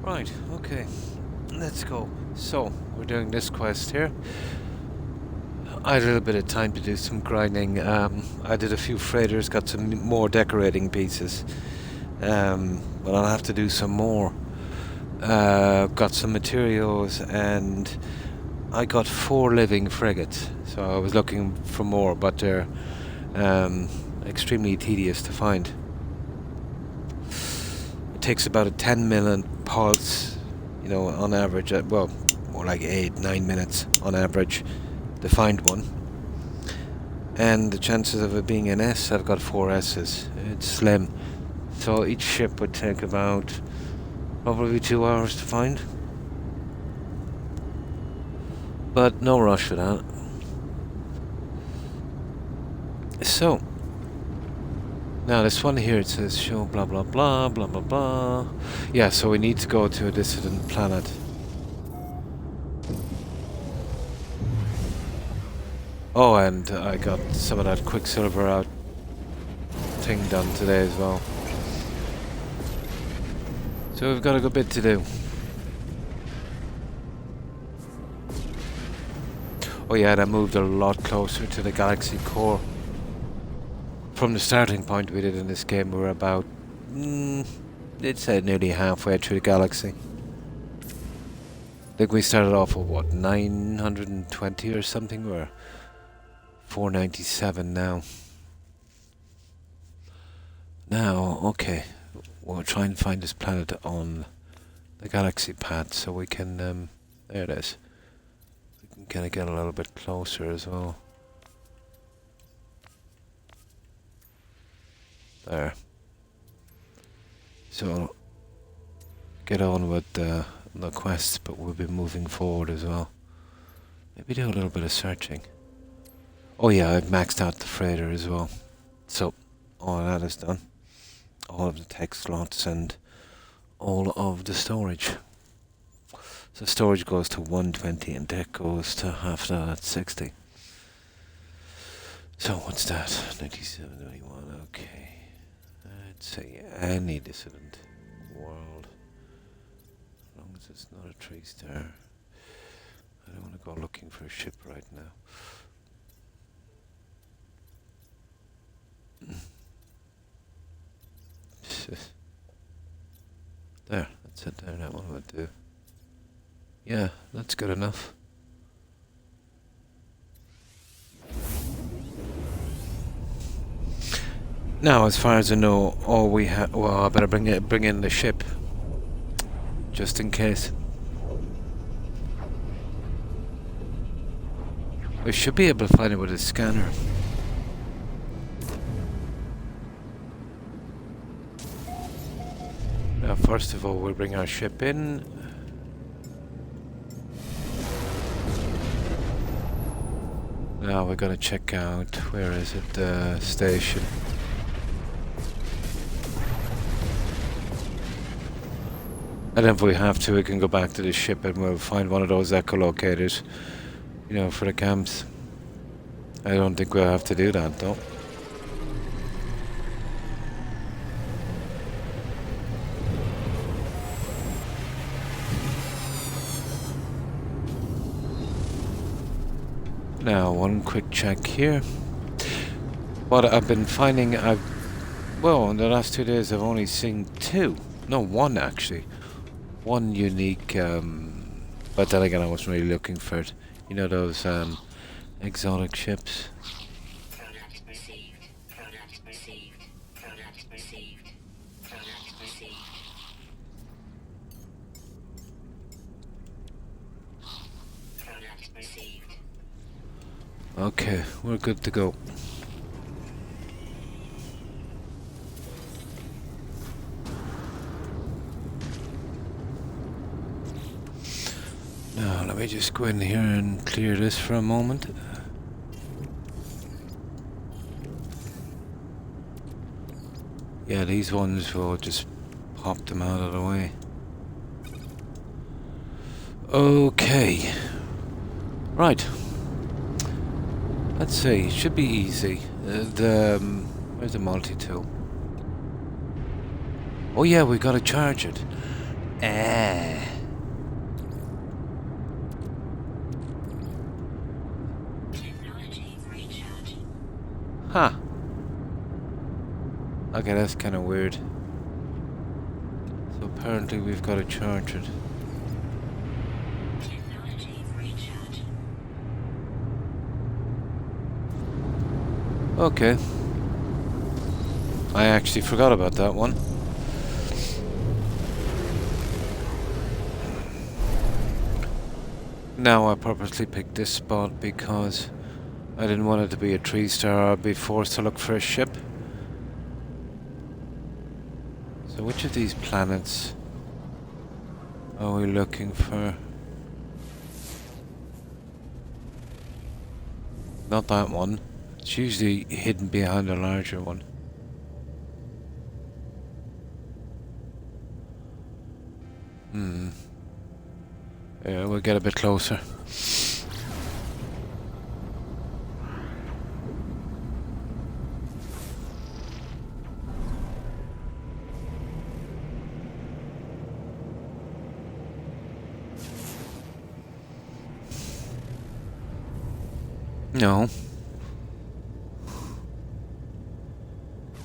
Right, okay. Let's go. So, we're doing this quest here. I had a little bit of time to do some grinding. I did a few freighters, got some more decorating pieces. But I'll have to do some more. Got some materials, and I got 4 living frigates. So I was looking for more, but they're extremely tedious to find. It takes about a 10 minute pulse, you know, on average, well, more like 8-9 minutes on average to find one. And the chances of it being an S, I've got 4 S's. It's slim. So each ship would take about probably 2 hours to find. But no rush for that. So, now this one here, it says show blah blah blah blah blah blah. Yeah, so we need to go to a dissident planet. Oh, and I got some of that Quicksilver out thing done today as well. So we've got a good bit to do. Oh yeah, that moved a lot closer to the galaxy core. From the starting point we did in this game, we were about, I'd say nearly halfway through the galaxy. I think we started off with what, 920 or something? We're 497 now. Now, okay, we'll try and find this planet on the galaxy path so we can, there it is. We can kind of get a little bit closer as well. There. So, get on with the quests, but we'll be moving forward as well. Maybe do a little bit of searching. Oh yeah, I've maxed out the freighter as well. So, all that is done. All of the text slots and all of the storage. So storage goes to 120 and deck goes to half that at 60. So what's that? 97, 91, okay. I'd say any dissident world. As long as it's not a 3-star. I don't want to go looking for a ship right now. There, that's it there, that one would do. Yeah, that's good enough. Now, as far as I know, all we have... Well, I better bring in the ship. Just in case. We should be able to find it with a scanner. Now, first of all, we'll bring our ship in. Now we're gonna check out, where is it, the station. And if we have to, we can go back to the ship and we'll find one of those echolocators, you know, for the camps. I don't think we'll have to do that, though. Now, one quick check here. What I've been finding, well, in the last 2 days I've only seen 2. No, 1 actually. 1 unique, but then again I wasn't really looking for it. You know those exotic ships? Product received. Product received. Product received. Product received. Product received. Okay, we're good to go. Now, let me just go in here and clear this for a moment. Yeah, these ones will just pop them out of the way. Okay. Right. Let's see, it should be easy. Where's the multi-tool? Oh yeah, we gotta charge it. Eh. Technology recharge. Huh. Okay, that's kind of weird. So apparently we've got to charge it. Technology recharge. Okay. I actually forgot about that one. Now I purposely picked this spot because I didn't want it to be a 3-star. I'd be forced to look for a ship. So which of these planets are we looking for? Not that one. It's usually hidden behind a larger one. Yeah, we'll get a bit closer. No.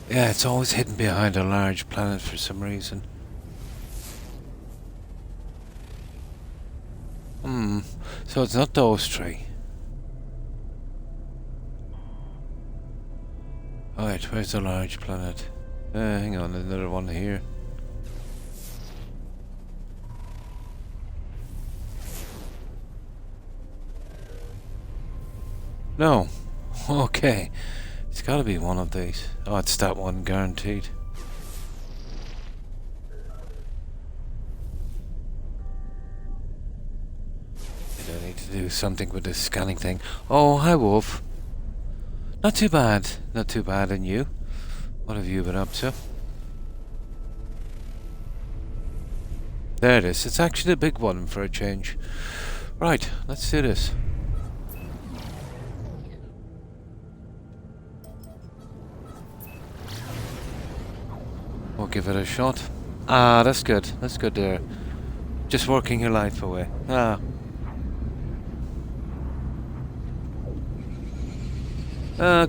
Yeah, it's always hidden behind a large planet for some reason. So it's not those three. Alright, where's the large planet? Hang on, another one here. No. Okay. It's gotta be one of these. Oh, it's that one, guaranteed. I need to do something with this scanning thing. Oh, hi, Wolf. Not too bad. Not too bad, and you? What have you been up to? There it is. It's actually a big one for a change. Right, let's do this. We'll give it a shot. Ah, that's good. That's good there. Just working your life away. Ah.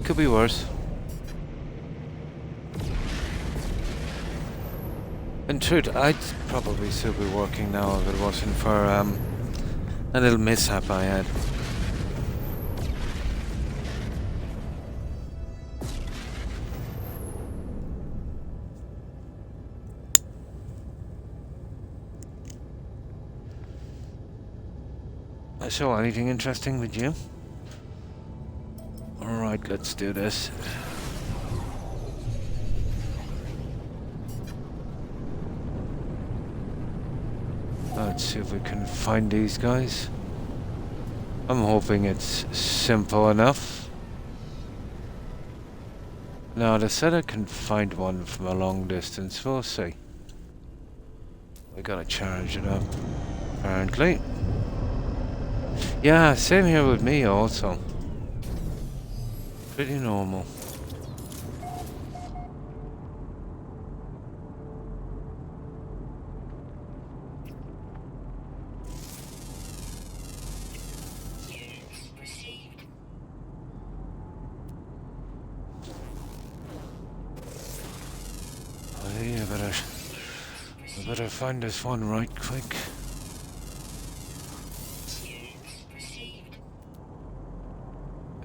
Could be worse. In truth, I'd probably still be working now if it wasn't for a little mishap I had. So, anything interesting with you? Alright, let's do this. Let's see if we can find these guys. I'm hoping it's simple enough. Now, they said I can find one from a long distance. We'll see. We gotta charge it up, apparently. Yeah, same here with me also. Pretty normal. I better find this one right quick.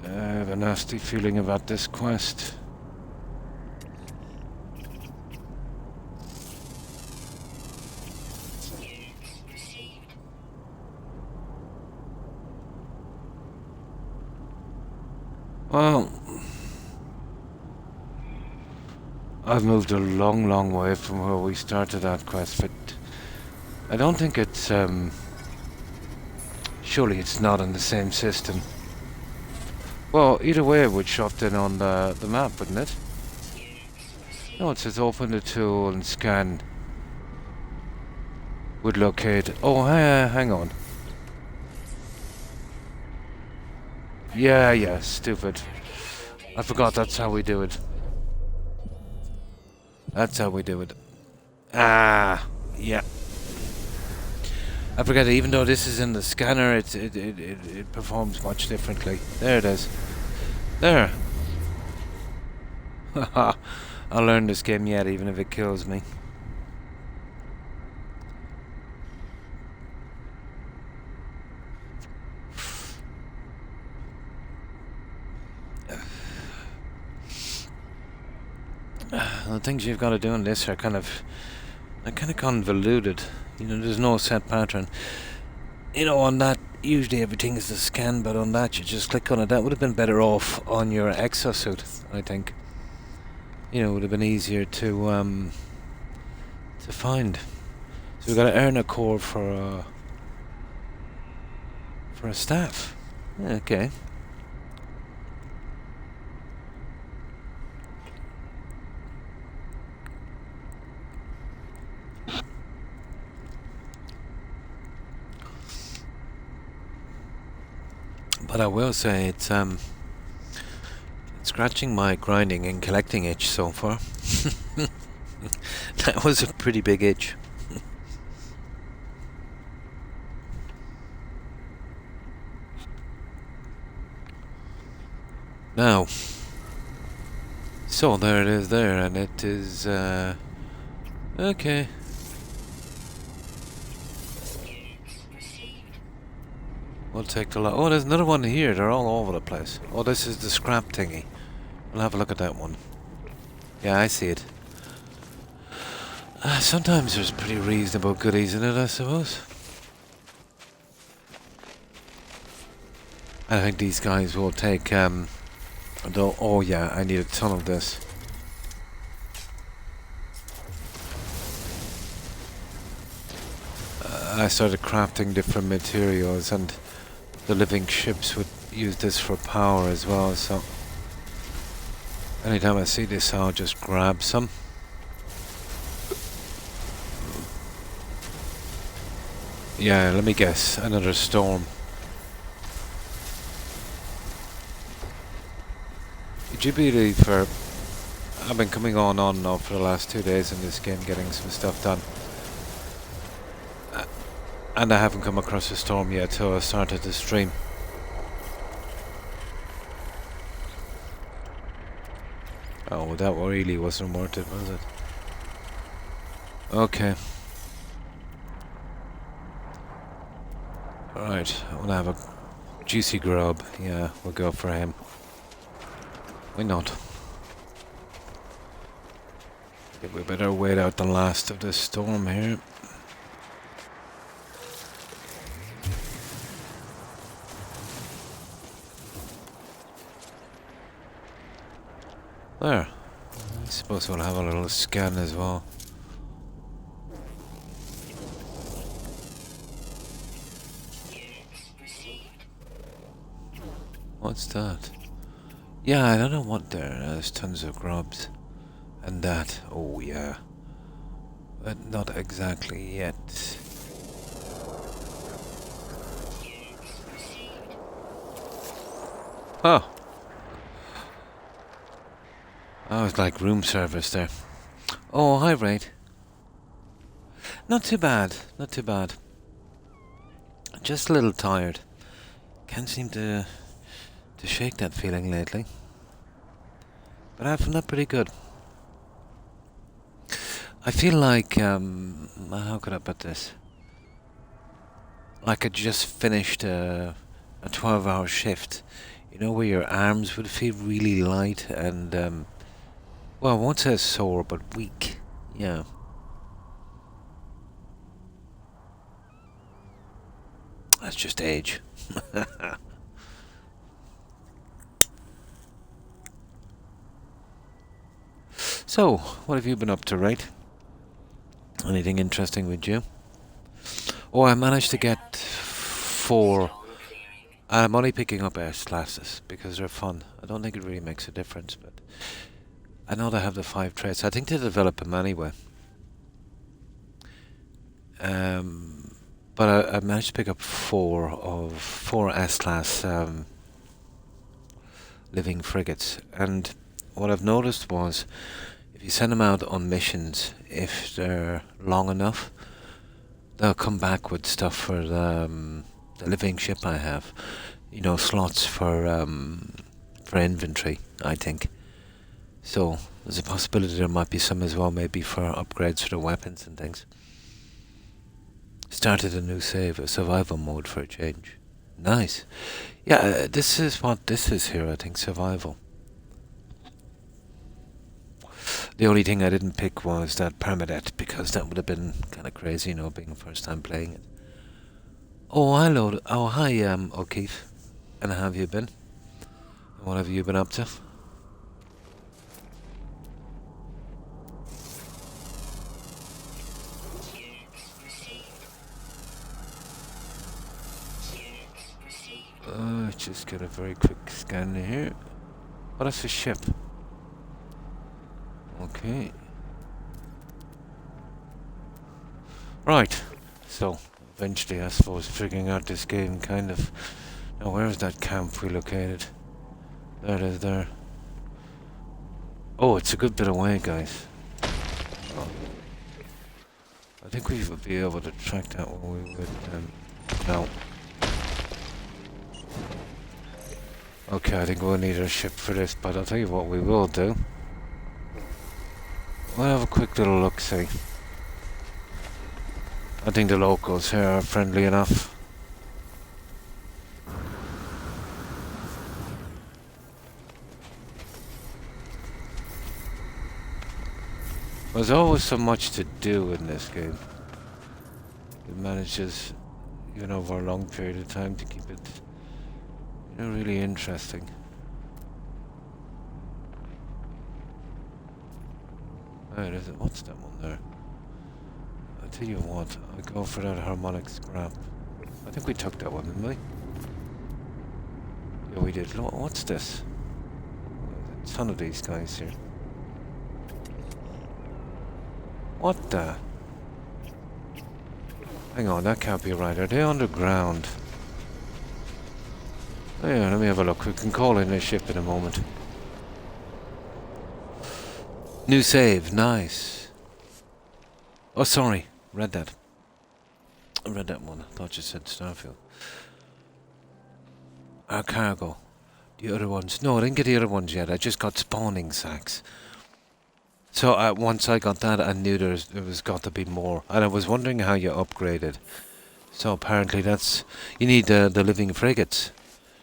I have a nasty feeling about this quest. Well, I've moved a long way from where we started that quest, but I don't think it's, surely it's not in the same system. Well, either way it would show up then on the map, wouldn't it? No, it says open the tool and scan. Would locate... Oh, hang on. Yeah, stupid. I forgot that's how we do it. That's how we do it. Ah, yeah. I forget, even though this is in the scanner, it performs much differently. There it is. There. Haha. I'll learn this game yet, even if it kills me. The things you've got to do in this are kind of convoluted. You know, there's no set pattern. You know, on that, usually everything is the scan, but on that, you just click on it. That would have been better off on your exosuit, I think. You know, it would have been easier to find. So we've got to earn a core for a staff. Okay. But I will say it's scratching my grinding and collecting itch so far. That was a pretty big itch. Now, so there it is there, and it is okay. We'll take the lot. Oh, there's another one here. They're all over the place. Oh, this is the scrap thingy. We'll have a look at that one. Yeah, I see it. Sometimes there's pretty reasonable goodies in it, I suppose. I think these guys will take, oh yeah, I need a ton of this. I started crafting different materials, and the living ships would use this for power as well, so anytime I see this, I'll just grab some. Yeah, let me guess, another storm. Would you believe I've been coming on and off for the last 2 days in this game, getting some stuff done. And I haven't come across a storm yet, so I started the stream. Oh, well, that really wasn't worth it, was it? Okay. Alright, I want to have a juicy grub. Yeah, we'll go for him. Why not? Yeah, we better wait out the last of this storm here. There. I suppose we'll have a little scan as well. What's that? Yeah, I don't know what there's tons of grubs. And that, oh yeah. But not exactly yet. Huh. I was like room service there. Oh, hi, Raid. Not too bad, not too bad. Just a little tired. Can't seem to shake that feeling lately. But I found that pretty good. I feel like, how could I put this? Like I just finished a 12-hour shift. You know, where your arms would feel really light and, well, I won't say sore, but weak. Yeah. That's just age. So, what have you been up to, right? Anything interesting with you? Oh, I managed to get 4. I'm only picking up S classes because they're fun. I don't think it really makes a difference, but I know they have the 5 traits. I think they develop them anyway. But I managed to pick up 4 S-class living frigates, and what I've noticed was if you send them out on missions, if they're long enough, they'll come back with stuff for the living ship I have. You know, slots for inventory, I think. So there's a possibility there might be some as well, maybe for upgrades for the weapons and things. Started a new save, a survival mode for a change. Nice. Yeah, this is what this is here, I think, survival. The only thing I didn't pick was that permadeath, because that would have been kind of crazy, you know, being the first time playing it. Oh, hello. Oh, hi, O'Keefe. And how have you been? What have you been up to? Just get a very quick scan here. Oh, that's a ship. Okay. Right. So, eventually, I suppose, figuring out this game kind of... Now, where is that camp we located? There it is, there. Oh, it's a good bit away, guys. Oh. I think we would be able to track that when we would... no. Okay, I think we'll need a ship for this, but I'll tell you what we will do. We'll have a quick little look-see. I think the locals here are friendly enough. There's always so much to do in this game. It manages, even over a long period of time, to keep it, you know, really interesting. Right, is it? What's that one there? I'll tell you what, I'll go for that harmonic scrap. I think we took that one, didn't we? Yeah, we did. What's this? There's a ton of these guys here. What the? Hang on, that can't be right. Are they underground? Oh yeah, let me have a look. We can call in a ship in a moment. New save, nice. Oh, sorry, read that. I read that one. I thought you said Starfield. Our cargo. The other ones. No, I didn't get the other ones yet. I just got spawning sacks. So once I got that, I knew there was got to be more. And I was wondering how you upgraded. So apparently that's... You need the living frigates.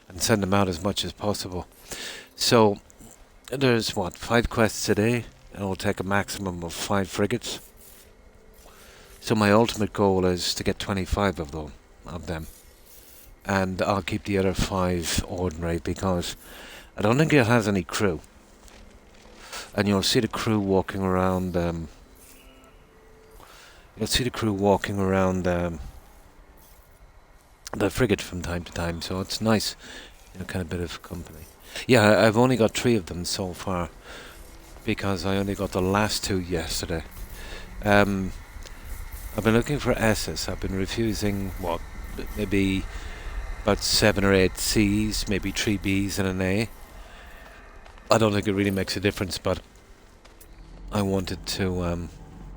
And send them out as much as possible. So there's, what, 5 quests a day? And it'll take a maximum of 5 frigates. So my ultimate goal is to get 25 of them. And I'll keep the other 5 ordinary, because I don't think it has any crew. And you'll see the crew walking around. You'll see the crew walking around the frigate from time to time. So it's nice, you know, kind of bit of company. Yeah, I've only got 3 of them so far, because I only got the last 2 yesterday. I've been looking for S's. I've been refusing what, maybe about 7 or 8 C's, maybe 3 B's and an A. I don't think it really makes a difference, but I wanted to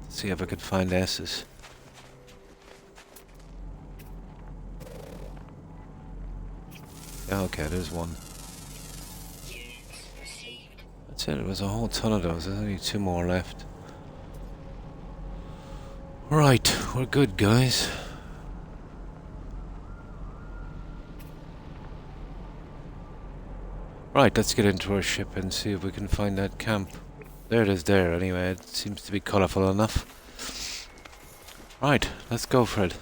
see if I could find S's. Yeah, okay, there's one. That's it, there was a whole ton of those. There's only 2 more left. Right, we're good, guys. Right, let's get into our ship and see if we can find that camp. There it is there, anyway. It seems to be colourful enough. Right, let's go for it.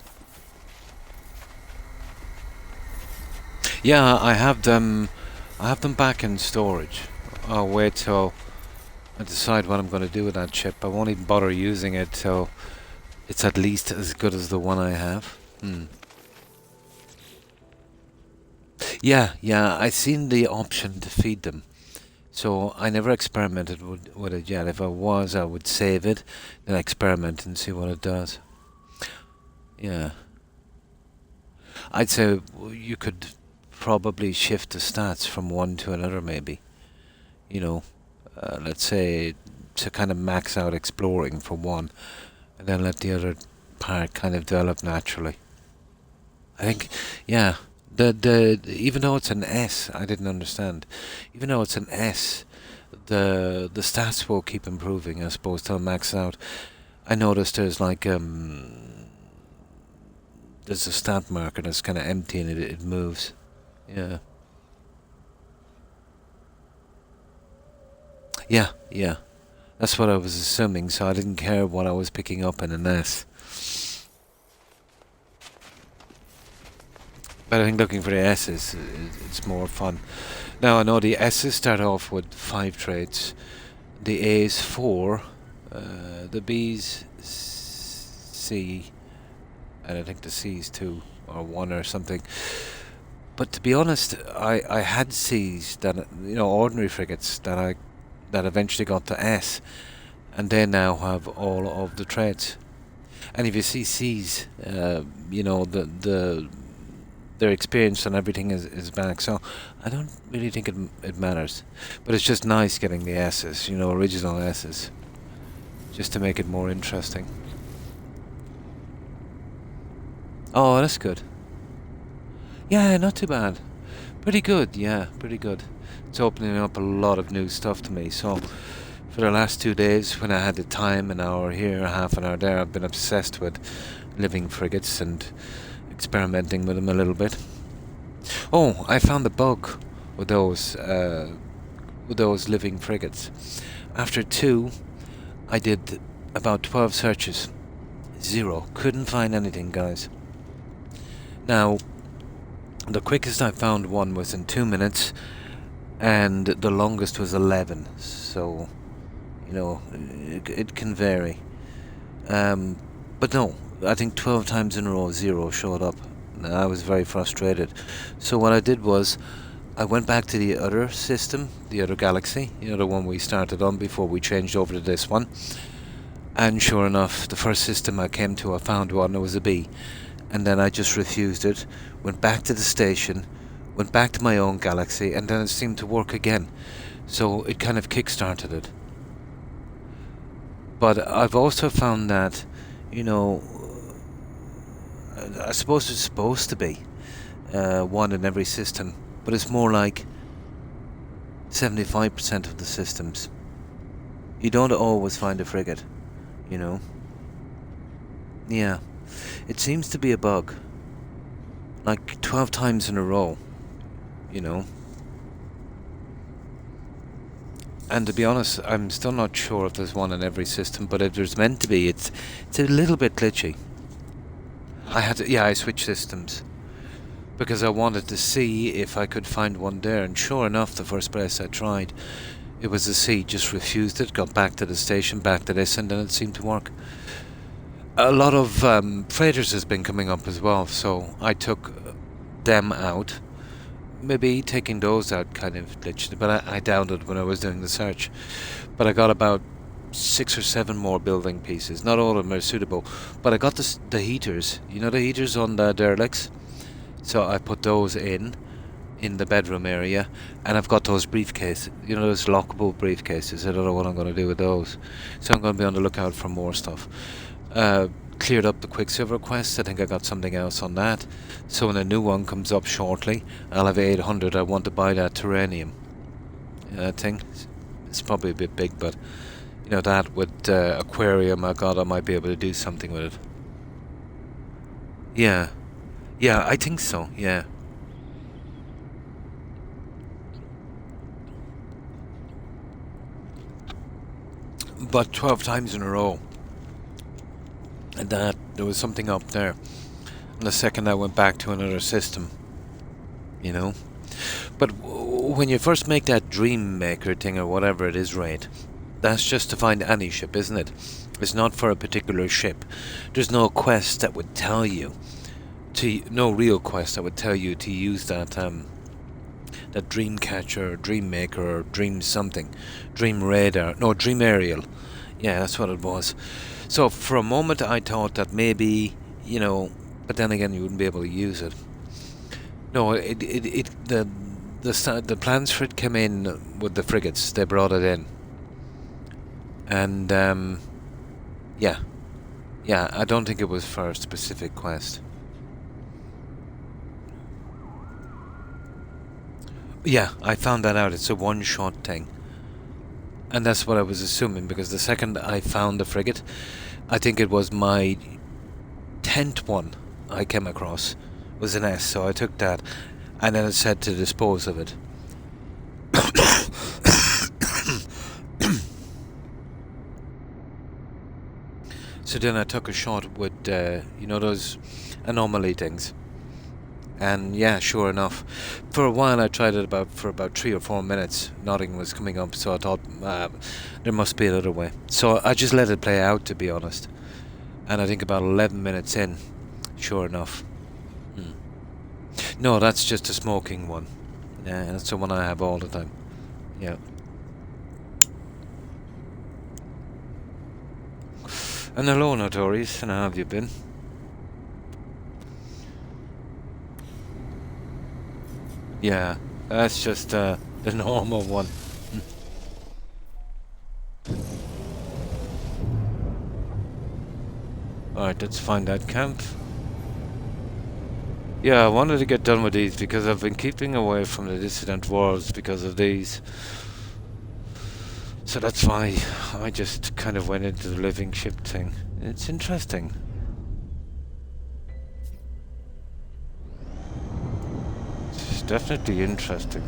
Yeah, I have them back in storage. I'll wait till I decide what I'm going to do with that ship. I won't even bother using it till it's at least as good as the one I have. Yeah, I seen the option to feed them. So I never experimented with it yet. If I was, I would save it, then experiment and see what it does. Yeah. I'd say you could probably shift the stats from one to another, maybe. You know, let's say to kind of max out exploring for one, and then let the other part kind of developed naturally. I think, yeah. The even though it's an S, I didn't understand. Even though it's an S, the stats will keep improving. I suppose till it maxes out. I noticed there's like there's a stat marker that's kind of empty and it moves. Yeah. Yeah, yeah. That's what I was assuming, so I didn't care what I was picking up in an S. But I think looking for the S's, it's more fun. Now I know the S's start off with 5 traits, the A's 4, the B's C, and I think the C's 2 or 1 or something. But to be honest, I had C's that, ordinary frigates that eventually got to S, and they now have all of the traits. And if you see C's, their experience and everything is back. So I don't really think it matters. But it's just nice getting the S's, original S's, just to make it more interesting. Oh, that's good. Yeah, not too bad. Pretty good, yeah, pretty good. It's opening up a lot of new stuff to me. So for the last 2 days, when I had the time, an hour here, half an hour there, I've been obsessed with living frigates and experimenting with them a little bit. Oh, I found the bug with those living frigates. After 2, I did about 12 searches. 0. Couldn't find anything, guys. Now, the quickest I found one was in 2 minutes, and the longest was 11. So, it can vary. But no, I think 12 times in a row 0 showed up. And I was very frustrated. So what I did was, I went back to the other system, the other galaxy, the one we started on before we changed over to this one. And sure enough, the first system I came to, I found one, it was a B. And then I just refused it, went back to the station, went back to my own galaxy, and then it seemed to work again. So it kind of kick-started it. But I've also found that, I suppose it's supposed to be one in every system, but it's more like 75% of the systems. You don't always find a frigate, Yeah. It seems to be a bug. Like 12 times in a row, And to be honest, I'm still not sure if there's one in every system, but if there's meant to be, it's a little bit glitchy. I switched systems because I wanted to see if I could find one there, and sure enough, the first place I tried, it was a C, just refused it, got back to the station, back to this, and then it seemed to work. A lot of freighters has been coming up as well, so I took them out. Maybe taking those out kind of glitched, but I downed it when I was doing the search. But I got about 6 or 7 more building pieces. Not all of them are suitable, but I got the heaters. The heaters on the derelicts. So I put those in the bedroom area, and I've got those briefcases. Those lockable briefcases. I don't know what I'm going to do with those. So I'm going to be on the lookout for more stuff. Cleared up the Quicksilver quest. I think I got something else on that. So when a new one comes up shortly, I'll have 800. I want to buy that Terranium thing. It's probably a bit big, but that with aquarium, I might be able to do something with it. Yeah, I think so. Yeah. But 12 times in a row. And that there was something up there. And the second I went back to another system, But when you first make that Dream Maker thing or whatever it is raid, that's just to find any ship, isn't it? It's not for a particular ship. There's no quest that would tell you no real quest that would tell you to use that that Dream Catcher, or Dream Maker, or Dream something, Dream Radar, no, Dream Aerial. Yeah, that's what it was. So for a moment I thought that maybe, but then again you wouldn't be able to use it. No, the plans for it came in with the frigates. They brought it in, and yeah, Yeah, I don't think it was for a specific quest. Yeah, I found that out. It's a one-shot thing. And that's what I was assuming, because the second I found the frigate, I think it was my 10th one I came across, was an S, so I took that, and then it said to dispose of it. So then I took a shot with, those anomaly things. And yeah, sure enough, for a while I tried it for about 3 or 4 minutes. Nothing was coming up, so I thought there must be another way. So I just let it play out, to be honest. And I think about 11 minutes in, sure enough. No, that's just a smoking one. Yeah, that's the one I have all the time. Yeah. And hello, Notorious, and how have you been? Yeah, that's just the normal one. Alright, let's find that camp. Yeah, I wanted to get done with these because I've been keeping away from the dissident worlds because of these. So that's why I just kind of went into the living ship thing. It's interesting. It's definitely interesting.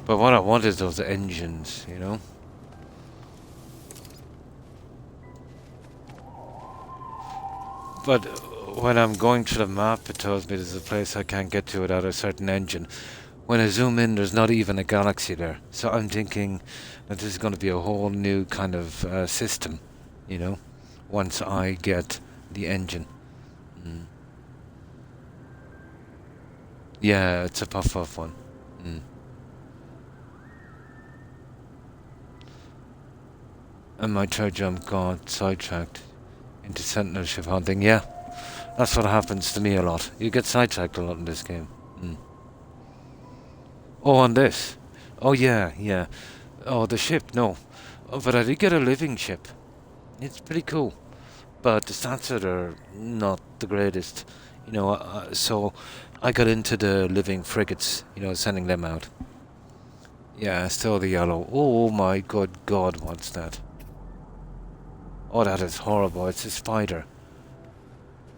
But what I want is those engines, you know? But when I'm going to the map, it tells me there's a place I can't get to without a certain engine. When I zoom in, there's not even a galaxy there. So I'm thinking that this is going to be a whole new kind of system, you know, once I get the engine. Yeah, it's a puff-off one. And my third jump got sidetracked into sentinel ship hunting. Yeah, that's what happens to me a lot. You get sidetracked a lot in this game. Oh, on this? Oh, yeah, yeah. Oh, the ship, no. Oh, but I did get a living ship. It's pretty cool. But the stats are not the greatest. You know, so I got into the living frigates, you know, sending them out. Yeah, still the yellow. Oh my good god, what's that? Oh, that is horrible. It's a spider.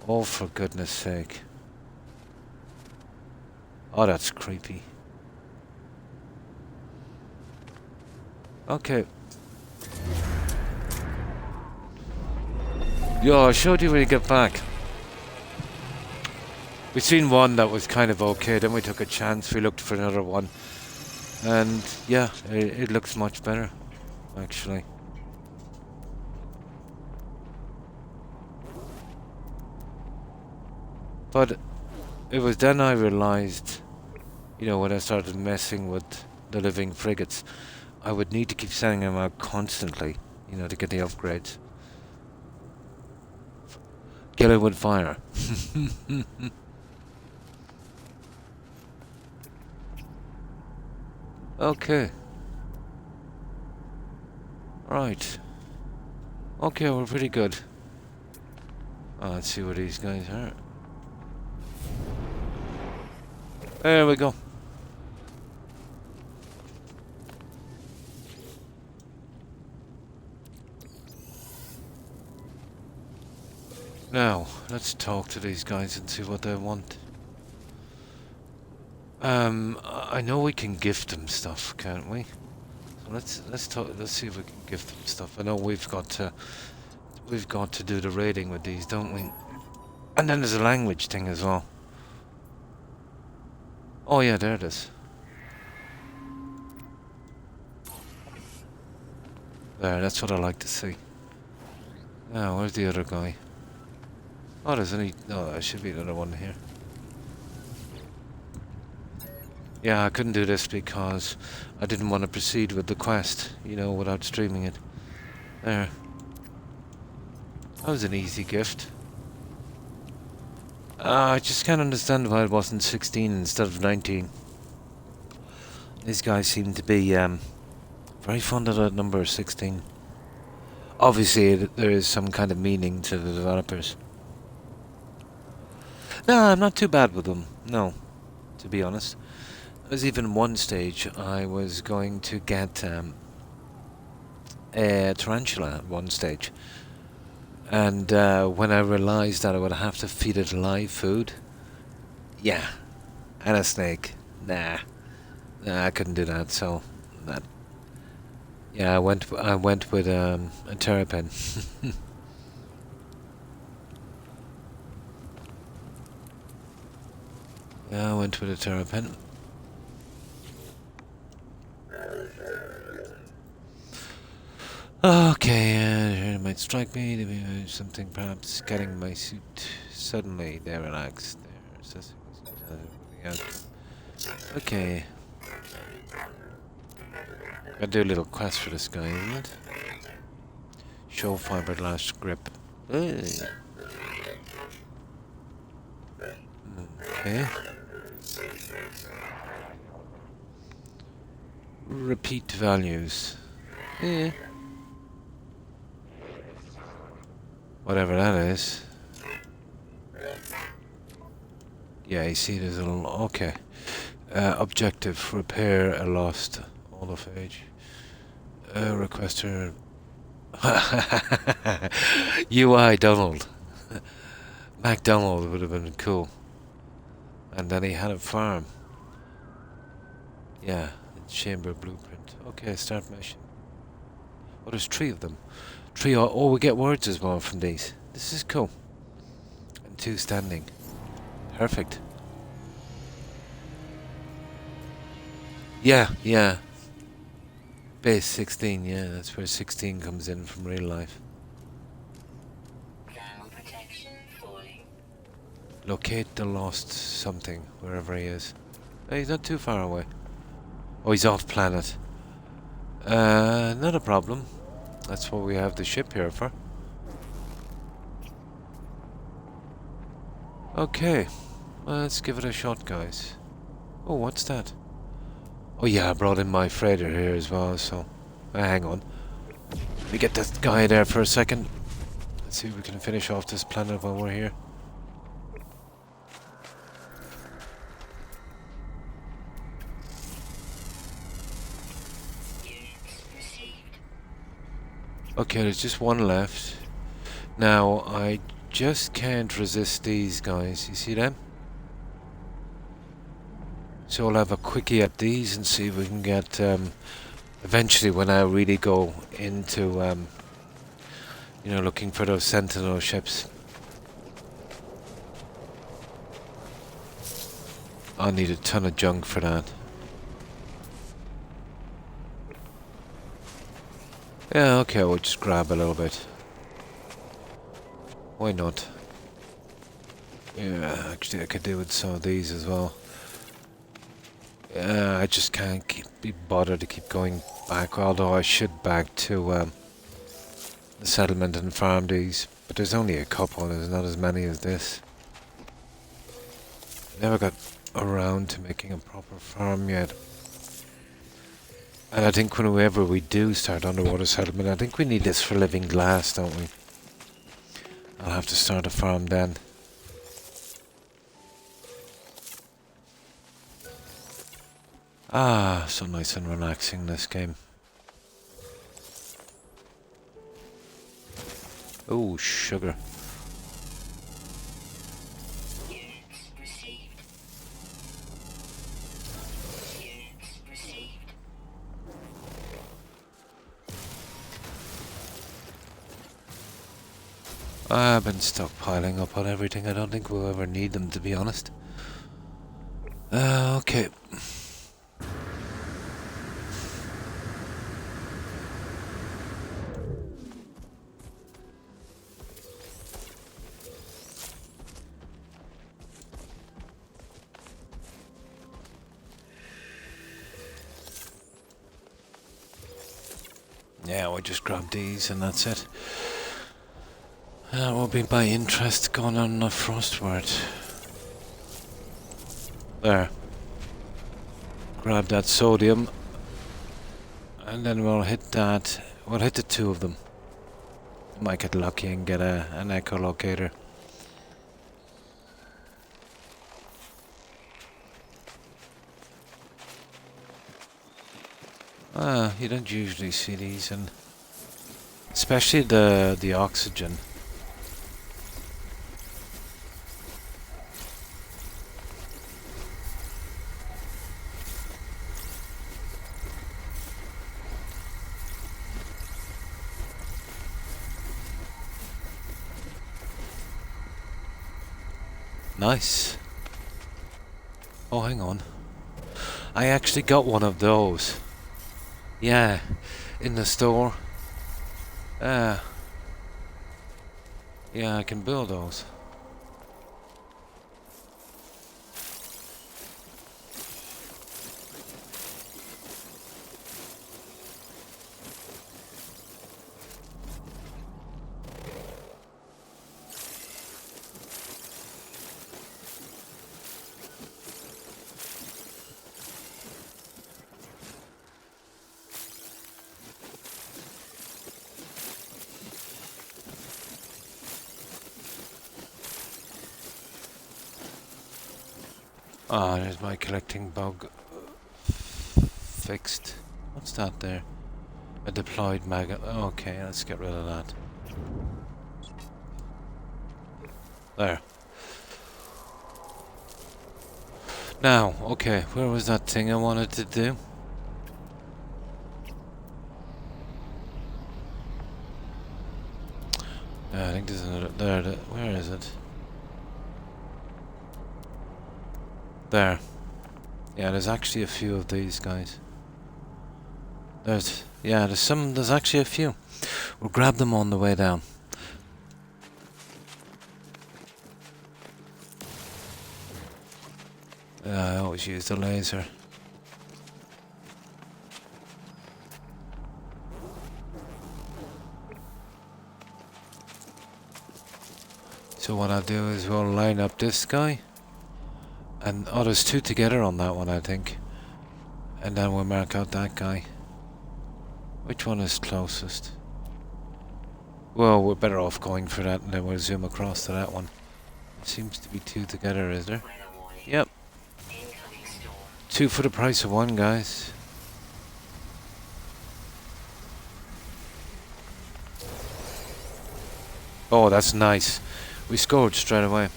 Oh, for goodness sake. Oh, that's creepy. Okay. Yo, I showed you when you get back. We seen one that was kind of okay, then we took a chance, we looked for another one. And yeah, it looks much better, actually. But it was then I realized, you know, when I started messing with the living frigates, I would need to keep sending them out constantly, you know, to get the upgrades. Kill it with fire. Okay. Right. Okay, we're pretty good. Let's see what these guys are. There we go. Now, let's talk to these guys and see what they want. I know we can gift them stuff, can't we? So let's talk. Let's see if we can gift them stuff. I know we've got to do the raiding with these, don't we? And then there's a language thing as well. Oh yeah, there it is. There, that's what I like to see. Now, where's the other guy? Oh, there's only... Oh, there should be another one here. Yeah, I couldn't do this because I didn't want to proceed with the quest, you know, without streaming it. There. That was an easy gift. I just can't understand why it wasn't 16 instead of 19. These guys seem to be, Very fond of that number 16. Obviously, there is some kind of meaning to the developers. No, I'm not too bad with them. No, to be honest. There's even one stage I was going to get a tarantula at one stage. And when I realised that I would have to feed it live food, yeah, and a snake, nah, I couldn't do that. So that, yeah, I went with a terrapin. Yeah, I went with a terrapin. Okay, it might strike me to be something, perhaps getting my suit. Suddenly, they relaxed. They're assessing the outcome. Okay. Gotta do a little quest for this guy, isn't it? Show fiberglass grip. Hey. Okay. Repeat values. Eh. Whatever that is. Yeah, you see there's a little... Okay. Objective. Repair a lost autophage. Requester... UI Donald. MacDonald would have been cool. And then he had a farm. Yeah. Chamber blueprint. Okay, start mission. Oh, there's 3 of them. 3. Oh, we get words as well from these. This is cool. And 2 standing. Perfect. Yeah, yeah. Base 16, yeah, that's where 16 comes in from real life. Thermal protection falling. Locate the lost something, wherever he is. Oh, he's not too far away. Oh, he's off planet. Not a problem. That's what we have the ship here for. Okay. Well, let's give it a shot, guys. Oh, what's that? Oh yeah, I brought in my freighter here as well, so... hang on. Let me get this guy there for a second. Let's see if we can finish off this planet while we're here. Okay, there's just one left. Now, I just can't resist these guys. You see them? So I'll have a quickie at these and see if we can get... eventually, when I really go into... you know, looking for those Sentinel ships. I'll need a ton of junk for that. Yeah, okay, we'll just grab a little bit. Why not? Yeah, actually I could do with some of these as well. Yeah, I just can't be bothered to keep going back, although I should back to the settlement and farm these. But there's only a couple, there's not as many as this. Never got around to making a proper farm yet. And I think whenever we do start underwater settlement, I think we need this for living glass, don't we? I'll have to start a farm then. Ah, so nice and relaxing, this game. Oh, sugar. I've been stockpiling up on everything. I don't think we'll ever need them, to be honest. Okay. Yeah, we'll just grab these and that's it. That will be my interest going on the frostward. There. Grab that sodium. And then we'll hit that. We'll hit the two of them. Might get lucky and get an echolocator. You don't usually see these, and especially the oxygen. Nice. Oh, hang on. I actually got one of those. Yeah, in the store. Yeah, I can build those. Ah, there's my collecting bug fixed. What's that there? A deployed maggot. Okay, let's get rid of that. There. Now, okay, where was that thing I wanted to do? Yeah, I think there's another. There, where is it? There. Yeah, there's actually a few of these guys. There's actually a few. We'll grab them on the way down. I always use the laser. So what I'll do is we'll line up this guy. And there's two together on that one, I think. And then we'll mark out that guy. Which one is closest? Well, we're better off going for that, and then we'll zoom across to that one. It seems to be two together, is there? Yep. Two for the price of one, guys. Oh, that's nice. We scored straight away.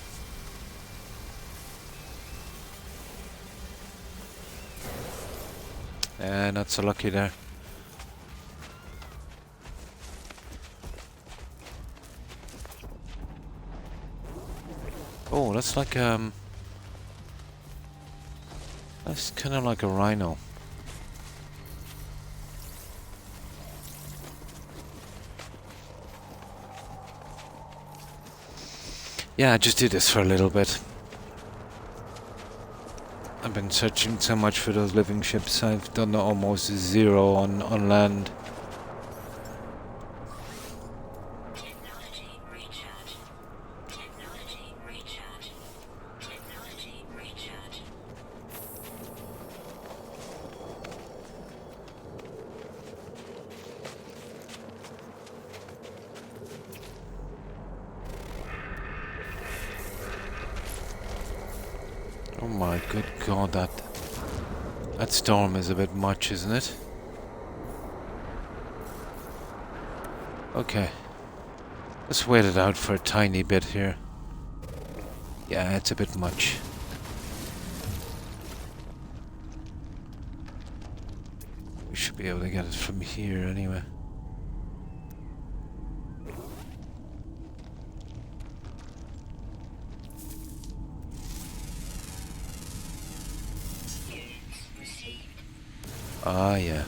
Not so lucky there. Oh, that's like that's kind of like a rhino. Yeah, I just did this for a little bit. I've been searching so much for those living ships. I've done almost zero on land. Technology recharge. Technology recharge. Technology recharge. Oh my good god, that storm is a bit much, isn't it? Okay. Let's wait it out for a tiny bit here. Yeah, it's a bit much. We should be able to get it from here anyway. Ah, yeah.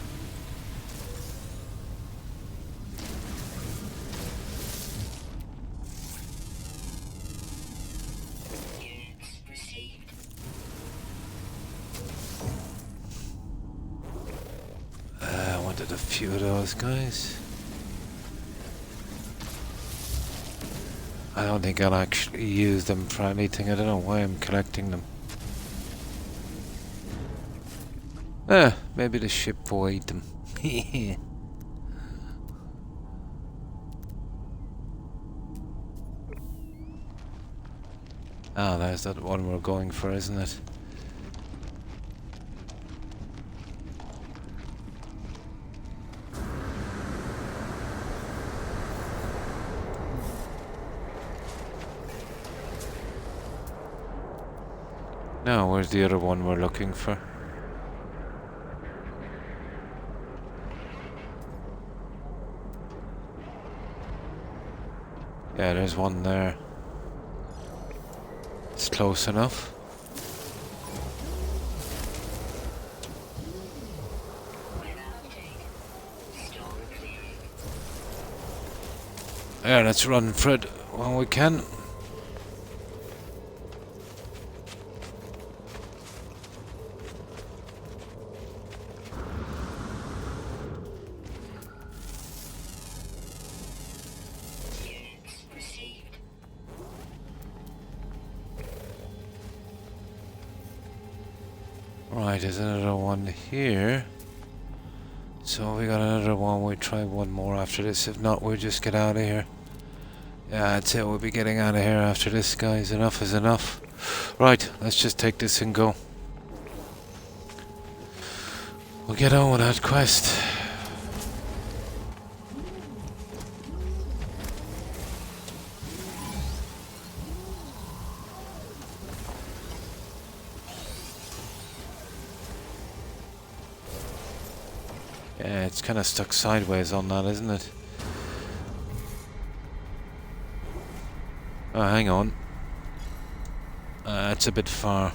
I wanted a few of those guys. I don't think I'll actually use them for anything. I don't know why I'm collecting them. Maybe the ship will eat them. Ah, there's that one we're going for, isn't it? Now, where's the other one we're looking for? Yeah, there's one there. It's close enough. Yeah, let's run for it when we can. Right, there's another one here. So we got another one. We'll try one more after this. If not, we'll just get out of here. Yeah, that's it. We'll be getting out of here after this, guys. Enough is enough. Right, let's just take this and go. We'll get on with that quest. Yeah, it's kind of stuck sideways on that, isn't it? Oh, hang on. It's a bit far.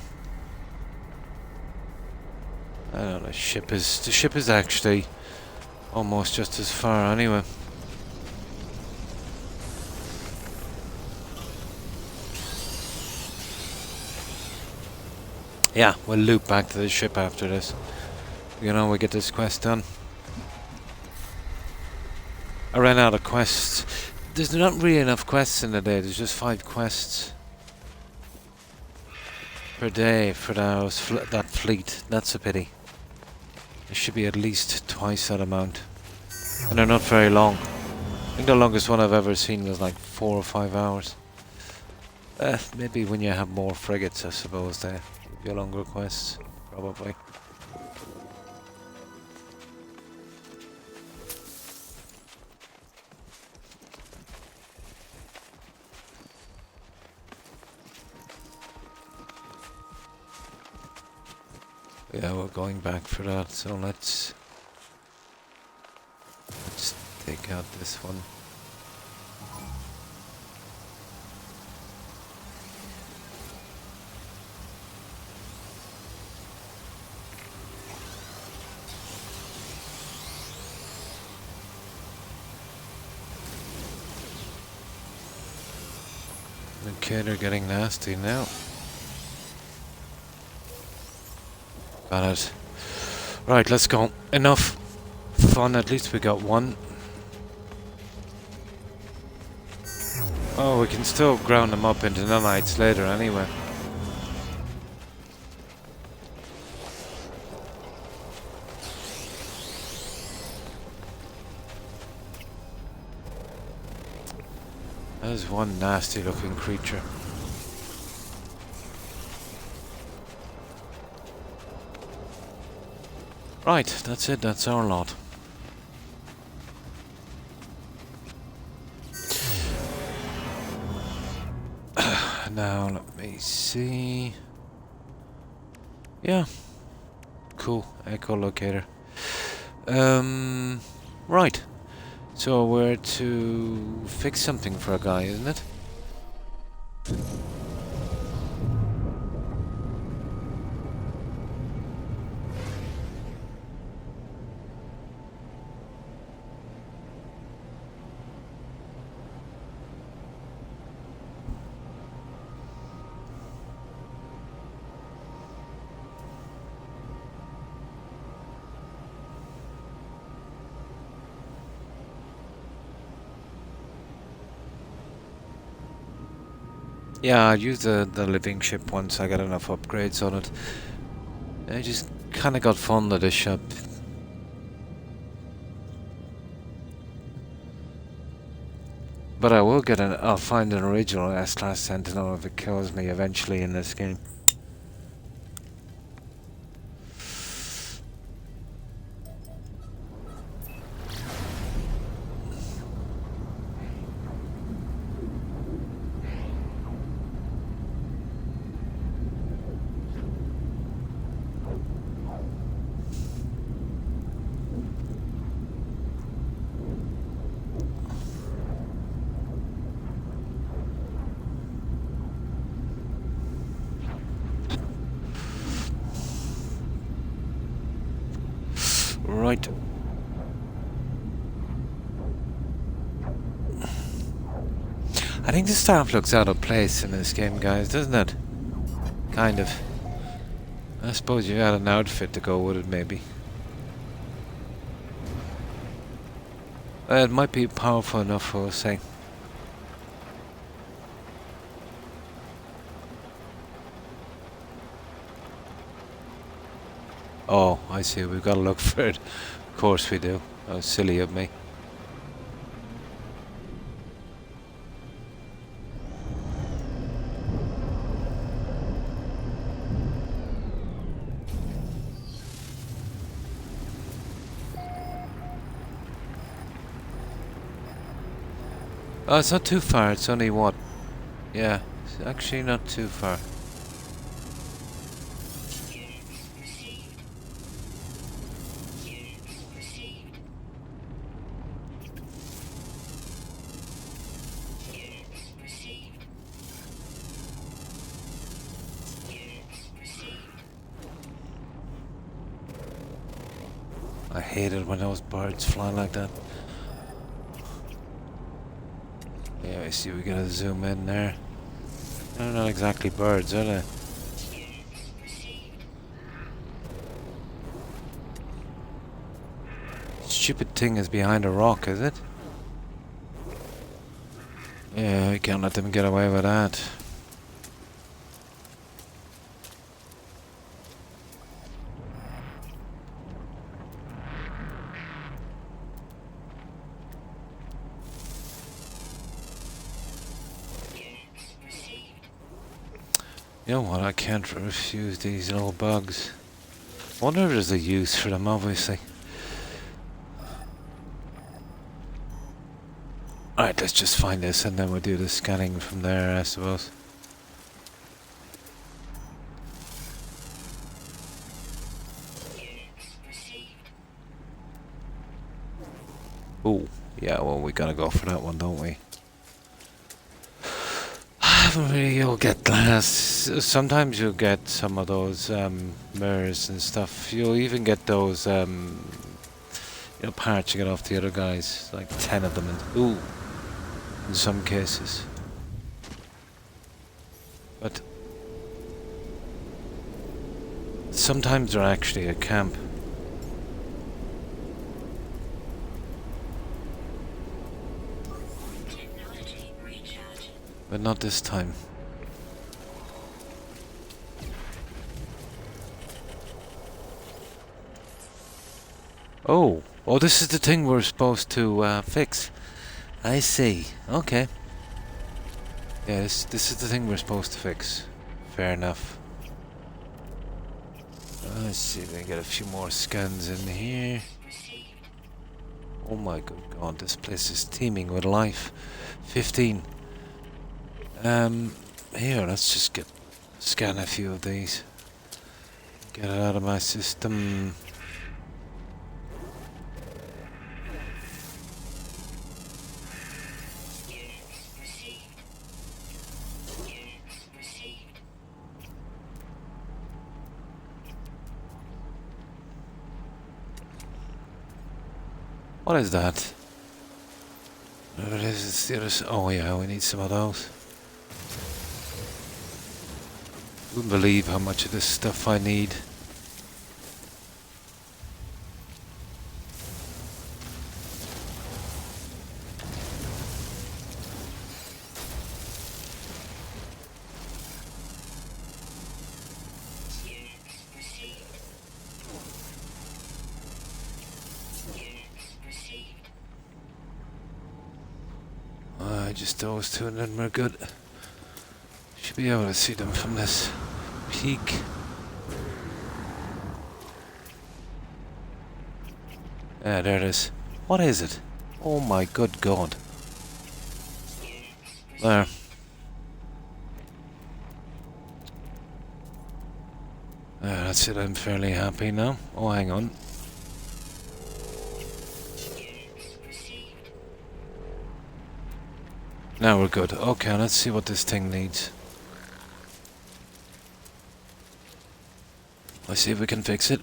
I don't know, the ship is actually almost just as far anyway. Yeah, we'll loop back to the ship after this. You know, we get this quest done. I ran out of quests. There's not really enough quests in the day. There's just 5 quests per day for that fleet. That's a pity. There should be at least twice that amount. And they're not very long. I think the longest one I've ever seen was like 4 or 5 hours. Maybe when you have more frigates, I suppose, they give you longer quests. Probably. Yeah, we're going back for that, so let's take out this one. Okay, they're getting nasty now. Got it. Right, let's go. Enough fun, at least we got one. Oh, we can still ground them up into nanites later anyway. There's one nasty looking creature. Right, that's it, that's our lot. Now, let me see. Yeah. Cool, echolocator. Right. So we're to fix something for a guy, isn't it? Yeah, I used the living ship once. I got enough upgrades on it. I just kind of got fond of this ship. But I will get an. I'll find an original S-class Sentinel if it kills me eventually in this game. Right. I think the staff looks out of place in this game, guys, doesn't it? Kind of. I suppose you had an outfit to go with it, maybe. It might be powerful enough for us, say. Oh, I see. We've got to look for it. Of course we do. That was silly of me. Oh, it's not too far. It's only what? Yeah, it's actually not too far. I hate it when those birds fly like that. Yeah, I see. We gotta zoom in there. They're not exactly birds, are they? Stupid thing is behind a rock, is it? Yeah, we can't let them get away with that. You know what, I can't refuse these little bugs. Wonder if there's a use for them, obviously. Alright, let's just find this and then we'll do the scanning from there, I suppose. Oh, yeah, well, we gotta go for that one, don't we? You'll get glass. Sometimes you'll get some of those mirrors and stuff. You'll even get those parts you get off the other guys, like 10 of them. And, in some cases. But sometimes they're actually a camp. But not this time. Oh, this is the thing we're supposed to fix. I see. Okay. Yeah, this is the thing we're supposed to fix. Fair enough. Let's see if we can get a few more scans in here. Oh my good god, this place is teeming with life. 15. Here, let's just scan a few of these. Get it out of my system. What is that? Whatever it is, it's the other side. Oh yeah, we need some of those. Wouldn't believe how much of this stuff I need. just those two and then we're good. Should be able to see them from this peak. Yeah, there it is. What is it? Oh my good god. There. That's it, I'm fairly happy now. Oh, hang on. Now we're good. Okay, let's see what this thing needs. Let's see if we can fix it.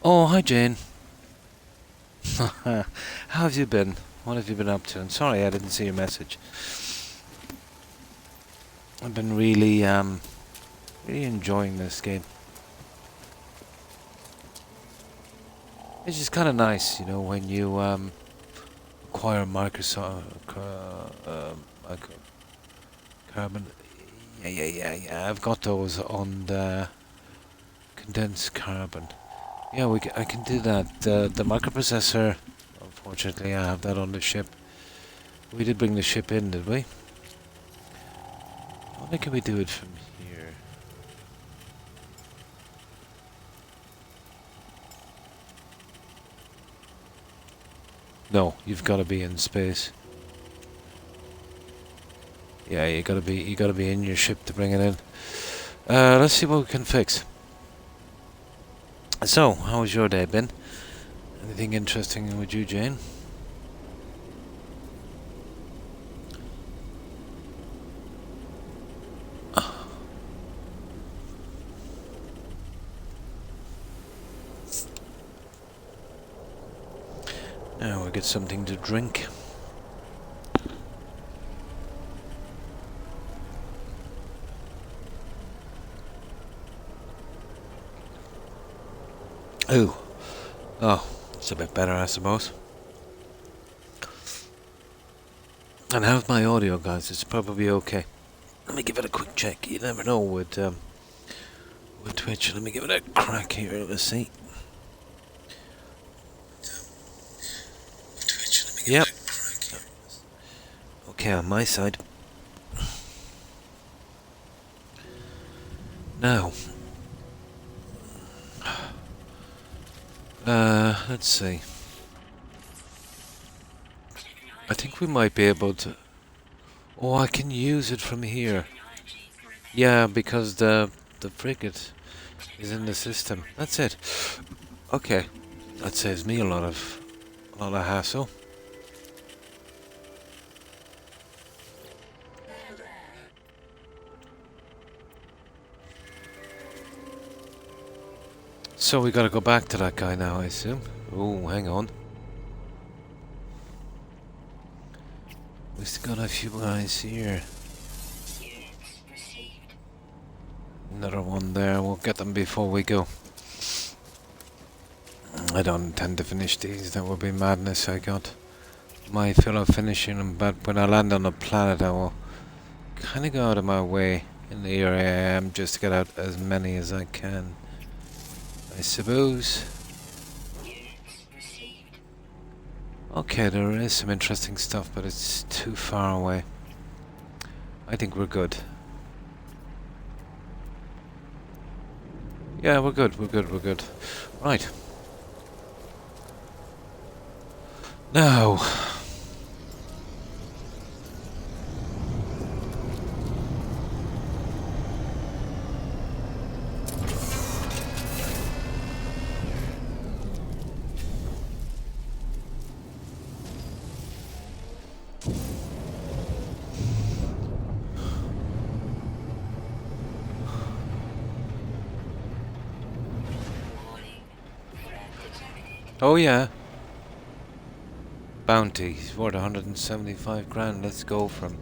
Oh, hi Jane. How have you been? What have you been up to? I'm sorry I didn't see your message. I've been really enjoying this game. It's just kind of nice, you know, when you acquire Microsoft carbon. Yeah. I've got those on the condensed carbon. Yeah, I can do that. The microprocessor, unfortunately, I have that on the ship. We did bring the ship in, did we? How can we do it from here? No, you've got to be in space. Yeah, you gotta be in your ship to bring it in. Let's see what we can fix. So, how was your day been? Anything interesting with you, Jane? Now we'll get something to drink. Ooh. Oh, it's a bit better, I suppose. And how's my audio, guys? It's probably okay. Let me give it a quick check. You never know with Twitch. Let me give it a crack here. Let's see. Yep. Okay, on my side. Now. Let's see. I think we might be able to... Oh, I can use it from here. Yeah, because the frigate is in the system. That's it. Okay. That saves me a lot of hassle. So we gotta go back to that guy now, I assume. Oh, hang on. We still got a few guys here. Another one there. We'll get them before we go. I don't intend to finish these. That would be madness. I got my fill of finishing them, but when I land on the planet, I will kind of go out of my way in the area I am just to get out as many as I can, I suppose. Okay, there is some interesting stuff, but it's too far away. I think we're good. Yeah, we're good. Right. Now. Oh yeah. Bounty worth 175 grand. Let's go from.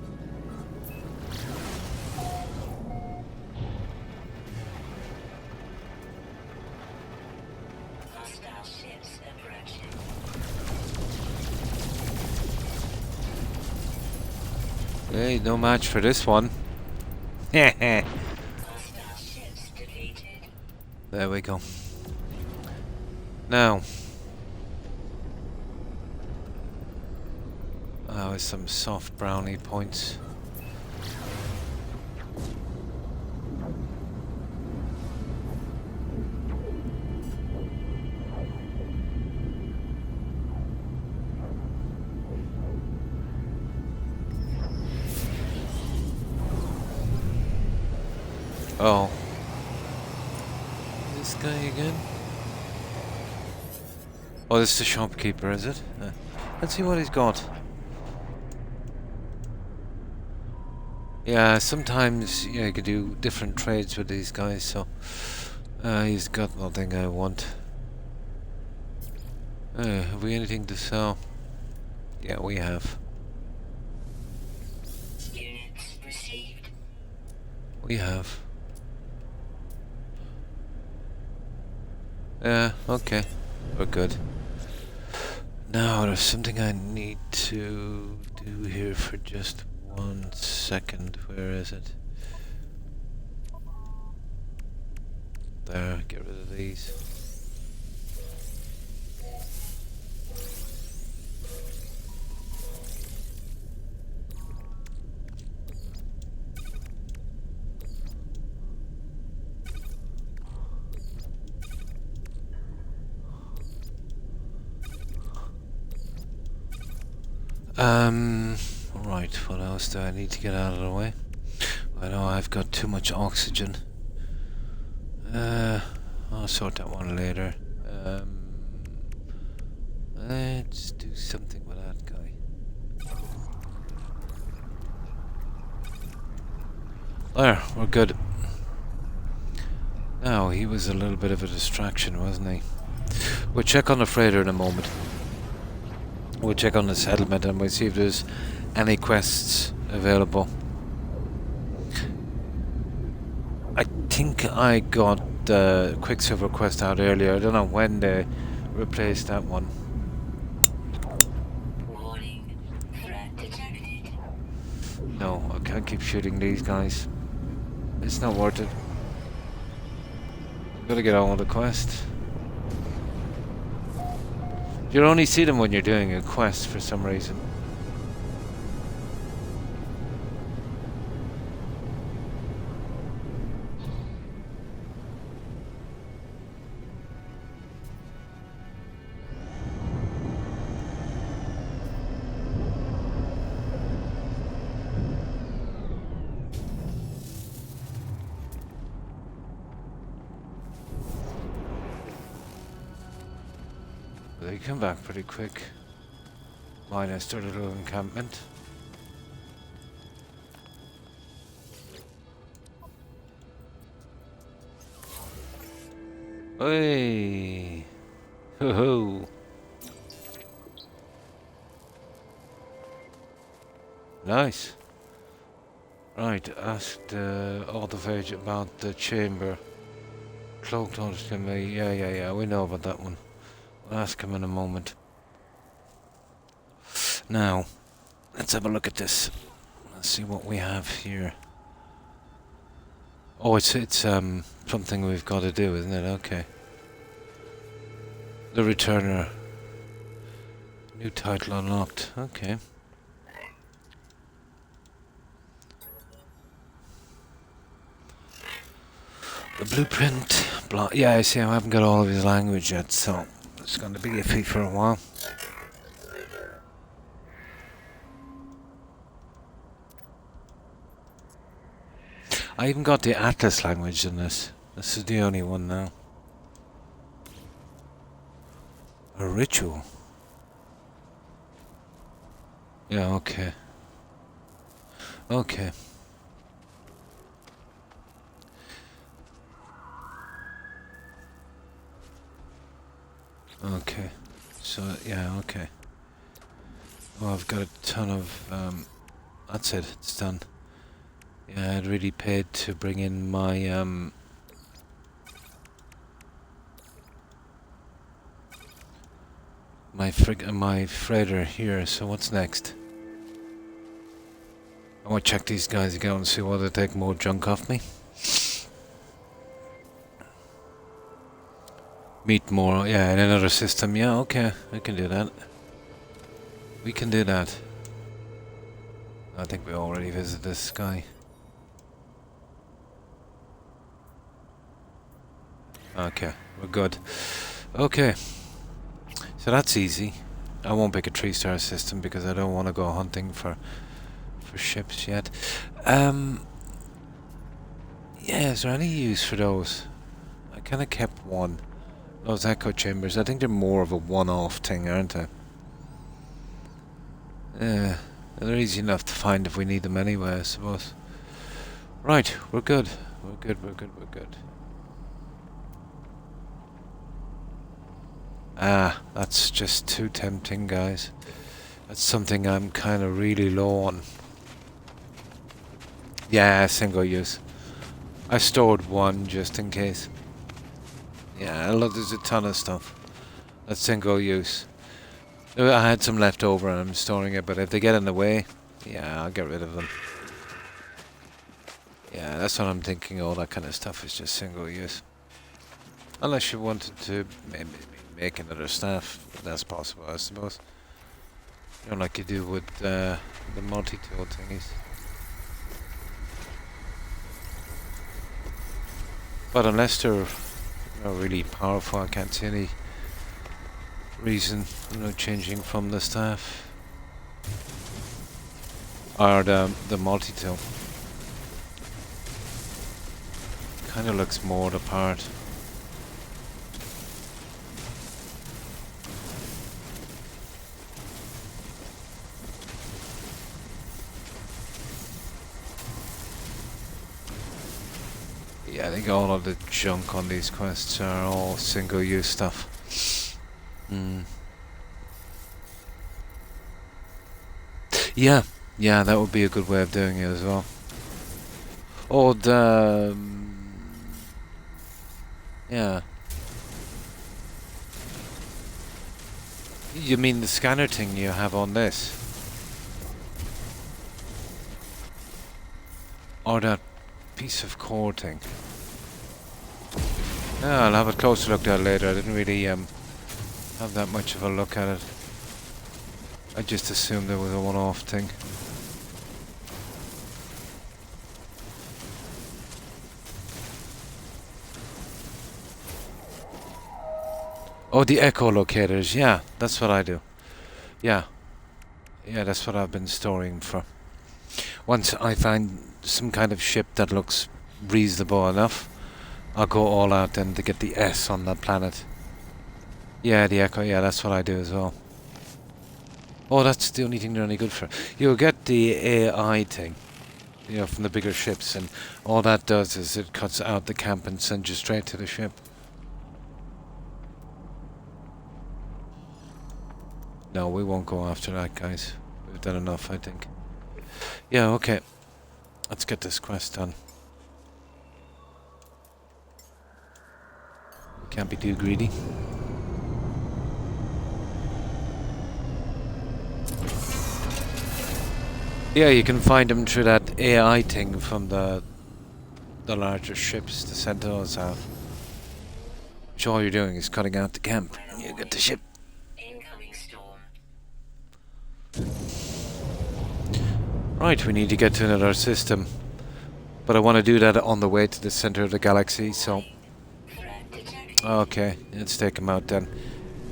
Hostile ships approaching. Hey, no match for this one. Hostile ships defeated. There we go. Now. now is some soft brownie points. Oh. This guy again? Oh, this is the shopkeeper, is it? Let's see what he's got. Yeah, sometimes you could do different trades with these guys, so he's got nothing I want. Have we anything to sell? Yeah, we have. Units received. We have. Yeah, okay. We're good. Now, there's something I need to do here for just 1 second. Where is it? There, get rid of these. Right, what else do I need to get out of the way? I know I've got too much oxygen. I'll sort that one later. Let's do something with that guy. There, we're good. Now, he was a little bit of a distraction, wasn't he? We'll check on the freighter in a moment. We'll check on the settlement and we'll see if there's any quests available. I think I got the Quicksilver quest out earlier. I don't know when they replaced that one. Warning. Threat detected. No, I can't keep shooting these guys. It's not worth it. Gotta get on with the quest. You only see them when you're doing a quest for some reason. They come back pretty quick. Minus their little encampment. Hey, ho ho! Nice. Right, asked Autophage about the chamber. Cloak noticed him. Yeah. We know about that one. We'll ask him in a moment. Now, let's have a look at this. Let's see what we have here. Oh, it's something we've got to do, isn't it? Okay. The Returner. New title unlocked. Okay. The blueprint. Yeah, I see. I haven't got all of his language yet, so it's going to be iffy for a while. I even got the Atlas language in this. This is the only one now. A ritual. Yeah, okay. Okay. Okay. So, yeah, okay. Oh, I've got a ton of, that's it, it's done. Yeah, I'd really paid to bring in my, my freighter here, so what's next? I want to check these guys again and see whether they take more junk off me. Meet more, yeah, in another system, yeah, okay, I can do that. We can do that. I think we already visited this guy. Okay, we're good. Okay, so that's easy. I won't pick a 3-star system because I don't want to go hunting for ships yet. Yeah, is there any use for those? I kind of kept one. Those echo chambers, I think they're more of a one-off thing, aren't they? Yeah, they're easy enough to find if we need them anyway, I suppose. Right, we're good. We're good, we're good, we're good. Ah, that's just too tempting, guys. That's something I'm kind of really low on. Yeah, single use. I stored one just in case. Yeah, look, there's a ton of stuff. That's single use. I had some left over and I'm storing it, but if they get in the way, yeah, I'll get rid of them. Yeah, that's what I'm thinking. All that kind of stuff is just single use. Unless you wanted to maybe make another staff, that's possible, I suppose. You know, like you do with the multi-tool thingies. But unless they're really powerful, I can't see any reason, changing from the staff or the multi-tool. Kind of looks more the part. Yeah, I think all of the junk on these quests are all single-use stuff. Yeah, that would be a good way of doing it as well. Or the... yeah. You mean the scanner thing you have on this? Or that piece of core thing? Yeah, I'll have a closer look at it later. I didn't really have that much of a look at it. I just assumed it was a one-off thing. Oh, the echolocators. Yeah, that's what I do. Yeah, that's what I've been storing for. Once I find some kind of ship that looks reasonable enough, I'll go all out then to get the S on that planet. Yeah, the echo. Yeah, that's what I do as well. Oh, that's the only thing they're any good for. You'll get the AI thing, from the bigger ships, and all that does is it cuts out the camp and sends you straight to the ship. No, we won't go after that, guys. We've done enough, I think. Yeah, okay. Let's get this quest done. Can't be too greedy. Yeah, you can find them through that AI thing from the larger ships, the Sentinels have. Which all you're doing is cutting out the camp. You get the ship. Incoming storm. Right, we need to get to another system. But I want to do that on the way to the center of the galaxy, so... Threat detected. okay, let's take him out then.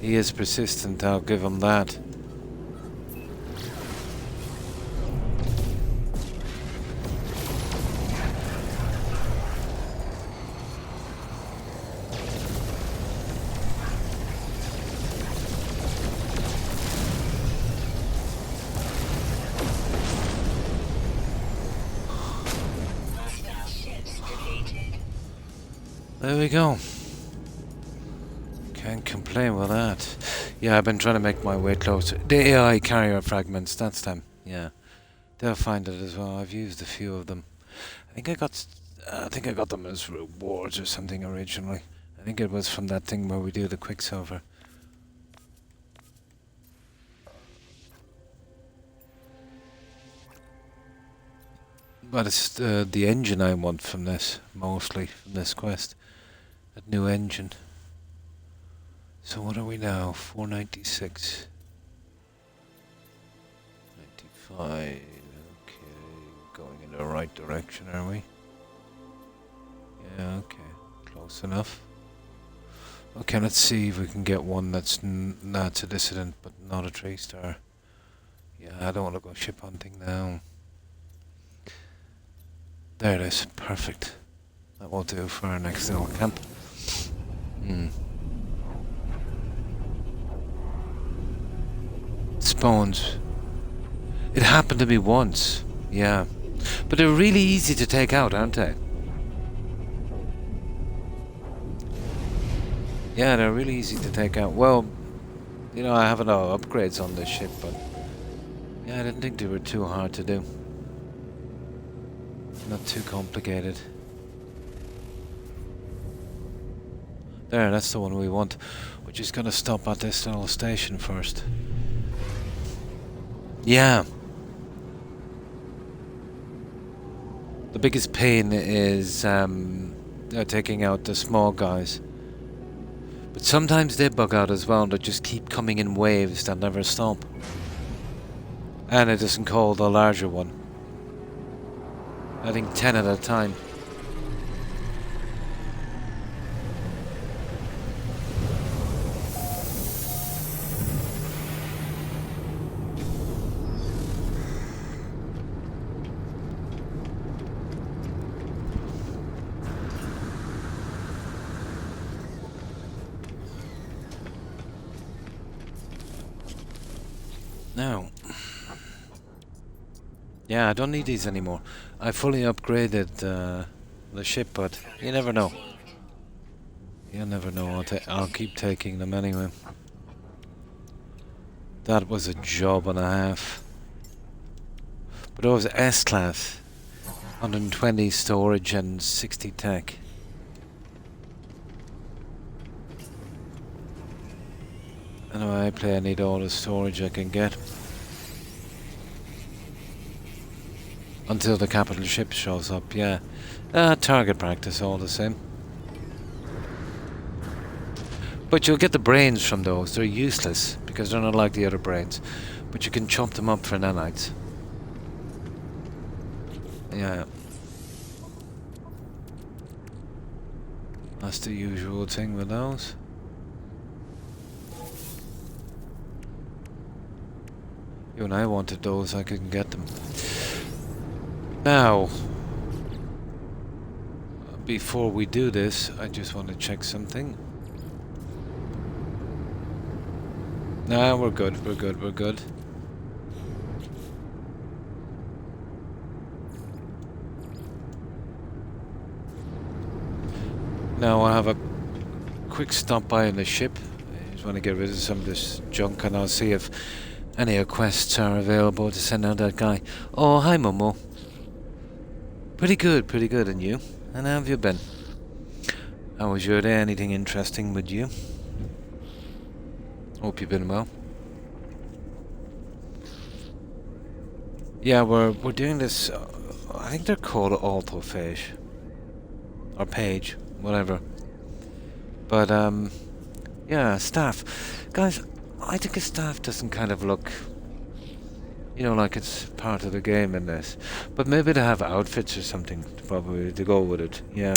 He is persistent, I'll give him that. Hostile ships defeated. There we go. Can't complain with that. Yeah, I've been trying to make my way closer. The AI carrier fragments, that's them. Yeah, they'll find it as well. I've used a few of them. I think I got them as rewards or something originally. I think it was from that thing where we do the Quicksilver. But it's the engine I want from this, mostly, from this quest. That new engine. So what are we now? 496. 95, going in the right direction, are we? Yeah, okay. Close enough. Okay, let's see if we can get one that's that's a dissident, but not a 3-star. Yeah, I don't want to go ship hunting now. There it is. Perfect. That will do for our next little camp. Spawns. It happened to me once. Yeah. But they're really easy to take out, aren't they? Yeah, they're really easy to take out. Well, you know, I have no upgrades on this ship, but yeah, I didn't think they were too hard to do. Not too complicated. There, that's the one we want. We're just gonna stop at this little station first. Yeah. The biggest pain is taking out the small guys. But sometimes they bug out as well, and they just keep coming in waves that never stop. And it doesn't call the larger one. I think 10 at a time. Now, yeah, I don't need these anymore. I fully upgraded the ship, but you never know. You never know. I'll keep taking them anyway. That was a job and a half. But it was S-class. 120 storage and 60 tech. Anyway, I play, I need all the storage I can get. Until the capital ship shows up, yeah. Target practice all the same. But you'll get the brains from those. They're useless, because they're not like the other brains. But you can chop them up for nanites. Yeah. That's the usual thing with those. When I wanted those, I couldn't get them. Now, before we do this, I just want to check something. Nah, we're good, we're good, we're good. Now I'll have a quick stop by in the ship. I just want to get rid of some of this junk, and I'll see if any quests are available to send out that guy. Oh, hi Momo. Pretty good, and you? And how have you been? How was your day? Anything interesting with you? Hope you've been well. Yeah, we're doing this, I think they're called autophage. Or page, whatever. But, yeah, staff. Guys, I think a staff doesn't kind of look, you know, like it's part of the game in this. But maybe they have outfits or something probably to go with it. Yeah.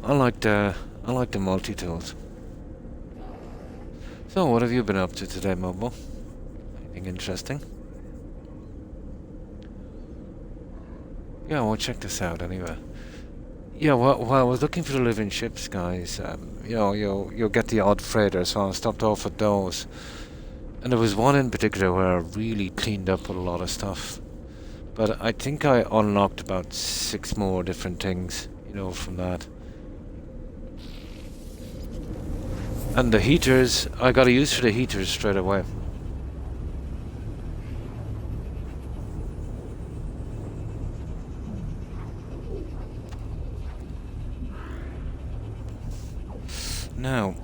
I like the multi-tools. So what have you been up to today, Mobo? Anything interesting? Yeah, well, check this out anyway. Yeah, well, I was looking for the living ships, guys. You know, you'll get the odd freighter, so I stopped off at those. And there was one in particular where I really cleaned up with a lot of stuff. But I think I unlocked about 6 more different things, you know, from that. And the heaters, I got a use for the heaters straight away. Now,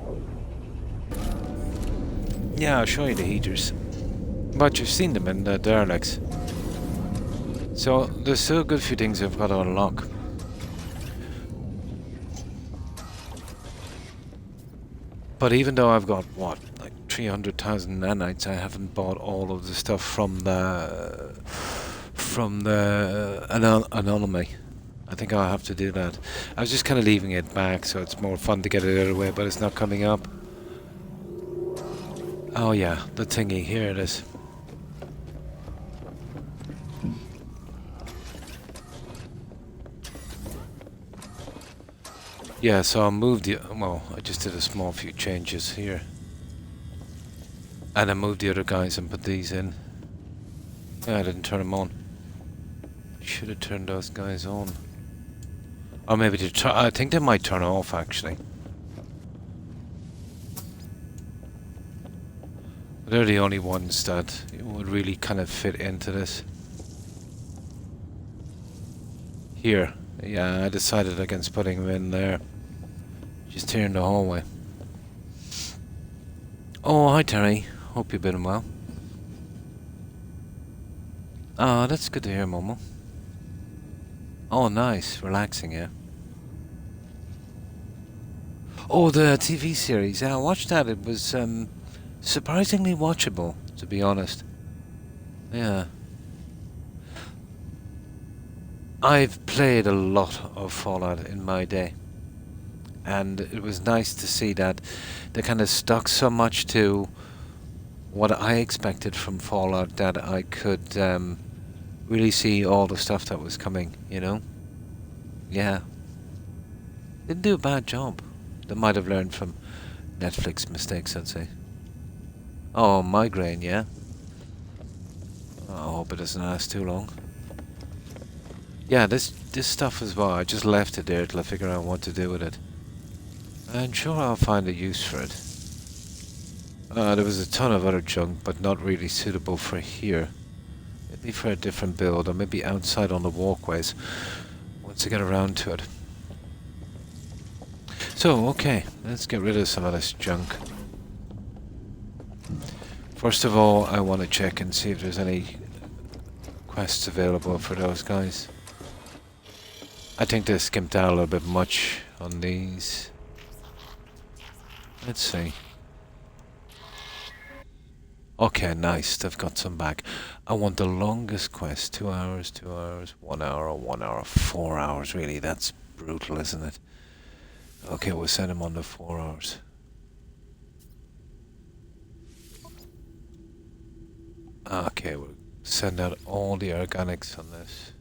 yeah, I'll show you the heaters. But you've seen them in the derelicts. So there's still a good few things I've got to unlock. But even though I've got, what, like 300,000 nanites, I haven't bought all of the stuff from the anomaly. I think I'll have to do that. I was just kind of leaving it back, so it's more fun to get it out of the way, but it's not coming up. Oh yeah, the thingy, here it is. Yeah, so I'll move the... well, I just did a small few changes here. And I moved the other guys and put these in. Yeah, I didn't turn them on. Should have turned those guys on. Or maybe I think they might turn off, actually. They're the only ones that would really kind of fit into this. Here. Yeah, I decided against putting them in there. Just here in the hallway. Oh, hi Terry. Hope you've been well. Oh, that's good to hear, Momo. Oh, nice. Relaxing, yeah. Oh, the TV series. Yeah, I watched that. It was surprisingly watchable, to be honest. Yeah. I've played a lot of Fallout in my day. And it was nice to see that they kind of stuck so much to what I expected from Fallout that I could really see all the stuff that was coming, you know? Yeah. Didn't do a bad job. They might have learned from Netflix mistakes, I'd say. Oh, migraine, yeah? I hope it doesn't last too long. Yeah, this stuff as well, I just left it there till I figure out what to do with it. I'm sure I'll find a use for it. There was a ton of other junk, but not really suitable for here. Maybe for a different build, or maybe outside on the walkways, once I get around to it. So, okay, let's get rid of some of this junk. First of all, I want to check and see if there's any quests available for those guys. I think they skimped out a little bit much on these. Let's see. Okay, nice. They've got some back. I want the longest quest. 2 hours, 2 hours, 1 hour, 1 hour, 4 hours. Really, that's brutal, isn't it? Okay, we'll send him on to 4 hours. Okay, we'll send out all the organics on this.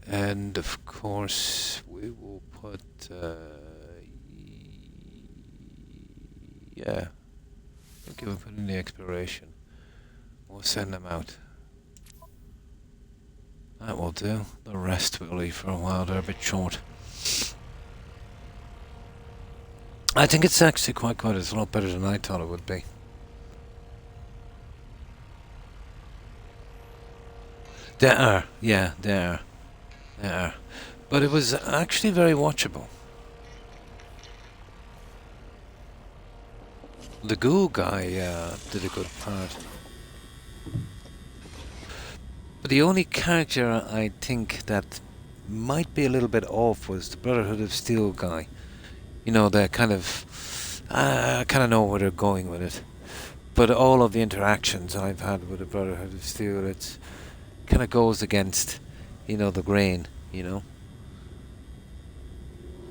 And of course, we will put... yeah. Okay, we'll put in the exploration. We'll send them out. That will do. The rest we'll leave for a while. They're a bit short. I think it's actually quite good. It's a lot better than I thought it would be. They are. Yeah, they are. They are. But it was actually very watchable. The ghoul guy did a good part. But the only character I think that might be a little bit off was the Brotherhood of Steel guy. You know, they're kind of... I kind of know where they're going with it. But all of the interactions I've had with the Brotherhood of Steel, it's kind of goes against, you know, the grain, you know.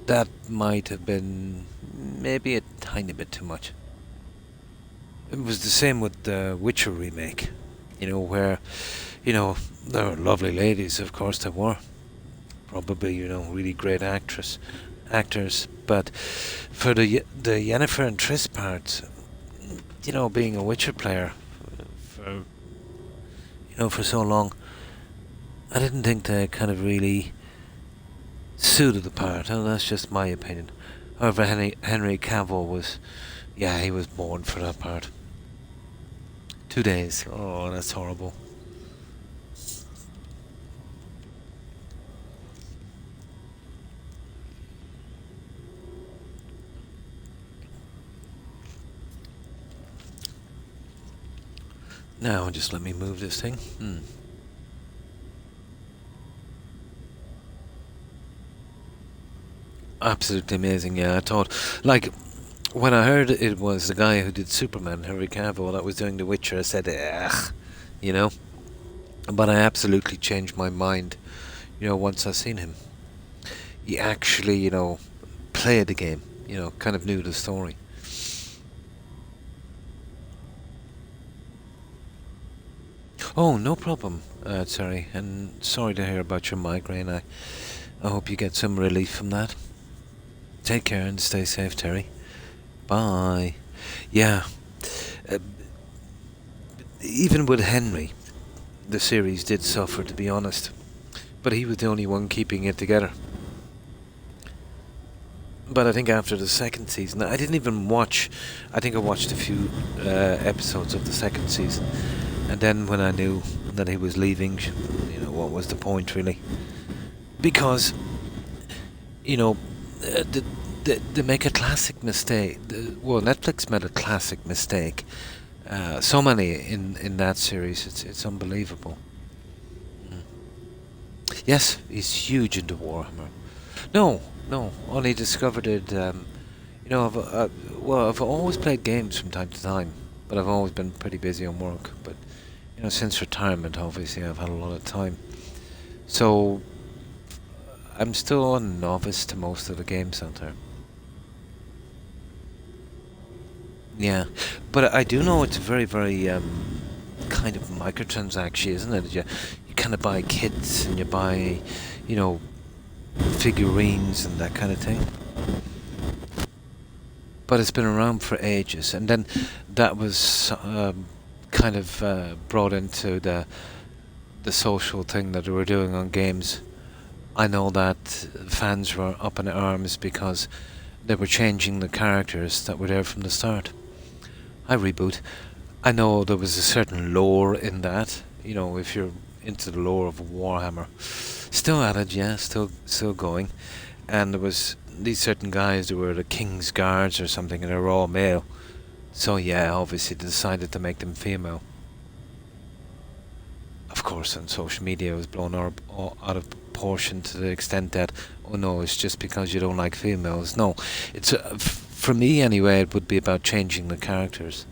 That might have been maybe a tiny bit too much. It was the same with the Witcher remake, you know, where, you know, there were lovely ladies, of course there were. Probably, you know, really great actors. But for the Yennefer and Triss part, you know, being a Witcher player for, you know, for so long, I didn't think they kind of really suited the part. And that's just my opinion. However, Henry Cavill was, yeah, he was born for that part. 2 days. Oh, that's horrible. Now, just let me move this thing. Absolutely amazing, yeah. I thought, like, When I heard it was the guy who did Superman, Henry Cavill, that was doing The Witcher, I said, ugh, you know. But I absolutely changed my mind, once I seen him. He actually, played the game, kind of knew the story. Oh, no problem, Terry, and sorry to hear about your migraine. I hope you get some relief from that. Take care and stay safe, Terry. Bye. Yeah, uh, even with Henry, the series did suffer, to be honest. But he was the only one keeping it together. But I think after the second season, I didn't even watch. I think I watched a few episodes of the second season, and then when I knew that he was leaving, what was the point really? Because, they make a classic mistake. Well, Netflix made a classic mistake. So many in that series, it's unbelievable. Yes, he's huge into Warhammer. No, only discovered it. I've always played games from time to time, but I've always been pretty busy on work. But since retirement, obviously, I've had a lot of time. So I'm still a novice to most of the games out there. Yeah, but I do know it's very, very kind of microtransaction, isn't it? You kind of buy kits and you buy, figurines and that kind of thing. But it's been around for ages, and then that was kind of brought into the social thing that they were doing on games. I know that fans were up in arms because they were changing the characters that were there from the start. I reboot. I know there was a certain lore in that. If you're into the lore of Warhammer, still at it, yeah, still going. And there was these certain guys who were the King's Guards or something, and they were all male. So yeah, obviously they decided to make them female. Of course, on social media it was blown out of proportion to the extent that, oh no, it's just because you don't like females. No, it's for me anyway. It would be about changing the characters.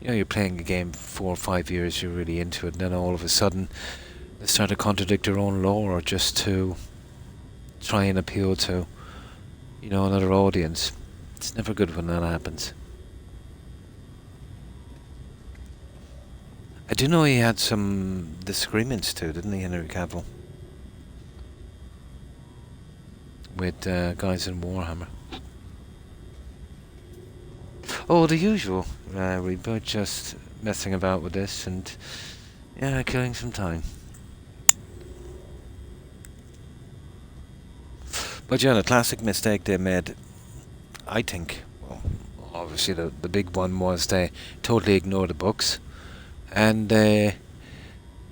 You're playing a game for 4 or 5 years, you're really into it, and then all of a sudden they start to contradict their own lore just to try and appeal to, another audience. It's never good when that happens. I do know he had some disagreements too, didn't he, Henry Cavill? With guys in Warhammer. Oh, the usual. We're both just messing about with this and, killing some time. But yeah, the classic mistake they made, I think, well, obviously the big one was they totally ignored the books, and they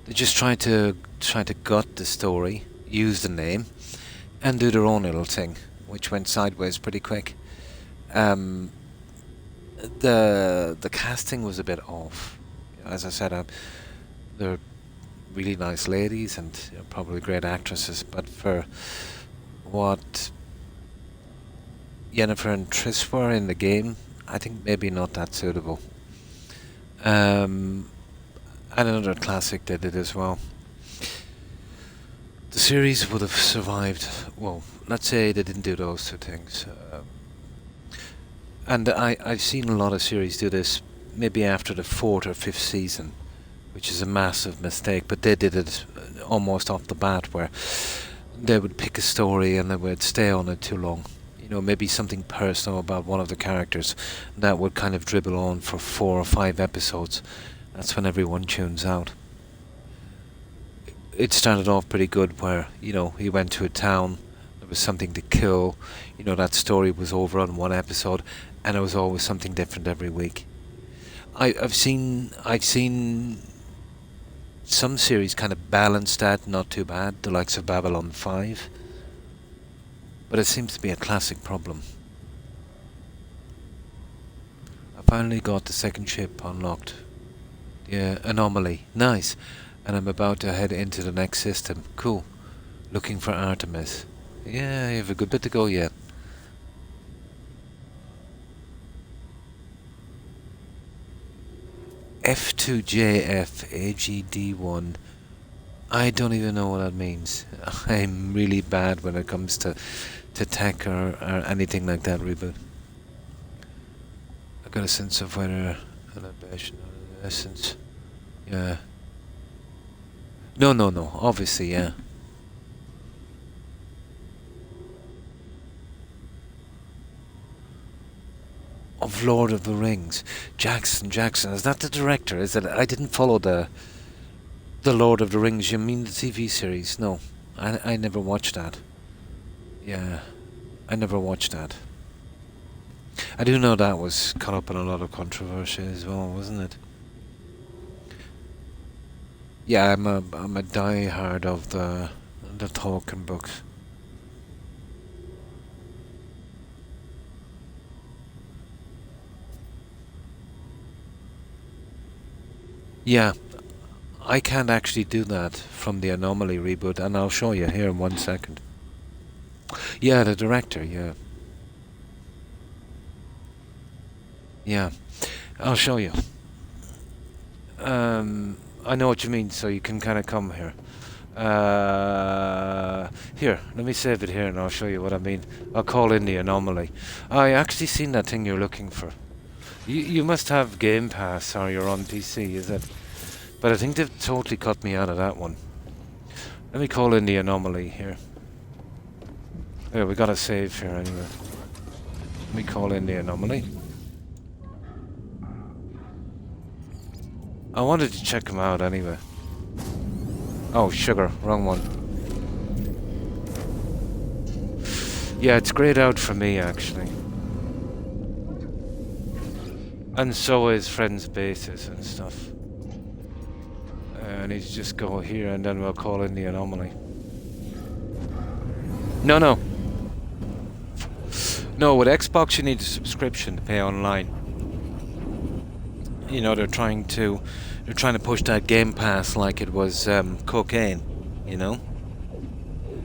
just tried to gut the story, use the name, and do their own little thing, which went sideways pretty quick. The casting was a bit off. As I said, they're really nice ladies and probably great actresses, but for what Yennefer and Triss were in the game, I think maybe not that suitable. And another classic they did as well. The series would have survived, well, let's say they didn't do those two things. And I've seen a lot of series do this, maybe after the 4th or 5th season, which is a massive mistake, but they did it almost off the bat, where they would pick a story and they would stay on it too long. Maybe something personal about one of the characters that would kind of dribble on for 4 or 5 episodes. That's when everyone tunes out. It started off pretty good where, he went to a town, there was something to kill, that story was over on one episode, and it was always something different every week. I've seen some series kind of balance that, not too bad, the likes of Babylon 5. But it seems to be a classic problem. I finally got the second ship unlocked. Yeah, Anomaly. Nice. And I'm about to head into the next system. Cool. Looking for Artemis. Yeah, you have a good bit to go yet. F2JF AGD1. I don't even know what that means. I'm really bad when it comes to tech or anything like that, Reboot. I got a sense of whether an ambition or an essence. Yeah. No, obviously, yeah. Of Lord of the Rings. Jackson, is that the director? Is it? I didn't follow the Lord of the Rings. You mean the TV series? No, I never watched that. Yeah, I never watched that. I do know that was caught up in a lot of controversy as well, wasn't it? Yeah, I'm a diehard of the Tolkien books. Yeah, I can't actually do that from the Anomaly reboot, and I'll show you here in 1 second. Yeah, the director, yeah. Yeah, I'll show you. I know what you mean, so you can kind of come here. Here, let me save it here and I'll show you what I mean. I'll call in the Anomaly. I actually seen that thing you're looking for. You must have Game Pass or you're on PC, is it? But I think they've totally cut me out of that one. Let me call in the Anomaly here. Yeah, we got a save here anyway. Let me call in the Anomaly. I wanted to check him out anyway. Oh, sugar, wrong one. Yeah, it's grayed out for me actually. And so is Friends Bases and stuff. I need to just go here and then we'll call in the Anomaly. No. No, with Xbox you need a subscription to pay online. You know, they're trying to push that Game Pass like it was cocaine, you know?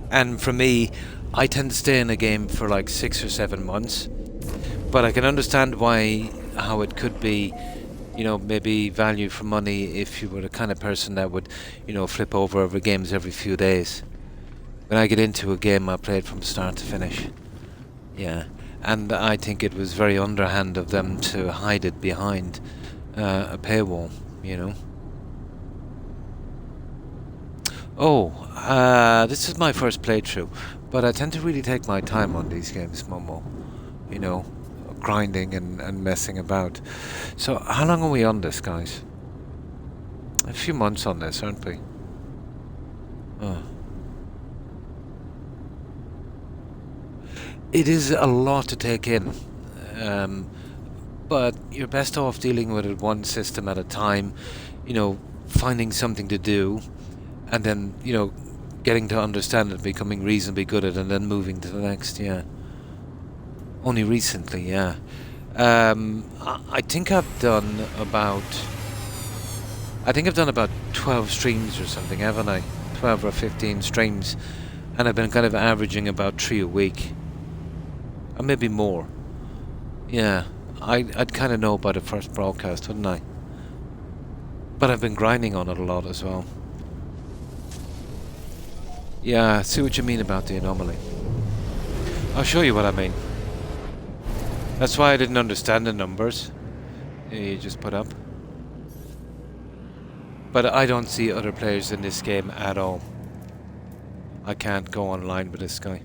And for me, I tend to stay in a game for like 6 or 7 months. But I can understand how it could be, you know, maybe value for money if you were the kind of person that would, you know, flip over games every few days. When I get into a game, I play it from start to finish. Yeah. And I think it was very underhand of them to hide it behind a paywall, you know. Oh, this is my first playthrough, but I tend to really take my time on these games, Momo. You know, grinding and messing about. So, how long are we on this, guys? A few months on this, aren't we? Oh. It is a lot to take in. But you're best off dealing with it one system at a time, you know, finding something to do, and then, you know, getting to understand it, becoming reasonably good at it, and then moving to the next, yeah. Only recently, yeah. I think I've done about 12 streams or something, haven't I? 12 or 15 streams, and I've been kind of averaging about 3 a week. Or maybe more. Yeah. I'd kind of know by the first broadcast, wouldn't I? But I've been grinding on it a lot as well. Yeah, I see what you mean about the Anomaly. I'll show you what I mean. That's why I didn't understand the numbers you just put up. But I don't see other players in this game at all. I can't go online with this guy.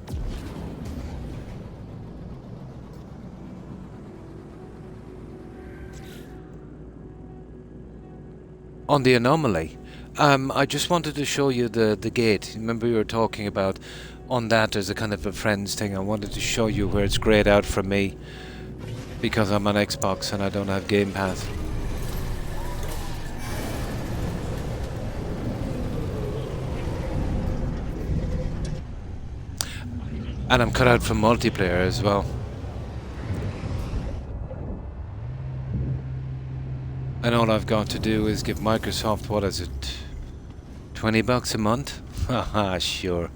On the Anomaly, I just wanted to show you the gate. Remember we were talking about on that there's a kind of a friends thing. I wanted to show you where it's grayed out for me because I'm on Xbox and I don't have Game Pass. And I'm cut out from multiplayer as well. And all I've got to do is give Microsoft, what is it, $20 a month? Haha, sure.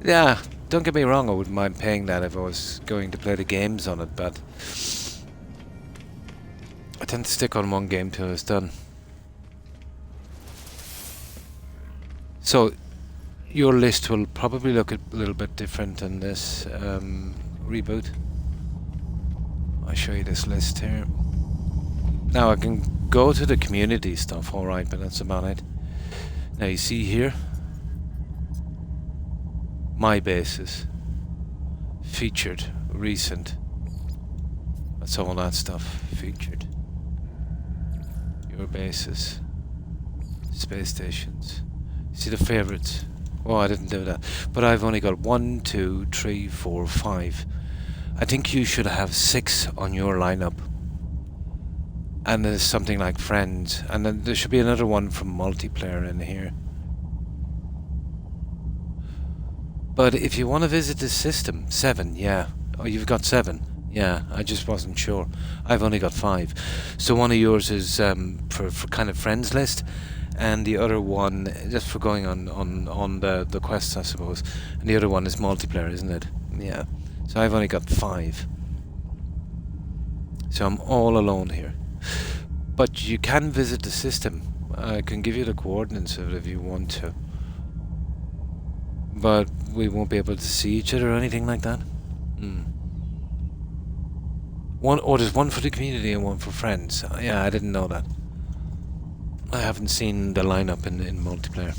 Yeah, don't get me wrong, I wouldn't mind paying that if I was going to play the games on it, but I tend to stick on one game till it's done. So your list will probably look a little bit different in this reboot. I'll show you this list here. Now I can go to the community stuff, alright, but that's about it. Now you see here, my bases, featured, recent. That's all that stuff, featured. Your bases, space stations. See the favorites. Oh, I didn't do that. But I've only got 1, 2, 3, 4, 5. I think you should have 6 on your lineup. And there's something like friends. And then there should be another one from multiplayer in here. But if you want to visit the system, 7, yeah. Oh, you've got 7. Yeah, I just wasn't sure. I've only got 5. So one of yours is for kind of friends list. And the other one, just for going on the quests, I suppose. And the other one is multiplayer, isn't it? Yeah. So I've only got 5. So I'm all alone here. But you can visit the system. I can give you the coordinates of it if you want to. But we won't be able to see each other or anything like that. There's one for the community and one for friends. Yeah, I didn't know that. I haven't seen the lineup in multiplayer.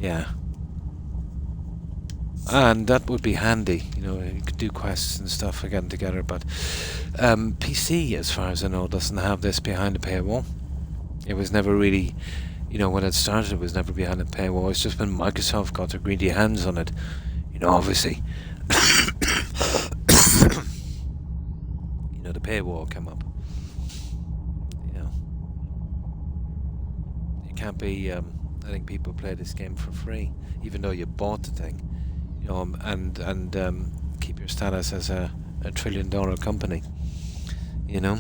Yeah. And that would be handy, you know, you could do quests and stuff again together, but PC, as far as I know, doesn't have this behind a paywall. It was never really, you know, when it started, it was never behind a paywall. It's just when Microsoft got their greedy hands on it, you know, obviously. You know, the paywall came up. Can't be letting people play this game for free, even though you bought the thing, you know, and keep your status as a $1 trillion company, you know.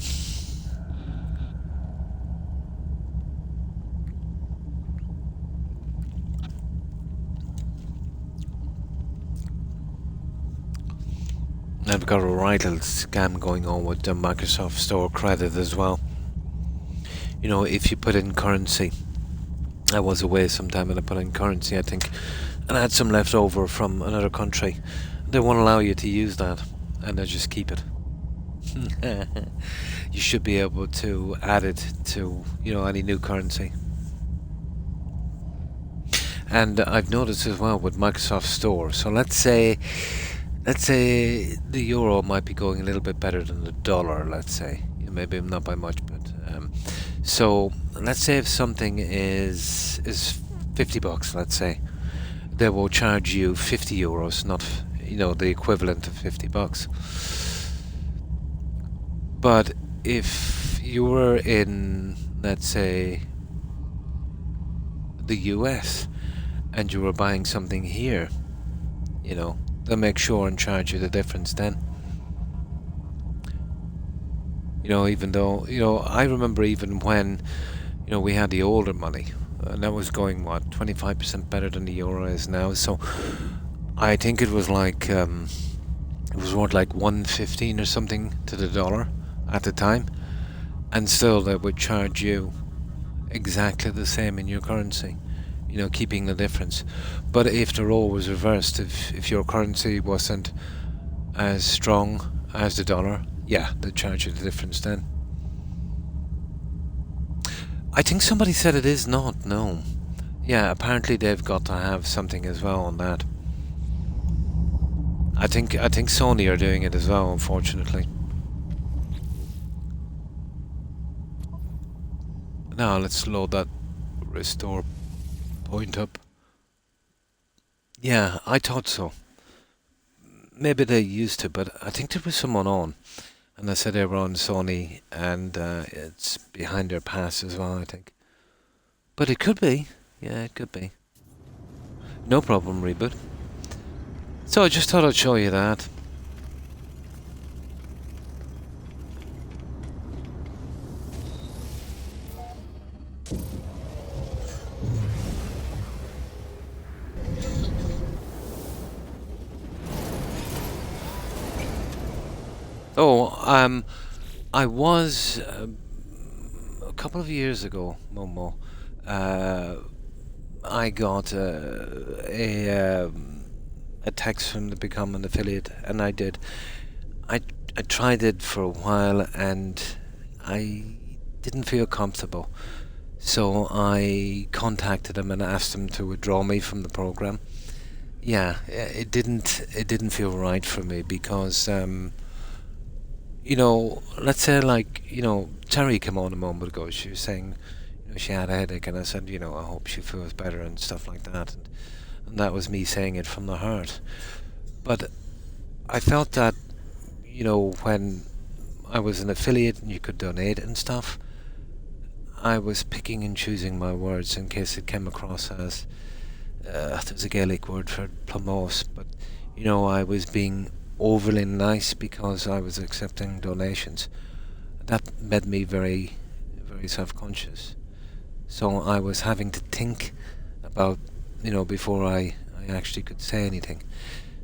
I've got a right little scam going on with the Microsoft Store credit as well. You know, if you put in currency. I was away sometime and I put in currency, I think, and I had some left over from another country. They won't allow you to use that, and they just keep it. You should be able to add it to, you know, any new currency. And I've noticed as well with Microsoft Store. So let's say the euro might be going a little bit better than the dollar. Let's say, maybe not by much, but. So let's say if something is $50, let's say, they will charge you 50 euros, not, you know, the equivalent of $50. But if you were in, let's say, the US and you were buying something here, you know, they'll make sure and charge you the difference then. You know, even though, you know, I remember even when, you know, we had the older money, and that was going, what, 25% better than the euro is now. So I think it was like, it was worth like 1.15 or something to the dollar at the time. And still they would charge you exactly the same in your currency, you know, keeping the difference. But if the role was reversed, if your currency wasn't as strong as the dollar, yeah, they charge you the difference then. I think somebody said it is not, no. Yeah, apparently they've got to have something as well on that. I think Sony are doing it as well, unfortunately. Now let's load that restore point up. Yeah, I thought so. Maybe they used to, but I think there was someone on. And I said they were on Sony, and it's behind their pass as well, I think. But it could be. Yeah, it could be. No problem, reboot. So I just thought I'd show you that. Oh, I was a couple of years ago, Momo. Uh, I got a text from to become an affiliate, and I did. I I tried it for a while, and I didn't feel comfortable. So I contacted him and asked him to withdraw me from the program. Yeah, it didn't feel right for me because let's say like Terry came on a moment ago. She was saying she had a headache, and I said I hope she feels better and stuff like that, and that was me saying it from the heart. But I felt that when I was an affiliate and you could donate and stuff, I was picking and choosing my words in case it came across as there's a Gaelic word for plumose, but I was being overly nice because I was accepting donations. That made me very, very self-conscious. So I was having to think about, before I actually could say anything.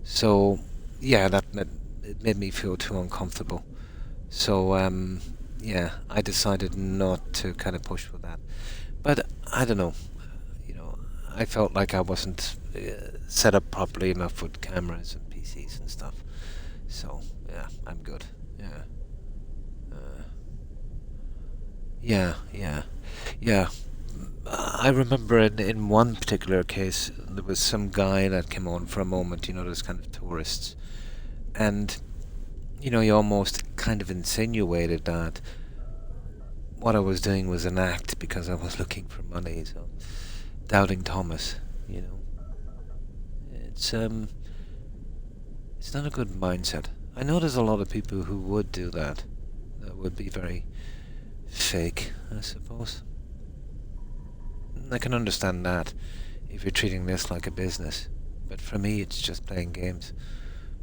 So yeah, it made me feel too uncomfortable. So yeah, I decided not to kind of push for that. But I don't know, you know, I felt like I wasn't set up properly enough with cameras and PCs and stuff. So yeah, I'm good. Yeah, uh, yeah. I remember in one particular case, there was some guy that came on for a moment. Those kind of tourists, and he almost kind of insinuated that what I was doing was an act because I was looking for money. So doubting Thomas, you know, it's um, it's not a good mindset. I know there's a lot of people who would do that. That would be very fake, I suppose. I can understand that if you're treating this like a business. But for me, it's just playing games,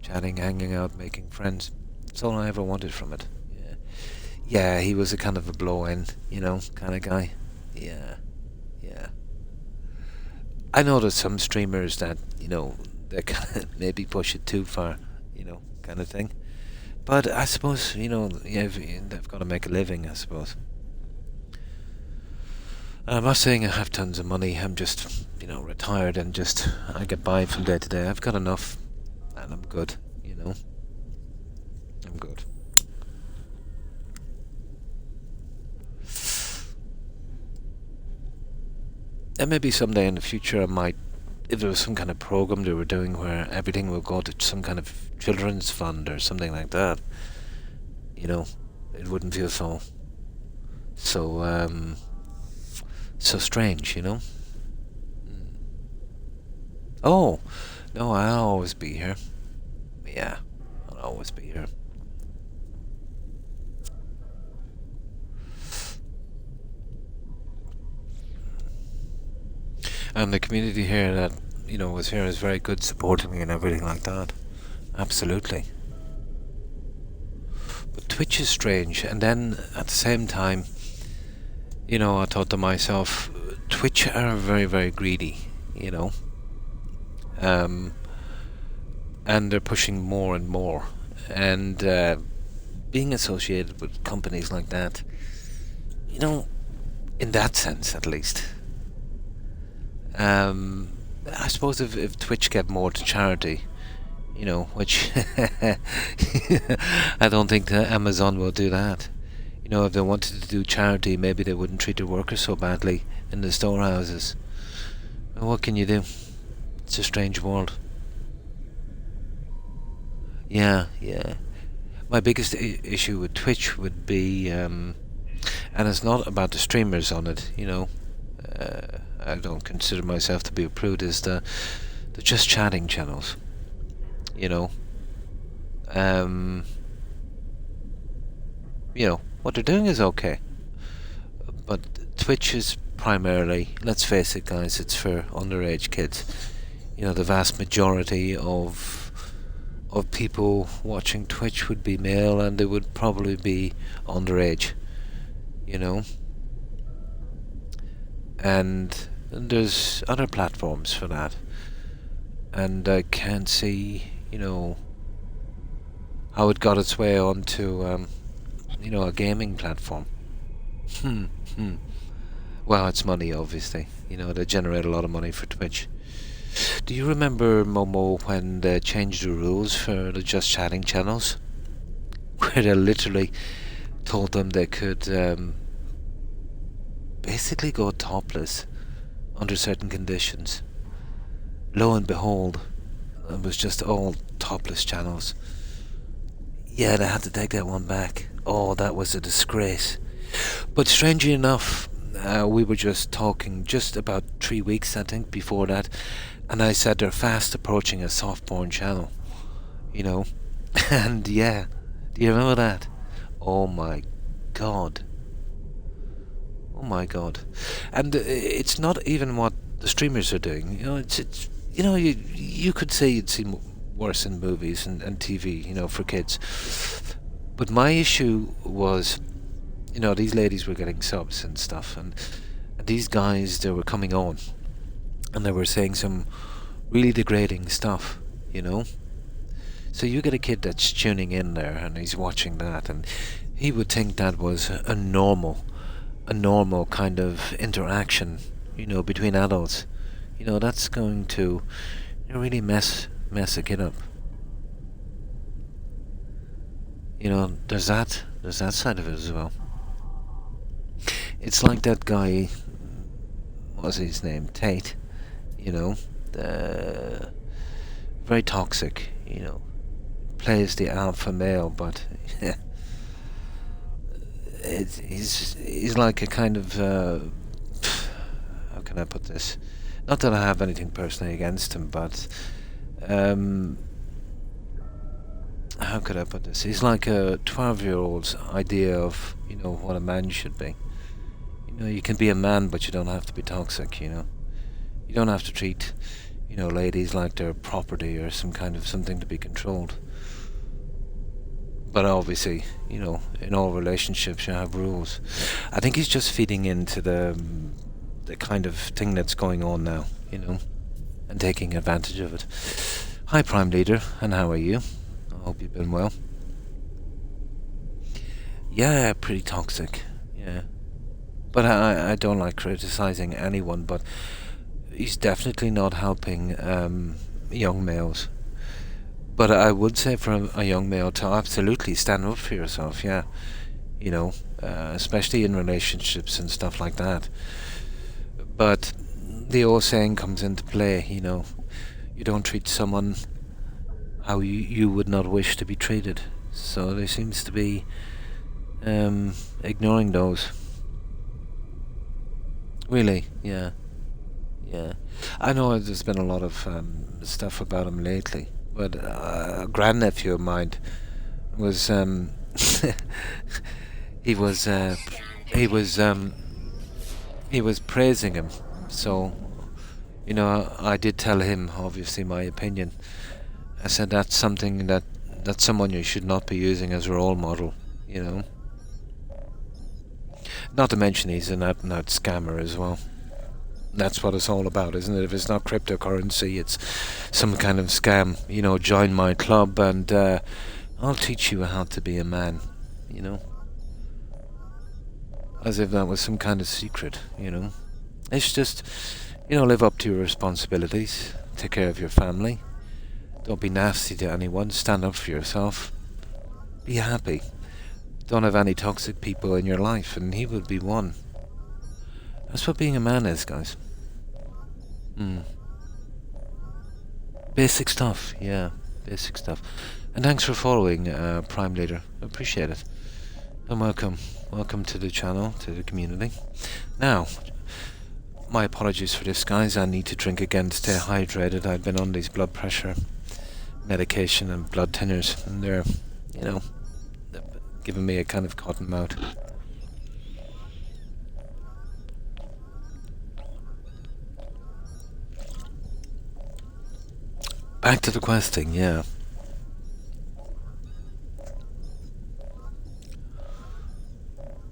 chatting, hanging out, making friends. That's all I ever wanted from it. Yeah, yeah. He was a kind of a blow-in, kind of guy. Yeah, yeah. I know there's some streamers that they kind of maybe push it too far, kind of thing. But I suppose yeah, they've got to make a living, I suppose. I'm not saying I have tons of money. I'm just, retired and just I get by from day to day. I've got enough, and I'm good. I'm good. And maybe someday in the future I might, if there was some kind of program they were doing where everything would go to some kind of children's fund or something like that, it wouldn't feel so so strange. Oh, no, I'll always be here. Yeah, I'll always be here. And the community here that, was here is very good, supporting me and everything like that. Absolutely. But Twitch is strange, and then at the same time, I thought to myself, Twitch are very, very greedy, um, and they're pushing more and more. And being associated with companies like that, in that sense at least, I suppose if Twitch get more to charity, which I don't think that Amazon will do that. If they wanted to do charity, maybe they wouldn't treat their workers so badly in the storehouses. Well, what can you do? It's a strange world. Yeah, yeah. My biggest issue with Twitch would be, and it's not about the streamers on it, I don't consider myself to be a prude, is the just chatting channels, you know. Um, what they're doing is okay, but Twitch is primarily, let's face it, guys, it's for underage kids. The vast majority of people watching Twitch would be male, and they would probably be underage, and there's other platforms for that, and I can't see, how it got its way onto a gaming platform. Hmm. Hmm. Well, it's money, obviously. They generate a lot of money for Twitch. Do you remember, Momo, when they changed the rules for the Just Chatting channels? Where they literally told them they could basically go topless under certain conditions. Lo and behold, it was just all topless channels. Yeah, they had to take that one back. Oh, that was a disgrace. But strangely enough, we were just talking just about 3 weeks, I think, before that, and I said they're fast approaching a soft-porn channel, and yeah, do you remember that? Oh my god. Oh my god. And it's not even what the streamers are doing. It's you could say you'd see worse in movies and TV, for kids. But my issue was, these ladies were getting subs and stuff, and these guys, they were coming on, and they were saying some really degrading stuff, So you get a kid that's tuning in there, and he's watching that, and he would think that was a normal kind of interaction, between adults. That's going to really mess a kid up. There's that side of it as well. It's like that guy, what was his name, Tate, very toxic, plays the alpha male, but he's like a kind of, how can I put this? Not that I have anything personally against him, but how could I put this? He's like a 12-year-old's idea of, what a man should be. You can be a man, but you don't have to be toxic, You don't have to treat, ladies like they're property or some kind of something to be controlled. But obviously, in all relationships you have rules. I think he's just feeding into the kind of thing that's going on now, and taking advantage of it. Hi, Prime Leader, and how are you? I hope you've been well. Yeah, pretty toxic, yeah. But I don't like criticizing anyone, but he's definitely not helping young males. But I would say for a young male to absolutely stand up for yourself, yeah. Especially in relationships and stuff like that. But the old saying comes into play, you don't treat someone how you would not wish to be treated. So there seems to be ignoring those. Really, yeah. Yeah. I know there's been a lot of stuff about him lately, but a grandnephew of mine was he was praising him. So, I did tell him, obviously, my opinion. I said that's something that's someone you should not be using as a role model, Not to mention he's an out-and-out scammer as well. That's what it's all about, isn't it? If it's not cryptocurrency, it's some kind of scam. Join my club and I'll teach you how to be a man, As if that was some kind of secret, It's just, live up to your responsibilities, take care of your family, don't be nasty to anyone, stand up for yourself, be happy, don't have any toxic people in your life, and he would be one. That's what being a man is, guys. Basic stuff, yeah, basic stuff. And thanks for following, Prime Leader, I appreciate it. And welcome to the channel, to the community. Now, my apologies for this, guys. I need to drink again to stay hydrated. I've been on these blood pressure medication and blood thinners, and they're, giving me a kind of cotton mouth. Back to the questing, yeah.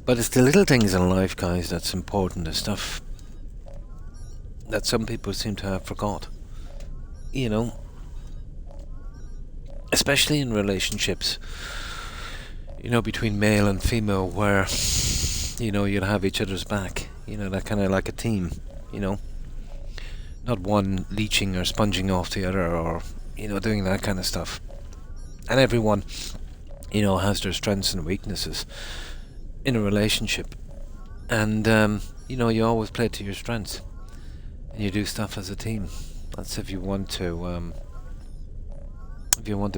But it's the little things in life, guys, that's important. The stuff that some people seem to have forgot. Especially in relationships. you know, between male and female, where, you know, you'd have each other's back. You know, that kind of like a team, you know. Not one leeching or sponging off the other, or, you know, doing that kind of stuff. And everyone, you know, has their strengths and weaknesses in a relationship. And, you know, you always play to your strengths. And you do stuff as a team. That's if you want to,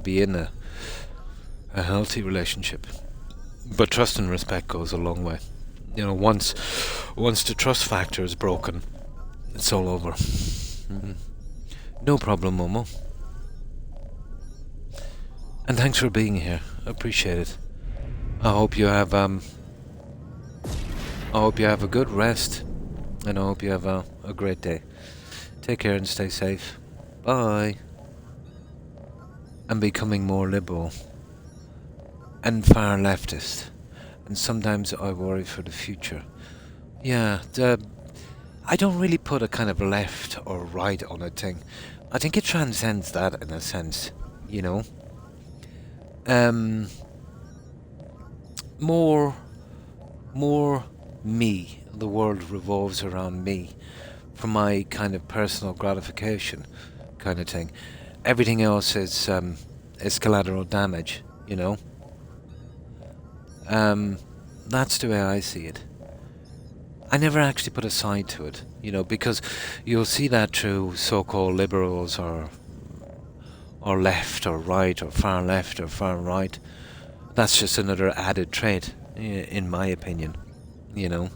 be in a healthy relationship. But trust and respect goes a long way. You know, once the trust factor is broken, it's all over. No problem, Momo. And thanks for being here. I appreciate it. I hope you have a good rest, and I hope you have a great day. Take care and stay safe. Bye. I'm becoming more liberal and far leftist, and sometimes I worry for the future. Yeah, I don't really put a kind of left or right on a thing. I think it transcends that in a sense, you know. More me. The world revolves around me for my kind of personal gratification kind of thing. Everything else is collateral damage, you know. That's the way I see it. I never actually put a side to it, you know, because you'll see that through so-called liberals or left or right or far left or far right. That's just another added trait, in my opinion, you know.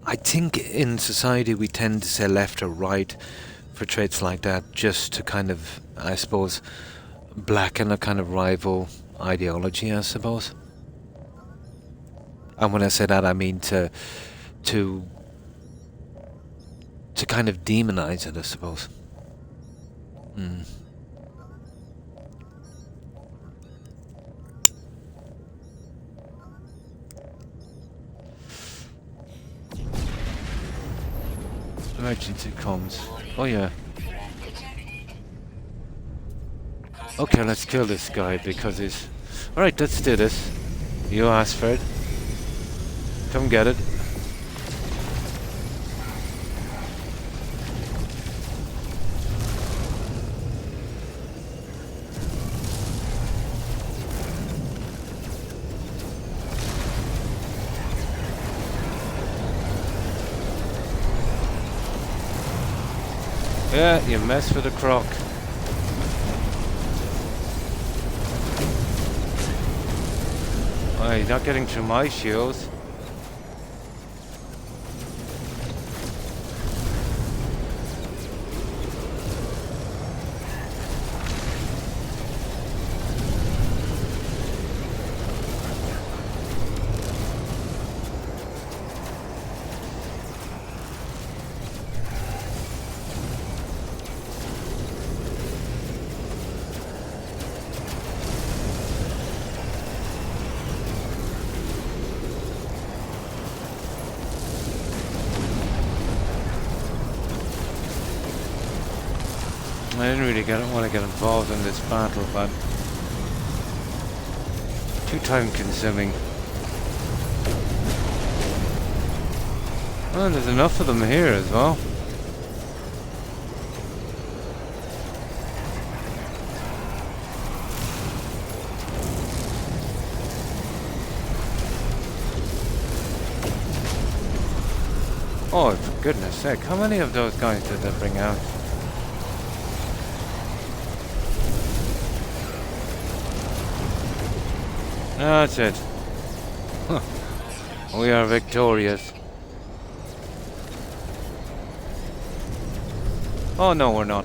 I think in society we tend to say left or right for traits like that, just to kind of, I suppose, blacken a kind of rival ideology, I suppose. And when I say that, I mean to kind of demonize it, I suppose. Emergency comms. Oh yeah. Okay, let's kill this guy because he's... Alright, let's do this. You asked for it. Come get it. Yeah, you mess with a Croc. Oh, he's not getting through my shields. I didn't really want to get involved in this battle, but too time consuming. Oh, there's enough of them here as well. Oh, for goodness sake, how many of those guys did they bring out? That's it. Huh. We are victorious. Oh no, we're not.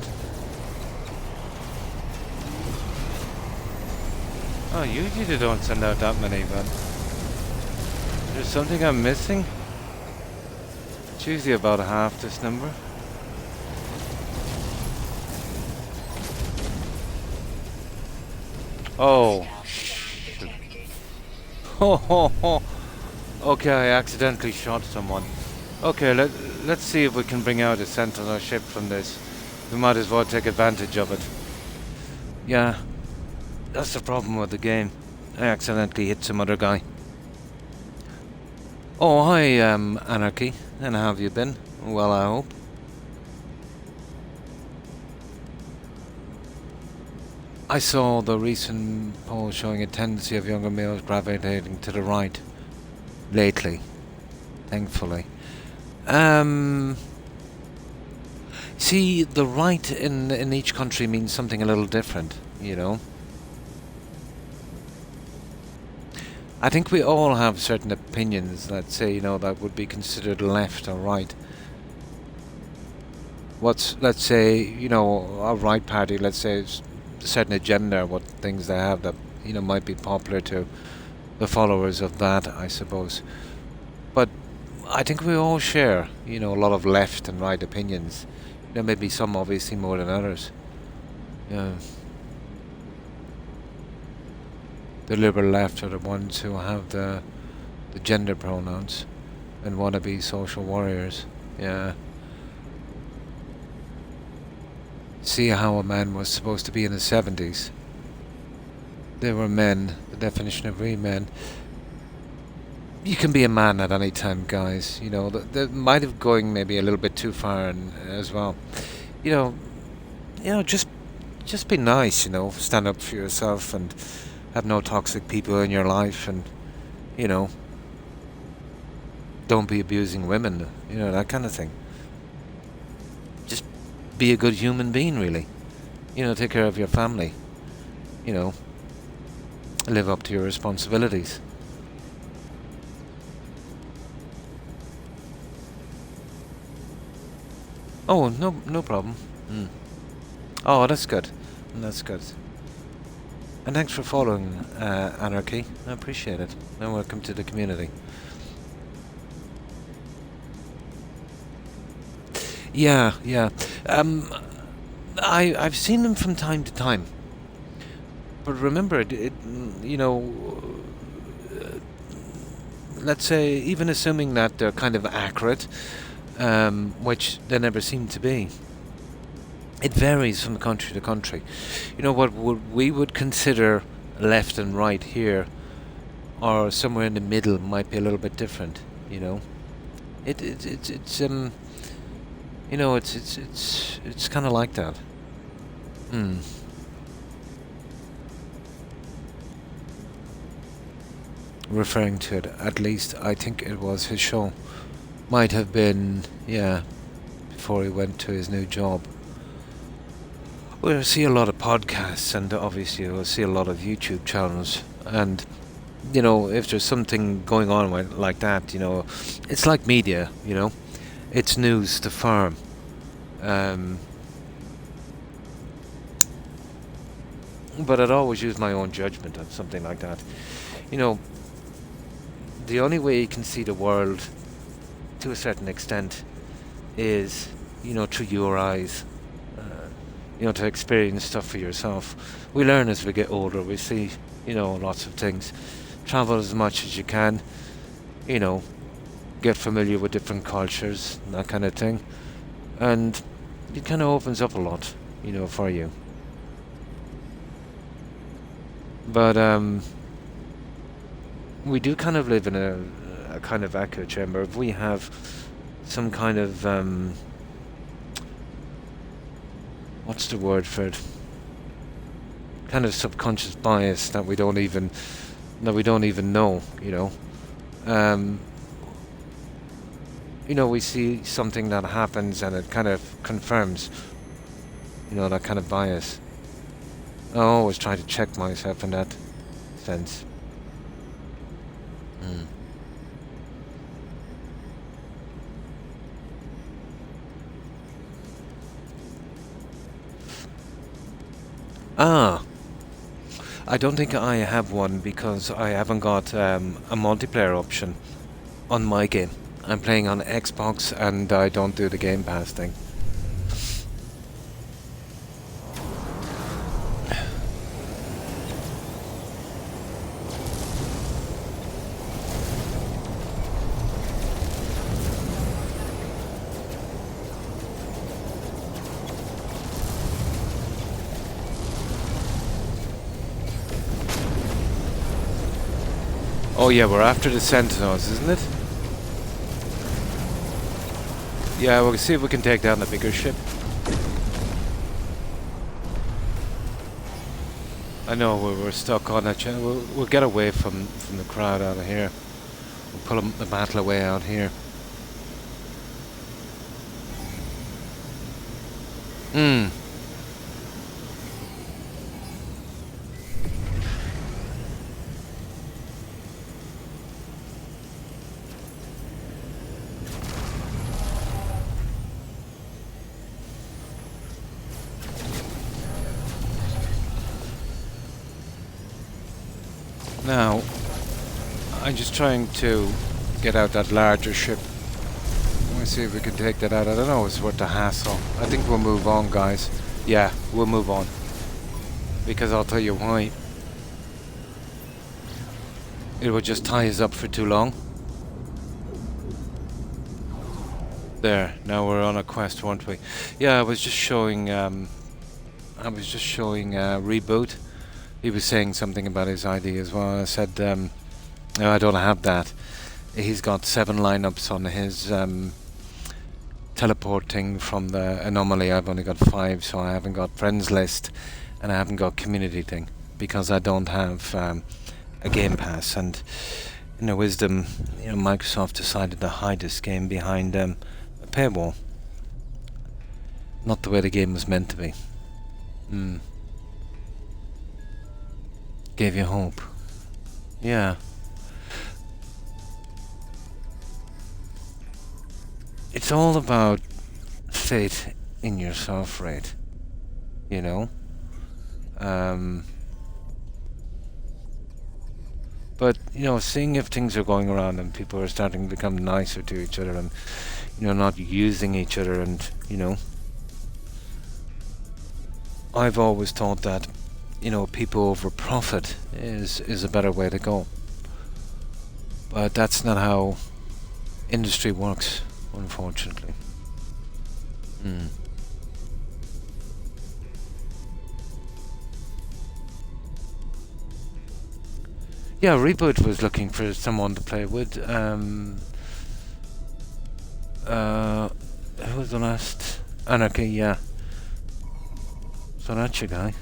Oh, usually they don't send out that many, but... There's something I'm missing? It's usually about half this number. Oh. Ho ho ho. Okay, I accidentally shot someone. Okay, let's see if we can bring out a sentinel ship from this. We might as well take advantage of it. Yeah. That's the problem with the game. I accidentally hit some other guy. Oh, hi, Anarchy. And how have you been? Well, I hope. I saw the recent poll showing a tendency of younger males gravitating to the right lately, thankfully. See, the right in each country means something a little different, you know. I think we all have certain opinions that say, you know, that would be considered left or right. Let's say, you know, a right party, let's say it's a certain agenda, what things they have that, you know, might be popular to the followers of that, I suppose. But I think we all share, you know, a lot of left and right opinions. There may be some obviously more than others. Yeah. The liberal left are the ones who have the gender pronouns and want to be social warriors. Yeah. See how a man was supposed to be in the 70s. They were men, the definition of real men. You can be a man at any time, guys. You know, they might have going maybe a little bit too far as well. You know, just be nice. You know, stand up for yourself and have no toxic people in your life, and you know, don't be abusing women. You know, that kind of thing. Just be a good human being, really. You know, take care of your family. You know, live up to your responsibilities. Oh, no problem. Oh, that's good. That's good. And thanks for following, Anarchy. I appreciate it. And welcome to the community. Yeah. I've seen them from time to time. But remember, you know, let's say, even assuming that they're kind of accurate, which they never seem to be, it varies from country to country. You know, what we would consider left and right here, or somewhere in the middle, might be a little bit different. You know, it's you know, it's kind of like that. Referring to it, at least I think it was his show. Might have been, yeah, before he went to his new job. We'll see a lot of podcasts, and obviously we'll see a lot of YouTube channels. And, you know, if there's something going on like that, you know, it's like media, you know. It's news to farm. But I'd always use my own judgment on something like that. You know, the only way you can see the world, to a certain extent, is, you know, through your eyes. You know, to experience stuff for yourself. We learn as we get older. We see, you know, lots of things. Travel as much as you can. You know, get familiar with different cultures, and that kind of thing. And it kind of opens up a lot, you know, for you. But we do kind of live in a kind of echo chamber. If we have some kind of what's the word for it? Kind of subconscious bias that we don't even know, you know. You know, we see something that happens and it kind of confirms, you know, that kind of bias. I always try to check myself in that sense. I don't think I have one because I haven't got a multiplayer option on my game. I'm playing on Xbox and I don't do the Game Pass thing. Oh yeah, we're after the Sentinels, isn't it? Yeah, we'll see if we can take down the bigger ship. I know we're stuck on that. We'll get away from the crowd out of here. We'll pull the battle away out here. Hmm. Now, I'm just trying to get out that larger ship. Let me see if we can take that out. I don't know, it's worth the hassle. I think we'll move on, guys. Yeah, we'll move on. Because I'll tell you why. It would just tie us up for too long. There, now we're on a quest, weren't we? Yeah, I was just showing Reboot. He was saying something about his ID as well. I said, no, I don't have that. He's got 7 lineups on his teleporting from the anomaly. I've only got 5, so I haven't got friends list, and I haven't got community thing because I don't have a game pass. And in their wisdom, Microsoft decided to hide this game behind a paywall. Not the way the game was meant to be. Gave you hope. Yeah. It's all about faith in yourself, right? You know? But, seeing if things are going around and people are starting to become nicer to each other and, not using each other and, I've always thought that, people over profit is a better way to go. But that's not how industry works, unfortunately. Yeah, Reboot was looking for someone to play with. Who was the last? Anarchy, yeah. So that's your guy.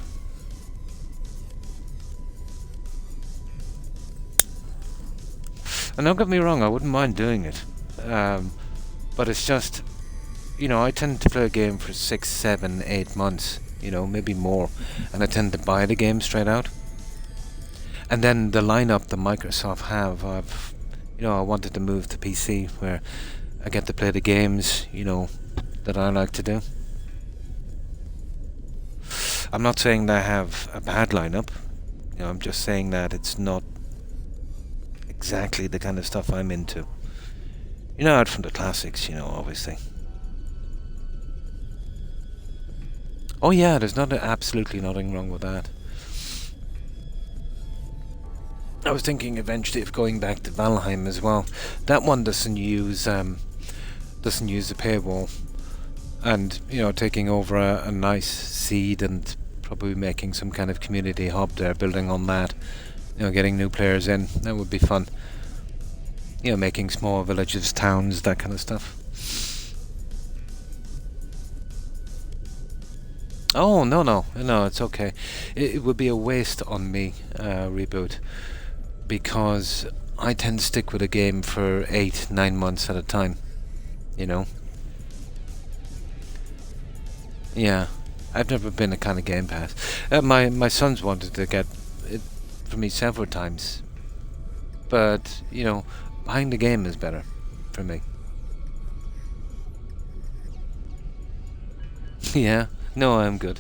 And don't get me wrong, I wouldn't mind doing it. But it's just, I tend to play a game for 6, 7, 8 months, maybe more. And I tend to buy the game straight out. And then the lineup that Microsoft have, I wanted to move to PC where I get to play the games, that I like to do. I'm not saying that I have a bad lineup. I'm just saying that it's not exactly the kind of stuff I'm into. Out from the classics, obviously. Oh yeah, there's absolutely nothing wrong with that. I was thinking eventually of going back to Valheim as well. That one doesn't use the paywall, and taking over a nice seed and probably making some kind of community hub there, building on that. Getting new players in, that would be fun. Making small villages, towns, that kind of stuff. Oh no, it's okay. It would be a waste on me, Reboot. Because I tend to stick with a game for 8, 9 months at a time. Yeah, I've never been a kind of Game Pass. My sons wanted to get it for me several times, but buying the game is better for me. Yeah, no, I'm good.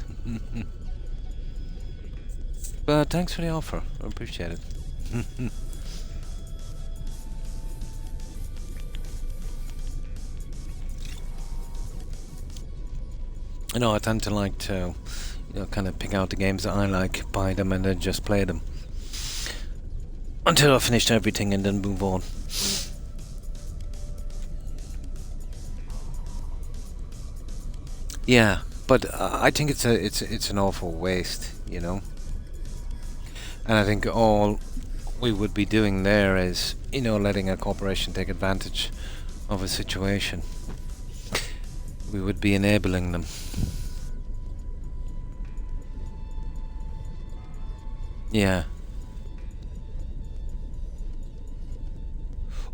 But thanks for the offer. I appreciate it. I tend to like to, kind of pick out the games that I like, buy them, and then just play them until I've finished everything, and then move on. Yeah, but I think it's an awful waste, And I think all we would be doing there is, you know, letting a corporation take advantage of a situation. We would be enabling them. Yeah.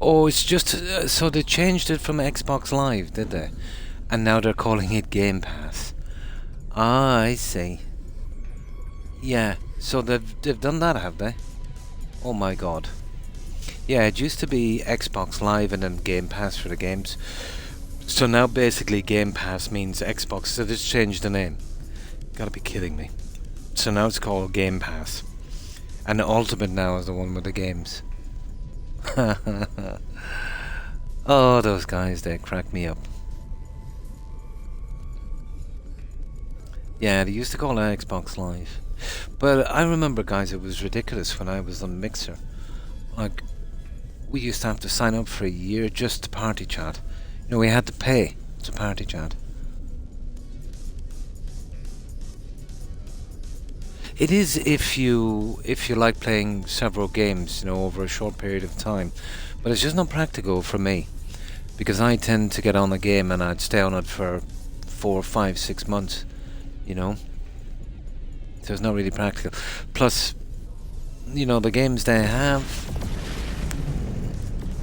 Oh, it's just so they changed it from Xbox Live, did they? And now they're calling it Game Pass. Ah, I see. Yeah, so they've done that, have they? Oh my god. Yeah, it used to be Xbox Live and then Game Pass for the games. So now basically Game Pass means Xbox, so they just changed the name. Gotta be kidding me. So now it's called Game Pass. And the Ultimate now is the one with the games. Oh, those guys, they crack me up. Yeah, they used to call it Xbox Live. But I remember, guys, it was ridiculous when I was on Mixer. Like, we used to have to sign up for a year just to party chat. You know, we had to pay to party chat. It is if you like playing several games, you know, over a short period of time. But it's just not practical for me. Because I tend to get on a game and I'd stay on it for 4, 5, 6 months. You know? So it's not really practical. Plus, you know, the games they have,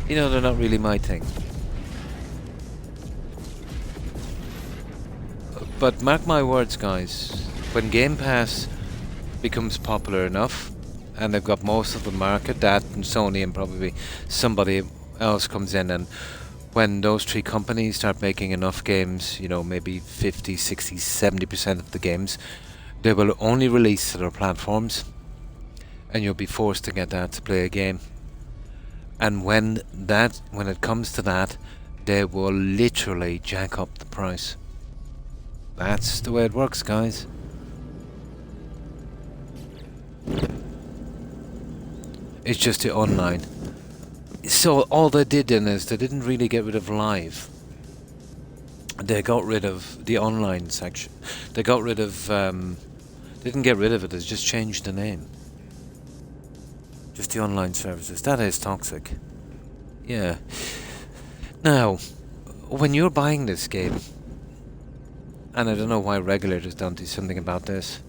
you know, they're not really my thing. But mark my words, guys, when Game Pass becomes popular enough, and they've got most of the market, that and Sony and probably somebody else comes in, and when those three companies start making enough games, you know, maybe 50, 60, 70% of the games, they will only release to their platforms, and you'll be forced to get that to play a game. And when it comes to that, they will literally jack up the price. That's the way it works, guys. It's just the online. So all they did then is they didn't really get rid of live. They got rid of the online section. They got rid of didn't get rid of it, they just changed the name. Just the online services. That is toxic. Yeah. Now, when you're buying this game, and I don't know why regulators don't do something about this,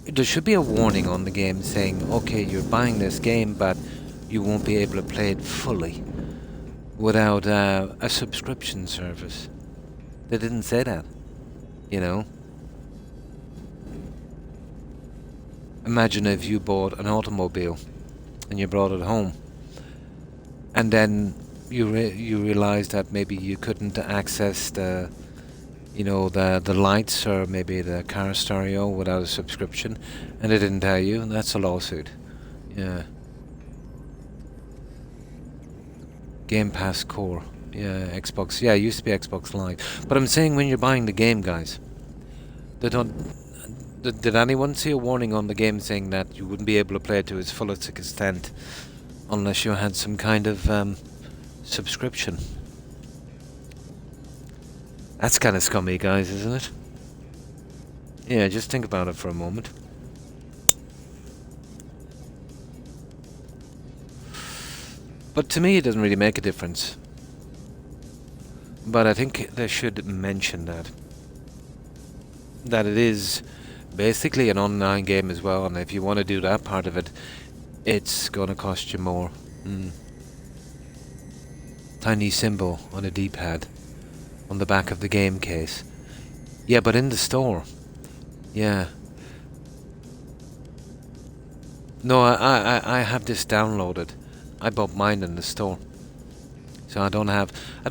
there should be a warning on the game saying, okay, you're buying this game, but you won't be able to play it fully without a subscription service. They didn't say that, you know. Imagine if you bought an automobile and you brought it home, and then you realized that maybe you couldn't access the, you know, the lights or maybe the car stereo without a subscription, and they didn't tell you. That's a lawsuit. Yeah. Game Pass Core. Yeah, Xbox. Yeah, it used to be Xbox Live. But I'm saying when you're buying the game, guys, they don't. Did anyone see a warning on the game saying that you wouldn't be able to play it to its fullest extent unless you had some kind of subscription? That's kind of scummy, guys, isn't it? Yeah, just think about it for a moment. But to me, it doesn't really make a difference. But I think they should mention that. That it is basically an online game as well, and if you want to do that part of it, it's going to cost you more. Tiny symbol on a D-pad on the back of the game case. Yeah, but in the store. Yeah. No, I have this downloaded. I bought mine in the store. So I don't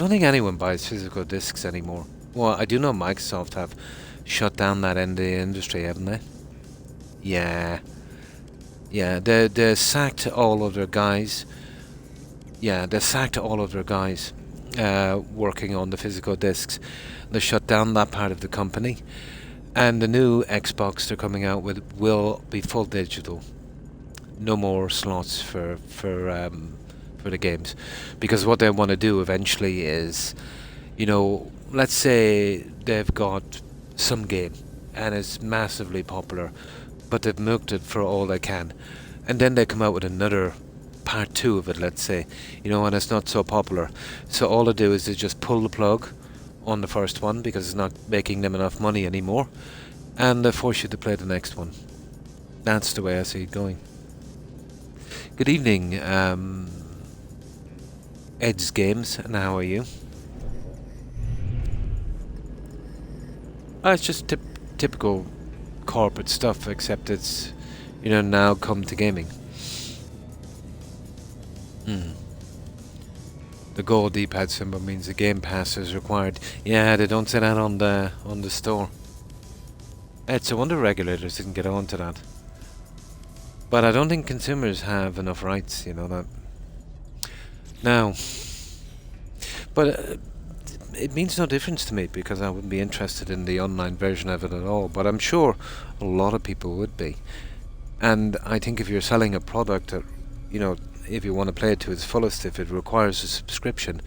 think anyone buys physical discs anymore. Well, I do know Microsoft have shut down that end of the industry, haven't they? Yeah. Yeah, they sacked all of their guys. Yeah, they sacked all of their guys working on the physical discs. They shut down that part of the company. And the new Xbox they're coming out with will be full digital. No more slots for the games, because what they want to do eventually is, you know, let's say they've got some game and it's massively popular, but they've milked it for all they can. and then they come out with another part two of it, let's say, and it's not so popular. So all they do is they just pull the plug on the first one because it's not making them enough money anymore, and they force you to play the next one. That's the way I see it going. Good evening, Ed's Games, and how are you? It's just typical corporate stuff, except it's, now come to gaming. The gold D-pad symbol means the Game Pass is required. Yeah, they don't say that on the store. It's a wonder regulators didn't get on to that. But I don't think consumers have enough rights, that. Now, but it means no difference to me because I wouldn't be interested in the online version of it at all. But I'm sure a lot of people would be. And I think if you're selling a product that, if you want to play it to its fullest, if it requires a subscription,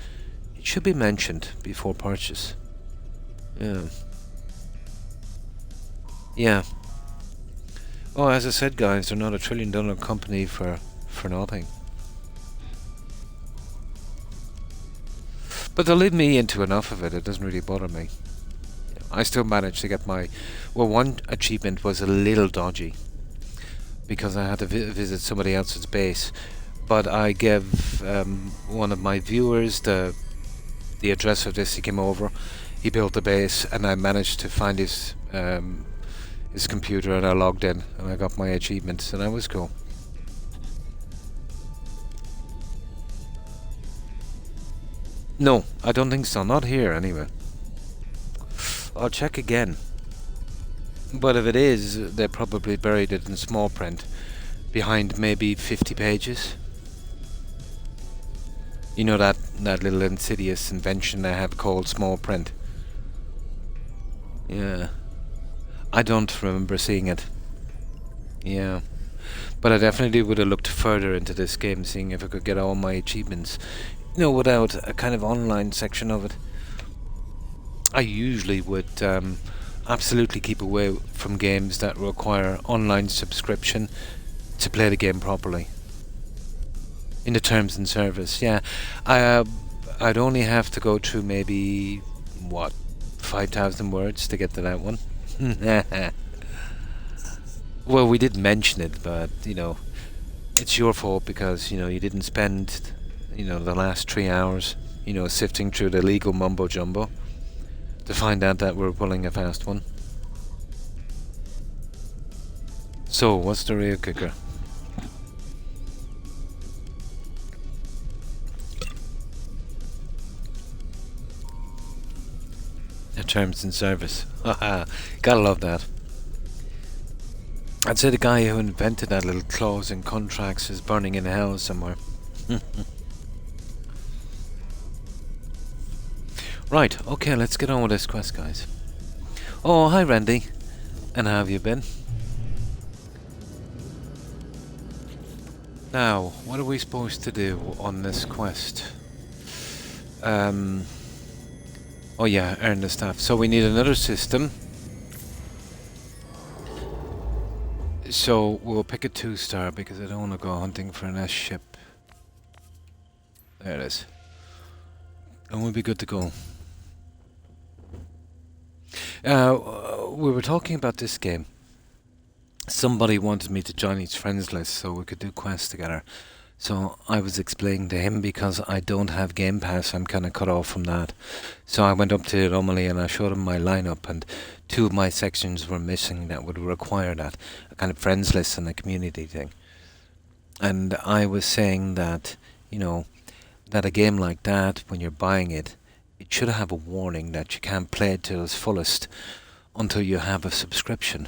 it should be mentioned before purchase. Yeah. Oh, as I said, guys, they're not $1 trillion company for nothing. But they'll leave me into enough of it. It doesn't really bother me. I still managed to get one achievement was a little dodgy because I had to visit somebody else's base. But I gave one of my viewers the address of this. He came over, he built the base, and I managed to find his computer, and I logged in, and I got my achievements, and that was cool. No, I don't think so. Not here, anyway. I'll check again. But if it is, they probably buried it in small print, behind maybe 50 pages. That little insidious invention they have called small print. Yeah. I don't remember seeing it. Yeah. But I definitely would have looked further into this game, seeing if I could get all my achievements, without a kind of online section of it. I usually would absolutely keep away from games that require online subscription to play the game properly. In the terms and service, yeah. I'd only have to go through maybe 5,000 words to get to that one. Well, we did mention it, but it's your fault because you didn't spend the last 3 hours sifting through the legal mumbo jumbo to find out that we're pulling a fast one. So what's the real kicker? Terms and service. Haha, gotta love that. I'd say the guy who invented that little clause in contracts is burning in hell somewhere. Right, okay, let's get on with this quest, guys. Oh, hi Randy. And how have you been? Now, what are we supposed to do on this quest? Oh yeah, earn the stuff. So we need another system. So we'll pick a 2-star because I don't want to go hunting for an S ship. There it is. And we'll be good to go. We were talking about this game. Somebody wanted me to join his friends list so we could do quests together. So I was explaining to him because I don't have Game Pass, I'm kind of cut off from that. So I went up to Anomaly and I showed him my lineup, and 2 of my sections were missing that would require that. A kind of friends list and a community thing. And I was saying that, that a game like that, when you're buying it, it should have a warning that you can't play it to its fullest until you have a subscription,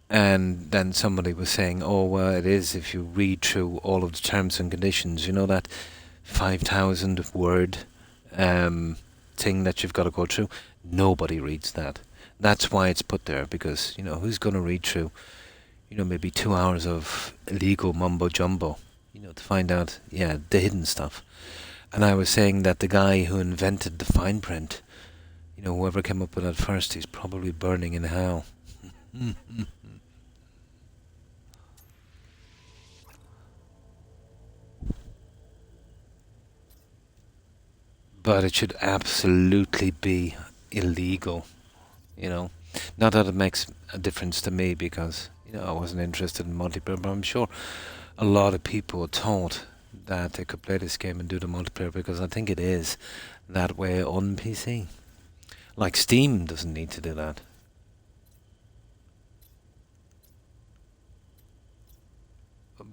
And then somebody was saying, oh, well, it is if you read through all of the terms and conditions, that 5,000 word thing that you've got to go through. Nobody reads that. That's why it's put there, because, who's going to read through, maybe 2 hours of illegal mumbo jumbo, to find out, the hidden stuff. And I was saying that the guy who invented the fine print, whoever came up with that first, he's probably burning in hell. but it should absolutely be illegal, you know. Not that it makes a difference to me because, I wasn't interested in multiplayer, but I'm sure a lot of people thought that they could play this game and do the multiplayer because I think it is that way on PC. Like Steam doesn't need to do that.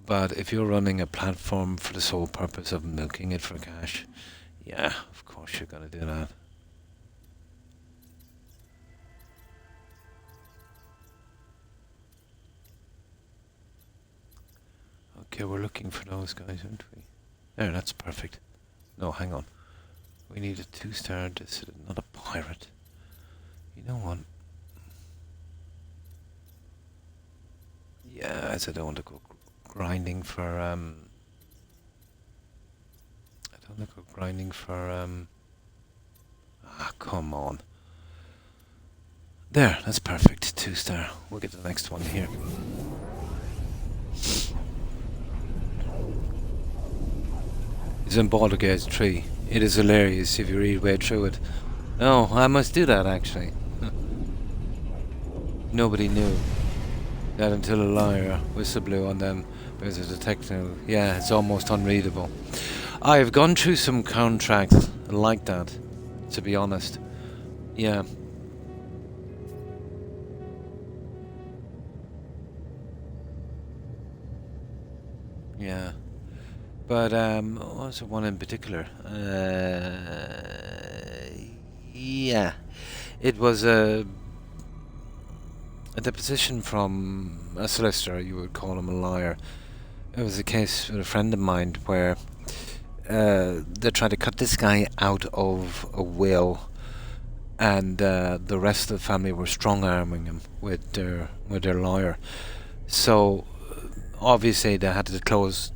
But if you're running a platform for the sole purpose of milking it for cash, yeah, of course you're going to do that. Okay, we're looking for those guys, aren't we? There, that's perfect. No, hang on. We need a 2-star dissident, not a pirate. You know what? Yeah, as I don't want to go grinding for, I don't want to go grinding for, come on. There, that's perfect. 2-star. We'll get the next one here. It's in Baldur's Gate 3. It is hilarious if you read way through it. Oh, I must do that actually. Nobody knew that until a liar whistle blew on them. There's a detective. Yeah, it's almost unreadable. I've gone through some contracts like that, to be honest. Yeah. Yeah. But, what was one in particular? Yeah. It was a deposition from a solicitor, you would call him a liar. It was a case with a friend of mine where they tried to cut this guy out of a will, and the rest of the family were strong-arming him with their lawyer. So obviously they had to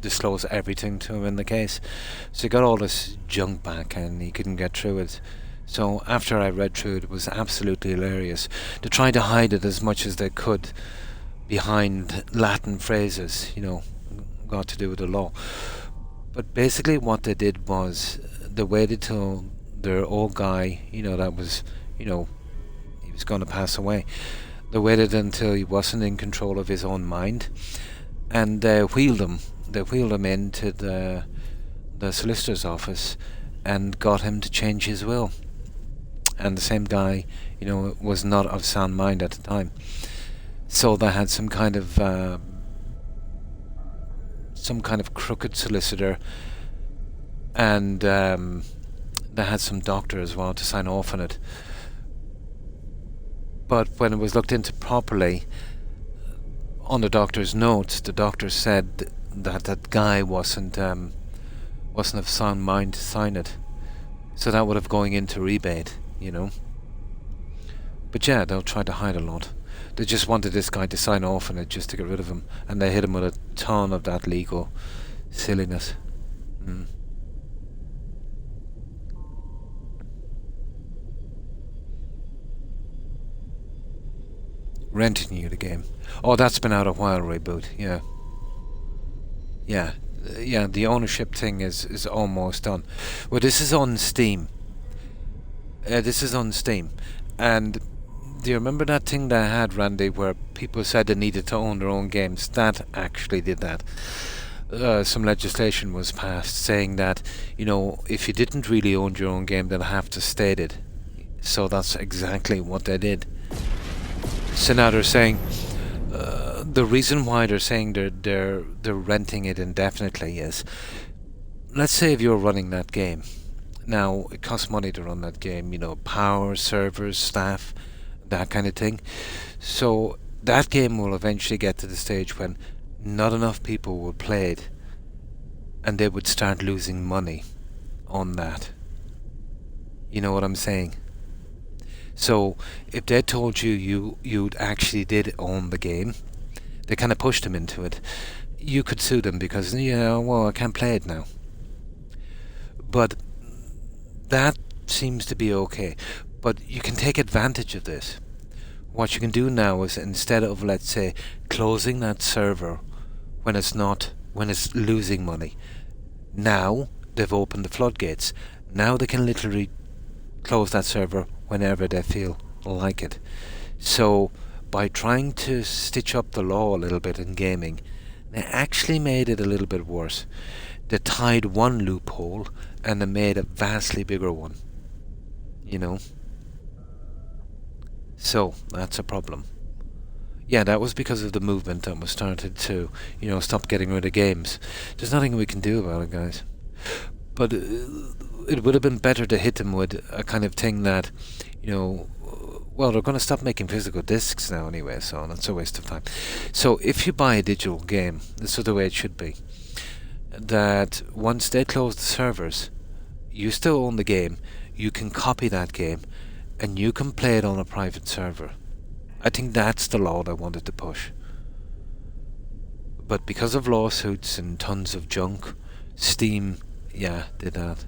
disclose everything to him in the case. So he got all this junk back and he couldn't get through it. So after I read through it, it was absolutely hilarious. They tried to hide it as much as they could behind Latin phrases, got to do with the law. But basically what they did was they waited till their old guy, that was, he was going to pass away. They waited until he wasn't in control of his own mind, and they wheeled him into the solicitor's office and got him to change his will. And the same guy, was not of sound mind at the time. So they had some kind of crooked solicitor, and they had some doctor as well to sign off on it. But when it was looked into properly, on the doctor's notes, the doctor said that guy wasn't of sound mind to sign it. So that would have going into rebate, But yeah, they'll try to hide a lot. They just wanted this guy to sign off on it just to get rid of him, and they hit him with a ton of that legal silliness. Renting you the game. Oh, that's been out a while, Reboot. Yeah. Yeah, the ownership thing is almost done. Well, this is on Steam. And do you remember that thing that I had, Randy, where people said they needed to own their own games? That actually did that. Some legislation was passed saying that, if you didn't really own your own game, they'd have to state it. So that's exactly what they did. So now they're saying the reason why they're saying they're renting it indefinitely is, let's say if you're running that game. Now, it costs money to run that game, power, servers, staff, that kind of thing. So that game will eventually get to the stage when not enough people will play it, and they would start losing money on that. You know what I'm saying? So if they told you actually did own the game, they kind of pushed them into it. You could sue them because, I can't play it now. But that seems to be okay. But you can take advantage of this. What you can do now is, instead of, let's say, closing that server when it's losing money, now they've opened the floodgates. Now they can literally close that server whenever they feel like it. So by trying to stitch up the law a little bit in gaming, they actually made it a little bit worse. They tied one loophole and they made a vastly bigger one. You know? So that's a problem. Yeah, that was because of the movement that was started to, stop getting rid of games. There's nothing we can do about it, guys. But it would have been better to hit them with a kind of thing that, well, they're going to stop making physical discs now anyway, so that's a waste of time. So if you buy a digital game, this is the way it should be, that once they close the servers, you still own the game, you can copy that game, and you can play it on a private server. I think that's the law they wanted to push. But because of lawsuits and tons of junk, Steam, did that.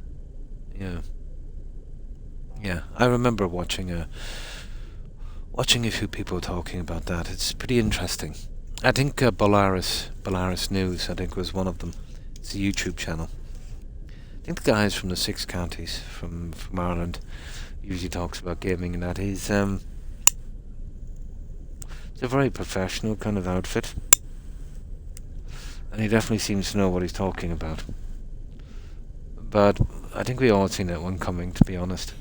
Yeah, I remember watching a few people talking about that. It's pretty interesting. I think Belarus News, I think, was one of them. It's a YouTube channel. I think the guy is from the Six Counties, from Ireland. Usually talks about gaming and that. It's a very professional kind of outfit. And he definitely seems to know what he's talking about. But I think we all seen that one coming, to be honest.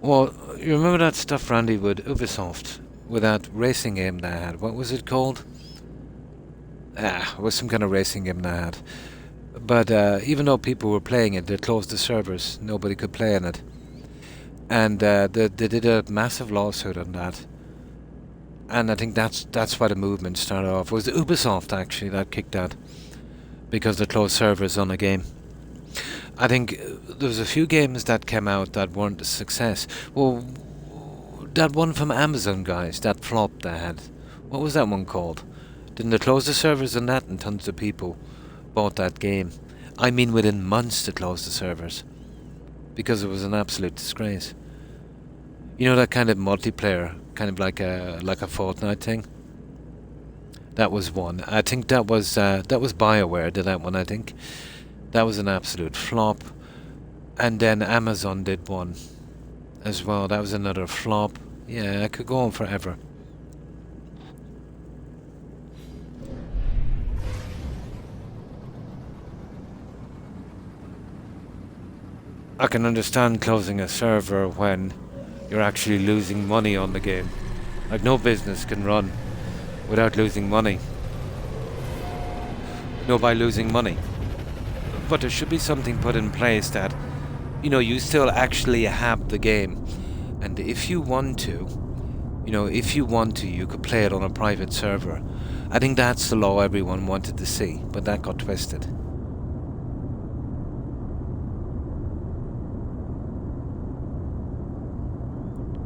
Well, you remember that stuff, Randy, with Ubisoft? With that racing game they had? What was it called? It was some kind of racing game they had. But even though people were playing it, they closed the servers. Nobody could play in it. And they did a massive lawsuit on that. And I think that's why the movement started off. It was Ubisoft, actually, that kicked that. Because they closed servers on a game. I think there was a few games that came out that weren't a success. Well, that one from Amazon, guys, that flop they had. What was that one called? Didn't they close the servers on that and tons of people bought that game? I mean within months to close the servers. Because it was an absolute disgrace. You know that kind of multiplayer, kind of like a Fortnite thing? That was one. I think that was BioWare did that one, I think. That was an absolute flop. And then Amazon did one as well. That was another flop. Yeah, I could go on forever. I can understand closing a server when you're actually losing money on the game. Like, no business can run without losing money. By losing money. But there should be something put in place that, you still actually have the game. And if you want to, you could play it on a private server. I think that's the law everyone wanted to see, but that got twisted.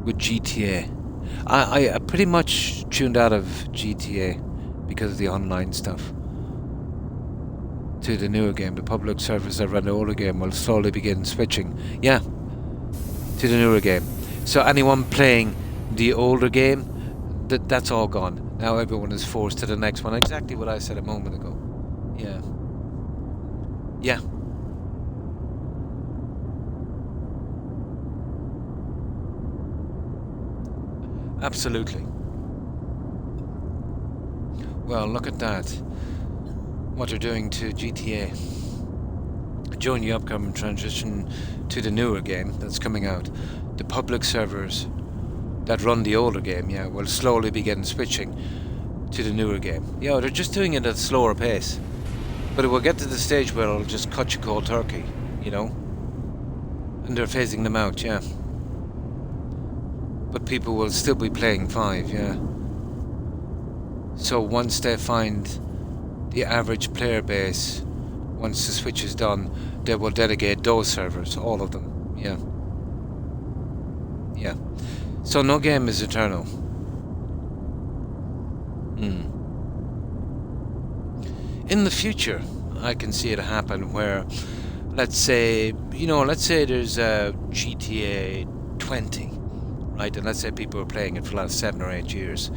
With GTA. I pretty much tuned out of GTA because of the online stuff. To the newer game, the public servers that run the older game will slowly begin switching. Yeah, to the newer game. So anyone playing the older game, that's all gone. Now everyone is forced to the next one. Exactly what I said a moment ago. Yeah. Yeah. Absolutely. Well, look at that. What they're doing to GTA. During the upcoming transition to the newer game that's coming out, the public servers that run the older game, will slowly begin switching to the newer game. They're just doing it at a slower pace. But it will get to the stage where it'll just cut you cold turkey, And they're phasing them out, yeah. But people will still be playing 5, yeah. So once they find the average player base, once the switch is done, they will dedicate those servers, all of them, yeah. Yeah. So no game is eternal. In the future, I can see it happen where, let's say there's a GTA 20, right? And let's say people are playing it for the last 7 or 8 years.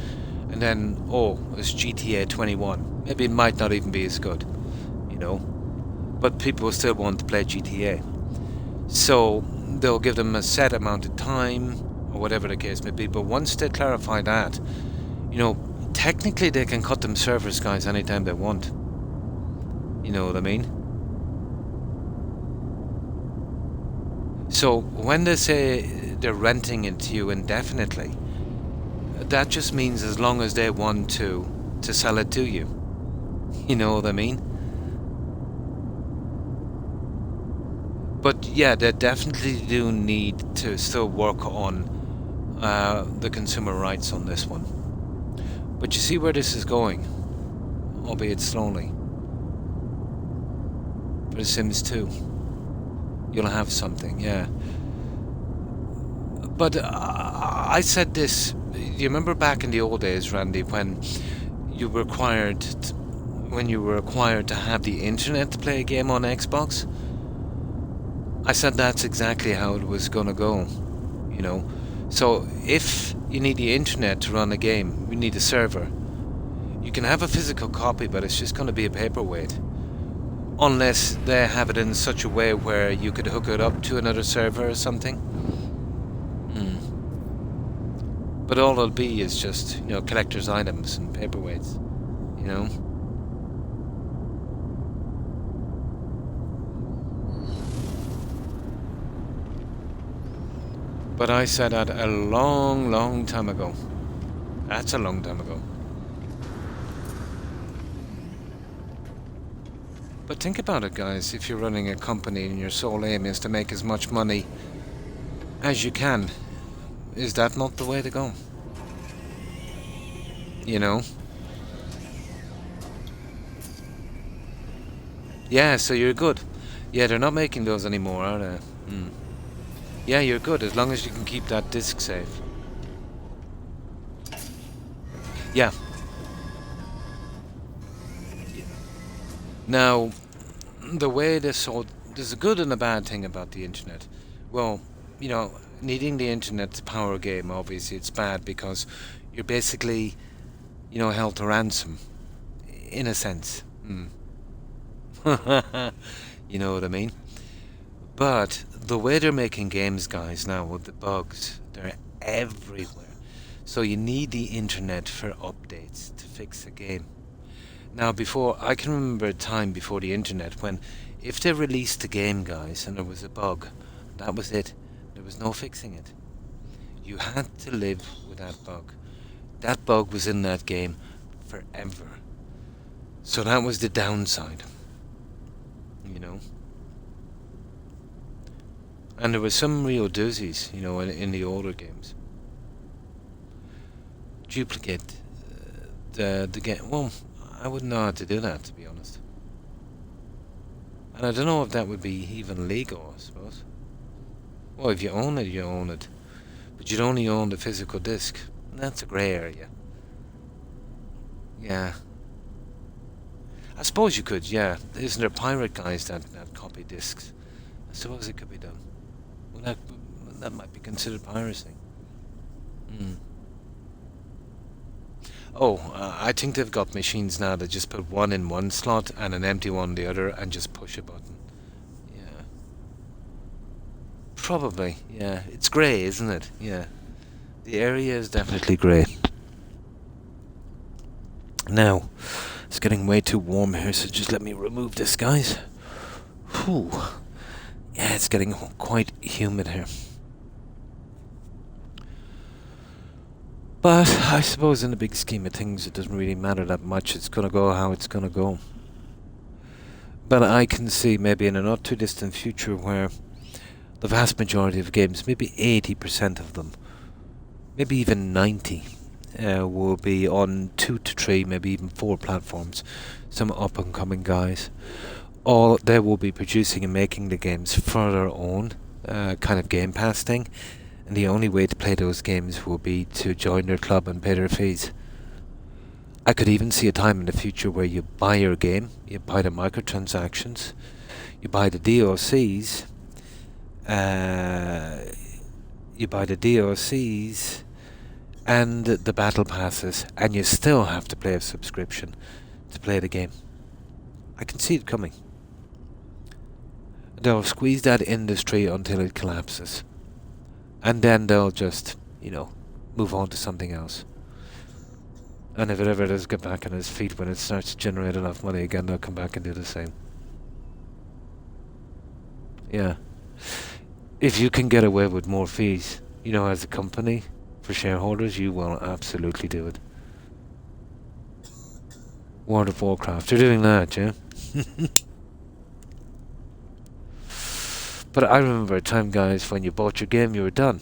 and then, oh, it's GTA 21. Maybe it might not even be as good, you know, but people still want to play GTA. So they'll give them a set amount of time, or whatever the case may be. But once they clarify that, you know, technically they can cut them servers, guys, anytime they want. You know what I mean? So when they say they're renting it to you indefinitely, that just means as long as they want to sell it to you. You know what I mean? But yeah, they definitely do need to still work on the consumer rights on this one. But you see where this is going, albeit slowly. For The Sims 2, you'll have something, yeah. But I said this. You remember back in the old days, Randy, when you were required to have the internet to play a game on Xbox? I said that's exactly how it was gonna go, you know. So if you need the internet to run a game, you need a server. You can have a physical copy, but it's just gonna be a paperweight. Unless they have it in such a way where you could hook it up to another server or something. But all it'll be is just, you know, collector's items and paperweights, you know. But I said that a long, long time ago. That's a long time ago. But think about it, guys. If you're running a company and your sole aim is to make as much money as you can, is that not the way to go? You know? Yeah, so you're good. Yeah, they're not making those anymore, are they? Yeah, you're good, as long as you can keep that disc safe. Yeah. Now, the way there's a good and a bad thing about the internet. Well, you know, needing the internet to power a game, obviously it's bad because you're basically, you know, held to ransom, in a sense. You know what I mean? But the way they're making games, guys, now with the bugs, they're everywhere. So you need the internet for updates to fix a game. Now, I can remember a time before the internet when if they released a game, guys, and there was a bug, that was it. There was no fixing it. You had to live with that bug. That bug was in that game forever. So that was the downside. You know? And there were some real doozies, you know, in the older games. Duplicate the game. Well, I wouldn't know how to do that, to be honest. And I don't know if that would be even legal, I suppose. Well, if you own it, you own it. But you'd only own the physical disc. That's a grey area. Yeah. I suppose you could, yeah. Isn't there pirate guys that copy discs? I suppose it could be done. Well, that might be considered piracy. Oh, I think they've got machines now that just put one in one slot and an empty one in the other and just push a button. Yeah. Probably, yeah. It's grey, isn't it? Yeah. The area is definitely grey. Now, it's getting way too warm here, so just let me remove this, guys. Whew. Yeah, it's getting quite humid here. But I suppose in the big scheme of things, it doesn't really matter that much. It's going to go how it's going to go. But I can see maybe in a not too distant future where the vast majority of games, maybe 80% of them, maybe even 90, will be on 2 to 3, maybe even 4 platforms. Some up and coming guys. All they will be producing and making the games for their own kind of Game Pass thing. And the only way to play those games will be to join their club and pay their fees. I could even see a time in the future where you buy your game, you buy the microtransactions, you buy the DLCs, and the battle passes, and you still have to pay a subscription to play the game. I can see it coming. They'll squeeze that industry until it collapses. And then they'll just, move on to something else. And if it ever does get back on its feet when it starts to generate enough money again, they'll come back and do the same. Yeah. If you can get away with more fees, as a company, for shareholders, you will absolutely do it. World of Warcraft, you're doing that, yeah? But I remember a time, guys, when you bought your game, you were done.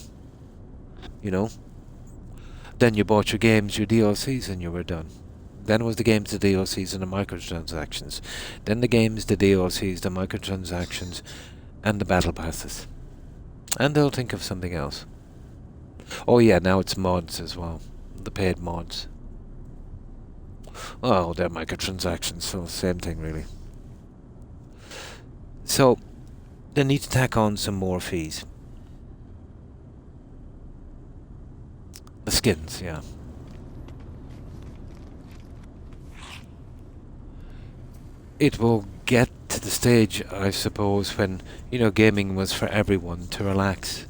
Then you bought your games, your DLCs, and you were done. Then it was the games, the DLCs, and the microtransactions. Then the games, the DLCs, the microtransactions, and the battle passes. And they'll think of something else. Oh yeah, now it's mods as well. The paid mods. Oh, they're microtransactions, so same thing really. So, they need to tack on some more fees. The skins, yeah. It will get to the stage, I suppose, when, gaming was for everyone to relax.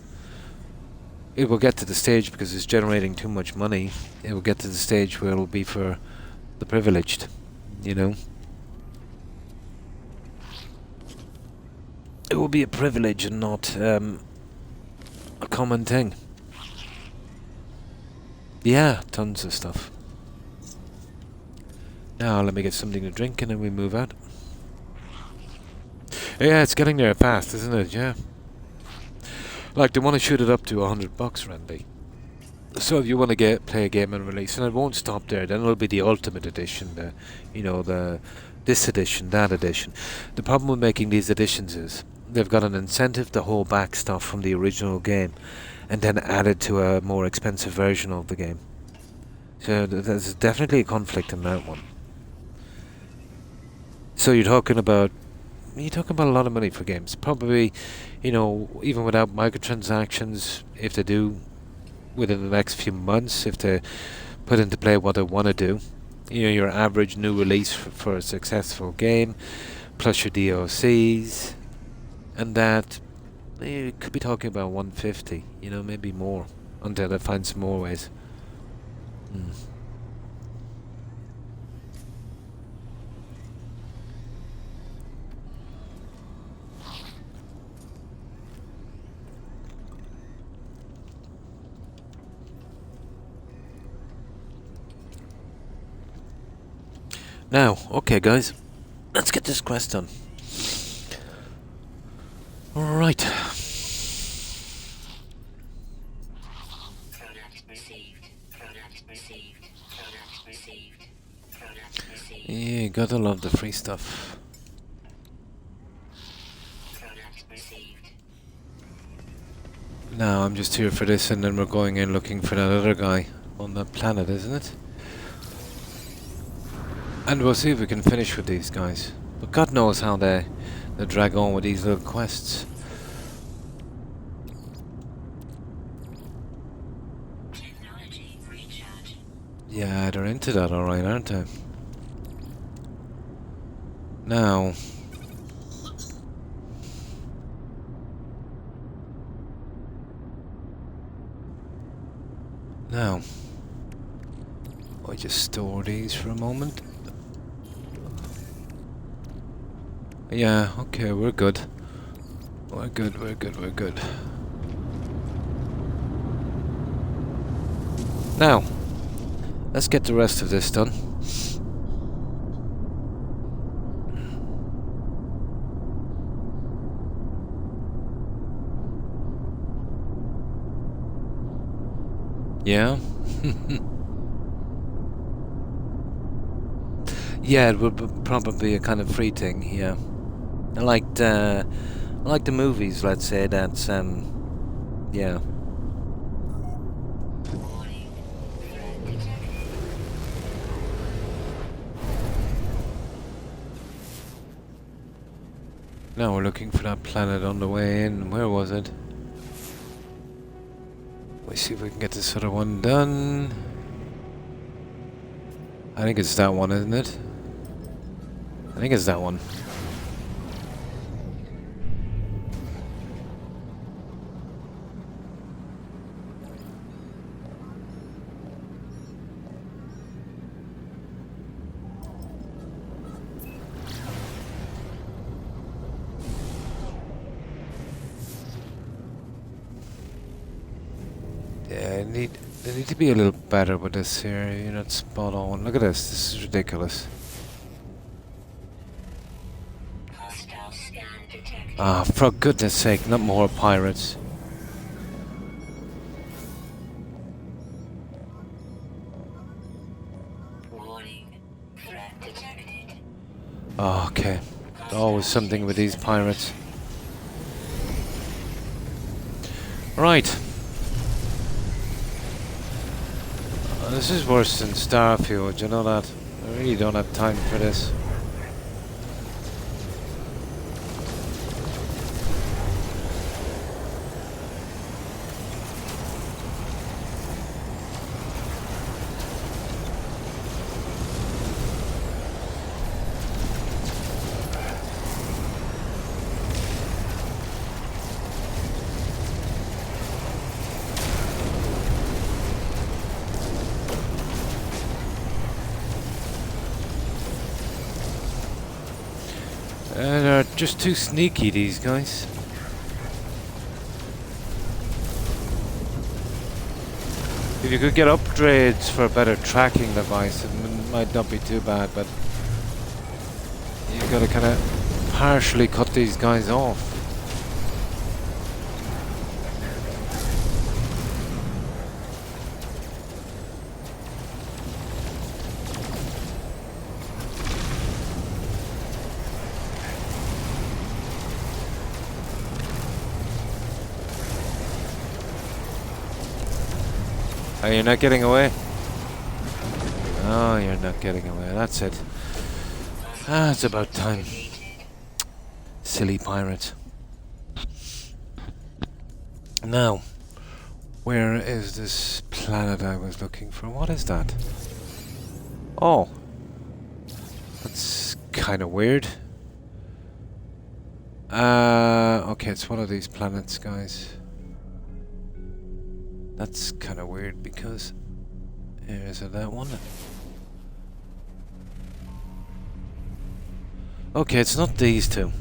It will get to the stage because it's generating too much money. It will get to the stage where it will be for the privileged, It will be a privilege and not a common thing. Yeah, tons of stuff. Now let me get something to drink and then we move out. Yeah, it's getting there fast, isn't it? Yeah. Like, they want to shoot it up to $100, Randy. So if you want to play a game and release, and it won't stop there, then it'll be the ultimate edition, this edition, that edition. The problem with making these editions is they've got an incentive to hold back stuff from the original game and then add it to a more expensive version of the game. So there's definitely a conflict in that one. So you're talking about a lot of money for games. Probably, even without microtransactions, if they do within the next few months, if they put into play what they want to do, your average new release for a successful game, plus your DLCs, and that, you could be talking about 150, maybe more, until they find some more ways. Now, okay guys, let's get this quest done. Alright. Yeah, gotta love the free stuff. Now, I'm just here for this and then we're going in looking for that other guy on that planet, isn't it? And we'll see if we can finish with these guys. But God knows how they drag on with these little quests. Yeah, they're into that alright, aren't they? Now... I just store these for a moment. Yeah, okay, we're good. We're good. Now, let's get the rest of this done. Yeah? Yeah, it would probably be a kind of free thing, yeah. I like the movies, let's say, that's, yeah. Now we're looking for that planet on the way in. Where was it? Let's see if we can get this other one done. I think it's that one, isn't it? I think it's that one. Yeah, they need to be a little better with this here. You're not spot on. Look at this. This is ridiculous. Hostile scan detected. Ah, for goodness sake, not more pirates. Warning. Threat detected. Oh, okay. Always something with these pirates. Right. This is worse than Starfield, you know that? I really don't have time for this. They're just too sneaky, these guys. If you could get upgrades for a better tracking device, it might not be too bad, but you gotta kind of partially cut these guys off. Oh, you're not getting away? Oh, you're not getting away. That's it. Ah, it's about time. Silly pirate. Now, where is this planet I was looking for? What is that? Oh. That's kind of weird. Okay, it's one of these planets, guys. That's kind of weird because is it that one? Okay, it's not these two.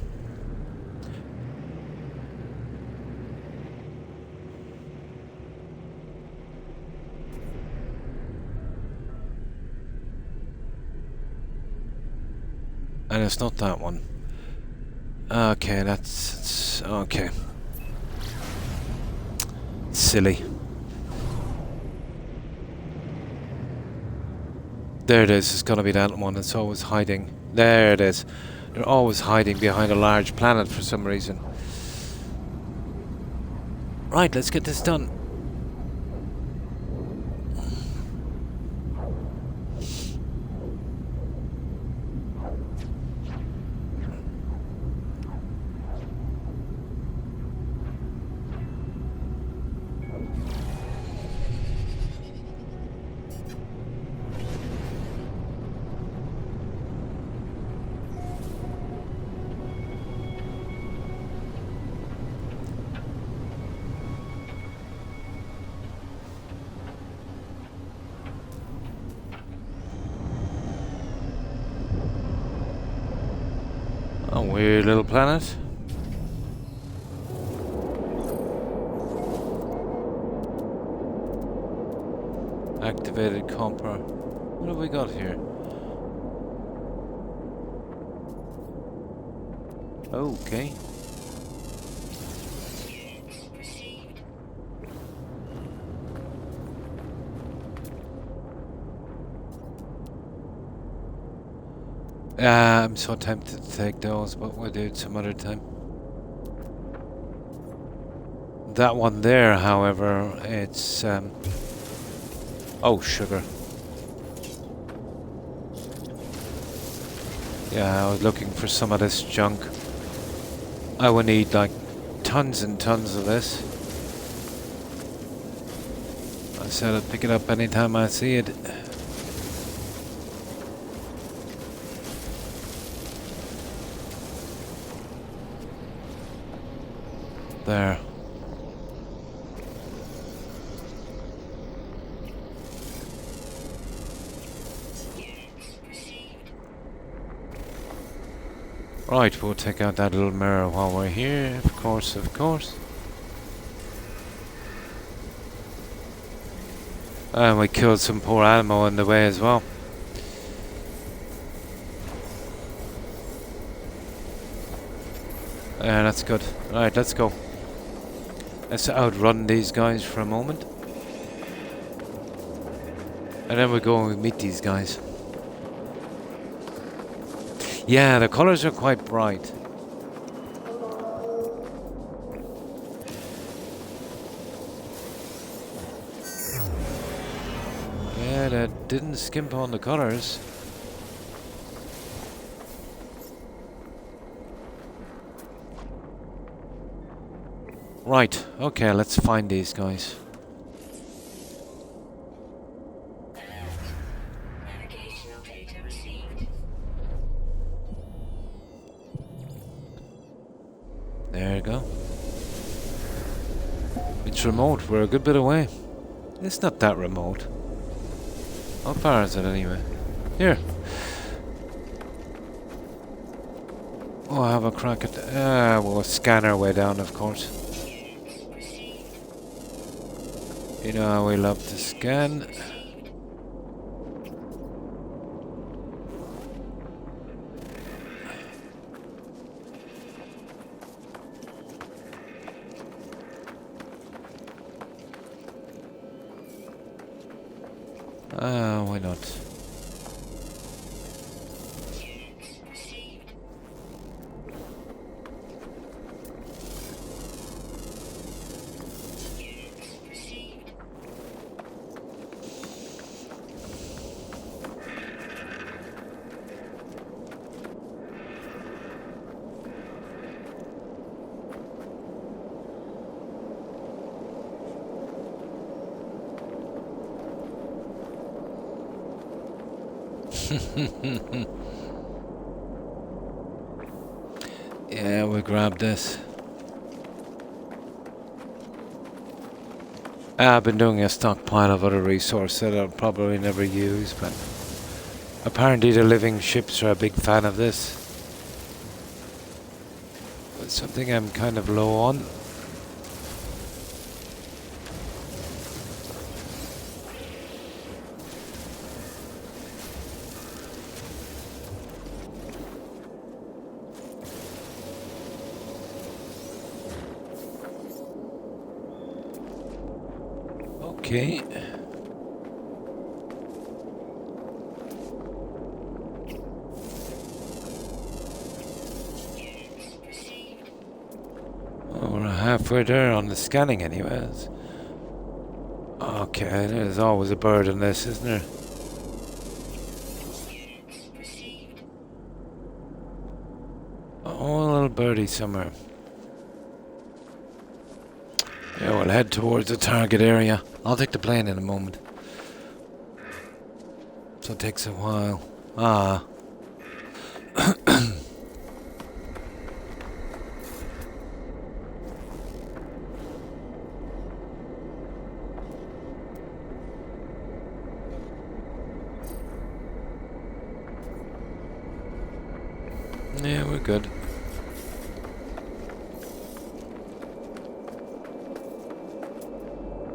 And it's not that one. Okay, that's okay. Silly. There it is, it's gonna be that one, it's always hiding. There it is. They're always hiding behind a large planet for some reason. Right, let's get this done. A weird little planet. Activated copper. What have we got here? Okay. Received. I'm so tempted to take those, but we'll do it some other time. That one there, however, it's oh, sugar. Yeah, I was looking for some of this junk. I would need like tons and tons of this. I said I'd pick it up anytime I see it. There. Right, we'll take out that little mirror while we're here, of course, of course. And we killed some poor animal in the way as well. Yeah, that's good. Alright, let's go. Let's outrun these guys for a moment. And then we go and we meet these guys. Yeah, the colours are quite bright. Yeah, that didn't skimp on the colours. Right, okay, let's find these guys. Navigational data received. There you go. It's remote, we're a good bit away. It's not that remote. How far is it anyway? Here. Oh, I have a crack at... we'll scan our way down, of course. You know how we love to scan. Why not? Yeah, we'll grab this. I've been doing a stockpile of other resources that I'll probably never use, but apparently the living ships are a big fan of this. It's something I'm kind of low on. Okay. Oh, we're halfway there on the scanning anyways. Okay, there's always a bird in this, isn't there? Oh, a little birdie somewhere. Yeah, we'll head towards the target area. I'll take the plane in a moment. So it takes a while. Ah. Yeah, we're good.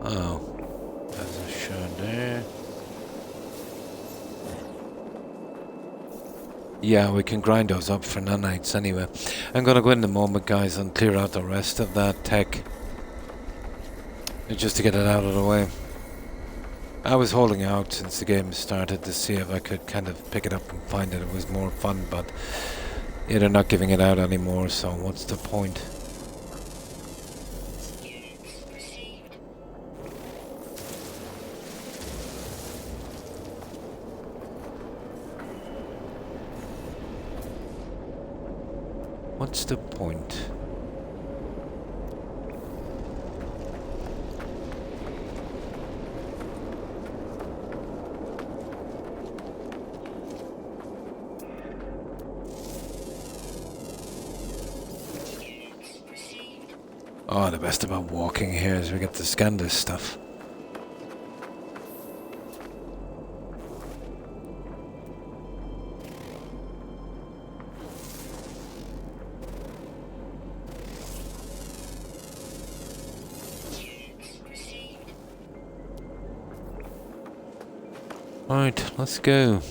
Oh, there's a shot there. Yeah, we can grind those up for nanites anyway. I'm gonna go in a moment, guys, and clear out the rest of that tech. Just to get it out of the way. I was holding out since the game started to see if I could kind of pick it up and find it. It was more fun, but yeah, they're not giving it out anymore, so what's the point? What's the point? Oh, the best about walking here is we get to scan this stuff. Right, let's go.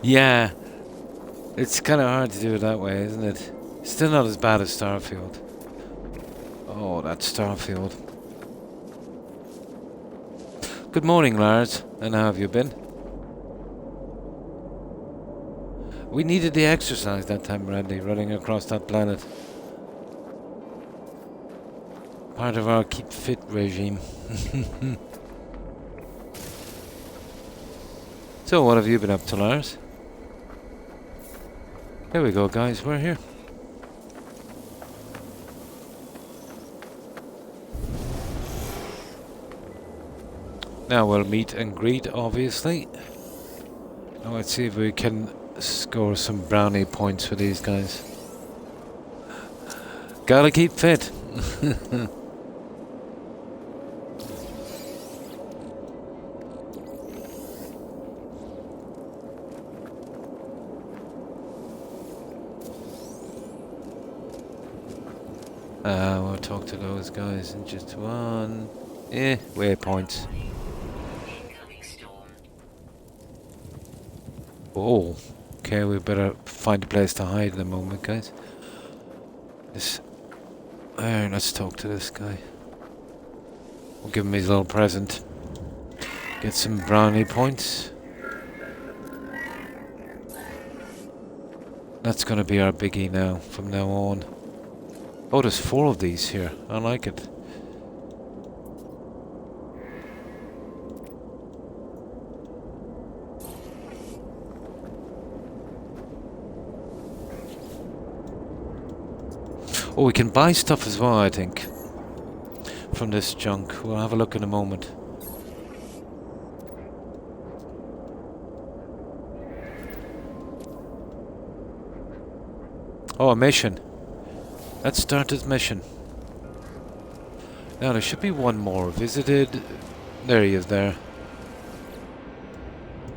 Yeah, it's kind of hard to do it that way, isn't it? Still not as bad as Starfield. Oh, that's Starfield. Good morning, Lars. And how have you been? We needed the exercise that time, Randy, running across that planet. Part of our keep fit regime. So, what have you been up to, Lars? Here we go, guys. We're here. Now we'll meet and greet, obviously. Now let's see if we can score some brownie points for these guys. Gotta keep fit. We'll talk to those guys in just one. Waypoints. Incoming storm. Oh, okay, we better find a place to hide in a moment, guys. Let's talk to this guy. We'll give him his little present. Get some brownie points. That's gonna be our biggie now, from now on. Oh, there's 4 of these here. I like it. Oh, we can buy stuff as well, I think, from this junk. We'll have a look in a moment. Oh, a mission. Let's start this mission. Now, there should be one more. Visited. There he is there.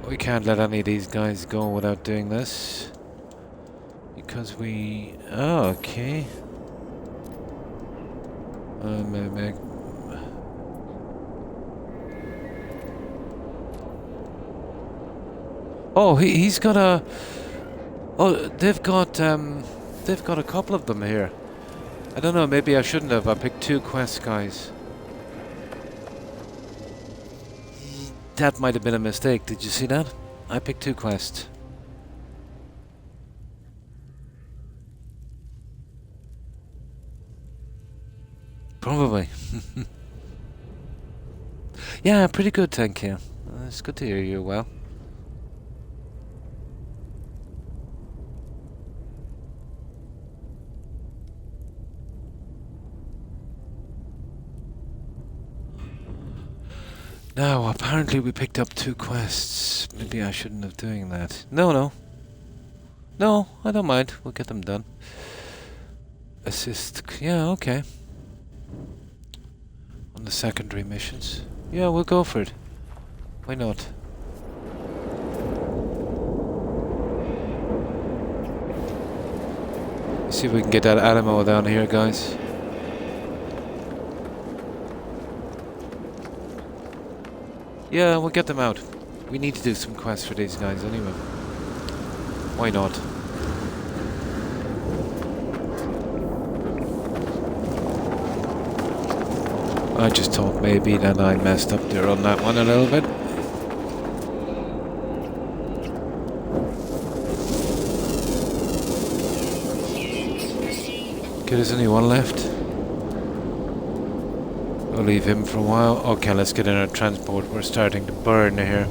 We can't let any of these guys go without doing this. Because we... Oh, okay. Oh, he's got a... Oh, they've got a couple of them here. I don't know, maybe I shouldn't have. I picked 2 quests, guys. That might have been a mistake. Did you see that? I picked 2 quests. Probably. Yeah, pretty good, thank you. It's good to hear you well. Now, apparently we picked up 2 quests. Maybe I shouldn't have doing that. No, I don't mind. We'll get them done. Assist. Yeah, okay. On the secondary missions. Yeah, we'll go for it. Why not? Let's see if we can get that ammo down here, guys. Yeah, we'll get them out. We need to do some quests for these guys anyway. Why not? I just thought maybe that I messed up there on that one a little bit. Okay, there's only one left. We'll leave him for a while. Okay, let's get in our transport. We're starting to burn here.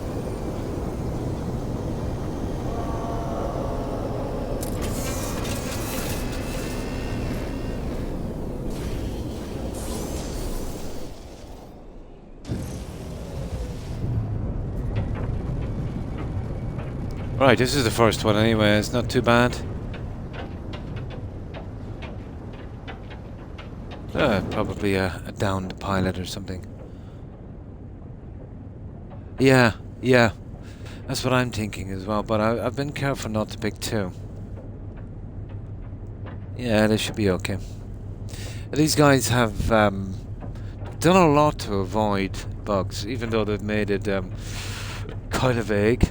Right, this is the first one anyway, it's not too bad. Probably a downed pilot or something. Yeah, yeah. That's what I'm thinking as well, but I've been careful not to pick two. Yeah, they should be okay. These guys have done a lot to avoid bugs, even though they've made it kind of vague.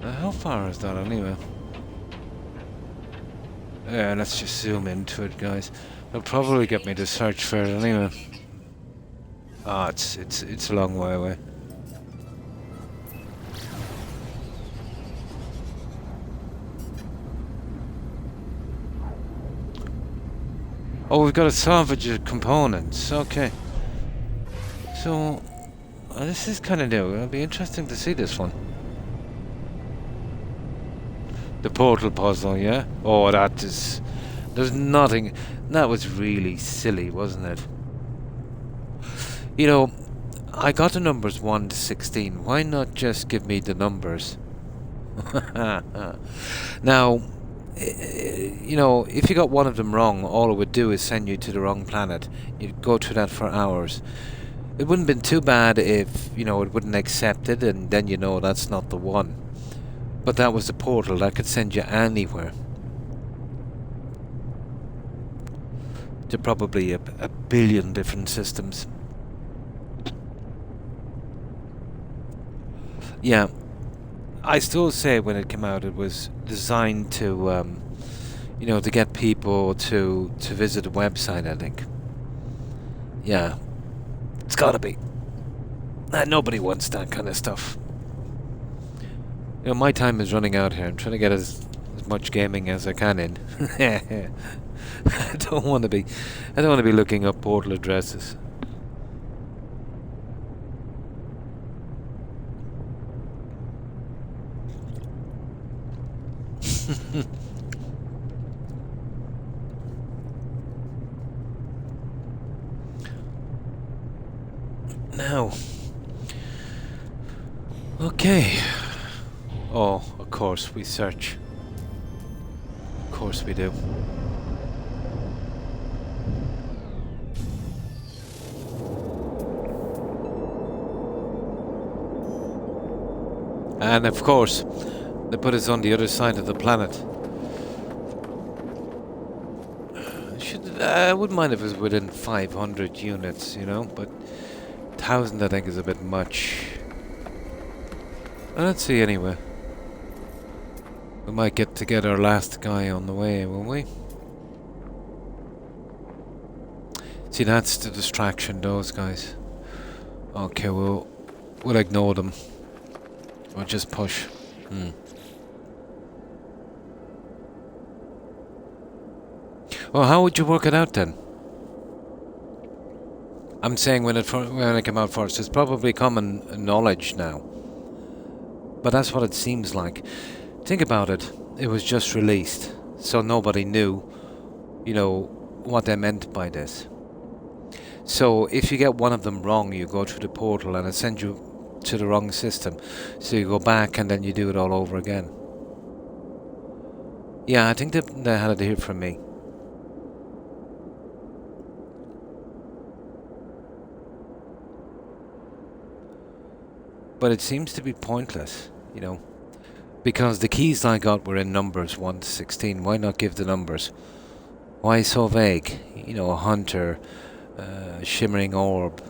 How far is that anyway? Yeah, let's just zoom into it, guys. They'll probably get me to search for it anyway. Ah, it's a long way away. Oh, we've got to salvage the components. Okay. So, this is kind of new. It'll be interesting to see this one. The portal puzzle, yeah? Oh, that is... There's nothing... That was really silly, wasn't it? You know, I got the numbers 1 to 16. Why not just give me the numbers? Now, you know, if you got one of them wrong, all it would do is send you to the wrong planet. You'd go through that for hours. It wouldn't have been too bad if, you know, it wouldn't accept it, and then you know that's not the one. But that was the portal that could send you anywhere. To probably a billion different systems. Yeah. I still say when it came out it was designed to, you know, to get people to visit a website, I think. Yeah. It's gotta be. Nobody wants that kind of stuff. You know, my time is running out here. I'm trying to get as much gaming as I can in. I don't want to be looking up portal addresses. Now. Okay. Oh, of course we search. Of course we do. And of course, they put us on the other side of the planet. I wouldn't mind if it was within 500 units, you know, but 1,000 I think is a bit much. Well, let's see anyway. We might get to get our last guy on the way, won't we? See, that's the distraction, those guys. Okay, we'll ignore them. We'll just push. Well, how would you work it out then? I'm saying when it came out first, it's probably common knowledge now. But that's what it seems like. Think about it. It was just released, so nobody knew, you know, what they meant by this. So if you get one of them wrong, you go through the portal and it sends you to the wrong system. So you go back and then you do it all over again. Yeah, I think they had it here from me. But it seems to be pointless, you know. Because the keys I got were in numbers 1 to 16. Why not give the numbers? Why so vague? You know, a hunter, shimmering orb,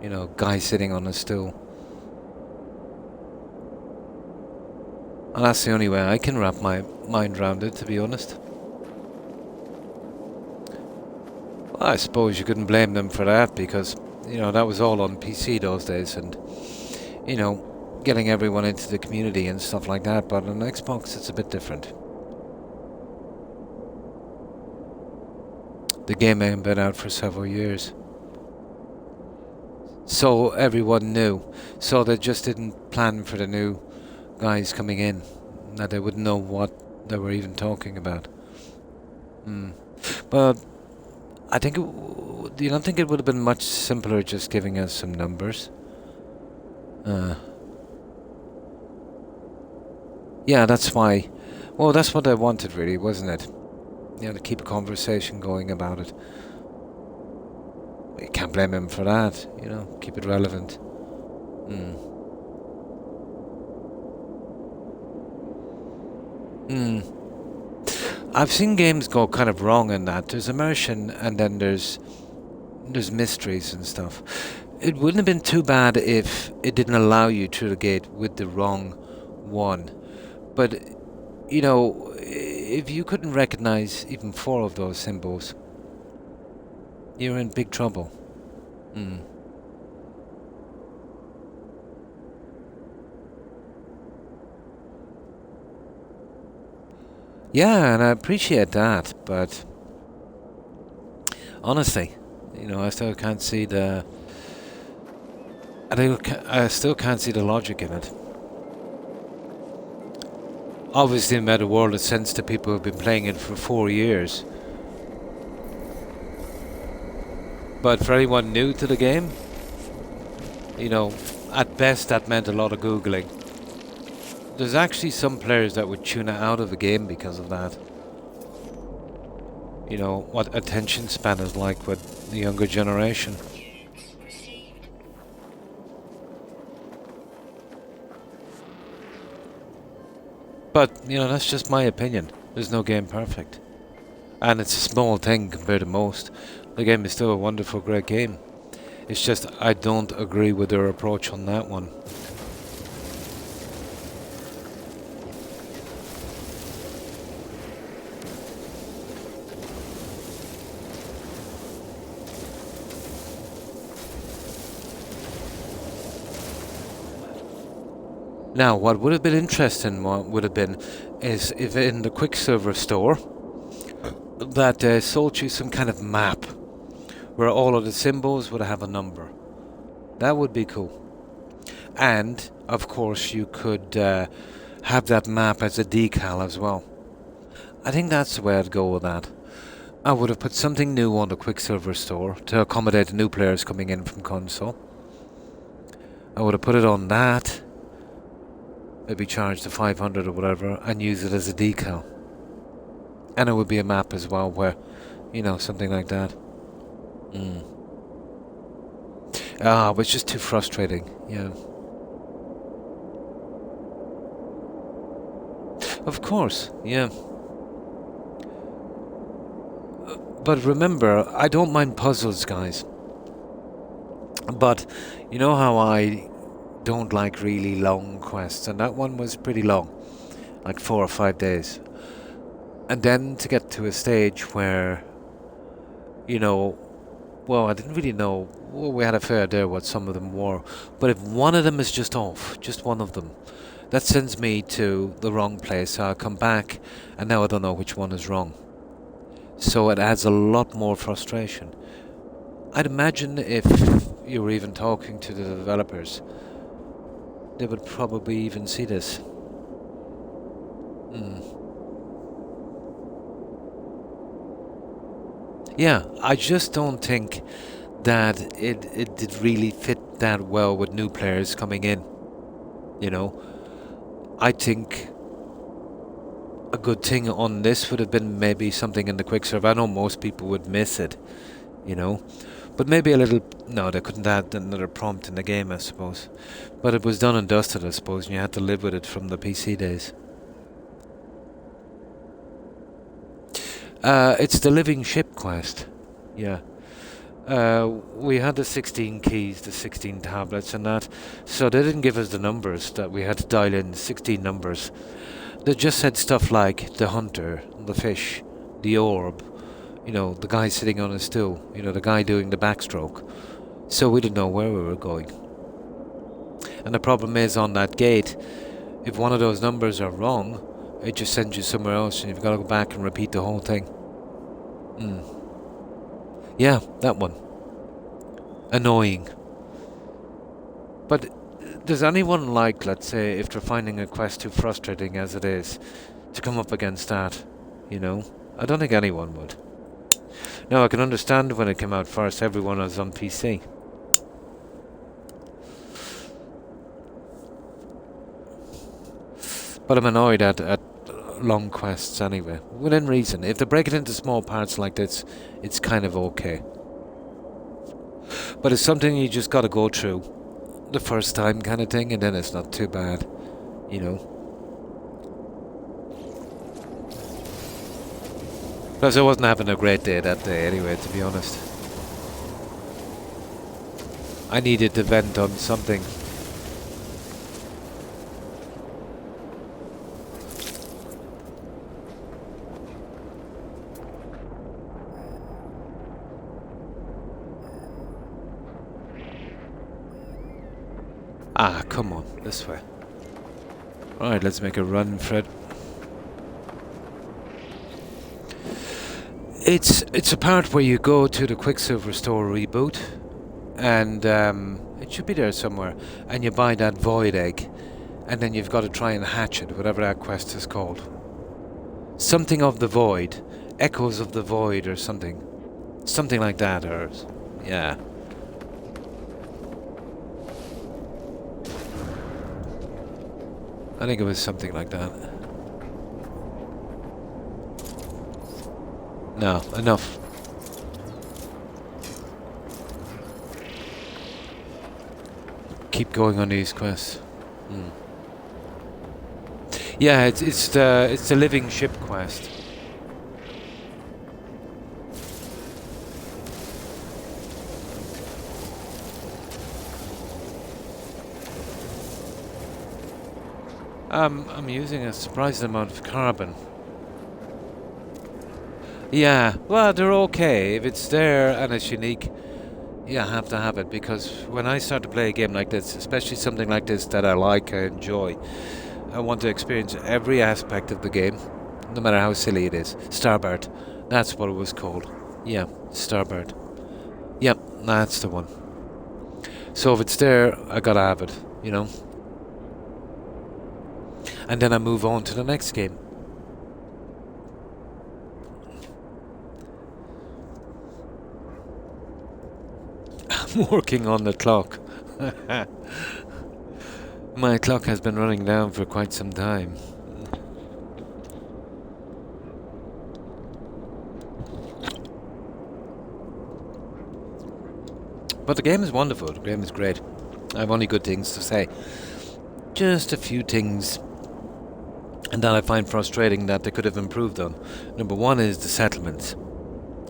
you know, guy sitting on a stool. And that's the only way I can wrap my mind around it, to be honest. Well, I suppose you couldn't blame them for that, because, you know, that was all on PC those days, and, you know, getting everyone into the community and stuff like that, but on Xbox it's a bit different. The game ain't been out for several years. So everyone knew. So they just didn't plan for the new guys coming in. That they wouldn't know what they were even talking about. But I think you don't think it would have been much simpler just giving us some numbers? Yeah, that's why. Well, that's what I wanted, really, wasn't it? To keep a conversation going about it. You can't blame him for that, keep it relevant. I've seen games go kind of wrong in that. There's immersion and then there's mysteries and stuff. It wouldn't have been too bad if it didn't allow you through the gate with the wrong one. But, if you couldn't recognize even 4 of those symbols, you're in big trouble. Yeah, and I appreciate that, but honestly, I still can't see the... I still can't see the logic in it. Obviously, Meta World has sense to people who've been playing it for 4 years. But for anyone new to the game, at best that meant a lot of Googling. There's actually some players that would tune out of the game because of that. What attention span is like with the younger generation. But, that's just my opinion. There's no game perfect. And it's a small thing compared to most. The game is still a wonderful, great game. It's just I don't agree with their approach on that one. Now, what would have been interesting would have been is if in the Quicksilver store that sold you some kind of map where all of the symbols would have a number. That would be cool. And, of course, you could have that map as a decal as well. I think that's the way I'd go with that. I would have put something new on the Quicksilver store to accommodate the new players coming in from console. I would have put it on that. Maybe charge the 500 or whatever and use it as a decal. And it would be a map as well where, something like that. But it's just too frustrating, yeah. Of course, yeah. But remember, I don't mind puzzles, guys. But, you know how I don't like really long quests, and that one was pretty long. Like 4 or 5 days. And then to get to a stage where, well, I didn't really know. Well, we had a fair idea what some of them were. But if one of them is just off, just one of them, that sends me to the wrong place. So I'll come back, and now I don't know which one is wrong. So it adds a lot more frustration. I'd imagine if you were even talking to the developers, they would probably even see this. Yeah, I just don't think that it did really fit that well with new players coming in. I think a good thing on this would have been maybe something in the quick serve. I know most people would miss it, but maybe a little... No, they couldn't add another prompt in the game, I suppose. But it was done and dusted, I suppose, and you had to live with it from the PC days. It's the living ship quest. Yeah. We had the 16 keys, the 16 tablets and that. So they didn't give us the numbers that we had to dial in, 16 numbers. They just said stuff like the hunter, the fish, the orb, the guy sitting on a stool, the guy doing the backstroke. So we didn't know where we were going. And the problem is on that gate, if one of those numbers are wrong, it just sends you somewhere else and you've got to go back and repeat the whole thing. Yeah, that one. Annoying. But does anyone like, let's say, if they're finding a quest too frustrating as it is, to come up against that, you know? I don't think anyone would. Now, I can understand when it came out first, everyone was on PC. But I'm annoyed at long quests anyway. Within reason. If they break it into small parts like this, it's kind of okay. But it's something you just gotta go through the first time kind of thing, and then it's not too bad, you know. Plus, I wasn't having a great day that day anyway, to be honest. I needed to vent on something. Ah, come on, this way. Alright, let's make a run for it. It's a part where you go to the Quicksilver store reboot, and it should be there somewhere, and you buy that void egg, and then you've got to try and hatch it, whatever that quest is called. Something of the void, echoes of the void or something. Something like that, or yeah. I think it was something like that. No, enough. Keep going on these quests. Yeah, it's the living ship quest. I'm using a surprising amount of carbon. Yeah, well, they're okay. If it's there and it's unique, yeah, I have to have it, because when I start to play a game like this, especially something like this that I like, I enjoy, I want to experience every aspect of the game, no matter how silly it is. Starboard, that's what it was called. Yeah, Starboard. Yep, that's the one. So if it's there, I gotta have it, you know? And then I move on to the next game. I'm working on the clock. My clock has been running down for quite some time. But the game is wonderful. The game is great. I have only good things to say. Just a few things, and that I find frustrating that they could have improved on. Number one is the settlements.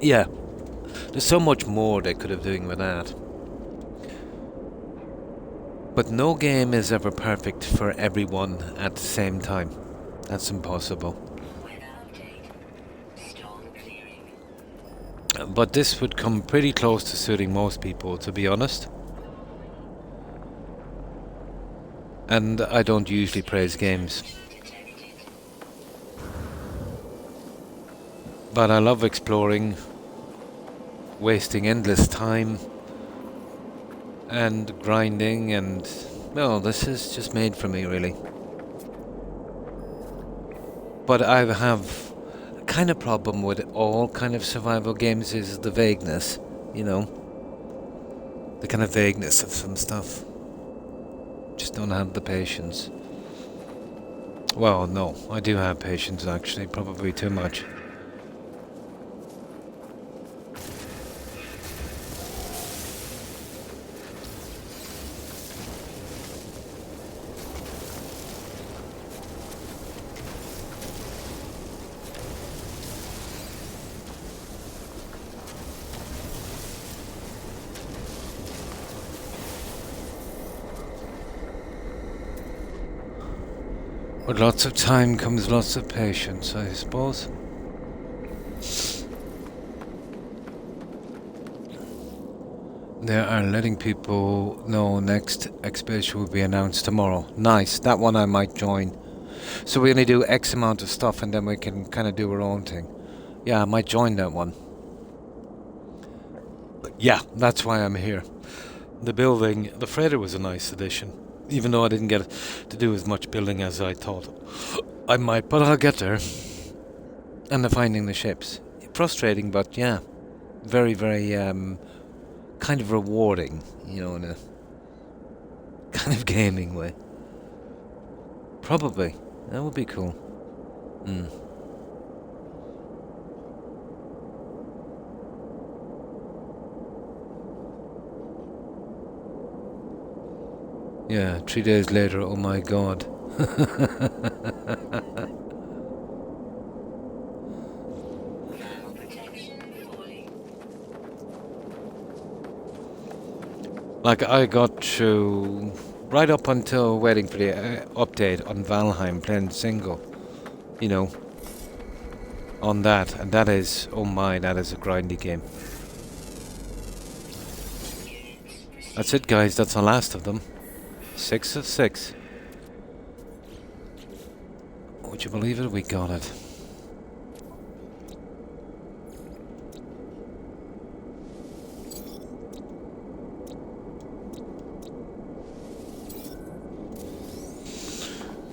Yeah, there's so much more they could have doing with that. But no game is ever perfect for everyone at the same time. That's impossible. Weather update. Storm clearing. But this would come pretty close to suiting most people, to be honest. And I don't usually praise games. But I love exploring, wasting endless time, and grinding, and well, this is just made for me, really. But I have a kind of problem with all kind of survival games is the vagueness, you know, the kind of vagueness of some stuff. Just don't have the patience. Well, no, I do have patience, actually, probably too much. With lots of time comes lots of patience, I suppose. They are letting people know next exhibition will be announced tomorrow. Nice, that one I might join. So we only do X amount of stuff and then we can kind of do our own thing. Yeah, I might join that one. But yeah, that's why I'm here. The building, the freighter was a nice addition, even though I didn't get to do as much building as I thought I might, but I'll get there. And the finding the ships. Frustrating, but yeah, very, very kind of rewarding, you know, in a kind of gaming way. Probably. That would be cool. Mm. Yeah, 3 days later, oh my god. Thermal protection falling. Like, I got through right up until waiting for the update on Valheim playing single, you know, on that, and that is, oh my, that is a grindy game. That's it, guys, that's the last of them. 6 of 6. Would you believe it? We got it.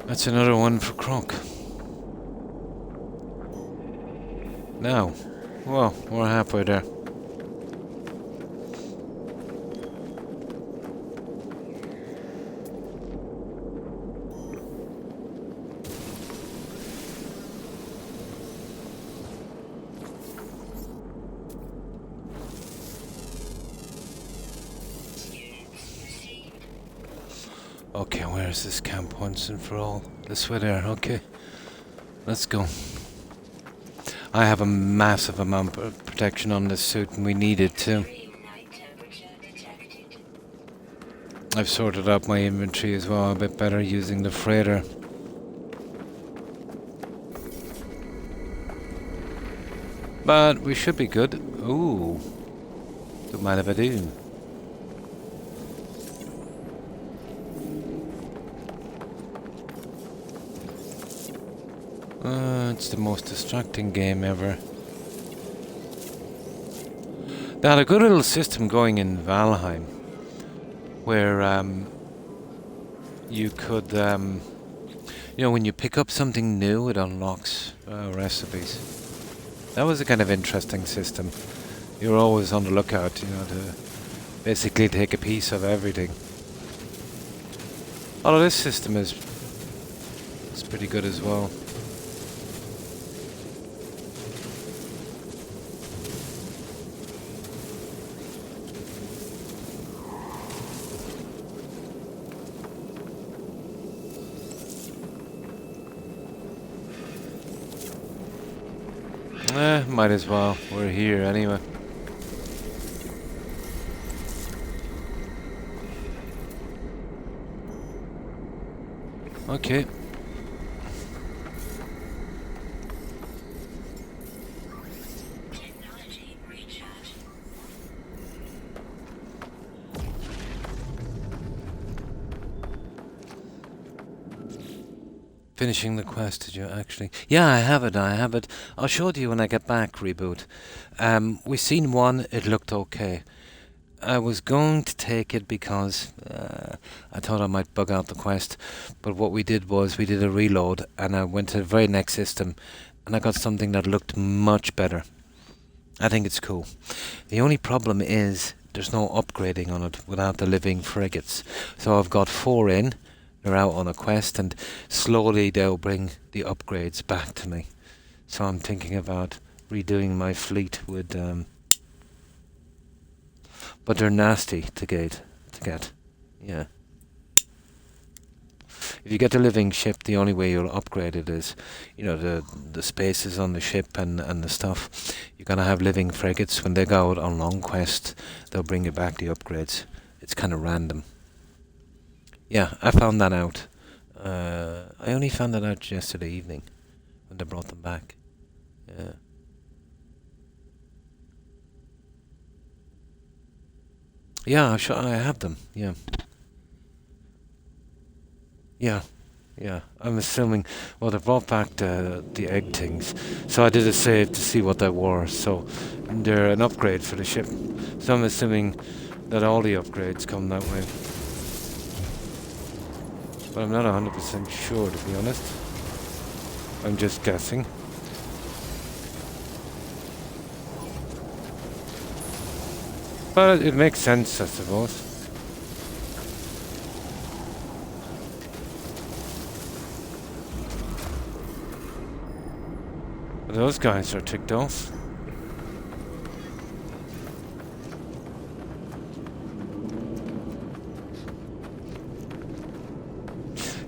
That's another one for Croc. Now, well, we're halfway there. Okay, where is this camp once and for all? This way there, okay. Let's go. I have a massive amount of protection on this suit and we need it too. Extreme night temperature detected. I've sorted out my inventory as well a bit better using the freighter. But we should be good. Ooh. Don't mind if I do. It's the most distracting game ever. They had a good little system going in Valheim, where you could, you know, when you pick up something new, it unlocks recipes. That was a kind of interesting system. You're always on the lookout, you know, to basically take a piece of everything. Although this system is pretty good as well. Might as well. We're here anyway. Okay. Technology recharge. Finishing the quest, did you actually? Yeah, I have it. I'll show it to you when I get back, Reboot. We seen one, it looked okay. I was going to take it because I thought I might bug out the quest, but what we did was we did a reload and I went to the very next system and I got something that looked much better. I think it's cool. The only problem is there's no upgrading on it without the living frigates. So I've got 4 in. They're out on a quest and slowly they'll bring the upgrades back to me. So I'm thinking about redoing my fleet with but they're nasty to get. Yeah. If you get the living ship, the only way you'll upgrade it is, you know, the spaces on the ship and the stuff. You're gonna have living frigates. When they go out on long quest, they'll bring you back the upgrades. It's kind of random. Yeah, I found that out. I only found that out yesterday evening when they brought them back. Yeah. Yeah, I have them. Yeah. Yeah. Yeah. I'm assuming. Well, they brought back the egg things, so I did a save to see what they were. So they're an upgrade for the ship. So I'm assuming that all the upgrades come that way. But I'm not 100% sure, to be honest. I'm just guessing. But it makes sense, I suppose. But those guys are ticked off.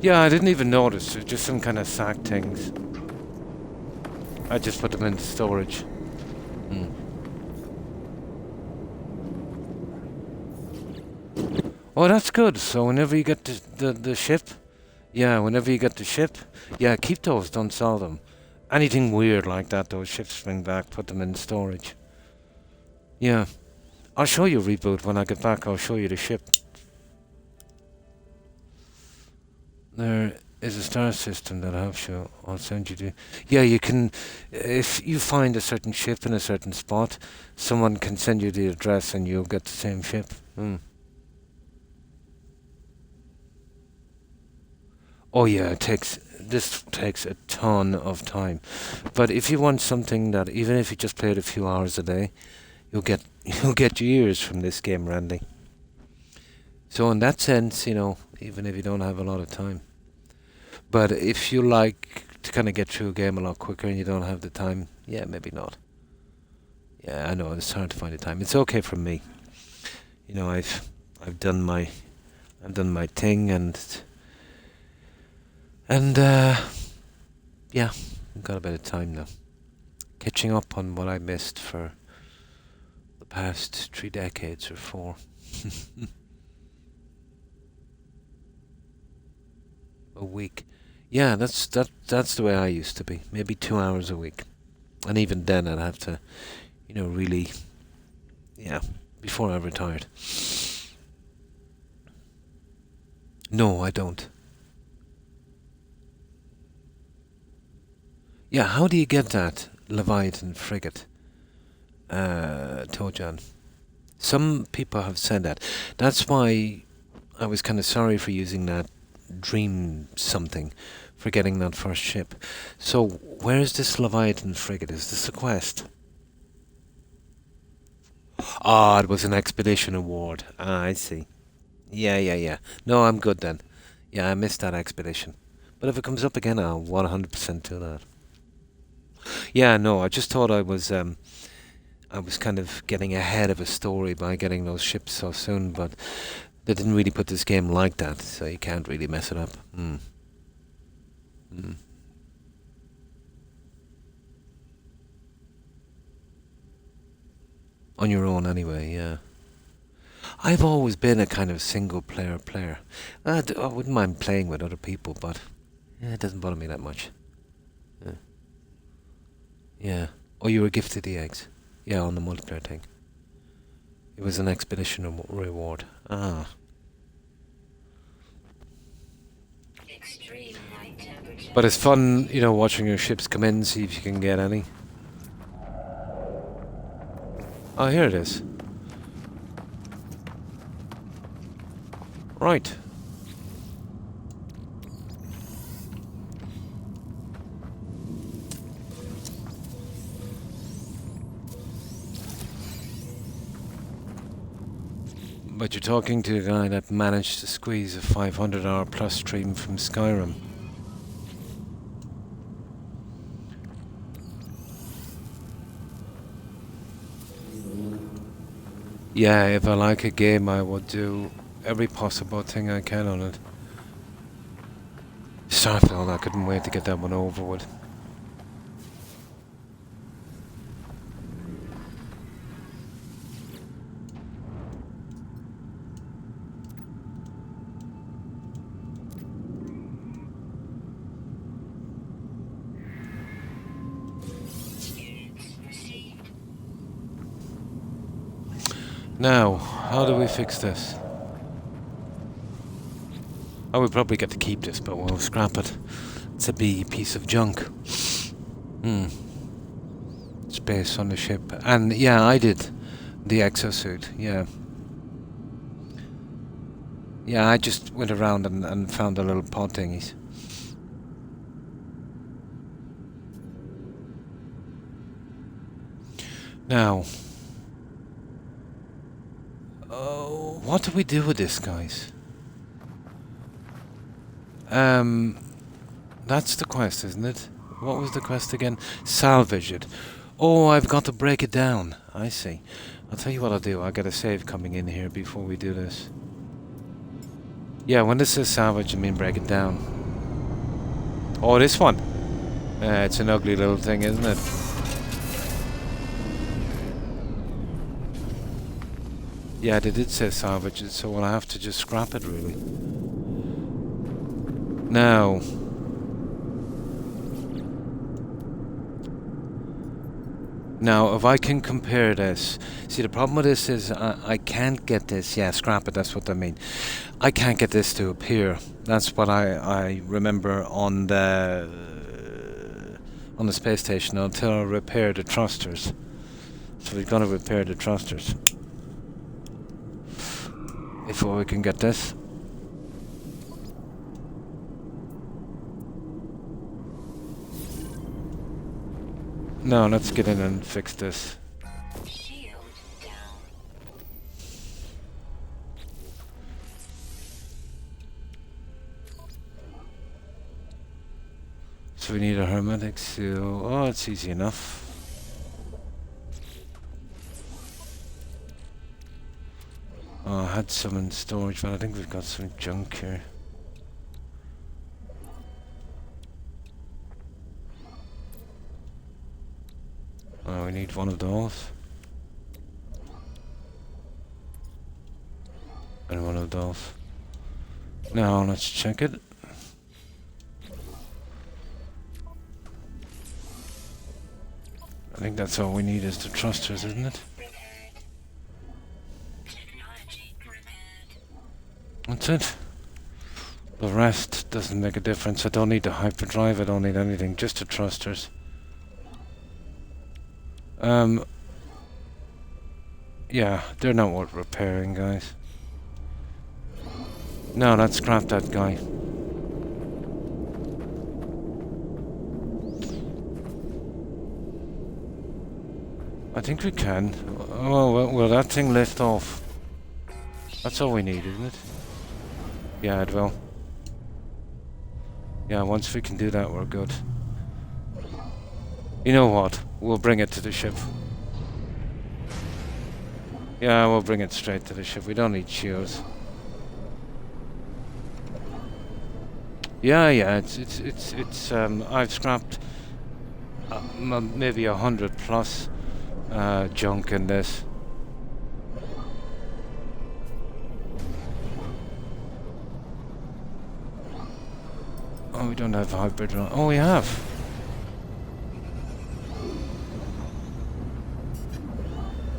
Yeah, I didn't even notice. It's just some kind of sack things. I just put them into storage. Oh, that's good. So whenever you get the ship, whenever you get the ship, keep those, don't sell them. Anything weird like that, those ships bring back, put them in storage. Yeah. I'll show you Reboot when I get back. I'll show you the ship. There is a star system that I'll show. I'll send you the... Yeah, you can... If you find a certain ship in a certain spot, someone can send you the address and you'll get the same ship. Oh yeah, this takes a ton of time. But if you want something that, even if you just play it a few hours a day, you'll get years from this game, Randy. So in that sense, even if you don't have a lot of time. But if you like to kind of get through a game a lot quicker and you don't have the time, yeah, maybe not. Yeah, I know, it's hard to find the time. It's okay for me. I've done my thing and yeah, I've got a bit of time now. Catching up on what I missed for the past 3 decades or 4. A week. Yeah, that's the way I used to be. Maybe 2 hours a week. And even then I'd have to, really, before I retired. No, I don't. Yeah, how do you get that Leviathan frigate, Tojan? Some people have said that. That's why I was kind of sorry for using that dream something, for getting that first ship. So, where is this Leviathan frigate? Is this a quest? Ah, it was an expedition award. Ah, I see. Yeah. No, I'm good then. Yeah, I missed that expedition. But if it comes up again, I'll 100% do that. Yeah, no, I just thought I was kind of getting ahead of a story by getting those ships so soon, but they didn't really put this game like that, so you can't really mess it up. On your own anyway, yeah. I've always been a kind of single player. I wouldn't mind playing with other people, but it doesn't bother me that much. Yeah. Oh, you were gifted the eggs. Yeah, on the multiplayer thing. It was an expedition reward. Ah. Extreme night temperature. But it's fun, watching your ships come in, see if you can get any. Oh, here it is. Right. But you're talking to a guy that managed to squeeze a 500-hour plus stream from Skyrim. Yeah, if I like a game, I would do every possible thing I can on it. Starfield, I couldn't wait to get that one over with. Now, how do we fix this? I would probably get to keep this, but we'll scrap it. It's a piece of junk. Space on the ship. And yeah, I did the exosuit, yeah. Yeah, I just went around and found the little pod thingies. Now, what do we do with this, guys? That's the quest, isn't it? What was the quest again? Salvage it. Oh, I've got to break it down. I see. I'll tell you what I'll do. I'll get a save coming in here before we do this. Yeah, when this says salvage, I mean break it down. Oh, this one. It's an ugly little thing, isn't it? Yeah, they did say salvage it, so we'll have to just scrap it, really. Now... Now, if I can compare this... See, the problem with this is I can't get this... Yeah, scrap it, that's what I mean. I can't get this to appear. That's what I remember on the space station until I repair the thrusters. So we've got to repair the thrusters before we can get this. No, let's get in and fix this. Shield down. So we need a hermetic seal. Oh, it's easy enough. Oh, I had some in storage, but I think we've got some junk here. Oh, we need one of those. And one of those. Now, let's check it. I think that's all we need is the thrusters, isn't it? Technology repaired. That's it. The rest doesn't make a difference. I don't need the hyperdrive, I don't need anything, just the thrusters. Yeah, they're not worth repairing, guys. No, let's scrap that guy. I think we can. Oh, well, will that thing lift off? That's all we need, isn't it? Yeah, it will. Yeah, once we can do that, we're good. You know what? We'll bring it to the ship. Yeah, we'll bring it straight to the ship. We don't need shields. Yeah, it's I've scrapped maybe 100 plus junk in this. Oh, we don't have hyperdrive. Oh, we have.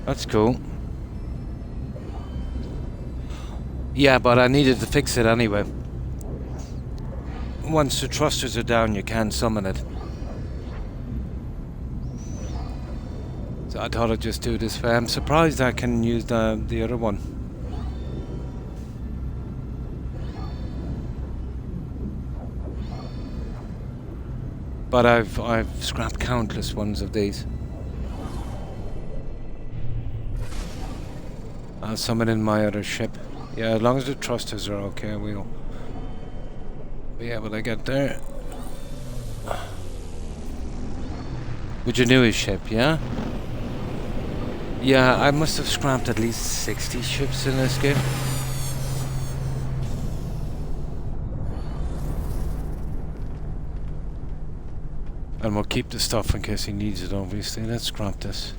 That's cool. Yeah, but I needed to fix it anyway. Once the thrusters are down, you can summon it. So I thought I'd just do this way. I'm surprised I can use the other one. But I've scrapped countless ones of these. I'll summon in my other ship. Yeah, as long as the thrusters are okay, we'll be able to get there. With your newest ship, yeah? Yeah, I must have scrapped at least 60 ships in this game. And we'll keep the stuff in case he needs it, obviously. Let's scrap this.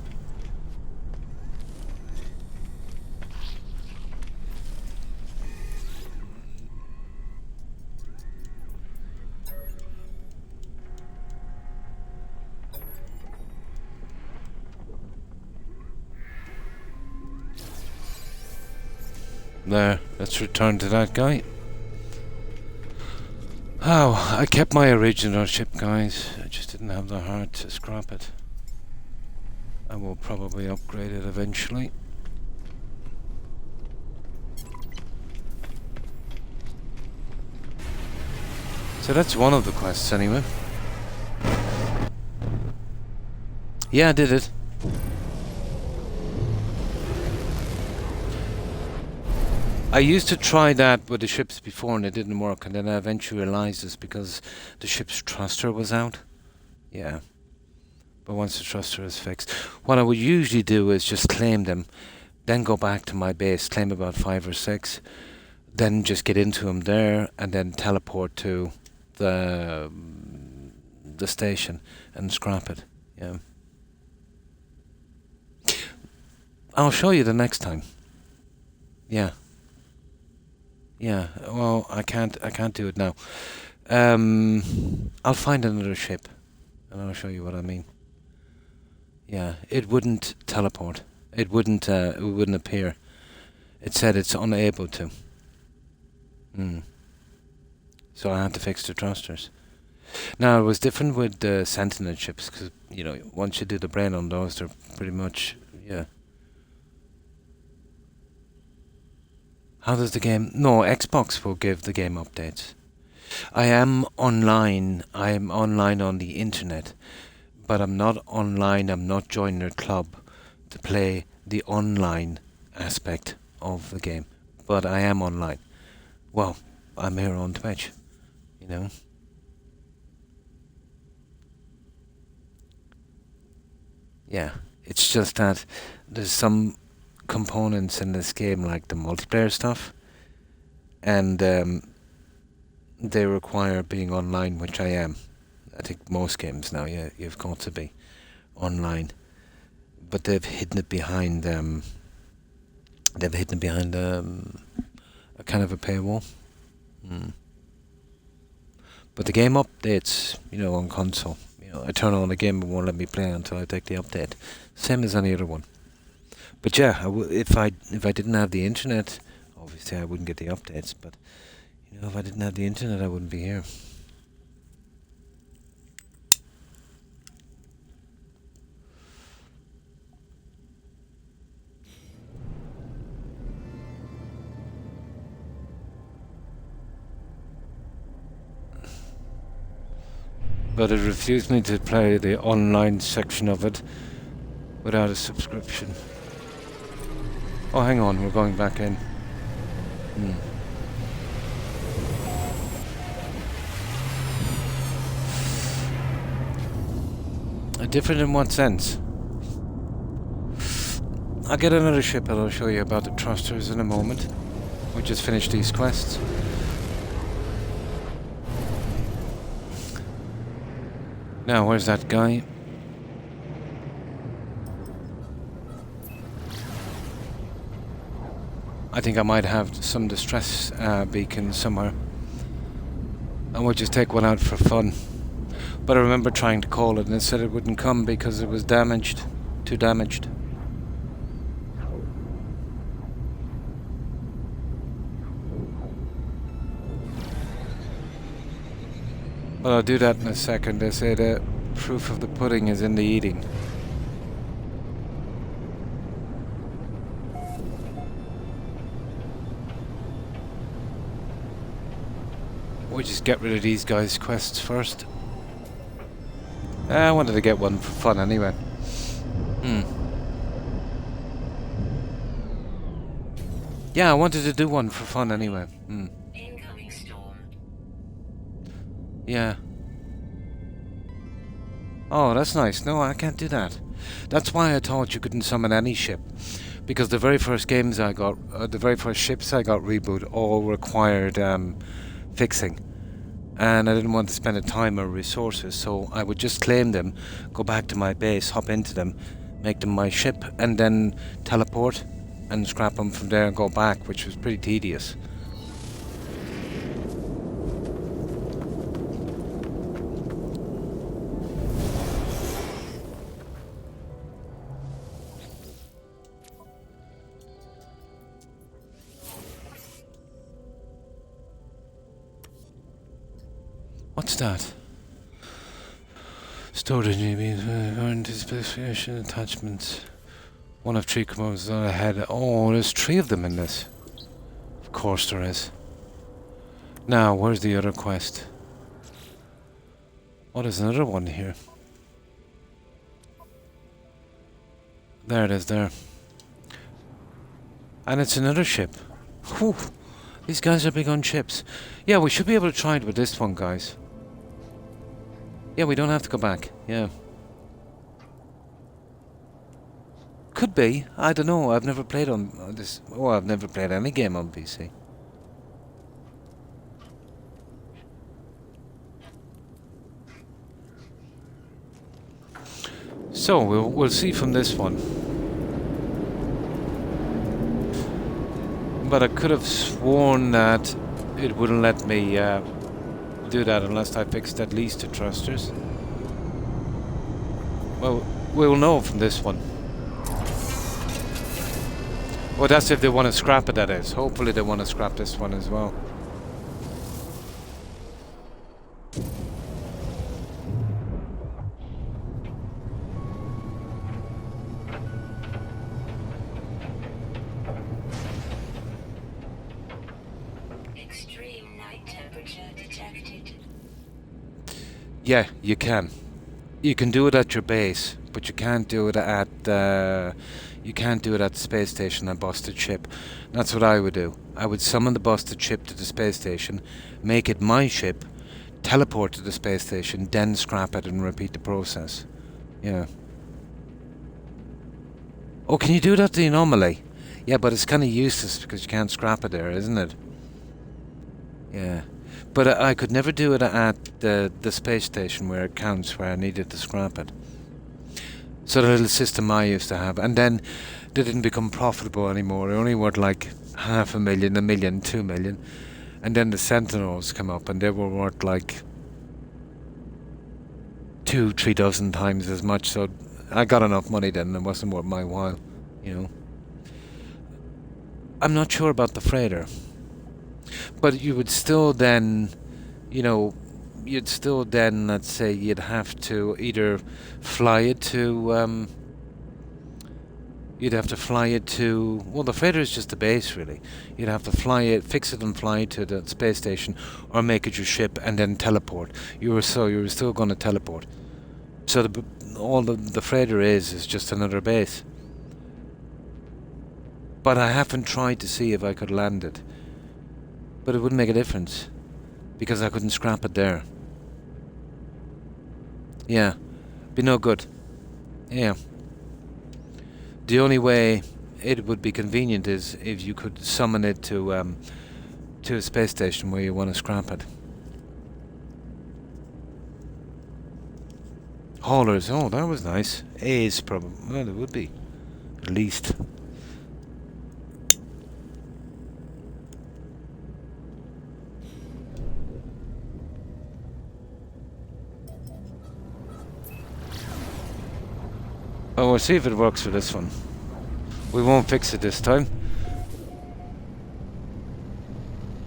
There, let's return to that guy. Oh, I kept my original ship, guys. I just didn't have the heart to scrap it. I will probably upgrade it eventually. So that's one of the quests anyway. Yeah, I did it. I used to try that with the ships before and it didn't work, and then I eventually realised it's because the ship's thruster was out. Yeah. But once the thruster is fixed, what I would usually do is just claim them, then go back to my base, claim about 5 or 6, then just get into them there, and then teleport to the station and scrap it. Yeah. I'll show you the next time. Yeah. Yeah. Well, I can't do it now. I'll find another ship, and I'll show you what I mean. Yeah, it wouldn't teleport. It wouldn't appear. It said it's unable to. So I had to fix the thrusters. Now, it was different with the Sentinel ships, because, you know, once you do the brain on those, they're pretty much, yeah. How does the game... No, Xbox will give the game updates. I am online on the internet, but I'm not online, I'm not joining a club to play the online aspect of the game. But I am online. Well, I'm here on Twitch, you know. Yeah, it's just that there's some components in this game, like the multiplayer stuff, and they require being online, which I am. I think most games now, yeah, you've got to be online. But they've hidden it behind a kind of a paywall. But the game updates, you know, on console. You know, I turn on the game and won't let me play until I take the update. Same as any other one. But yeah, if I didn't have the internet, obviously I wouldn't get the updates. But you know, if I didn't have the internet, I wouldn't be here. But it refused me to play the online section of it without a subscription. Oh, hang on, we're going back in. Different in what sense? I'll get another ship and I'll show you about the thrusters in a moment. We just finished these quests. Now, where's that guy? I think I might have some distress beacon somewhere. And we'll just take one out for fun. But I remember trying to call it and it said it wouldn't come because it was damaged. Too damaged. Well, I'll do that in a second. They say the proof of the pudding is in the eating. We'll just get rid of these guys' quests first. I wanted to get one for fun anyway. Yeah, I wanted to do one for fun anyway. Incoming storm. Yeah. Oh, that's nice. No, I can't do that. That's why I thought you couldn't summon any ship. Because the very first games I got, the very first ships I got reboot all required fixing. And I didn't want to spend the time or resources, so I would just claim them, go back to my base, hop into them, make them my ship, and then teleport and scrap them from there and go back, which was pretty tedious. What's that? Storage specification attachments. One of 3 commands ahead. Oh, there's 3 of them in this. Of course there is. Now, where's the other quest? Oh, there's another one here. There it is there. And it's another ship. Whew. These guys are big on ships. Yeah, we should be able to try it with this one, guys. Yeah, we don't have to go back. Yeah. Could be. I don't know. I've never played on this. Oh, I've never played any game on PC. So, we'll see from this one. But I could have sworn that it wouldn't let me do that unless I fixed at least the thrusters. Well, we'll know from this one. Well, that's if they want to scrap it, that is. Hopefully they want to scrap this one as well. Extreme night temperature detected. Yeah, you can. You can do it at your base, but you can't do it at the space station and busted ship. That's what I would do. I would summon the busted ship to the space station, make it my ship, teleport to the space station, then scrap it and repeat the process. Yeah. Oh, can you do that to the anomaly? Yeah, but it's kind of useless because you can't scrap it there, isn't it? Yeah. But I could never do it at the space station where it counts, where I needed to scrap it. So the little system I used to have. And then they didn't become profitable anymore. They only worth like 500,000, 1 million, 2 million. And then the Sentinels come up and they were worth like 2-3 dozen times as much. So I got enough money then, it wasn't worth my while, you know. I'm not sure about the freighter. But you would still then, you know, let's say, you'd have to either fly it to, well, the freighter is just a base, really. You'd have to fly it, fix it and fly it to the space station, or make it your ship and then teleport. You were still going to teleport. So all the freighter is just another base. But I haven't tried to see if I could land it. But it wouldn't make a difference, because I couldn't scrap it there. Yeah, be no good. Yeah. The only way it would be convenient is if you could summon it to a space station where you want to scrap it. Haulers, oh, that was nice. A's probably, well, it would be, at least. Oh, we'll see if it works for this one. We won't fix it this time.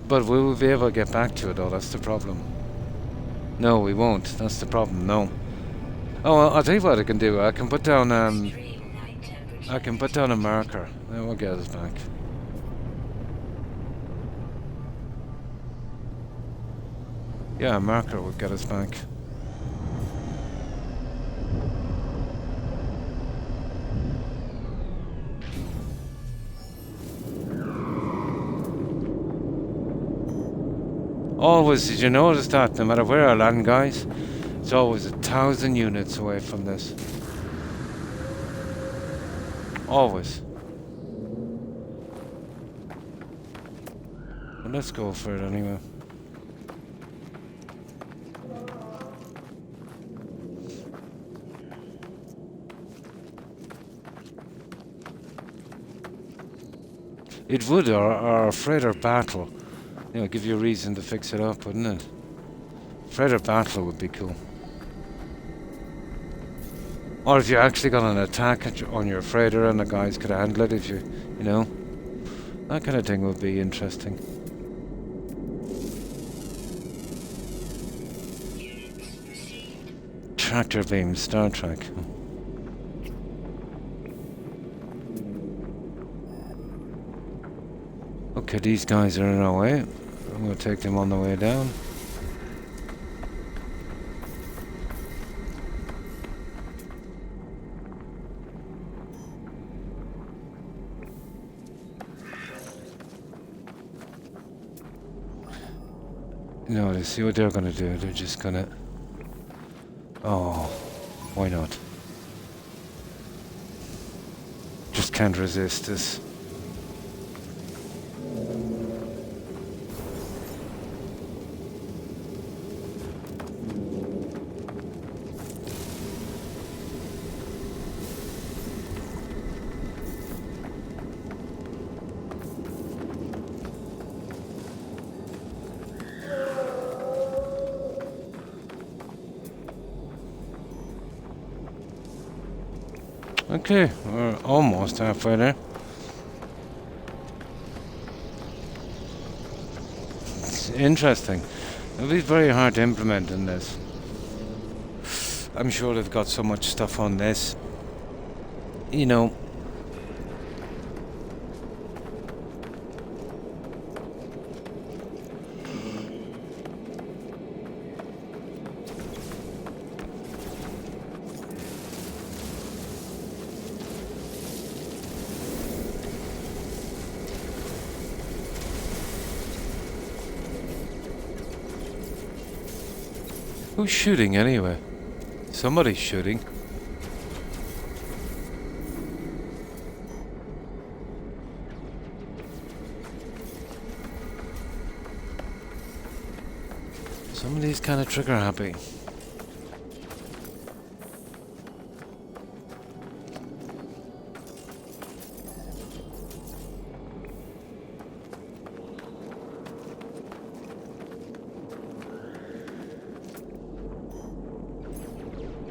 But we will be able to get back to it, though, that's the problem. No, we won't, that's the problem, no. Oh, well, I'll tell you what I can do. I can put down, a marker. That will get us back. Yeah, a marker will get us back. Always, did you notice that? No matter where I land, guys, it's always 1,000 units away from this. Always. Well, let's go for it anyway. It would, or freighter battle. You know, give you a reason to fix it up, wouldn't it? Freighter battle would be cool. Or if you actually got an attack on your freighter and the guys could handle it, if you know, that kind of thing would be interesting. Tractor beam, Star Trek. Okay, these guys are in our way. I'm going to take them on the way down. No, you see what they're gonna do? They're just gonna... Oh, why not? Just can't resist this. Okay, we're almost halfway there. It's interesting. It'll be very hard to implement in this. I'm sure they've got so much stuff on this. You know. Who's shooting anyway? Somebody's shooting. Somebody's kind of trigger happy.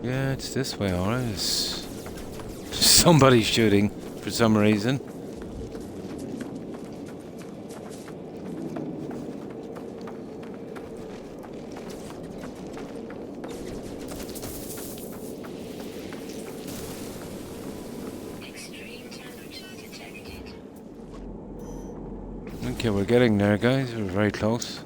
Yeah, it's this way, alright. It's somebody's shooting for some reason. Extreme temperature detected. Okay, we're getting there, guys. We're very close.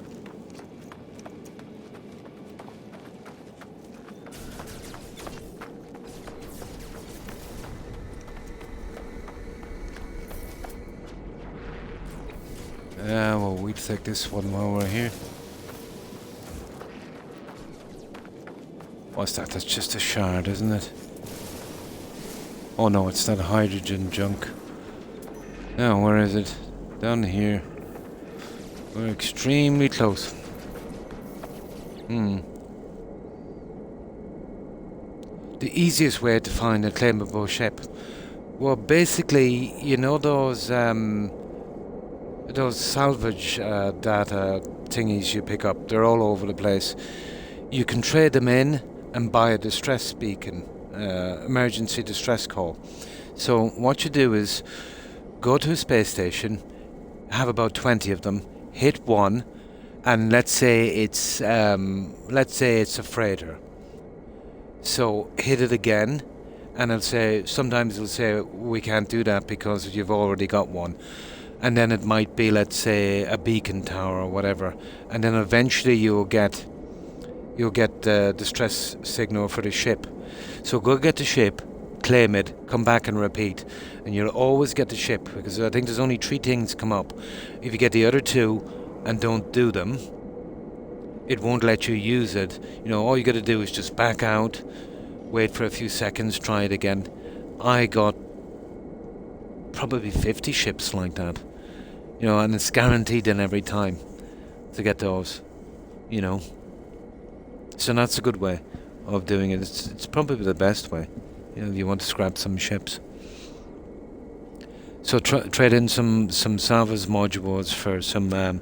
Well, we'll take this one while we're here. What's that? That's just a shard, isn't it? Oh no, it's that hydrogen junk. Now, where is it? Down here. We're extremely close. The easiest way to find a claimable ship. Well, basically, you know those salvage data thingies you pick up. They're all over the place. You can trade them in and buy a distress beacon, emergency distress call. So what you do is go to a space station, have about 20 of them, hit one, and let's say it's a freighter. So hit it again, and sometimes it'll say we can't do that because you've already got one. And then it might be, let's say, a beacon tower or whatever, and then eventually you'll get the distress signal for the ship. So go get the ship, claim it, come back and repeat, and you'll always get the ship, because I think there's only 3 things come up. If you get the other 2 and don't do them, it won't let you use it. You know, all you got to do is just back out, wait for a few seconds, try it again. I got probably 50 ships like that, you know, and it's guaranteed in every time to get those, you know. So that's a good way of doing it. It's probably the best way, you know, if you want to scrap some ships. So trade in some salvage modules for some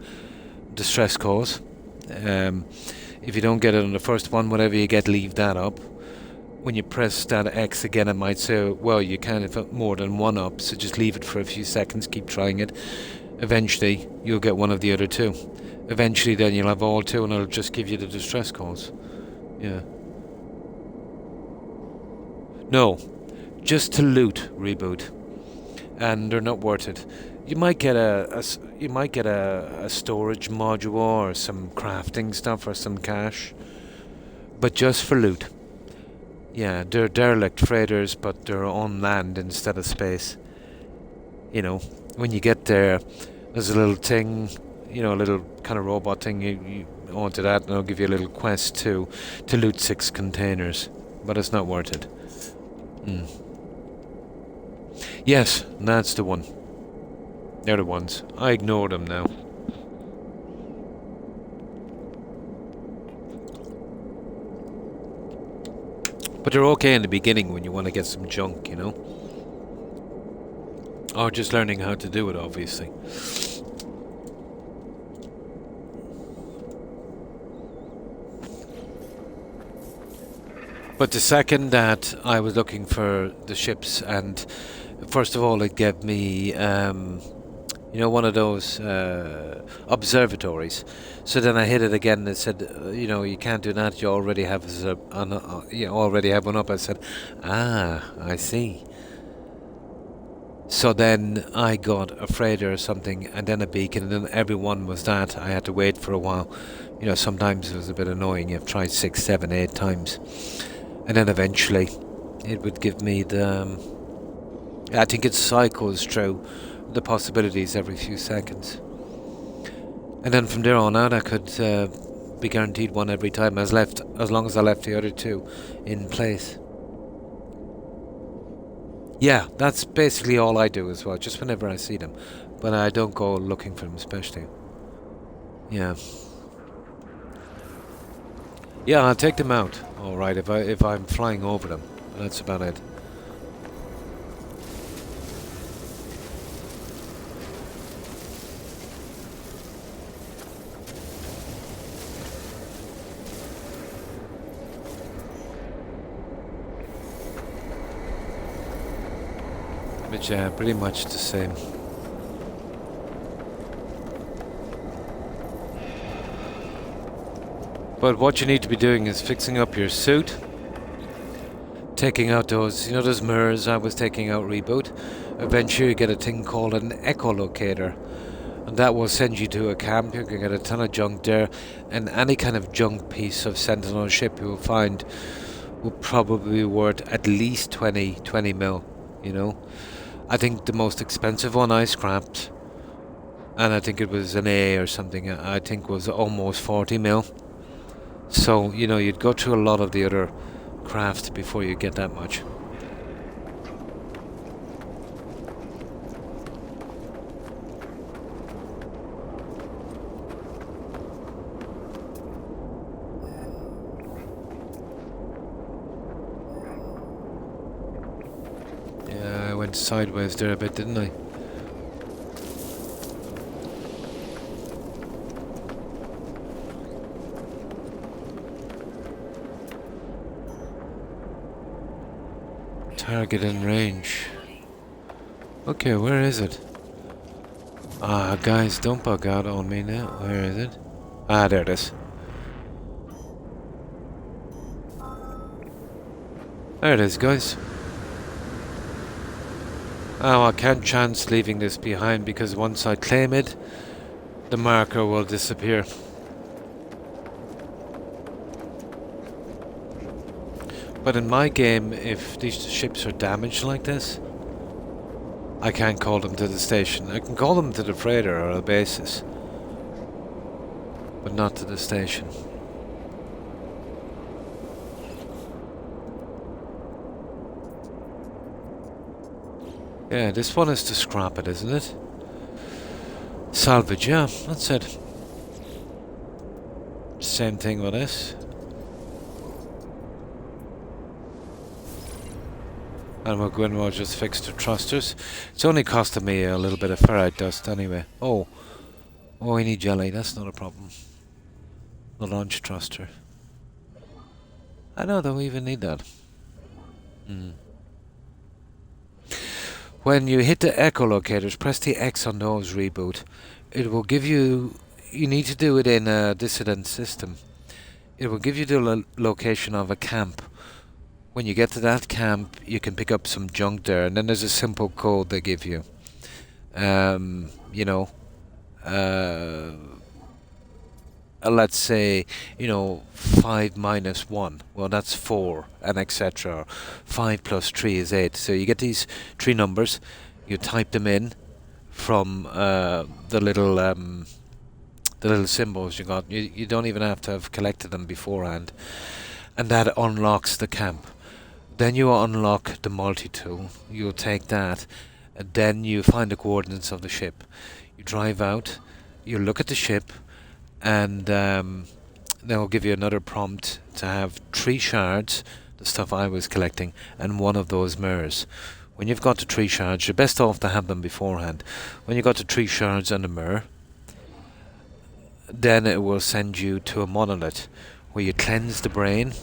distress calls. If you don't get it on the first one, whatever you get, leave that up. When you press that X again, it might say, well, you can't have more than one up, so just leave it for a few seconds, keep trying it. Eventually, you'll get one of the other 2. Eventually, then you'll have all 2, and it'll just give you the distress calls. Yeah. No, just to loot reboot, and they're not worth it. You might get a storage module or some crafting stuff or some cash, but just for loot. Yeah, they're derelict freighters, but they're on land instead of space. You know, when you get there, there's a little thing, a little kind of robot thing. You onto that, and it'll give you a little quest to loot 6 containers, but it's not worth it. Yes, that's the one. They're the ones. I ignore them now. But they're okay in the beginning when you want to get some junk, Or just learning how to do it, obviously. But the second that I was looking for the ships, and first of all it gave me, one of those observatories. So then I hit it again and it said, you can't do that, you already have one up. I said, I see. So then I got a freighter or something, and then a beacon, and then everyone was that. I had to wait for a while. Sometimes it was a bit annoying. You've tried 6, 7, 8 times. And then eventually it would give me the... I think it cycles through the possibilities every few seconds. And then from there on out I could be guaranteed one every time, as long as I left the other 2 in place. Yeah, that's basically all I do as well, just whenever I see them. But I don't go looking for them especially. Yeah. Yeah, I'll take them out, alright, if I'm flying over them. That's about it. But yeah, pretty much the same. But what you need to be doing is fixing up your suit, taking out those mirrors I was taking out reboot. Eventually you get a thing called an echolocator, and that will send you to a camp. You can get a ton of junk there, and any kind of junk piece of Sentinel ship you will find will probably be worth at least 20 mil, I think the most expensive one I scrapped, and I think it was an A or something, I think was almost 40 mil. So, you'd go through a lot of the other craft before you get that much. Yeah, I went sideways there a bit, didn't I? Target in range. Okay, where is it? Guys, don't bug out on me now. Where is it? There it is. There it is, guys. Oh, I can't chance leaving this behind, because once I claim it, the marker will disappear. But in my game, if these ships are damaged like this, I can't call them to the station. I can call them to the freighter or the bases, but not to the station. Yeah, this one is to scrap it, isn't it? Salvage, yeah, that's it. Same thing with this. And we'll go in and we'll just fix the thrusters. It's only costing me a little bit of ferrite dust anyway. Oh, we need jelly, that's not a problem. The launch thruster. I know, don't even need that. When you hit the echolocators, press the X on those, reboot. It will give you... You need to do it in a dissident system. It will give you the location of a camp. When you get to that camp, you can pick up some junk there, and then there's a simple code they give you. Let's say, 5 minus 1. Well, that's 4, and etc. 5 plus 3 is 8. So you get these 3 numbers, you type them in from the little the little symbols you got. You don't even have to have collected them beforehand. And that unlocks the camp. Then you unlock the multi-tool. You'll take that, and then you find the coordinates of the ship. You drive out, you look at the ship, and they'll give you another prompt to have 3 shards, the stuff I was collecting, and 1 of those mirrors. When you've got the 3 shards, you're best off to have them beforehand. When you've got the 3 shards and a mirror, then it will send you to a monolith where you cleanse the brain,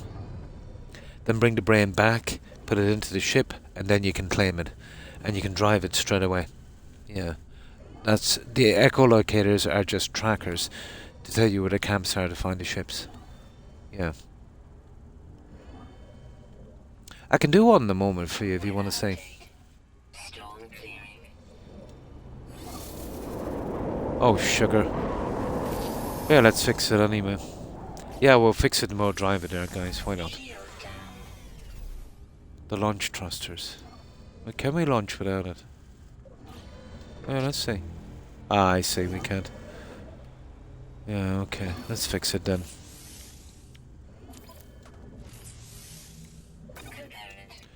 then bring the brain back, put it into the ship, and then you can claim it. And you can drive it straight away. Yeah. That's the echolocators are just trackers to tell you where the camps are to find the ships. Yeah. I can do one in a moment for you if you want to see. Storm clearing. Oh, sugar. Yeah, let's fix it anyway. Yeah, we'll fix it and we'll drive it there, guys. Why not? Shield down. The launch thrusters. Well, can we launch without it? Yeah, let's see. Ah, I see, we can't. Yeah, okay. Let's fix it then. Component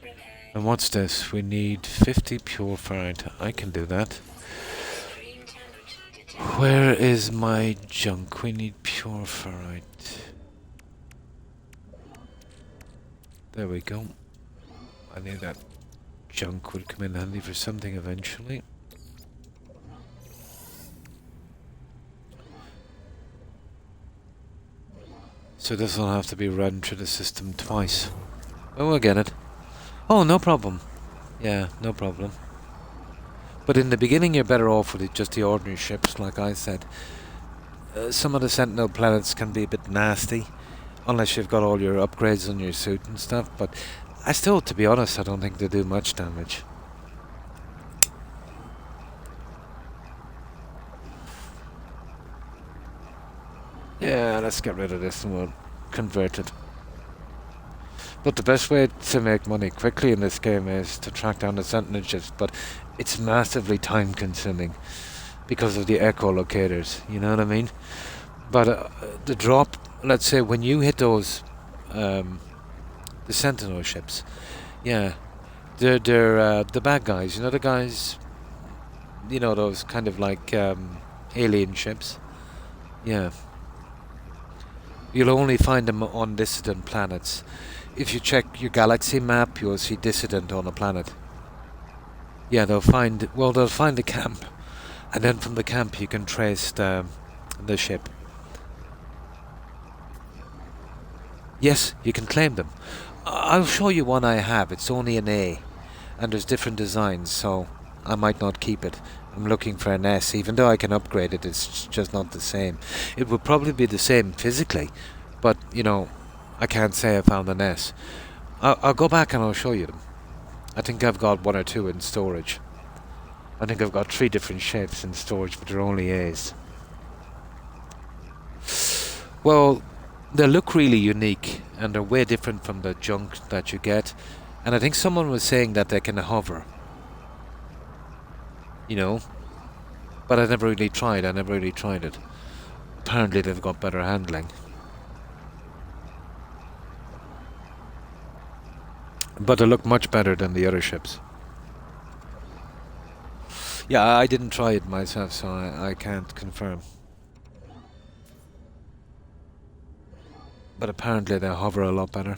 repaired. And what's this? We need 50 pure ferrite. I can do that. Extreme temperature detected. Where is my junk? We need pure ferrite. There we go. I knew that junk would come in handy for something eventually. So this will have to be run through the system twice. Oh, we'll get it. Oh, no problem. Yeah, no problem. But in the beginning you're better off with just the ordinary ships, like I said. Some of the Sentinel planets can be a bit nasty, unless you've got all your upgrades on your suit and stuff, but I still, to be honest, I don't think they do much damage. Yeah, let's get rid of this and we'll convert it. But the best way to make money quickly in this game is to track down the Sentinel ships, but it's massively time consuming because of the echolocators, you know what I mean? But the drop, let's say when you hit those, the Sentinel ships, yeah, they're the bad guys, you know the guys, you know, those kind of like alien ships, yeah. You'll only find them on dissident planets. If you check your galaxy map, you'll see dissident on a planet. Yeah, they'll find the camp, and then from the camp you can trace the ship. Yes, you can claim them. I'll show you one I have. It's only an A, and there's different designs, so I might not keep it. I'm looking for an S, even though I can upgrade it, it's just not the same. It would probably be the same physically, but, you know, I can't say I found an S. I'll go back and I'll show you them. I think I've got 1 or 2 in storage. I think I've got 3 different shapes in storage, but they're only A's. Well, they look really unique, and they're way different from the junk that you get. And I think someone was saying that they can hover. You know, but I never really tried it. Apparently they've got better handling. But they look much better than the other ships. Yeah, I didn't try it myself, so I can't confirm. But apparently they hover a lot better.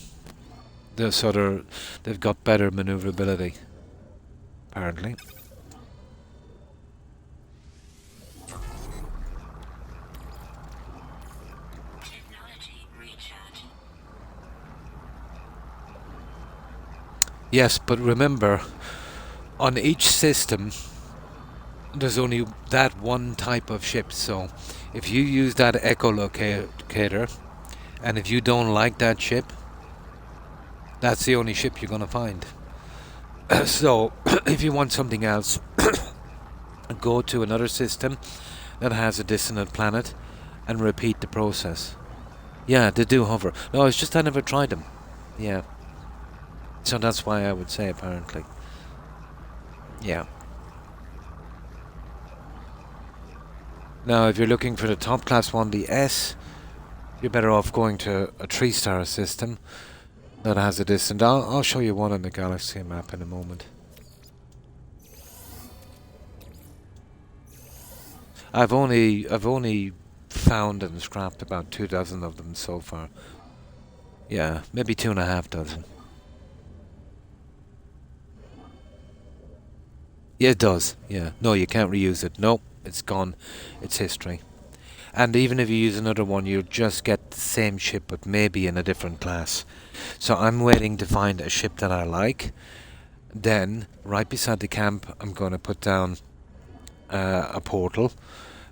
They've got better maneuverability. Apparently. Technology recharge. Yes, but remember, on each system, there's only that one type of ship. So, if you use that echolocator, and if you don't like that ship, that's the only ship you're gonna find. So, if you want something else, go to another system that has a dissonant planet, and repeat the process. Yeah, they do hover. No, it's just I never tried them. Yeah. So that's why I would say apparently. Yeah. Now, if you're looking for the top class one, the S, you're better off going to a 3-star system that has a distance. I'll show you one on the galaxy map in a moment. I've only found and scrapped about 2 dozen of them so far. Yeah, maybe 2.5 dozen. Yeah, it does. Yeah. No, you can't reuse it. Nope, it's gone. It's history. And even if you use another one, you'll just get the same ship, but maybe in a different class. So I'm waiting to find a ship that I like. Then, right beside the camp, I'm going to put down a portal.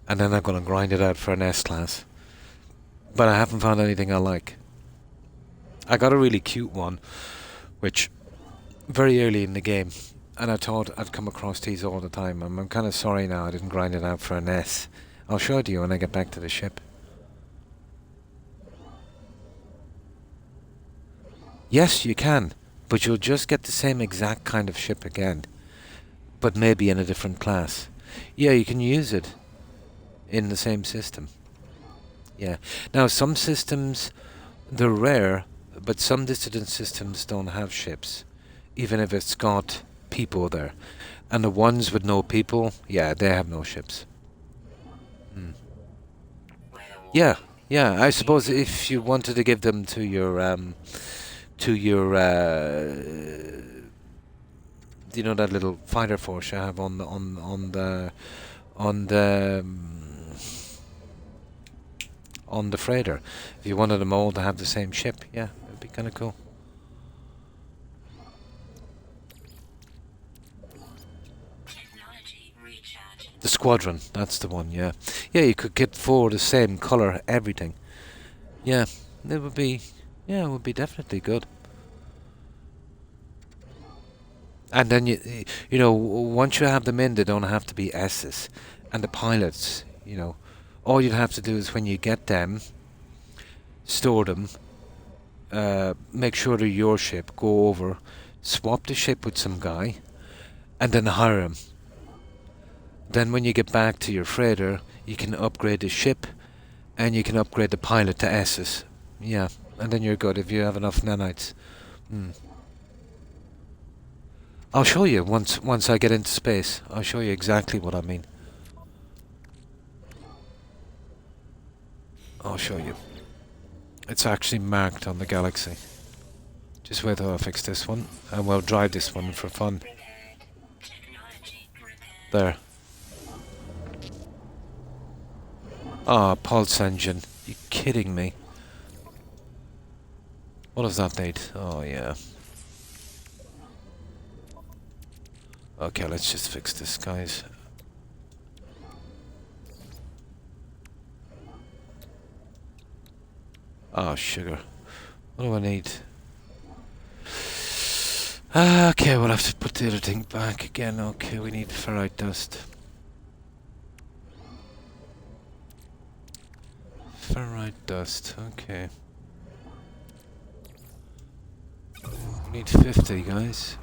And then I'm going to grind it out for an S-class. But I haven't found anything I like. I got a really cute one, which very early in the game. And I thought I'd come across these all the time. I'm kind of sorry now I didn't grind it out for an S. I'll show it to you when I get back to the ship. Yes, you can, but you'll just get the same exact kind of ship again, but maybe in a different class. Yeah, you can use it in the same system. Yeah. Now, some systems, they're rare, but some dissident systems don't have ships, even if it's got people there. And the ones with no people, yeah, they have no ships. Yeah, yeah. I suppose if you wanted to give them to your you know, that little fighter force you have on the freighter. If you wanted them all to have the same ship, yeah, it'd be kind of cool. The squadron, that's the one, yeah. Yeah, you could get 4 the same colour, everything. Yeah, it would be definitely good. And then you know, once you have them in, they don't have to be S's. And the pilots, you know, all you'd have to do is when you get them, store them, make sure they're your ship, go over, swap the ship with some guy, and then hire him. Then when you get back to your freighter, you can upgrade the ship, and you can upgrade the pilot to S's. Yeah, and then you're good if you have enough nanites. I'll show you once I get into space. I'll show you exactly what I mean. I'll show you. It's actually marked on the galaxy. Just wait till I fix this one, and we'll drive this one for fun. There. Ah, pulse engine. You kidding me? What does that need? Oh, yeah. Okay, let's just fix this, guys. Oh, sugar. What do I need? Okay, we'll have to put the other thing back again. Okay, we need ferrite dust. Ferrite dust, okay. We need 50, guys.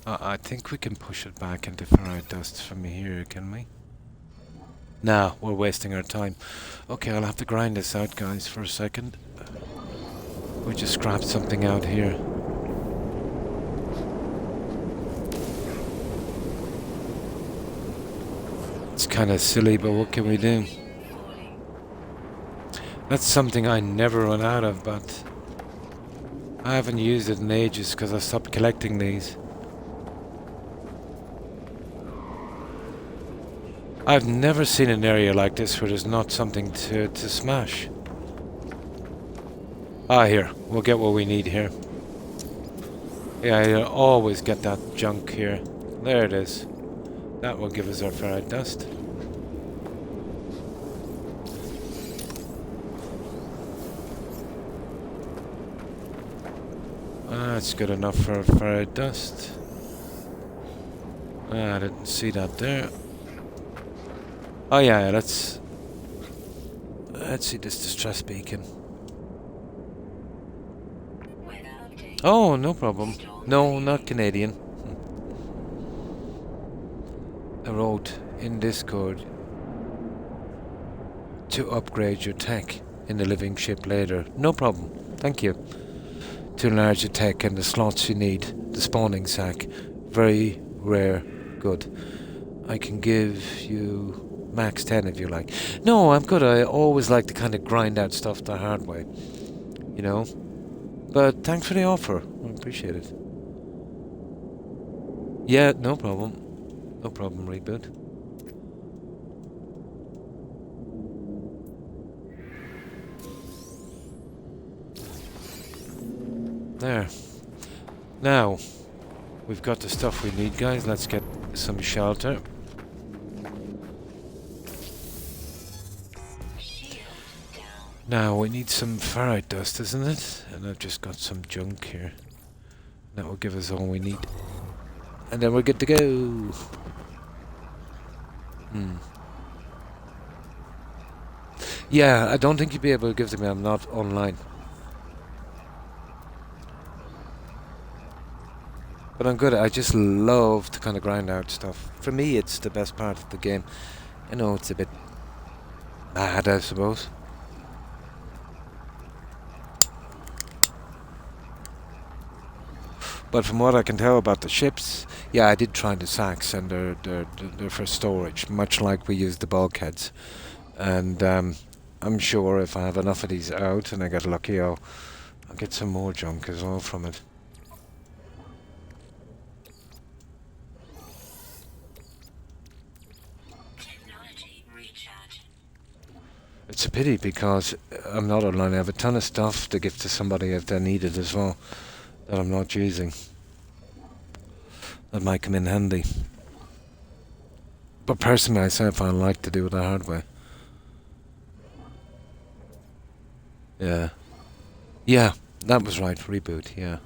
I think we can push it back into ferrite dust from here, can we? Nah, we're wasting our time. Okay, I'll have to grind this out, guys, for a second. We just scrapped something out here. It's kind of silly, but what can we do? That's something I never run out of, but I haven't used it in ages because I stopped collecting these. I've never seen an area like this where there's not something to smash. Ah, here. We'll get what we need here. Yeah, you always get that junk here. There it is. That will give us our ferrite dust. That's good enough for ferrite dust. I didn't see that there. Oh yeah, let's see this distress beacon. Without Oh, no problem. Storm No, clearing. not Canadian. I wrote in Discord to upgrade your tech in the living ship later. No problem. Thank you. To enlarge the tech and the slots you need. The spawning sack. Very rare. Good. I can give you max 10 if you like. No, I'm good. I always like to kind of grind out stuff the hard way. You know? But thanks for the offer. I appreciate it. Yeah, no problem. No problem, Reboot. There. Now, we've got the stuff we need, guys. Let's get some shelter. Shield down. Now, we need some ferrite dust, isn't it? And I've just got some junk here. That will give us all we need. And then we're good to go. Yeah, I don't think you'd be able to give them. I'm not online. But I'm good. I just love to kind of grind out stuff. For me, it's the best part of the game. I know it's a bit mad, I suppose. But from what I can tell about the ships, yeah, I did try the sacks, and they're for storage, much like we use the bulkheads. And I'm sure if I have enough of these out and I get lucky, I'll get some more junk as well from it. Technology recharge. It's a pity because I'm not online. I have a ton of stuff to give to somebody if they need it as well that I'm not using. That might come in handy. But personally, myself, I like to do it the hard way. Yeah. Yeah, that was right. Reboot, yeah.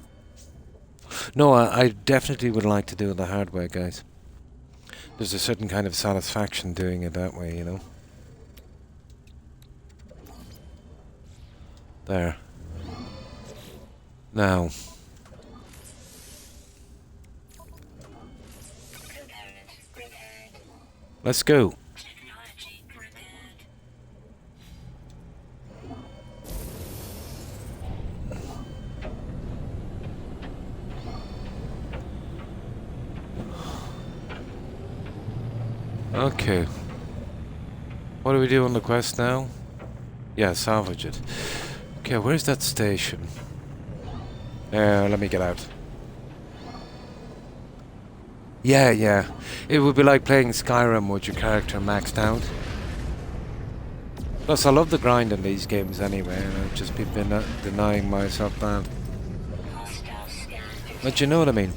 No, I definitely would like to do it the hard way, guys. There's a certain kind of satisfaction doing it that way, you know. There. Now. Component repaired. Let's go. Technology repaired. Okay. What do we do on the quest now? Yeah, salvage it. Okay, where's that station? Let me get out. Yeah, yeah. It would be like playing Skyrim with your character maxed out. Plus, I love the grind in these games anyway, and I've just been denying myself that. Hostile scan. But you know what I mean?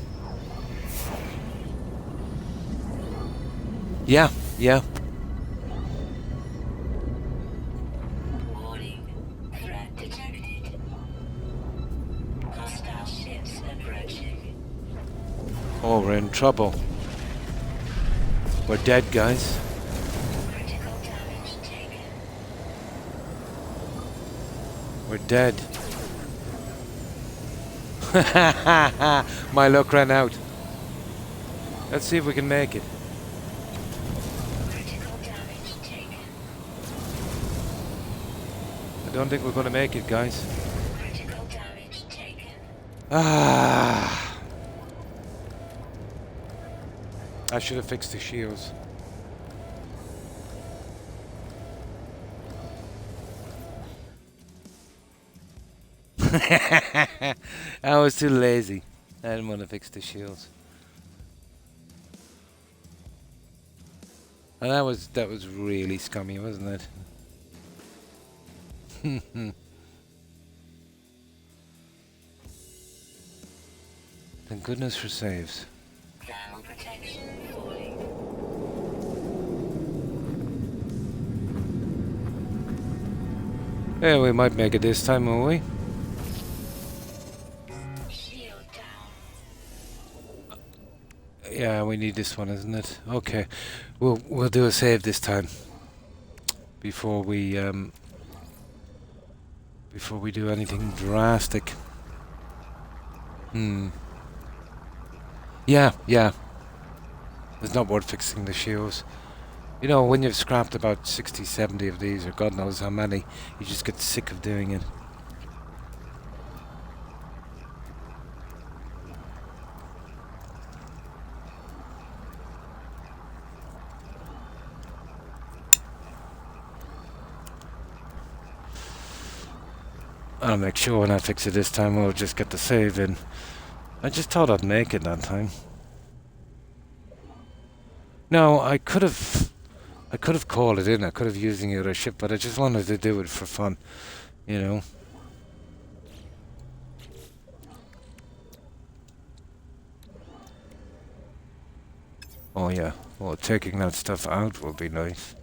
Yeah, yeah. Warning. Threat detected. Hostile ships approaching. Oh, we're in trouble. We're dead, guys. Critical damage taken. We're dead. My luck ran out. Let's see if we can make it. Critical damage taken. I don't think we're going to make it, guys. Critical damage taken. Ah. I should have fixed the shields. I was too lazy. I didn't want to fix the shields. And that was really scummy, wasn't it? Thank goodness for saves. Thermal protection falling. Yeah, we might make it this time, won't we? Shield down. Yeah, we need this one, isn't it? Okay, we'll do a save this time before we do anything drastic. Hmm. Yeah, yeah. It's not worth fixing the shields. You know, when you've scrapped about 60, 70 of these, or God knows how many, you just get sick of doing it. I'll make sure when I fix it this time, we'll just get the save in. I just thought I'd make it that time. No, I could have called it in. I could have used the other ship, but I just wanted to do it for fun, you know. Oh yeah. Well, taking that stuff out will be nice.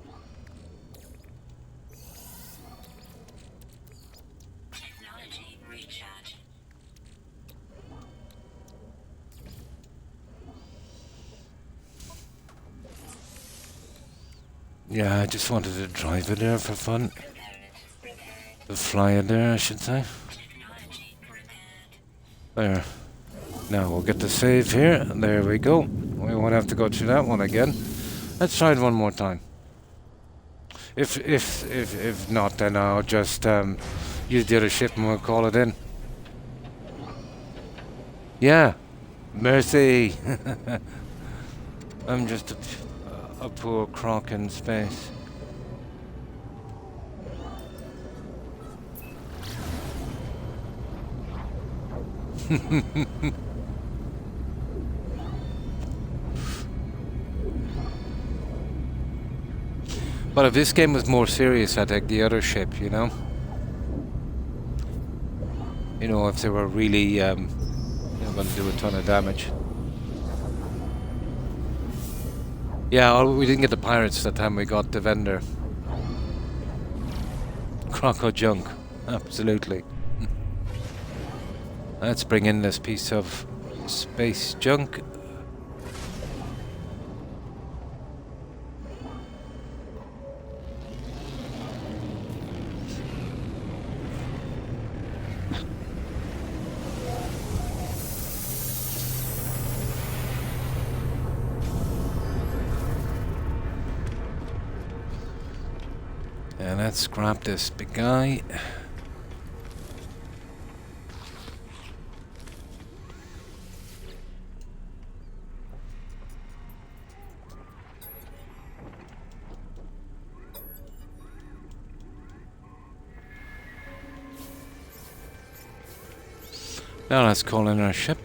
Technology recharge. Yeah, I just wanted to drive it there for fun. Component repaired. To fly it there, I should say. Technology repaired. There. Now we'll get the save here. There we go. We won't have to go through that one again. Let's try it one more time. If not, then I'll just use the other ship and we'll call it in. Yeah. Mercy. I'm just a poor croc in space. But if this game was more serious, I'd take the other ship, you know? You know, if they were really, you know, going to do a ton of damage. Yeah, we didn't get the pirates that time we got the vendor. Croco junk. Absolutely. Let's bring in this piece of space junk. And let's scrap this big guy. Now let's call in our ship.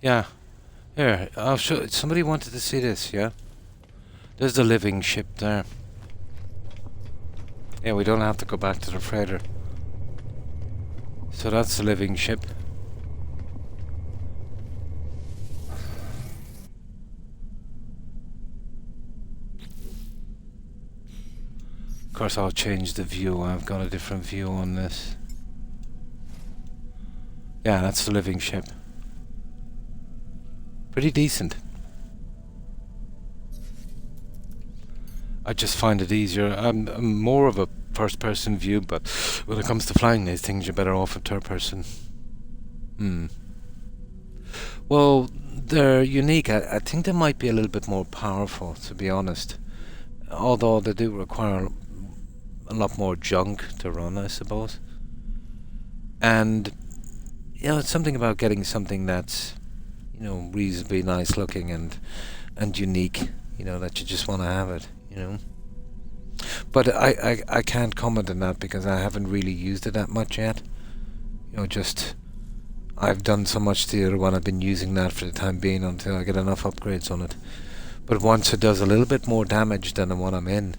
Yeah. Here, I'll show. Somebody wanted to see this, yeah? There's the living ship there. Yeah, we don't have to go back to the freighter. So that's the living ship. Of course, I'll change the view. I've got a different view on this. Yeah, that's the living ship. Pretty decent. I just find it easier. I'm more of a first-person view, but when it comes to flying these things, you're better off with third-person. Well, they're unique. I think they might be a little bit more powerful, to be honest. Although they do require a lot more junk to run, I suppose. And, you know, it's something about getting something that's, you know, reasonably nice looking and unique, you know, that you just want to have it, you know. But I can't comment on that because I haven't really used it that much yet. You know, just I've done so much to the other one, I've been using that for the time being until I get enough upgrades on it. But once it does a little bit more damage than the one I'm in,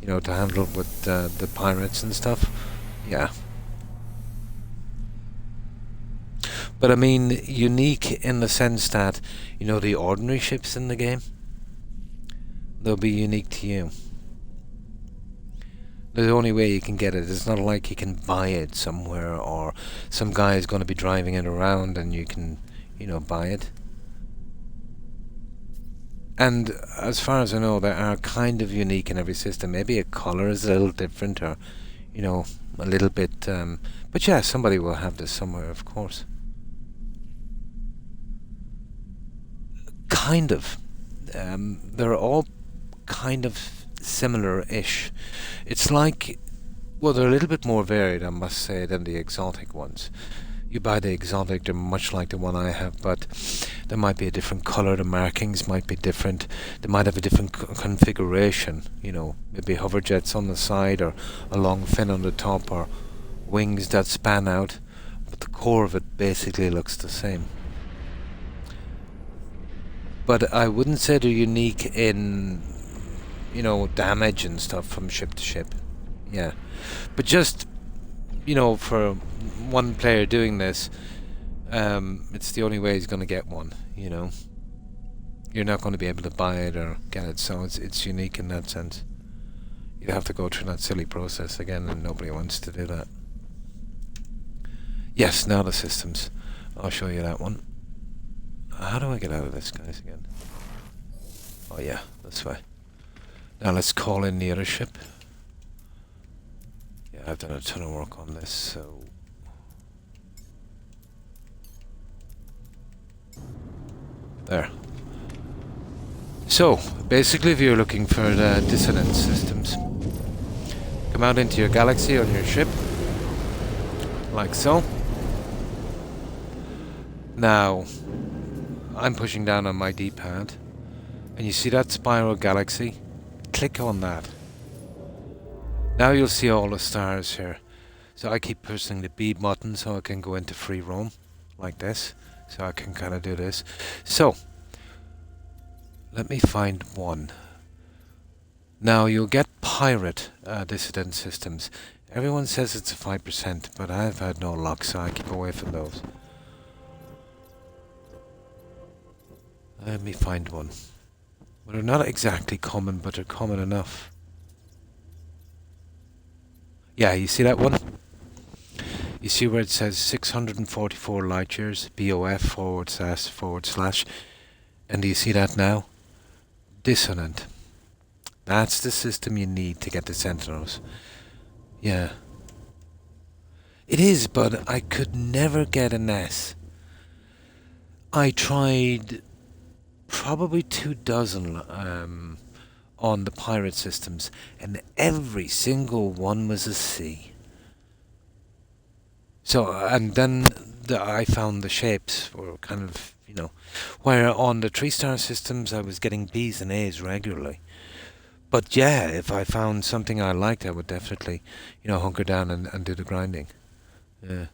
you know, to handle with the pirates and stuff, yeah. But I mean, unique in the sense that, you know, the ordinary ships in the game, they'll be unique to you. The only way you can get it, it's not like you can buy it somewhere or some guy is going to be driving it around and you can, you know, buy it. And as far as I know, they are kind of unique in every system. Maybe a color is a little different, or you know, a little bit. But yeah, somebody will have this somewhere, of course. Kind of. They're all kind of similar-ish. It's like, well, they're a little bit more varied, I must say, than the exotic ones. You buy the exotic, they're much like the one I have, but there might be a different color, the markings might be different, they might have a different configuration, you know, maybe hover jets on the side, or a long fin on the top, or wings that span out, but the core of it basically looks the same. But I wouldn't say they're unique in, you know, damage and stuff from ship to ship. Yeah. But just, you know, for one player doing this, it's the only way he's going to get one, you know. You're not going to be able to buy it or get it, so it's unique in that sense. You'd have to go through that silly process again, and nobody wants to do that. Yes, now the systems. I'll show you that one. How do I get out of this, guys, again? Oh yeah, this way. Now let's call in the other ship. Yeah, I've done a ton of work on this, so... There. So, basically if you're looking for the dissonance systems, come out into your galaxy on your ship, like so. Now, I'm pushing down on my D-pad, and you see that spiral galaxy? Click on that. Now you'll see all the stars here. So I keep pressing the B button so I can go into free roam, like this. So I can kind of do this. So, let me find one. Now you'll get pirate dissident systems. Everyone says it's a 5%, but I've had no luck, so I keep away from those. Let me find one. Well, they're not exactly common, but they're common enough. Yeah, you see that one? You see where it says 644 light years, BOF //, and do you see that now? Dissonant. That's the system you need to get the Sentinels. Yeah. It is, but I could never get an S. I tried probably 24 on the pirate systems, and every single one was a C. So, and then I found the shapes were kind of, you know, where on the 3-star systems I was getting B's and A's regularly. But yeah, if I found something I liked, I would definitely, you know, hunker down and do the grinding. Yeah.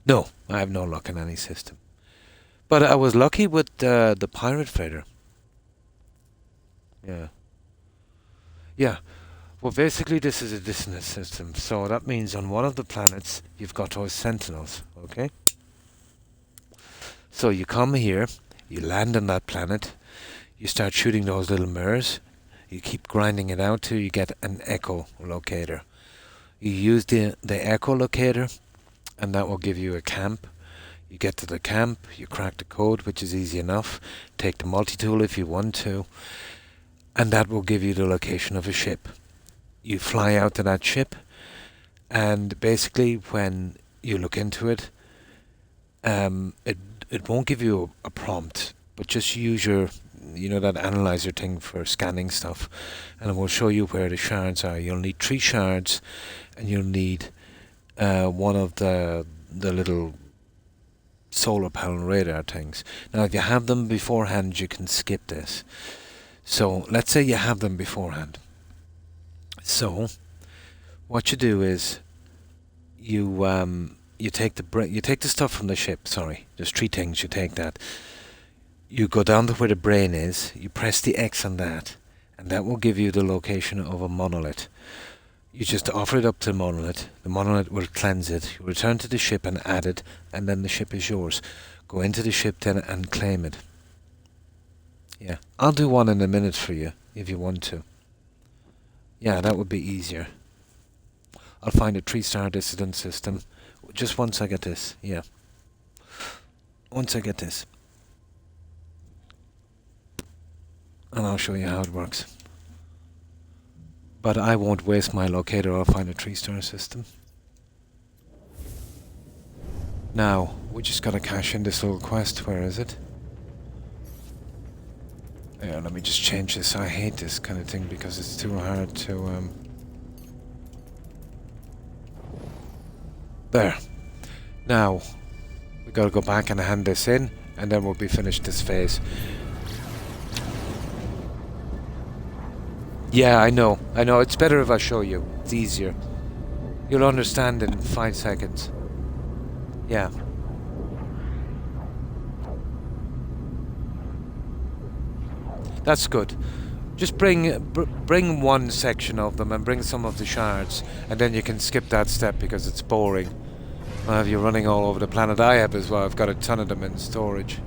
No, I have no luck in any system. But I was lucky with the pirate freighter. Yeah. Yeah. Well, basically this is a dissonance system, so that means on one of the planets you've got those sentinels, okay? So you come here, you land on that planet, you start shooting those little mirrors, you keep grinding it out till you get an echo locator. You use the echo locator, and that will give you a camp. You get to the camp, you crack the code, which is easy enough, take the multi-tool if you want to, and that will give you the location of a ship. You fly out to that ship, and basically when you look into it, it won't give you a prompt, but just use your, you know, that analyzer thing for scanning stuff, and it will show you where the shards are. You'll need 3 shards, and you'll need one of the little solar panel radar things. Now, if you have them beforehand, you can skip this. So let's say you have them beforehand. So, what you do is you take the stuff from the ship. Sorry, there's 3 things. You take that. You go down to where the brain is. You press the X on that, and that will give you the location of a monolith. You just offer it up to the monolith. The monolith will cleanse it. You return to the ship and add it, and then the ship is yours. Go into the ship then and claim it. Yeah, I'll do one in a minute for you if you want to. Yeah, that would be easier. I'll find a 3-star dissident system. Just once I get this, yeah. Once I get this. and I'll show you how it works. But I won't waste my locator or find a 3-star system. Now, we just gotta cash in this little quest. Where is it? Yeah, let me just change this. I hate this kind of thing because it's too hard to... There. Now, we gotta go back and hand this in, and then we'll be finished this phase. Yeah, I know. It's better if I show you. It's easier. You'll understand in 5 seconds. Yeah. That's good. Just bring one section of them and bring some of the shards, and then you can skip that step because it's boring. I'll have you running all over the planet. I have as well. I've got a ton of them in storage.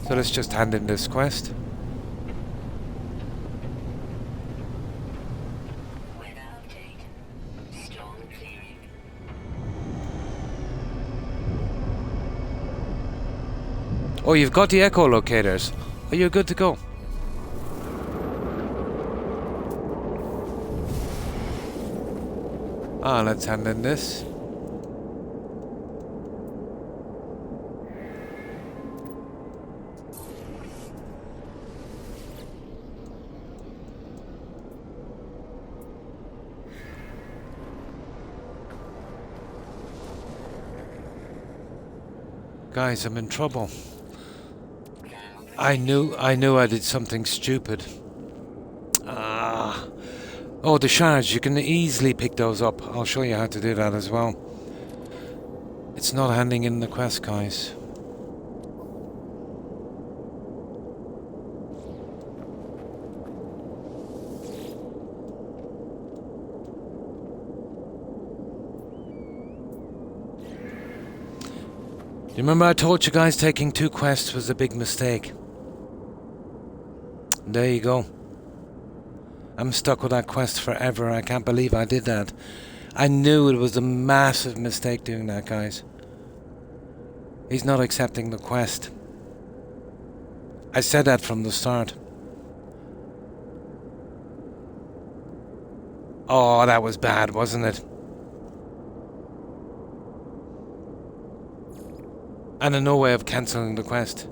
So let's just hand in this quest. Oh, you've got the echolocators. Oh, you're good to go. Ah, let's hand in this. Guys, I'm in trouble. I knew I did something stupid. Ah. Oh, the shards, you can easily pick those up. I'll show you how to do that as well. It's not handing in the quest, guys. You remember I told you guys taking 2 quests was a big mistake? There you go. I'm stuck with that quest forever. I can't believe I did that. I knew it was a massive mistake doing that, guys. He's not accepting the quest. I said that from the start. Oh, that was bad, wasn't it? And no way of cancelling the quest.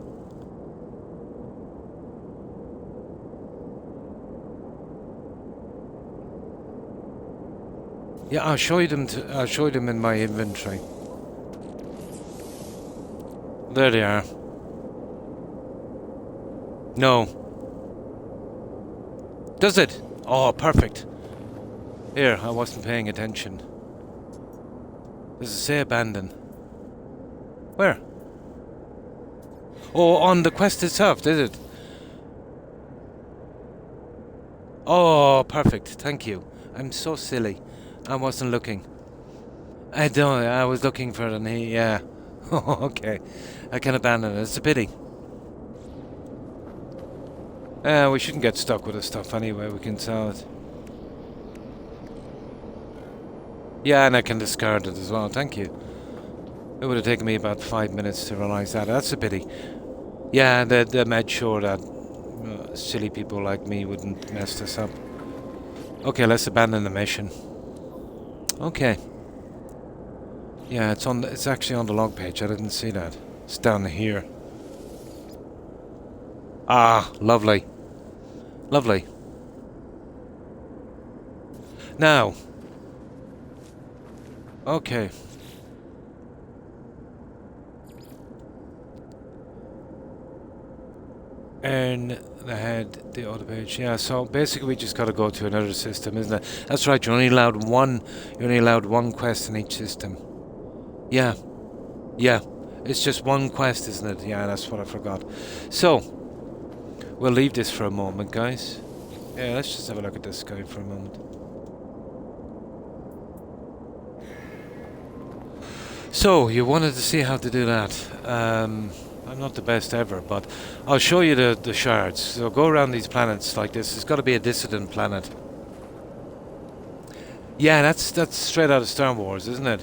Yeah, I'll show you them. I'll show you them in my inventory. There they are. No. Does it? Oh, perfect. Here, I wasn't paying attention. Does it say abandon? Where? Oh, on the quest itself, did it? Oh, perfect. Thank you. I'm so silly. I wasn't looking. I don't. I was looking for an E. Yeah. Okay. I can abandon it. It's a pity. We shouldn't get stuck with the stuff anyway. We can sell it. Yeah, and I can discard it as well. Thank you. It would have taken me about 5 minutes to realise that. That's a pity. Yeah, they made sure that silly people like me wouldn't mess this up. Okay, let's abandon the mission. Okay. Yeah, it's actually on the log page. I didn't see that. It's down here. Ah, lovely. Lovely. Now. Okay. And the head, the other page. Yeah, so basically we just gotta go to another system, isn't it? That's right, you're only allowed one quest in each system. Yeah. Yeah. It's just one quest, isn't it? Yeah, that's what I forgot. So we'll leave this for a moment, guys. Yeah, let's just have a look at this guy for a moment. So you wanted to see how to do that. I'm not the best ever, but I'll show you the shards. So go around these planets like this. It's got to be a dissident planet. Yeah, that's straight out of Star Wars, isn't it?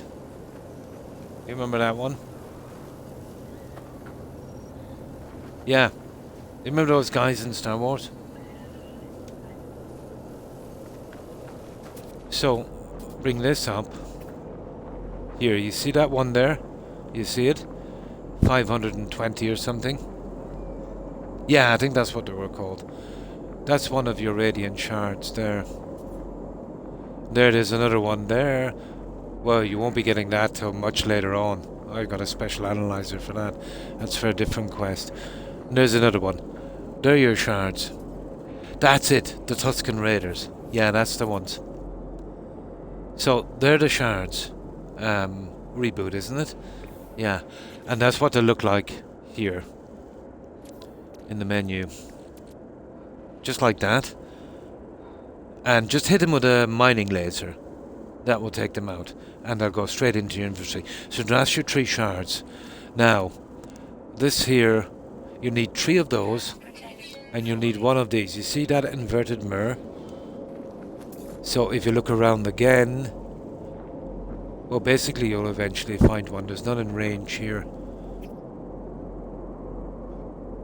You remember that one? Yeah. You remember those guys in Star Wars? So, bring this up. Here, you see that one there? You see it? 520 or something? Yeah, I think that's what they were called. That's one of your radiant shards there. There it is, another one there. Well, you won't be getting that till much later on. I've got a special analyzer for that. That's for a different quest. And there's another one. They're your shards. That's it, the Tuscan Raiders. Yeah, that's the ones. So, they're the shards. Reboot, isn't it? Yeah, and that's what they look like here in the menu. Just like that. And just hit them with a mining laser. That will take them out. And they'll go straight into your inventory. So that's your 3 shards. Now, this here, you need 3 of those. And you'll need 1 of these. You see that inverted mirror? So if you look around again, well, basically you'll eventually find one. There's none in range here.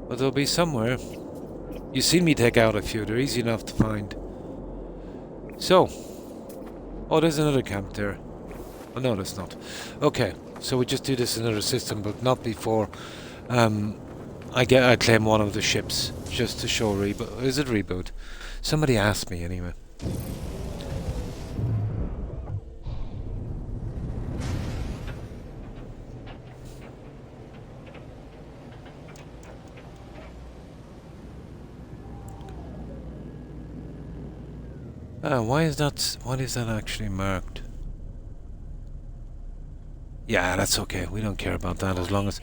But there'll be somewhere. You've seen me take out a few. They're easy enough to find. So. Oh, there's another camp there. Oh, no, there's not. Okay, so we just do this in another system, but not before. I claim one of the ships just to show reboot. Is it reboot? Somebody asked me anyway. Why is that actually marked? Yeah, that's okay. We don't care about that as long as.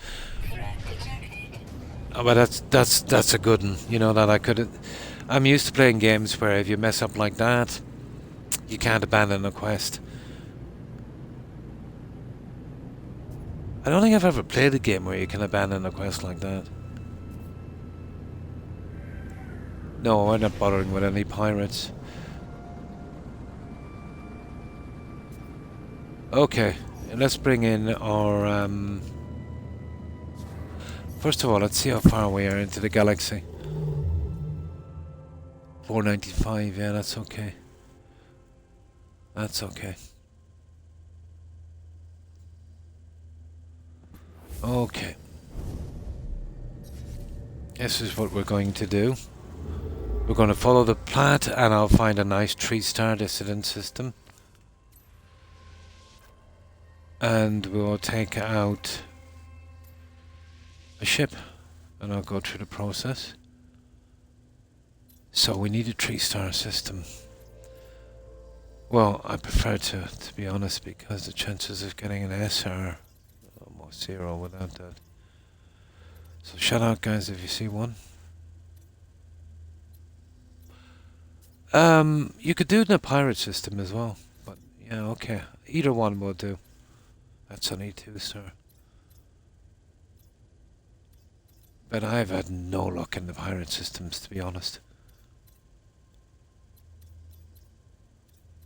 Oh, but that's a good one. You know that I could. I'm used to playing games where if you mess up like that, you can't abandon a quest. I don't think I've ever played a game where you can abandon a quest like that. No, we're not bothering with any pirates. Okay, let's bring in our... First of all, let's see how far we are into the galaxy. 495, yeah, that's okay. That's okay. Okay. This is what we're going to do. We're going to follow the plat, and I'll find a nice 3-star dissident system. And we'll take out a ship, and I'll go through the process. So we need a 3-star system. Well, I prefer to be honest, because the chances of getting an S are almost 0 without that. So shout out, guys, if you see one. You could do it in a pirate system as well, but yeah, okay. Either one will do. That's only 2-star. But I've had no luck in the pirate systems, to be honest.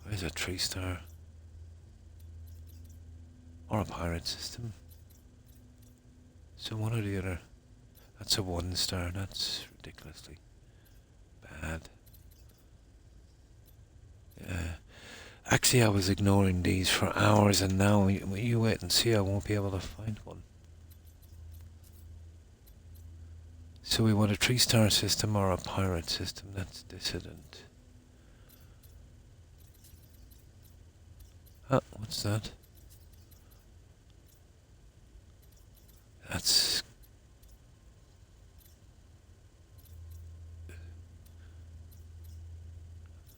Where's a 3-star? Or a pirate system? So one or the other. That's a 1-star. That's ridiculously bad. Yeah. Actually, I was ignoring these for hours, and now you wait and see. I won't be able to find one. So we want a 3-star system or a pirate system. That's dissident. Oh, what's that? That's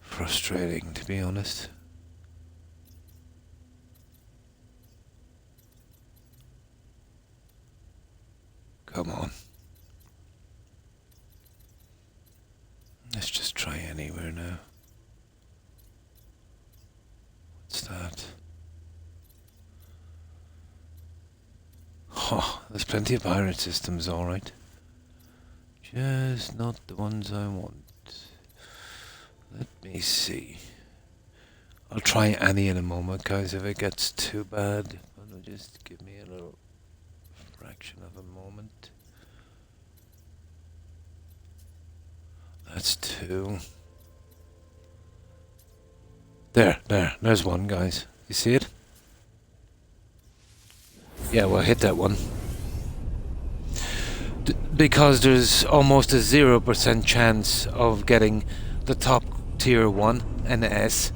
frustrating, to be honest. Come on. Let's just try anywhere now. What's that? Oh, there's plenty of pirate systems, alright. Just not the ones I want. Let me see. I'll try Annie in a moment, guys, if it gets too bad. It'll just give me a little fraction of a moment. That's 2. There's one, guys. You see it? Yeah, we'll hit that one. Because there's almost a 0% chance of getting the top tier 1, an S.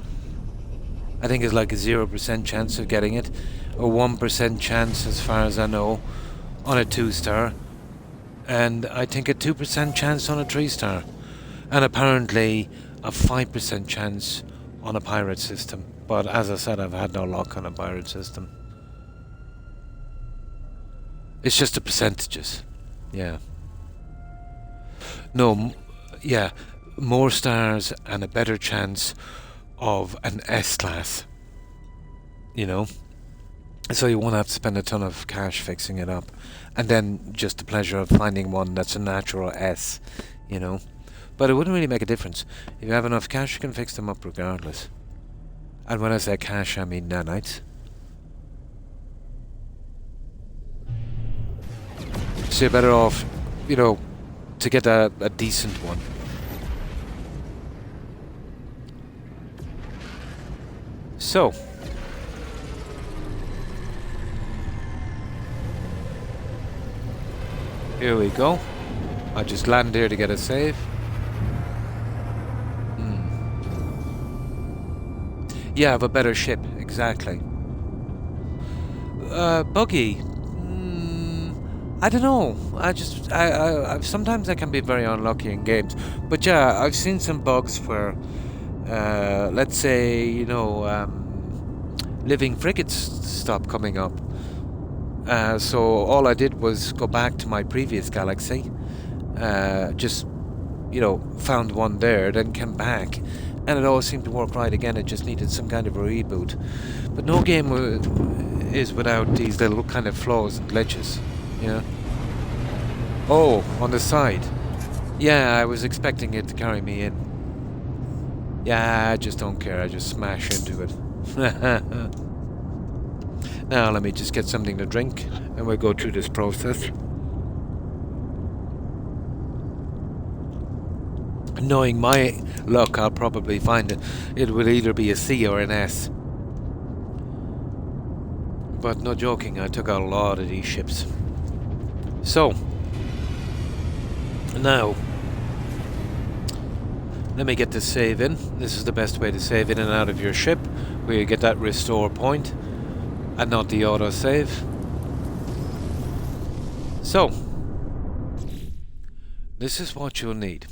I think it's like a 0% chance of getting it. A 1% chance, as far as I know, on a 2-star. And I think a 2% chance on a 3-star. And apparently a 5% chance on a pirate system. But as I said, I've had no luck on a pirate system. It's just the percentages. Yeah. No, yeah. More stars and a better chance of an S-class. You know? So you won't have to spend a ton of cash fixing it up. And then just the pleasure of finding one that's a natural S, you know? But it wouldn't really make a difference. If you have enough cash, you can fix them up regardless. And when I say cash, I mean nanites. So you're better off, you know, to get a decent one. So. Here we go. I just land here to get a save. Yeah, I have a better ship, exactly. Buggy. I don't know. I sometimes I can be very unlucky in games, but yeah, I've seen some bugs where, let's say, you know, living frigates stop coming up. So all I did was go back to my previous galaxy, just, you know, found one there, then came back, and it all seemed to work right again. It just needed some kind of a reboot. But no game is without these little kind of flaws and glitches. Yeah. Oh, on the side. Yeah, I was expecting it to carry me in. Yeah, I just don't care. I just smash into it. Now let me just get something to drink, and we'll go through this process. Knowing my luck, I'll probably find it will either be a C or an S. But no joking, I took out a lot of these ships. So, now, let me get this save in. This is the best way to save in and out of your ship, where you get that restore point, and not the auto-save. So, this is what you'll need.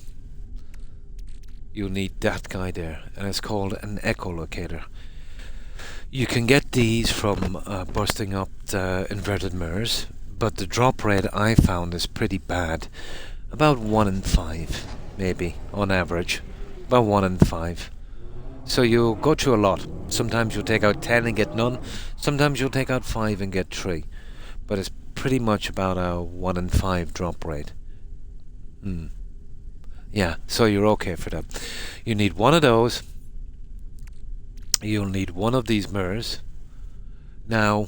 You'll need that guy there, and it's called an echolocator. You can get these from busting up the inverted mirrors, but the drop rate I found is pretty bad. About 1 in 5, maybe, on average. About 1 in 5. So you'll go through a lot. Sometimes you'll take out 10 and get none. Sometimes you'll take out 5 and get 3. But it's pretty much about a 1 in 5 drop rate. Yeah, so you're okay for that. You need one of those. You'll need one of these mirrors. Now,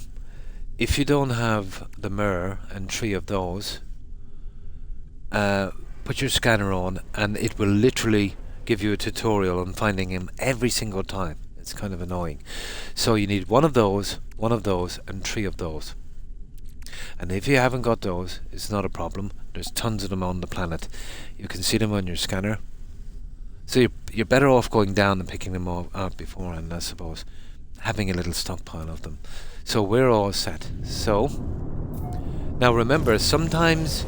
if you don't have the mirror and 3 of those, put your scanner on and it will literally give you a tutorial on finding him every single time. It's kind of annoying. So you need one of those, and 3 of those. And if you haven't got those, it's not a problem. There's tons of them on the planet. You can see them on your scanner. So you're better off going down and picking them all out beforehand, I suppose. Having a little stockpile of them. So we're all set. So, now remember, sometimes,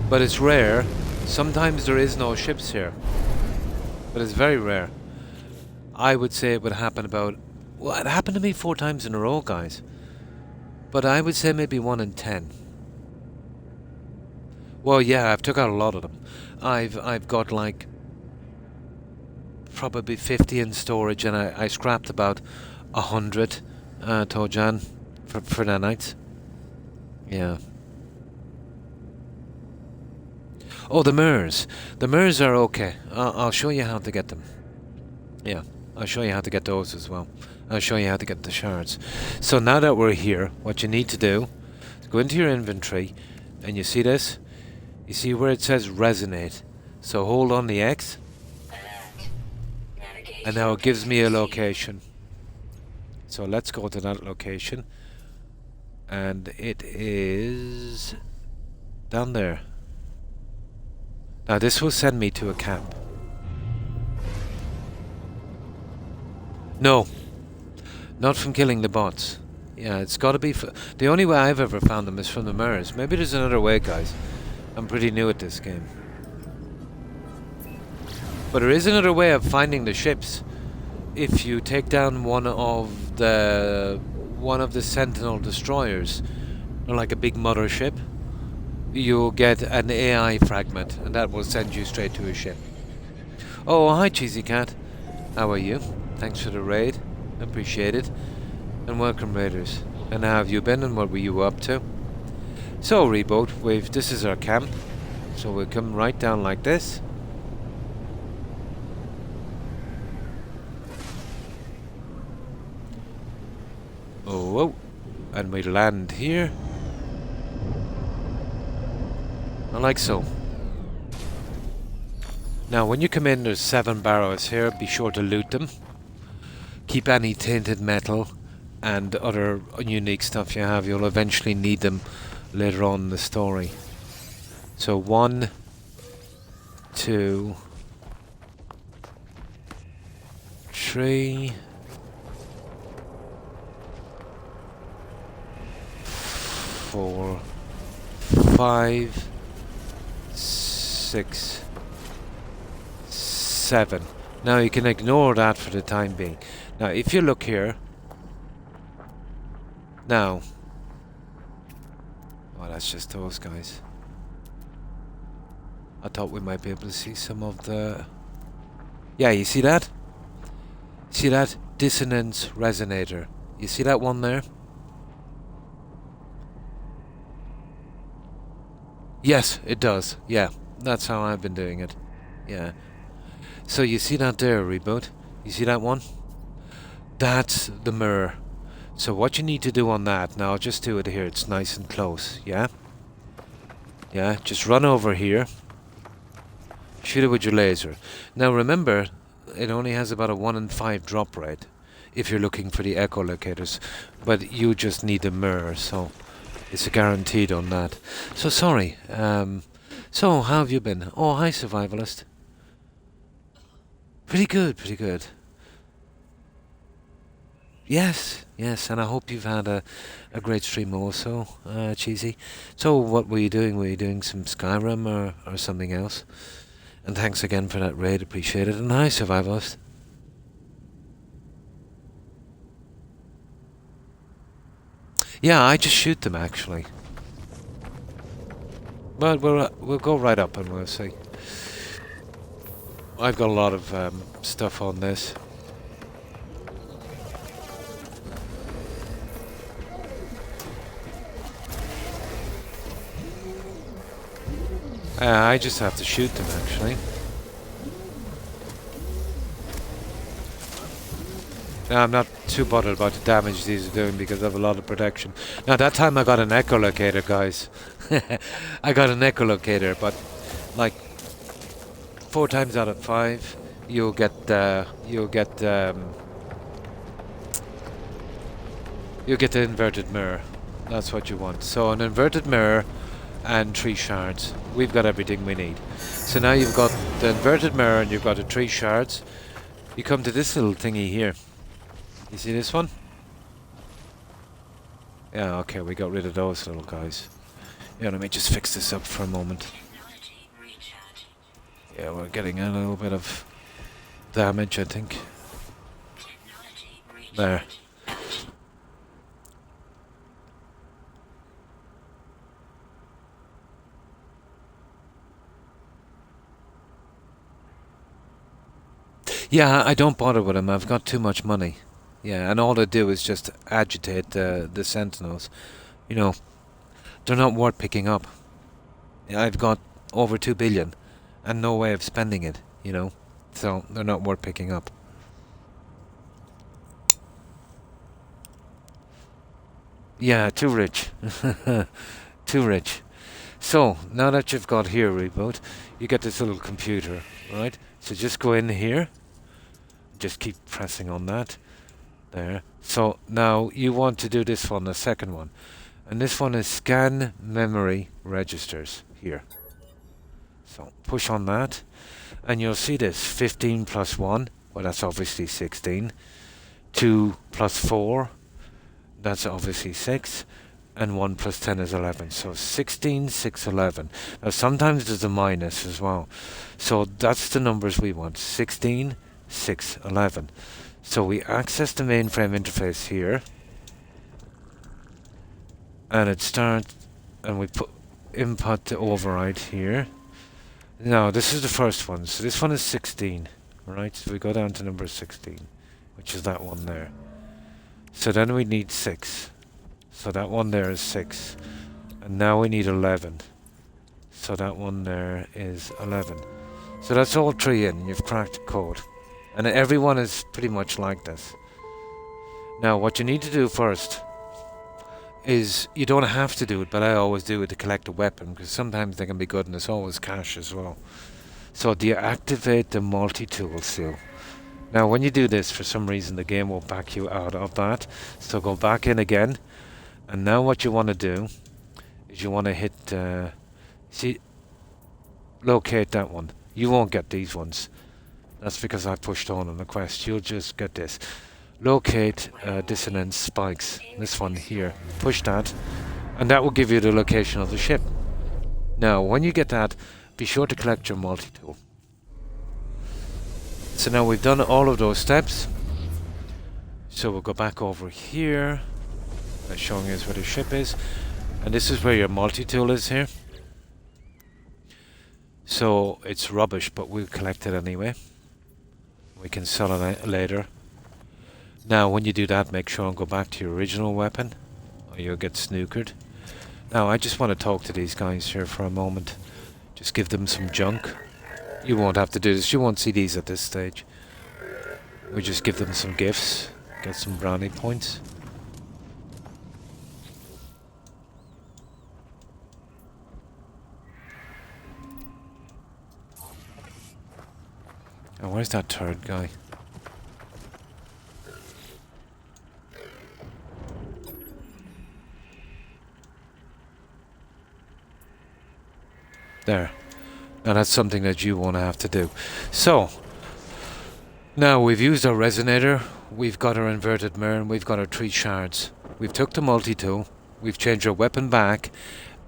but it's rare, sometimes there is no ships here. But it's very rare. I would say it would happen about... Well, it happened to me 4 times in a row, guys. But I would say maybe 1 in 10. Well, yeah, I've took out a lot of them. I've got like... probably 50 in storage, and I scrapped about 100 Tojan for the night. Yeah. Oh, the mirrors. The mirrors are okay. I'll show you how to get them. Yeah, I'll show you how to get those as well. I'll show you how to get the shards. So now that we're here, what you need to do is go into your inventory, and you see this? You see where it says resonate. So hold on the X. Alert. Navigation And now it gives me a location. So let's go to that location. And it is down there. Now this will send me to a camp. No, not from killing the bots. Yeah, it's got to be... the only way I've ever found them is from the mirrors. Maybe there's another way, guys. I'm pretty new at this game. But there is another way of finding the ships. If you take down one of the Sentinel destroyers, like a big mothership, you'll get an AI fragment, and that will send you straight to a ship. Oh, hi, Cheesy Cat. How are you? Thanks for the raid. Appreciate it. And welcome, raiders. And how have you been, and what were you up to? So, Reboot, this is our camp. So we'll come right down like this. Oh, and we land here. Like so. Now, when you come in, there's 7 barrows here. Be sure to loot them. Keep any tainted metal and other unique stuff you have. You'll eventually need them later on in the story. So 1, 2, 3, 4, 5, 6, 7. Now you can ignore that for the time being. Now if you look here, now, oh, that's just those guys. I thought we might be able to see some of the... yeah, you see that? See that? Dissonance resonator. You see that one there? Yes, it does. Yeah, that's how I've been doing it. Yeah. So you see that there, Reboot? You see that one? That's the mirror. So what you need to do on that, now I'll just do it here, it's nice and close, yeah? Yeah, just run over here. Shoot it with your laser. Now remember, it only has about a 1 in 5 drop rate if you're looking for the echolocators. But you just need a mirror, so it's a guaranteed on that. So sorry, so how have you been? Oh, hi, Survivalist. Pretty good, pretty good. Yes, yes, and I hope you've had a great stream also, Cheesy. So what were you doing? Were you doing some Skyrim or something else? And thanks again for that raid, appreciate it. And hi, Survivalist. Yeah, I just shoot them actually. But we'll go right up and we'll see. I've got a lot of stuff on this. I just have to shoot them actually. Now, I'm not too bothered about the damage these are doing because I have a lot of protection. Now that time I got an echolocator, guys. I got an echolocator, but like 4 times out of 5 you'll get the inverted mirror. That's what you want. So an inverted mirror and 3 shards. We've got everything we need. So now you've got the inverted mirror and you've got the 3 shards. You come to this little thingy here. You see this one? Yeah, okay, we got rid of those little guys. Yeah, let me just fix this up for a moment. Yeah, we're getting a little bit of damage, I think. There. Yeah, I don't bother with them. I've got too much money. Yeah, and all they do is just agitate the sentinels. You know, they're not worth picking up. I've got over 2 billion and no way of spending it, you know. So they're not worth picking up. Yeah, too rich. Too rich. So, now that you've got here, Reboot, you get this little computer, right? So just go in here. just keep pressing on that. There. So now you want to do this one, the second one. And this one is scan memory registers here. So push on that. And you'll see this 15 plus 1. Well, that's obviously 16. 2 plus 4. That's obviously 6. And 1 plus 10 is 11. So 16, 6, 11. Now sometimes there's a minus as well. So that's the numbers we want. 16, 6, 11. So we access the mainframe interface here. And it starts, and we put input to override here. Now this is the first one. So this one is 16. Right? So we go down to number 16, which is that one there. So then we need 6. So that one there is 6. And now we need 11. So that one there is 11. So that's all 3 in. You've cracked the code. And everyone is pretty much like this. Now what you need to do first is, you don't have to do it, but I always do it to collect a weapon, because sometimes they can be good and it's always cash as well. So deactivate the multi-tool seal. Now when you do this, for some reason the game will back you out of that. So go back in again. And now what you want to do is you want to hit, see, locate that one. You won't get these ones. That's because I pushed on the quest. You'll just get this. Locate dissonance spikes. This one here. Push that. And that will give you the location of the ship. Now, when you get that, be sure to collect your multi-tool. So now we've done all of those steps. So we'll go back over here. That's showing us where the ship is. And this is where your multi-tool is here. So it's rubbish, but we'll collect it anyway. We can sell it later. Now when you do that, make sure and go back to your original weapon, or you'll get snookered. Now I just want to talk to these guys here for a moment. Just give them some junk. You won't have to do this. You won't see these at this stage. We just give them some gifts. Get some brownie points. Oh, where's that third guy? There. Now that's something that you won't have to do. So, now we've used our resonator, we've got our inverted mirror, and we've got our 3 shards. We've took the multi-tool, we've changed our weapon back,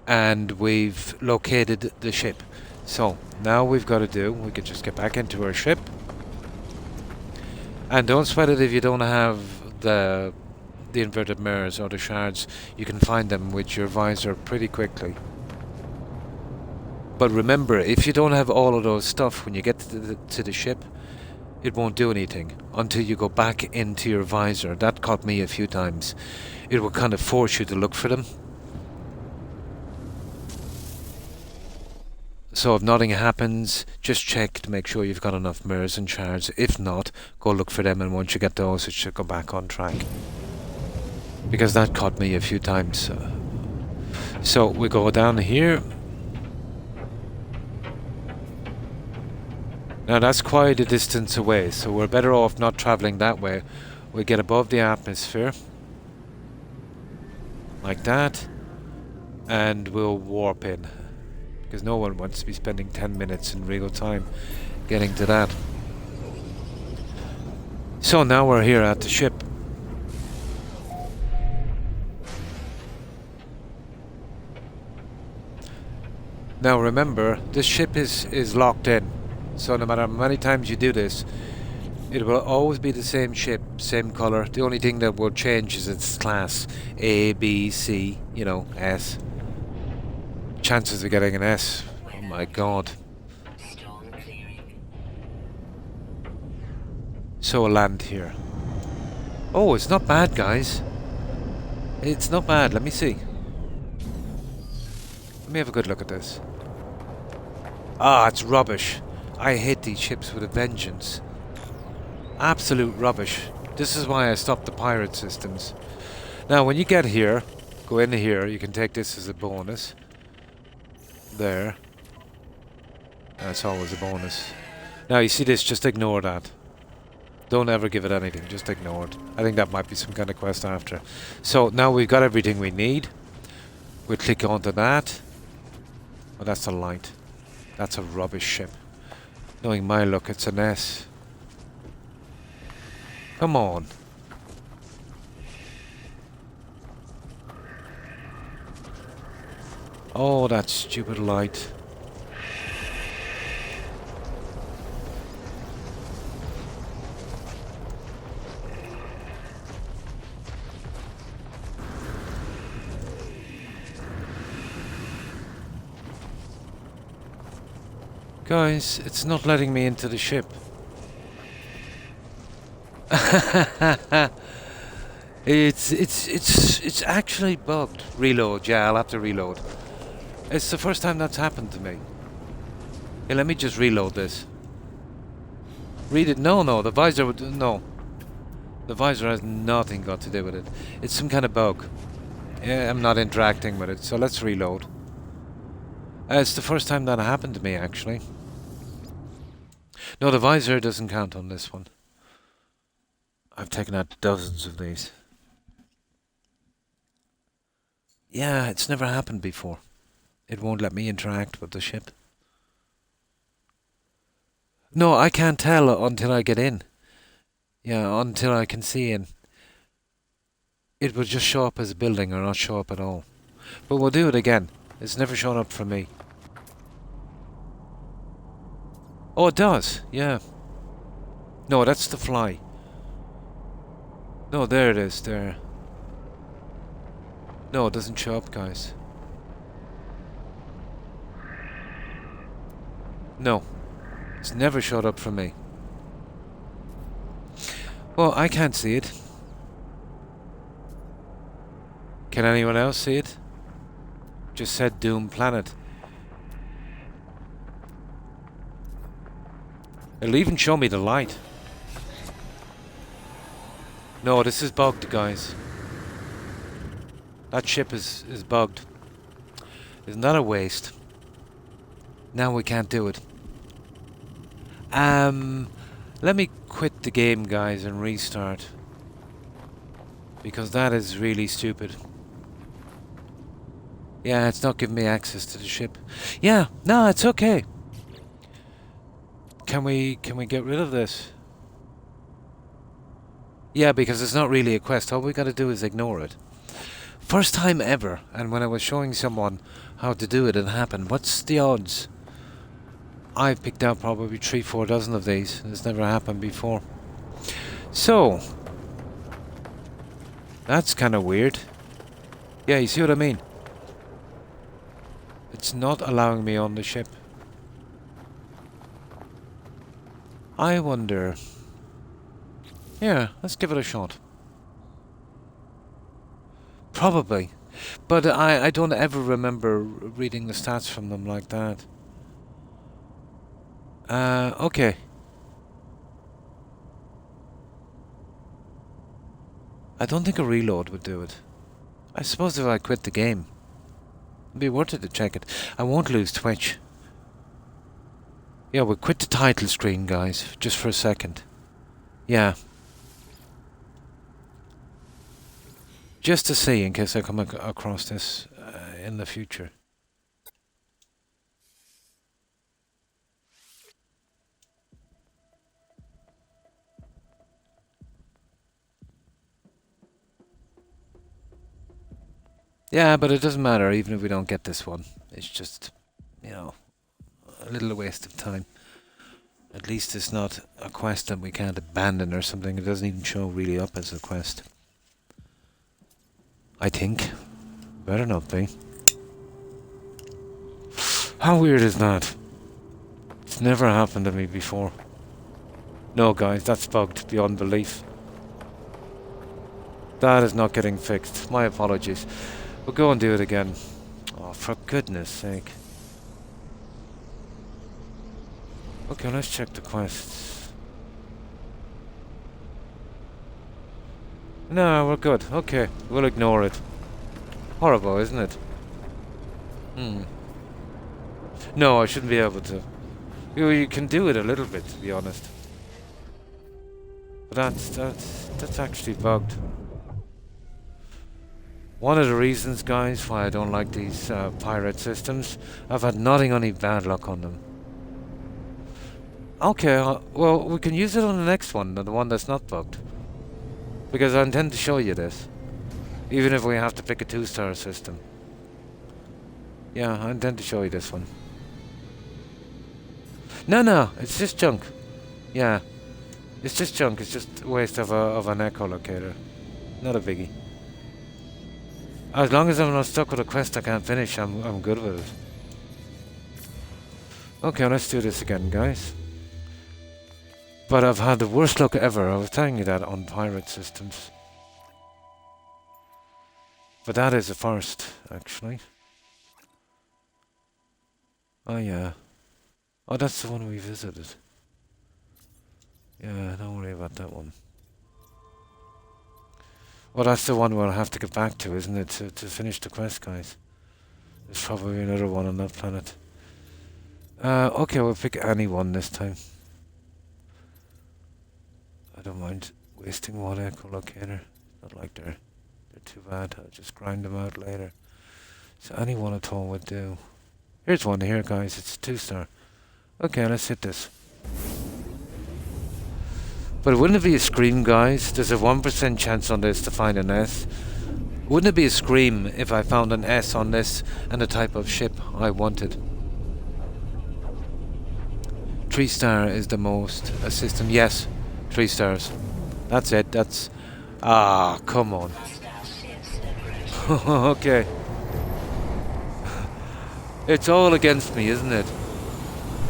and we've located the ship. So, now we've got to do, we can just get back into our ship. And don't sweat it if you don't have the inverted mirrors or the shards. You can find them with your visor pretty quickly. But remember, if you don't have all of those stuff when you get to the ship, it won't do anything until you go back into your visor. That caught me a few times. It will kind of force you to look for them. So if nothing happens, just check to make sure you've got enough mirrors and shards. If not, go look for them, and once you get those, it should go back on track. Because that caught me a few times. So we go down here. Now that's quite a distance away, so we're better off not travelling that way. We get above the atmosphere. Like that. And we'll warp in. Because no one wants to be spending 10 minutes in real time getting to that. So now we're here at the ship. Now remember, this ship is locked in. So no matter how many times you do this, it will always be the same ship, same colour. The only thing that will change is its class. A, B, C, you know, S. Chances of getting an S. Oh my god. Storm clearing. So we'll land here. Oh, it's not bad, guys. It's not bad. Let me see. Let me have a good look at this. Ah, it's rubbish. I hate these ships with a vengeance. Absolute rubbish. This is why I stopped the pirate systems. Now, when you get here, go in here, you can take this as a bonus. There. That's always a bonus. Now, you see this, just ignore that. Don't ever give it anything. Just ignore it. I think that might be some kind of quest after. So now we've got everything we need. We'll click onto that. Oh, that's a light. That's a rubbish ship. Knowing my luck, it's an S. Come on. Oh, that stupid light. Guys, it's not letting me into the ship. It's actually bugged. Reload, yeah, I'll have to reload. It's the first time that's happened to me. Hey, let me just reload this. Read it. No, the visor would... No. The visor has nothing got to do with it. It's some kind of bug. Yeah, I'm not interacting with it, so let's reload. It's the first time that happened to me, actually. No, the visor doesn't count on this one. I've taken out dozens of these. Yeah, it's never happened before. It won't let me interact with the ship. No, I can't tell until I get in. Yeah, until I can see in. It will just show up as a building or not show up at all. But we'll do it again. It's never shown up for me. Oh, it does. Yeah. No, that's the fly. No, there it is. There. No, it doesn't show up, guys. No. It's never showed up for me. Well, I can't see it. Can anyone else see it? Just said Doom Planet. It'll even show me the light. No, this is bugged, guys. That ship is bugged. Isn't that a waste? Now we can't do it. Let me quit the game, guys, and restart. Because that is really stupid. Yeah, it's not giving me access to the ship. Yeah, no, it's okay. Can we get rid of this? Yeah, because it's not really a quest. All we gotta do is ignore it. First time ever, and when I was showing someone how to do it, it happened. What's the odds? I've picked out probably 3-4 dozen of these. It's never happened before. So, that's kind of weird. Yeah, you see what I mean? It's not allowing me on the ship. I wonder... Yeah, let's give it a shot. Probably. But I don't ever remember reading the stats from them like that. Okay. I don't think a reload would do it. I suppose if I quit the game, it'd be worth it to check it. I won't lose Twitch. Yeah, we'll quit the title screen, guys, just for a second. Yeah. Just to see, in case I come across this in the future. Yeah, but it doesn't matter, even if we don't get this one. It's just, you know, a little waste of time. At least it's not a quest that we can't abandon or something. It doesn't even show really up as a quest. I think. Better not be. How weird is that? It's never happened to me before. No, guys, that's bugged beyond belief. That is not getting fixed. My apologies. We'll go and do it again. Oh, for goodness sake. Okay, let's check the quests. No, we're good. Okay, we'll ignore it. Horrible, isn't it? No, I shouldn't be able to. You can do it a little bit, to be honest. But that's actually bugged. One of the reasons, guys, why I don't like these pirate systems, I've had nothing any bad luck on them. Okay, well, we can use it on the next one, the one that's not bugged. Because I intend to show you this. Even if we have to pick a 2-star system. Yeah, I intend to show you this one. No, it's just junk. Yeah, it's just junk. It's just a waste of an echolocator. Not a biggie. As long as I'm not stuck with a quest I can't finish, I'm good with it. Okay, let's do this again, guys. But I've had the worst luck ever. I was telling you that on pirate systems. But that is a first, actually. Oh yeah. Oh, that's the one we visited. Yeah, don't worry about that one. Well, that's the one we'll have to get back to, isn't it? To finish the quest, guys. There's probably another one on that planet. Okay, we'll pick any one this time. I don't mind wasting one echolocator. Not like they're too bad. I'll just grind them out later. So any one at all would do. Here's one here, guys. It's a 2-star. Okay, let's hit this. But wouldn't it be a scream, guys? There's a 1% chance on this to find an S. Wouldn't it be a scream if I found an S on this and the type of ship I wanted? 3-star is the most. A system, yes. 3 stars. That's it. That's... Ah, come on. Okay. It's all against me, isn't it?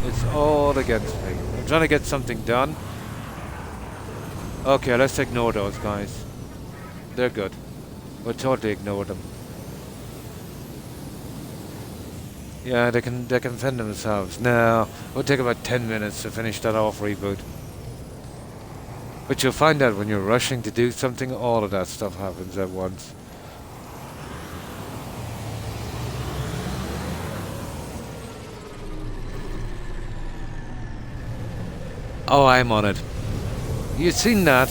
It's all against me. I'm trying to get something done. Okay, let's ignore those guys. They're good. We'll totally ignore them. Yeah, they can fend themselves. No, it'll take about 10 minutes to finish that off reboot. But you'll find out when you're rushing to do something, all of that stuff happens at once. Oh, I'm on it. You've seen that?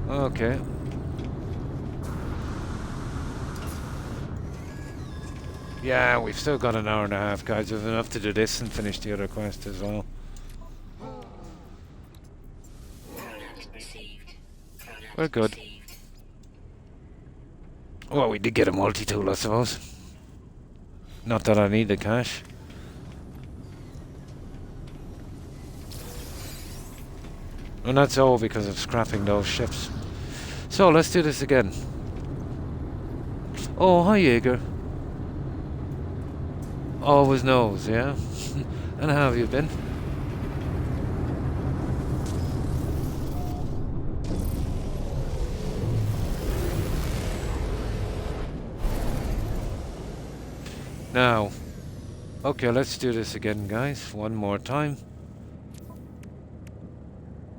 Okay. Yeah, we've still got an hour and a half, guys. We've enough to do this and finish the other quest as well. We're good. Well, we did get a multi-tool, I suppose. Not that I need the cash. And that's all because of scrapping those ships. So, let's do this again. Oh, hi, Jaeger. Always knows, yeah? And how have you been? Now, okay, let's do this again, guys. One more time.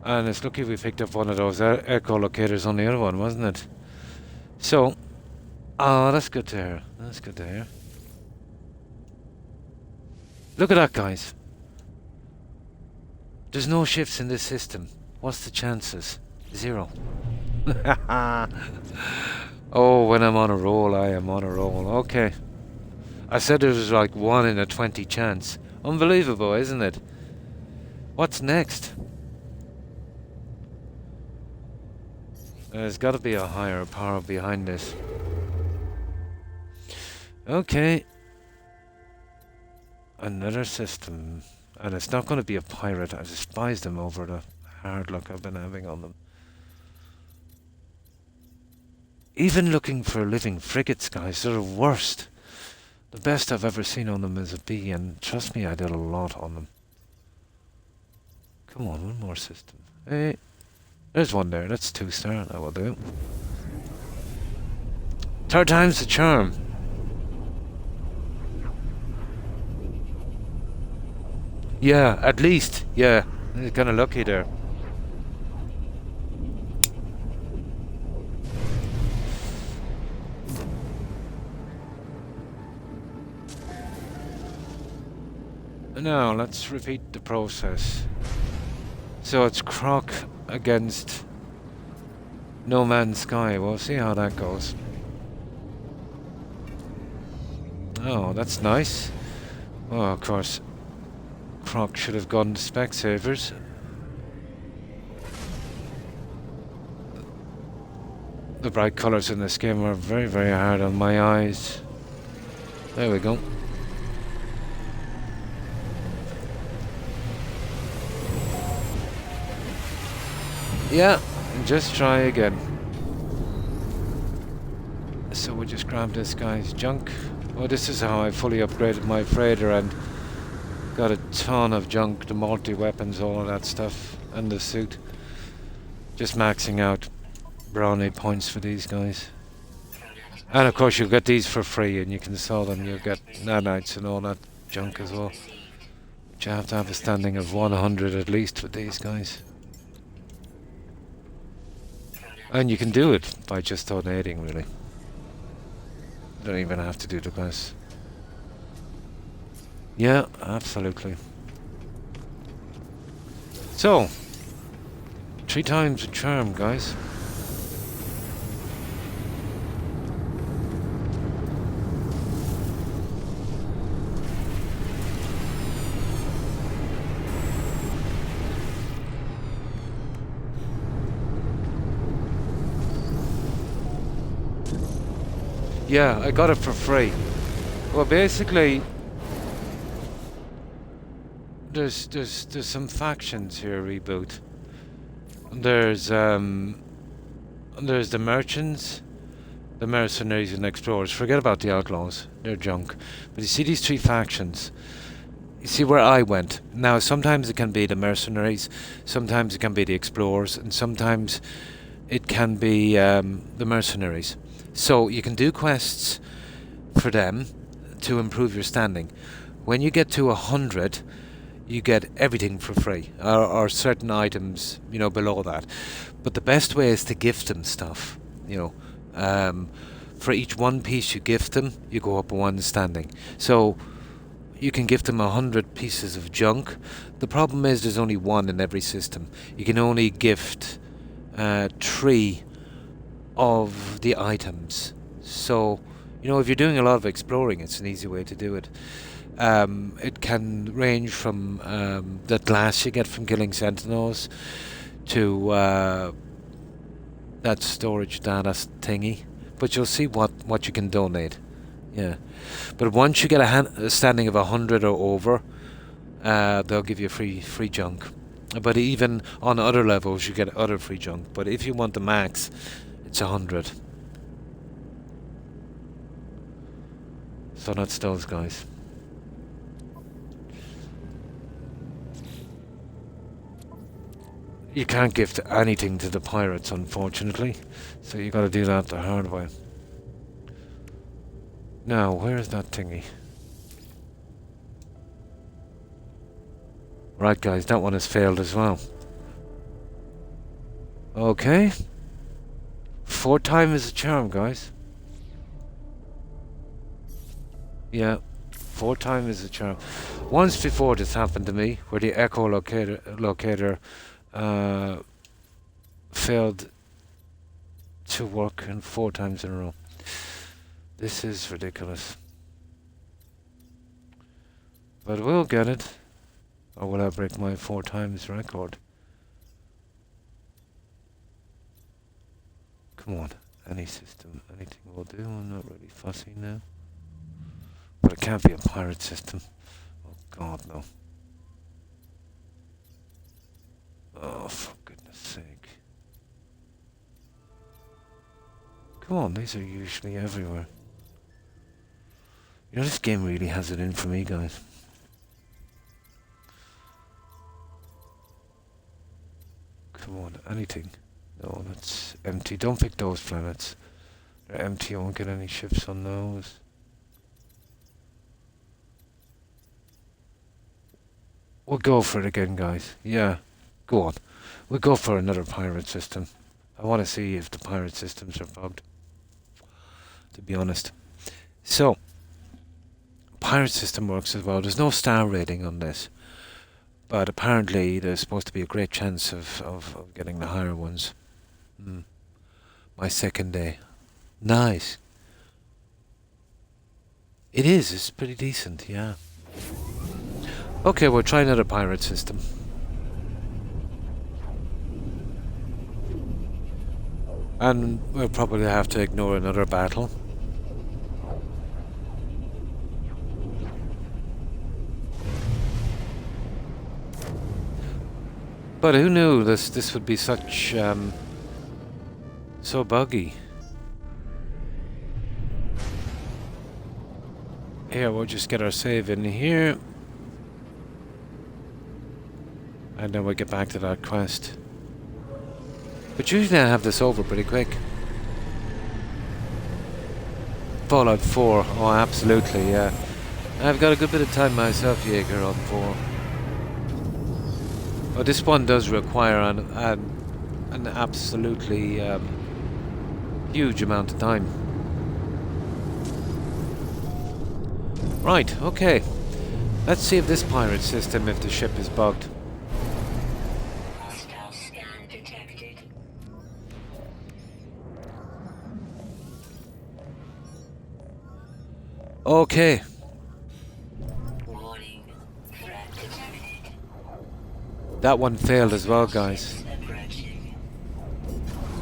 And it's lucky we picked up one of those echolocators on the other one, wasn't it? So, that's good to hear. That's good to hear. Look at that, guys. There's no ships in this system. What's the chances? 0. Oh, when I'm on a roll, I am on a roll. Okay. I said there was like 1 in a 20 chance. Unbelievable, isn't it? What's next? There's got to be a higher power behind this. Okay. Another system. And it's not going to be a pirate. I despise them over the hard luck I've been having on them. Even looking for living frigates, guys, they're the worst. The best I've ever seen on them is a B, and trust me, I did a lot on them. Come on, one more system. Hey, there's one there. That's 2-star. That will do. 3rd time's the charm. Yeah, at least. Yeah, kind of lucky there. Now, let's repeat the process. So it's Croc against No Man's Sky. We'll see how that goes. Oh, that's nice. Oh, of course, Croc should have gone to Specsavers. The bright colours in this game are very, very hard on my eyes. There we go. Yeah, just try again. So we just grab this guy's junk. Oh, this is how I fully upgraded my freighter and got a ton of junk, the multi-weapons, all of that stuff, and the suit. Just maxing out brownie points for these guys. And of course you'll get these for free and you can sell them. You'll get nanites and all that junk as well. But you have to have a standing of 100 at least with these guys. And you can do it by just donating, really. You don't even have to do the quest. Yeah, absolutely. So, 3 times a charm, guys. Yeah, I got it for free. Well, basically, there's some factions here, Reboot. There's the merchants, the mercenaries, and explorers. Forget about the outlaws; they're junk. But you see these 3 factions. You see where I went. Now, sometimes it can be the mercenaries, sometimes it can be the explorers, and sometimes it can be the mercenaries. So you can do quests for them to improve your standing. When you get to 100, you get everything for free, or certain items, you know, below that. But the best way is to gift them stuff, you know. For each 1 piece you gift them, you go up 1 standing. So you can gift them 100 pieces of junk. The problem is there's only 1 in every system. You can only gift 3 of the items. So, you know, if you're doing a lot of exploring, it's an easy way to do it. It can range from the glass you get from killing sentinels to that storage data thingy. But you'll see what you can donate. Yeah. But once you get a standing of 100 or over, they'll give you free junk. But even on other levels, you get other free junk. But if you want the max, it's 100. So that's those guys. You can't gift anything to the pirates, unfortunately. So you gotta do that the hard way. Now, where's that thingy? Right, guys, that one has failed as well. Okay. 4 times is a charm, guys. Yeah, 4 times is a charm. Once before this happened to me, where the echolocator failed to work, and 4 times in a row. This is ridiculous. But we'll get it. Or will I break my 4 times record? Come on, any system, anything will do. I'm not really fussy now. But it can't be a pirate system. Oh God, no. Oh, for goodness sake. Come on, these are usually everywhere. You know, this game really has it in for me, guys. Come on, anything. No, that's empty. Don't pick those planets. They're empty. I won't get any ships on those. We'll go for it again, guys. Yeah, go on. We'll go for another pirate system. I want to see if the pirate systems are bugged, to be honest. So, pirate system works as well. There's no star rating on this, but apparently there's supposed to be a great chance of getting the higher ones. My second day. Nice. It is. It's pretty decent, yeah. Okay, we'll try another pirate system. And we'll probably have to ignore another battle. But who knew this would be such so buggy. Here, we'll just get our save in here. And then we'll get back to that quest. But usually I have this over pretty quick. Fallout 4, oh absolutely, yeah. I've got a good bit of time myself, Jaeger, on 4. Oh, this one does require an absolutely huge amount of time. Right, okay. Let's see if this pirate system, if the ship is bugged. Hostile scan detected. Okay. Warning. Threat detected. That one failed as well, guys. Approaching.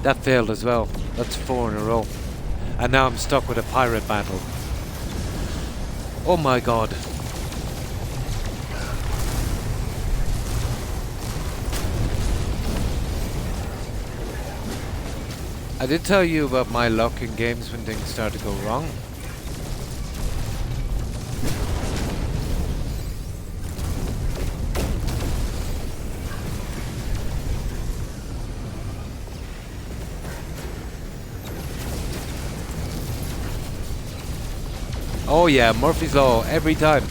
That failed as well. That's 4 in a row. And now I'm stuck with a pirate battle. Oh my god. I did tell you about my luck in games when things start to go wrong. Oh yeah, Murphy's Law, every time.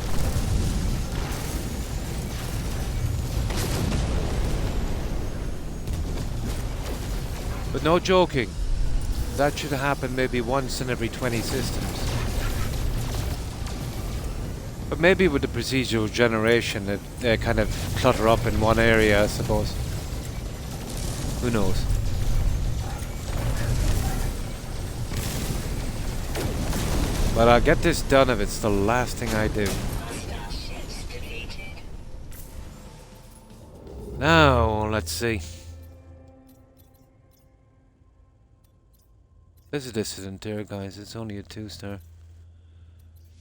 But no joking. That should happen maybe once in every 20 systems. But maybe with the procedural generation, they kind of clutter up in one area, I suppose. Who knows? But I'll get this done if it's the last thing I do. Hostile ships deleted. Now, let's see. There's a dissident there, guys. It's only a 2-star.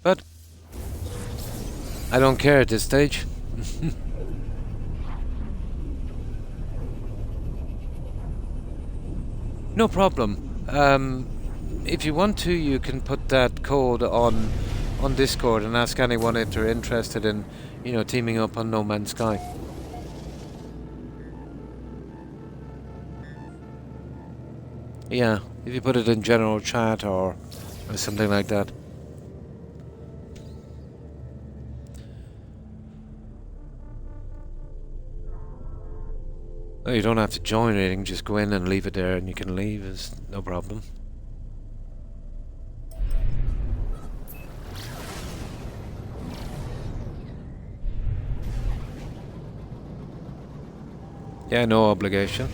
But I don't care at this stage. No problem. If you want to, you can put that code on Discord and ask anyone if they're interested in, you know, teaming up on No Man's Sky. Yeah, if you put it in general chat or something like that. Oh, you don't have to join anything, just go in and leave it there and you can leave, is no problem. Yeah, no obligation.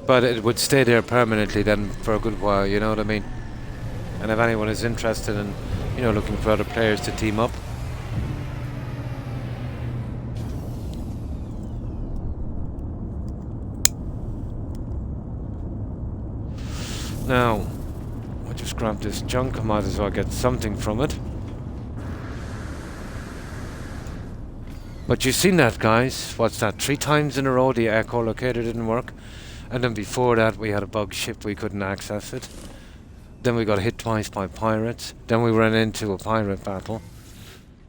But it would stay there permanently then for a good while, you know what I mean? And if anyone is interested in, you know, looking for other players to team up. Now, I just grabbed this junk, I might as well get something from it. But you've seen that, guys. What's that? 3 times in a row the echolocator didn't work. And then before that we had a bug ship, we couldn't access it. Then we got hit twice by pirates. Then we ran into a pirate battle.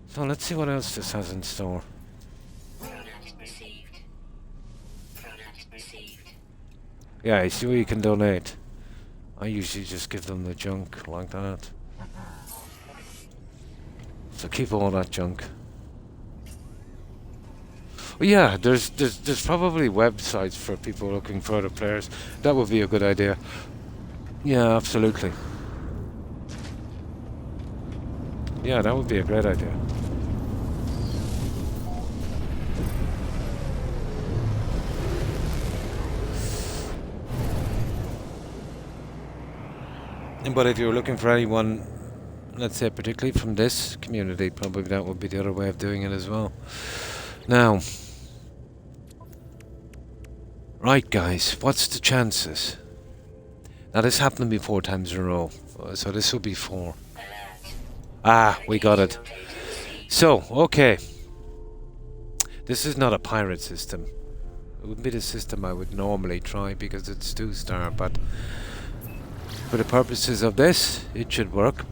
So let's see what else this has in store. Product received. Product received. Yeah, you see where you can donate. I usually just give them the junk like that. So keep all that junk. Well, yeah, there's probably websites for people looking for other players. That would be a good idea. Yeah, absolutely. Yeah, that would be a great idea. But if you're looking for anyone, let's say particularly from this community, probably that would be the other way of doing it as well. Now, right guys, what's the chances? Now this happened to me 4 times in a row, so this will be 4. Ah, we got it. So, okay. This is not a pirate system. It wouldn't be the system I would normally try because it's 2-star, but for the purposes of this, it should work.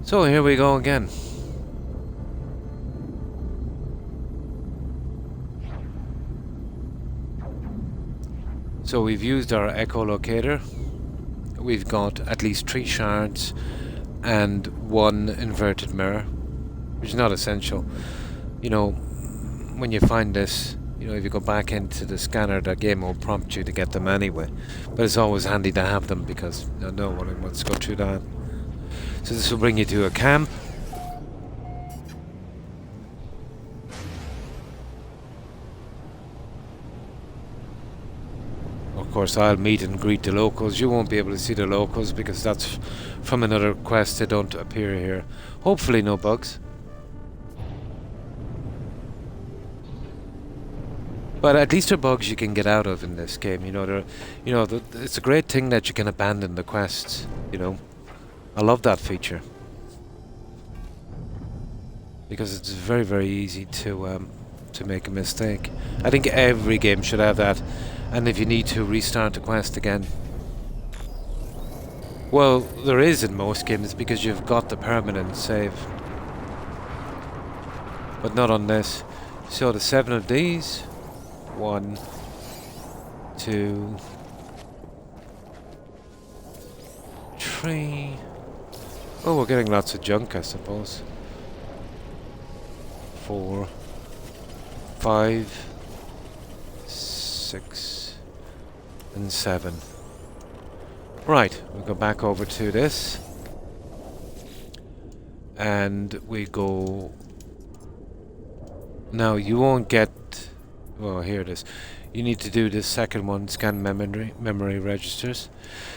So here we go again. So we've used our echolocator. We've got at least 3 shards and 1 inverted mirror, which is not essential. You know, when you find this, you know, if you go back into the scanner, the game will prompt you to get them anyway. But it's always handy to have them because I know let's go through that. So this will bring you to a camp. Of course, I'll meet and greet the locals. You won't be able to see the locals because that's from another quest. They don't appear here. Hopefully no bugs. But at least there are bugs you can get out of in this game. You know, it's a great thing that you can abandon the quests. You know, I love that feature because it's very, very easy to make a mistake. I think every game should have that. And if you need to restart the quest again, well, there is in most games because you've got the permanent save, but not on this. So the 7 of these. 1, 2, 3. Oh, we're getting lots of junk, I suppose. 4, 5, 6, and 7. Right, we go back over to this, and we go. Now you won't get. Well, here it is. You need to do this second one, scan memory registers.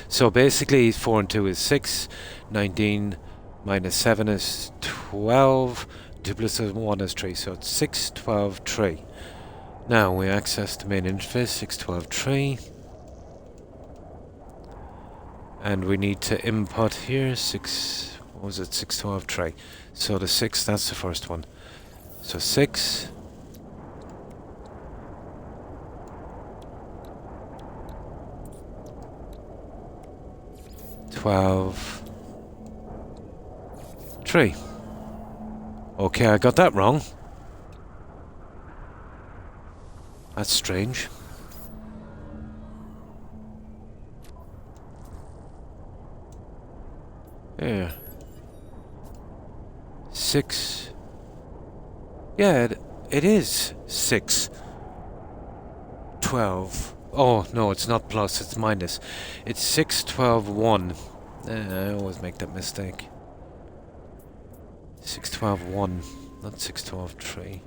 So basically 4 and 2 is 6, 19 minus 7 is 12, 2 plus 1 is 3, so it's 6, 12, 3. Now we access the main interface, 6, 12, 3. And we need to input here, 6, what was it, 6, 12, 3. So the 6, that's the first one. So 6. 12, 3. Okay, I got that wrong. That's strange. Yeah. 6. Yeah, it is 6. 12. Oh, no, it's not plus, it's minus. It's 6, 12, 1. I always make that mistake. 6, 12, 1. Not 6, 12, 3.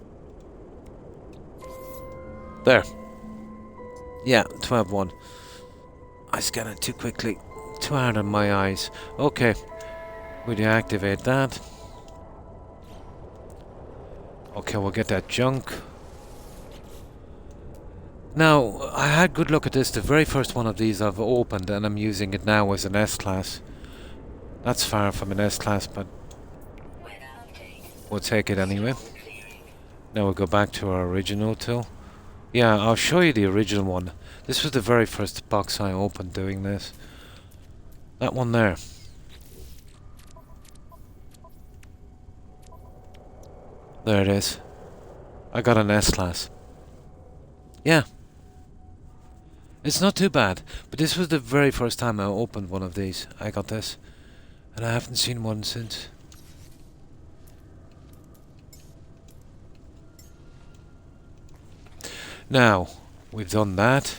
There. Yeah, 12, 1. I scan it too quickly. Too hard on my eyes. Okay. We deactivate that. Okay, we'll get that junk. Now, I had good look at this. The very first one of these I've opened and I'm using it now as an S-Class. That's far from an S-Class, but we'll take it anyway. Now we'll go back to our original tool. Yeah, I'll show you the original one. This was the very first box I opened doing this. That one there. There it is. I got an S-Class. Yeah. It's not too bad, but this was the very first time I opened one of these. I got this, and I haven't seen one since. Now, we've done that.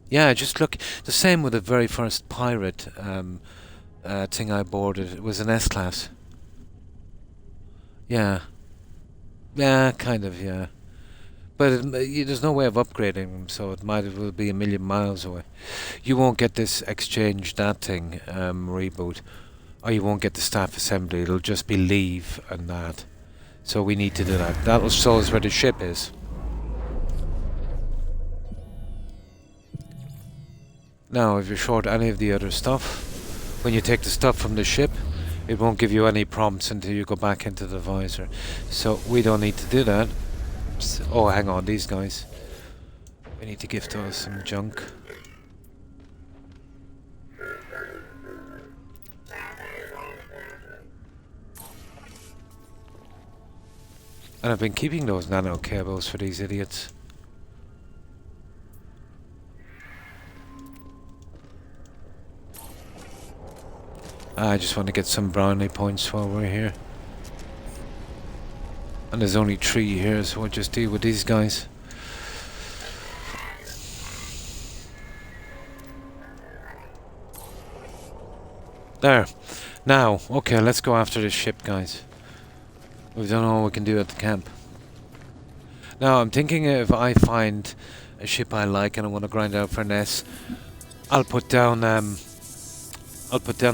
Yeah, just look, the same with the very first pirate thing I boarded. It was an S-class. Yeah. Yeah, kind of, yeah. But there's no way of upgrading them, so it might as well be a million miles away. You won't get this exchange that thing reboot, or you won't get the staff assembly. It'll just be leave and that. So we need to do that. That'll show us where the ship is. Now, if you're short any of the other stuff, when you take the stuff from the ship, it won't give you any prompts until you go back into the visor. So we don't need to do that. Oh, hang on, these guys. We need to give those some junk. And I've been keeping those nano cables for these idiots. I just want to get some brownie points while we're here. And there's only 3 here, so we'll just deal with these guys. There. Now, okay, let's go after this ship, guys. We've done all we can do at the camp. Now, I'm thinking if I find a ship I like and I want to grind out for an S, I'll put down a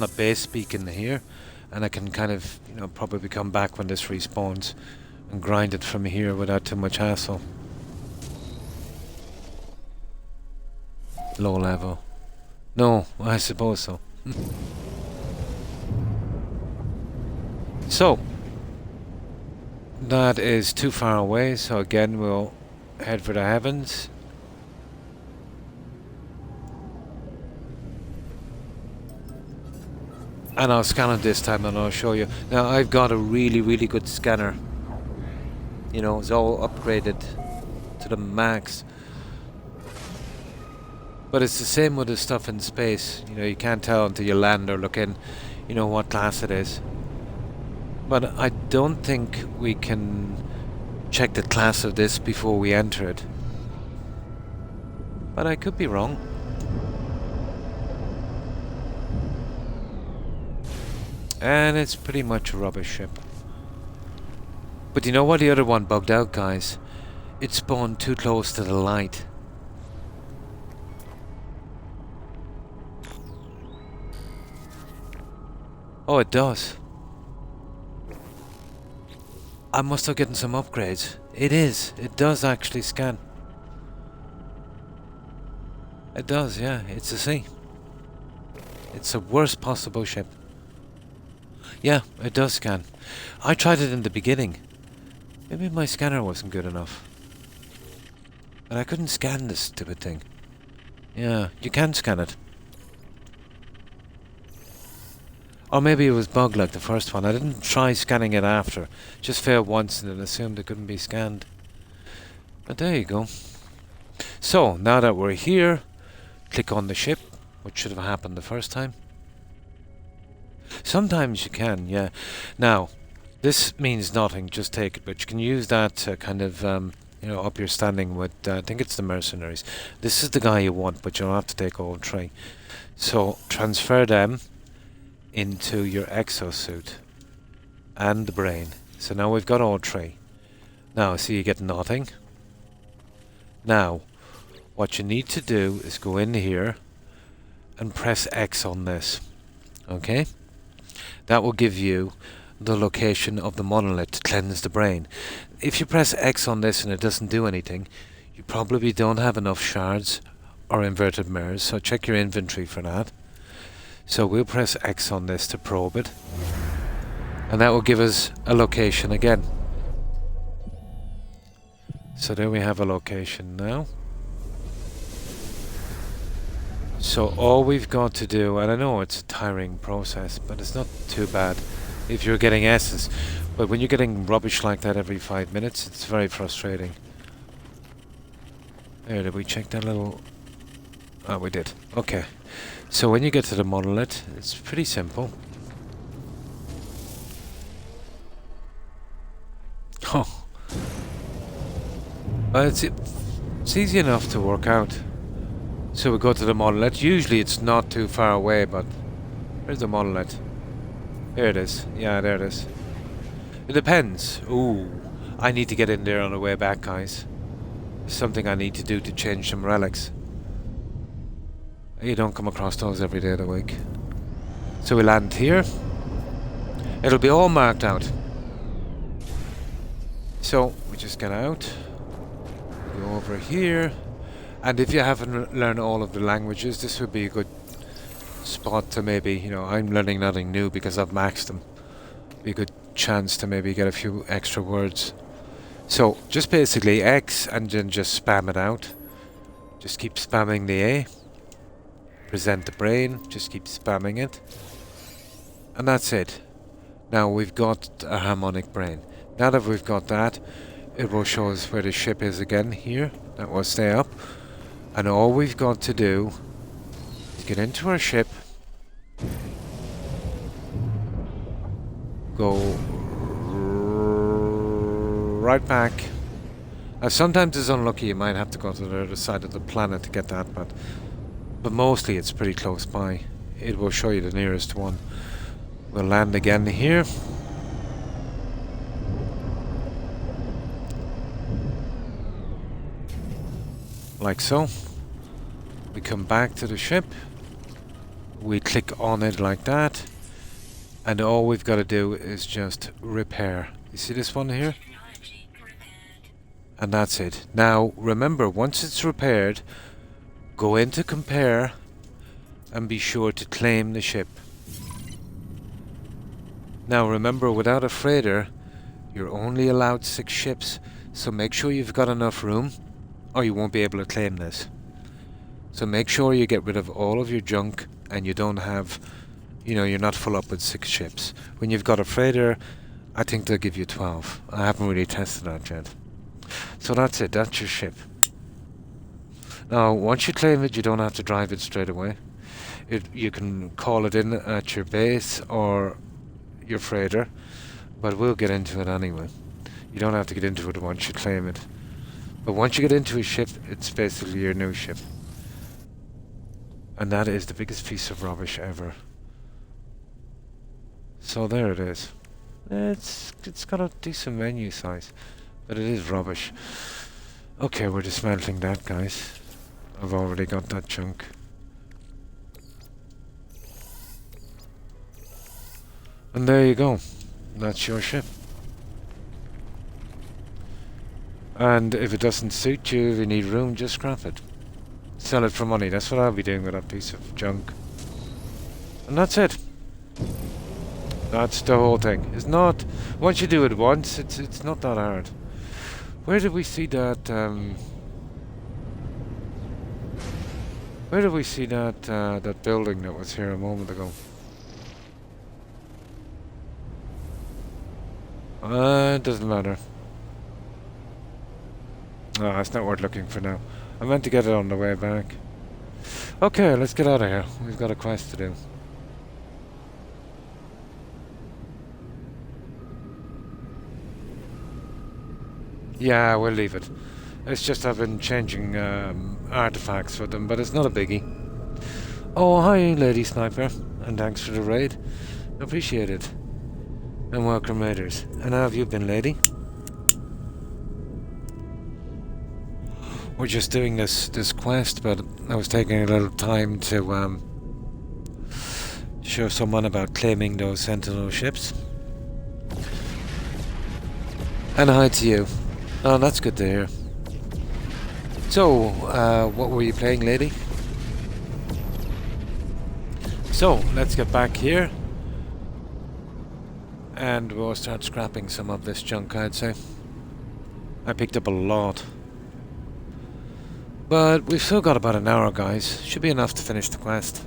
base beacon here, and I can kind of, probably come back when this respawns and grind it from here without too much hassle. Low level. No, I suppose so. So, that is too far away, so again we'll head for the heavens. And I'll scan it this time and I'll show you. Now I've got a really, really good scanner. It's all upgraded to the max. But it's the same with the stuff in space. You can't tell until you land or look in, what class it is. But I don't think we can check the class of this before we enter it. But I could be wrong. And it's pretty much a rubbish ship. But you know what? The other one bugged out, guys. It spawned too close to the light. Oh, it does. I must have gotten some upgrades. It is. It does actually scan. It does, yeah. It's a C. It's the worst possible ship. Yeah, it does scan. I tried it in the beginning. Maybe my scanner wasn't good enough. But I couldn't scan this stupid thing. Yeah, you can scan it. Or maybe it was bugged like the first one. I didn't try scanning it after. Just failed once and then assumed it couldn't be scanned. But there you go. So, now that we're here, click on the ship, which should have happened the first time. Sometimes you can, yeah. Now, this means nothing, just take it, but you can use that to kind of, up your standing with, I think it's the mercenaries. This is the guy you want, but you don't have to take all 3. So, transfer them into your exosuit and the brain. So now we've got all 3. Now, see, you get nothing. Now, what you need to do is go in here and press X on this. Okay? That will give you the location of the monolith to cleanse the brain. If you press X on this and it doesn't do anything, you probably don't have enough shards or inverted mirrors, so check your inventory for that. So we'll press X on this to probe it, and that will give us a location again. So there we have a location now. So all we've got to do, and I know it's a tiring process, but it's not too bad if you're getting S's. But when you're getting rubbish like that every 5 minutes, it's very frustrating. There, did we check that little... Oh, we did. Okay. So when you get to the monolith, it's pretty simple. Oh. It's easy enough to work out. So we go to the monolith. Usually it's not too far away, but Where's the monolith? There it is. Yeah, there it is. It depends. Ooh, I need to get in there on the way back, guys. There's something I need to do to change some relics. You don't come across those every day of the week. So we land here. It'll be all marked out. So we just get out. Go over here. And if you haven't learned all of the languages, this would be a good spot to maybe, you know, I'm learning nothing new because I've maxed them. Be a good chance to maybe get a few extra words. So just basically X and then just spam it out. Just keep spamming the A. Present the brain, just keep spamming it. And that's it. Now we've got a harmonic brain. Now that we've got that, it will show us where the ship is again here. That will stay up. And all we've got to do is get into our ship. Go right back. Now sometimes it's unlucky, you might have to go to the other side of the planet to get that, but mostly it's pretty close by. It will show you the nearest one. We'll land again here. Like so. We come back to the ship. We click on it like that. And all we've got to do is just repair. You see this one here? And that's it. Now, remember, once it's repaired, go into compare and be sure to claim the ship. Now, remember, without a freighter, you're only allowed 6 ships, so make sure you've got enough room, or you won't be able to claim this. So make sure you get rid of all of your junk, and you don't have, you know, you're not full up with 6 ships. When you've got a freighter, I think they'll give you 12. I haven't really tested that yet. So that's it, that's your ship. Now, once you claim it, you don't have to drive it straight away. You can call it in at your base or your freighter, but we'll get into it anyway. You don't have to get into it once you claim it. But once you get into a ship, it's basically your new ship. And that is the biggest piece of rubbish ever. So there it is. It's got a decent menu size, but it is rubbish. Okay, we're dismantling that, guys. I've already got that chunk. And there you go. That's your ship. And if it doesn't suit you, if you need room, just scrap it. Sell it for money. That's what I'll be doing with that piece of junk. And that's it. That's the whole thing. It's not... Once you do it once, it's not that hard. Where did we see that... Where did we see that that building that was here a moment ago? It doesn't matter. No, it's not worth looking for now. I meant to get it on the way back. Okay, let's get out of here. We've got a quest to do. Yeah, we'll leave it. It's just I've been changing artifacts for them, but it's not a biggie. Oh, hi, Lady Sniper, and thanks for the raid. Appreciate it. And welcome, raiders. And how have you been, lady? We're just doing this quest, but I was taking a little time to show someone about claiming those Sentinel ships. And hi to you. Oh, that's good to hear. So, what were you playing, lady? So, let's get back here. And we'll start scrapping some of this junk, I'd say. I picked up a lot. But we've still got about an hour, guys. Should be enough to finish the quest.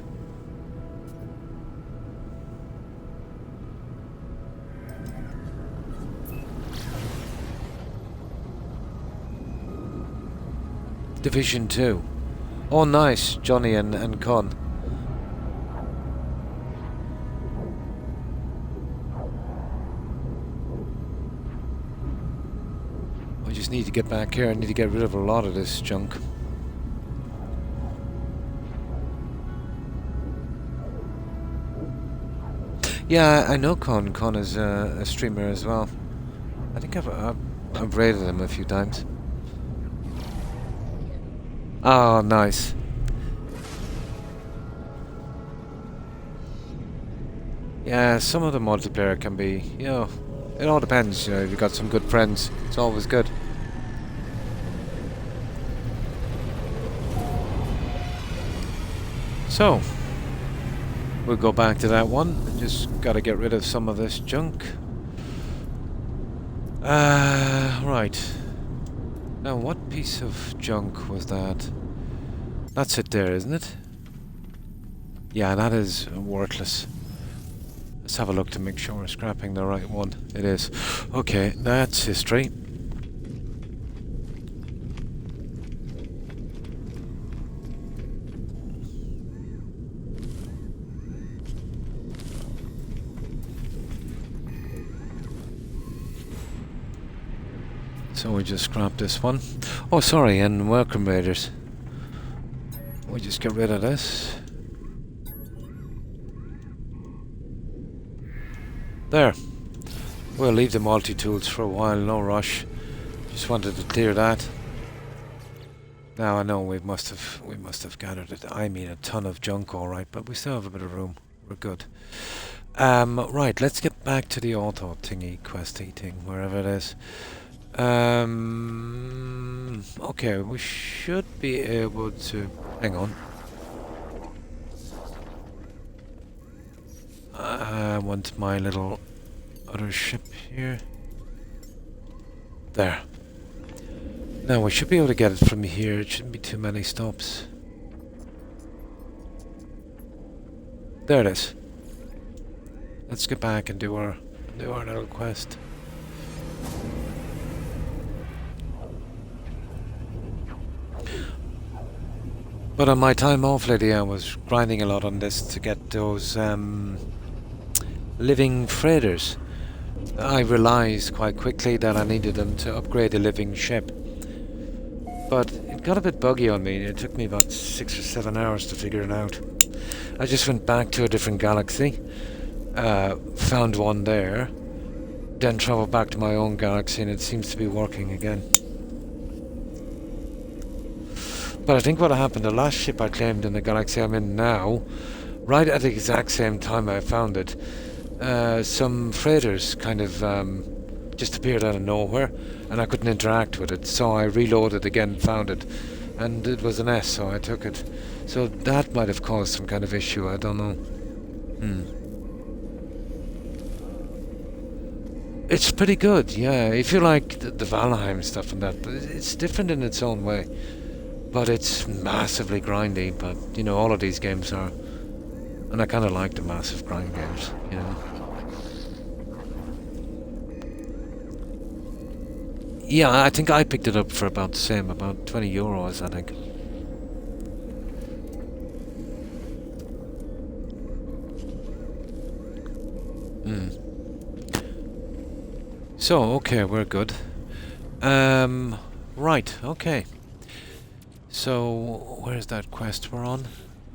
Division 2. Oh, nice, Johnny and Con. I just need to get back here. I need to get rid of a lot of this junk. Yeah, I know Con. Con is a streamer as well. I think I've raided him a few times. Oh, nice. Yeah, some of the multiplayer can be, it all depends. If you've got some good friends, it's always good. So, we'll go back to that one. Just gotta get rid of some of this junk. Right. Now, what piece of junk was that? That's it there, isn't it? Yeah, that is worthless. Let's have a look to make sure we're scrapping the right one. It is. Okay, that's history. So we just scrap this one. Oh, sorry, and welcome raiders. We just get rid of this. There. We'll leave the multi-tools for a while, no rush. Just wanted to clear that. Now I know we must have gathered it. I mean a ton of junk, all right, but we still have a bit of room. We're good. Right, let's get back to the auto thingy, questy thing, wherever it is. Okay, we should be able to... Hang on. I want my little other ship here. There. Now we should be able to get it from here. It shouldn't be too many stops. There it is. Let's get back and do our little quest. But on my time off lately, I was grinding a lot on this to get those living freighters. I realized quite quickly that I needed them to upgrade a living ship. But it got a bit buggy on me. It took me about 6 or 7 hours to figure it out. I just went back to a different galaxy, found one there, then traveled back to my own galaxy, and it seems to be working again. But I think what happened, the last ship I claimed in the galaxy I'm in now, right at the exact same time I found it, some freighters kind of just appeared out of nowhere, and I couldn't interact with it, so I reloaded again, found it, and it was an S, so I took it. So that might have caused some kind of issue, I don't know. It's pretty good, yeah. If you like the Valheim stuff and that, it's different in its own way. But it's massively grindy, but, all of these games are. And I kind of like the massive grind games, Yeah, I think I picked it up for about the same, about 20 euros, I think. So, okay, we're good. Right, okay. So, where's that quest we're on?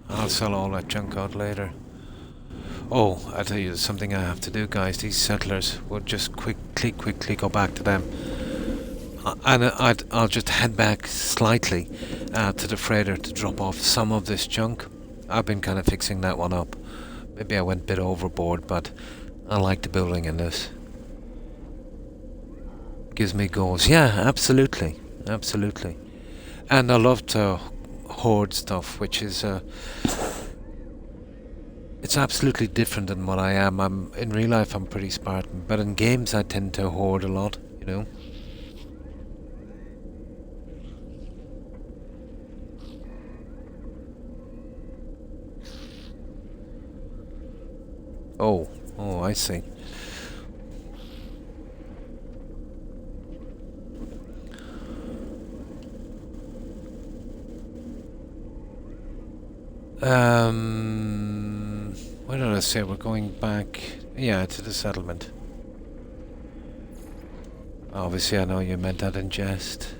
I'll sell all that junk out later. Oh, I'll tell you, there's something I have to do, guys. These settlers, we'll just quickly go back to them. And I'll just head back slightly to the freighter to drop off some of this junk. I've been kind of fixing that one up. Maybe I went a bit overboard, but I like the building in this. Gives me goals. Yeah, absolutely. And I love to hoard stuff, which is it's absolutely different than what I am. In real life I'm pretty Spartan, but in games I tend to hoard a lot, Oh, I see. Where did I say we're going back? Yeah, to the settlement. Obviously, I know you meant that in jest.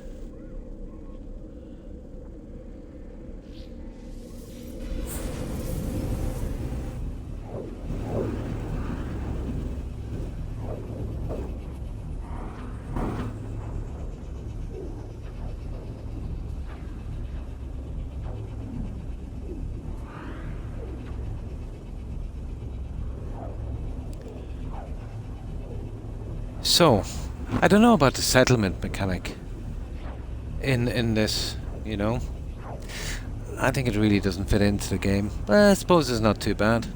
So, I don't know about the settlement mechanic in this, you know. I think it really doesn't fit into the game. I suppose it's not too bad.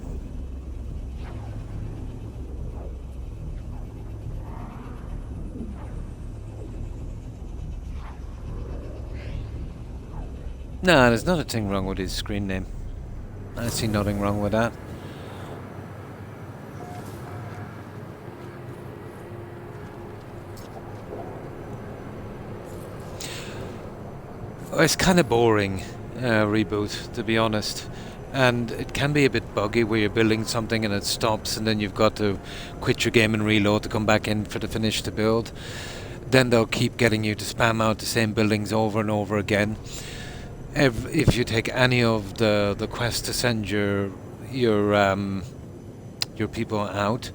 Nah, there's not a thing wrong with his screen name. I see nothing wrong with that. It's kind of boring, reboot, to be honest. And it can be a bit buggy where you're building something and it stops and then you've got to quit your game and reload to come back in for the finish to build. Then they'll keep getting you to spam out the same buildings over and over again. If you take any of the quests to send your people out,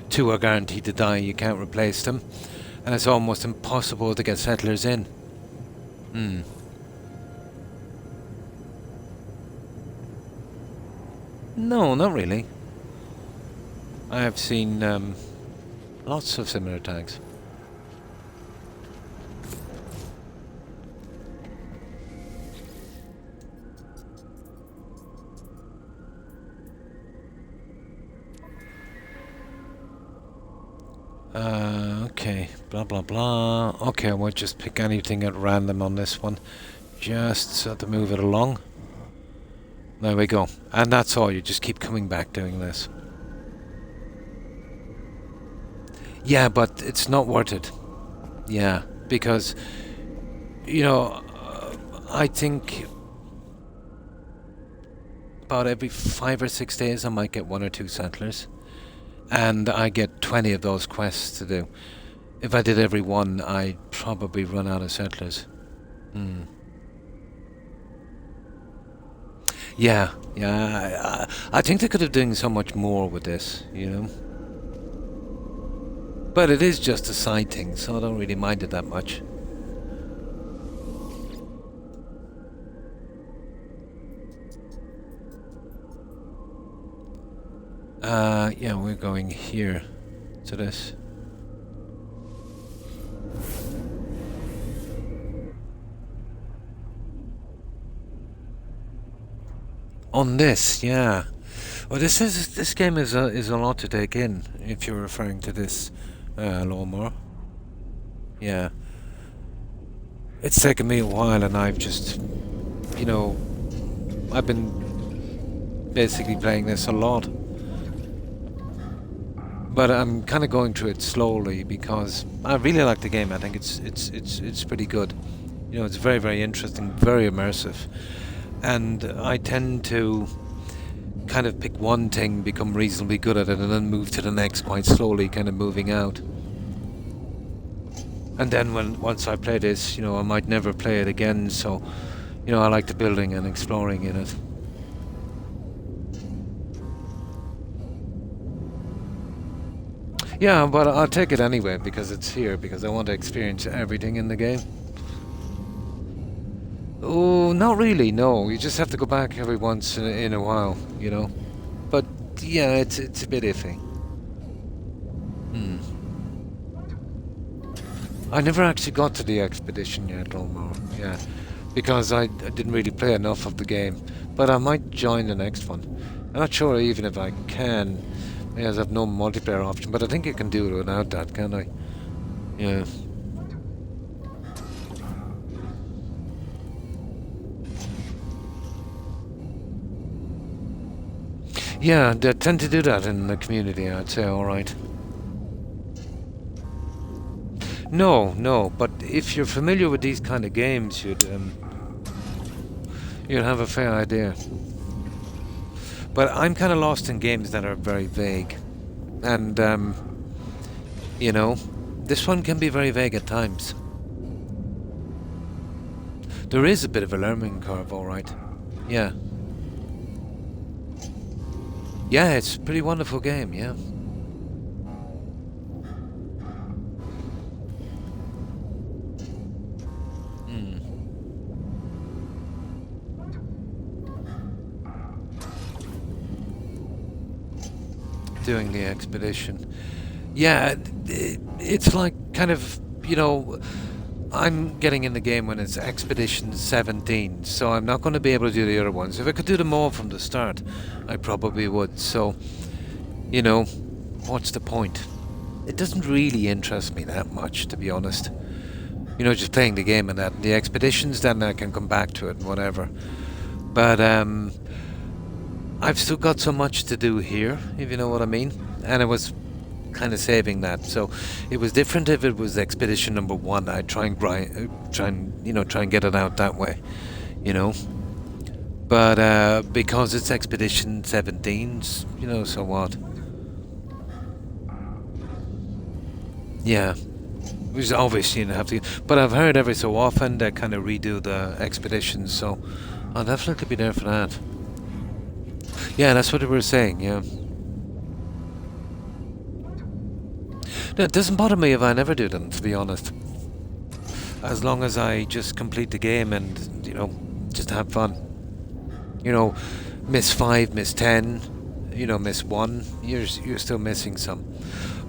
two are guaranteed to die. You can't replace them, and it's almost impossible to get settlers in. No, not really. I have seen lots of similar tags. Okay, blah blah blah. Okay, I won't just pick anything at random on this one, just so to move it along. There we go. And that's all, you just keep coming back doing this. Yeah, but it's not worth it. Yeah, because, you know, I think about every 5 or 6 days I might get 1 or 2 settlers. And I get 20 of those quests to do. If I did every one, I'd probably run out of settlers. Yeah, I think they could have done so much more with this, you know. But it is just a side thing, so I don't really mind it that much. Yeah, we're going here to this. On this, yeah. Well, this game is a lot to take in. If you're referring to this lawnmower, yeah. It's taken me a while, and I've just, you know, I've been basically playing this a lot. But I'm kind of going through it slowly because I really like the game. I think it's pretty good. You know, it's very, very interesting, very immersive. And I tend to kind of pick one thing, become reasonably good at it, and then move to the next quite slowly, kind of moving out. And then once I play this, you know, I might never play it again, so, you know, I like the building and exploring in it. Yeah, but I'll take it anyway because it's here, because I want to experience everything in the game. Oh, not really, no. You just have to go back every once in a while, you know. But yeah, it's a bit iffy. I never actually got to the expedition yet, Olmar. Yeah, because I didn't really play enough of the game. But I might join the next one. I'm not sure even if I can, because I have no multiplayer option. But I think I can do it without that, can I? Yeah. Yeah, they tend to do that in the community, I'd say, alright. No, but if you're familiar with these kind of games, you'd have a fair idea. But I'm kind of lost in games that are very vague. And, you know, this one can be very vague at times. There is a bit of a learning curve, alright. Yeah. Yeah, it's a pretty wonderful game, yeah. Doing the expedition. Yeah, it's like kind of, I'm getting in the game when it's Expedition 17, so I'm not going to be able to do the other ones. If I could do them all from the start, I probably would. So, what's the point? It doesn't really interest me that much, to be honest. Just playing the game and that. The expeditions, then I can come back to it and whatever. But I've still got so much to do here, if you know what I mean. And I was kind of saving that, so it was different if it was expedition number 1. I'd try and try and get it out that way, But because it's expedition 17, so what? Yeah, which obviously you have to. But I've heard every so often they kind of redo the expeditions, so I'll definitely be there for that. Yeah, that's what we were saying. Yeah. No, it doesn't bother me if I never do them, to be honest. As long as I just complete the game and, just have fun. Miss 5, miss 10, miss 1, you're still missing some.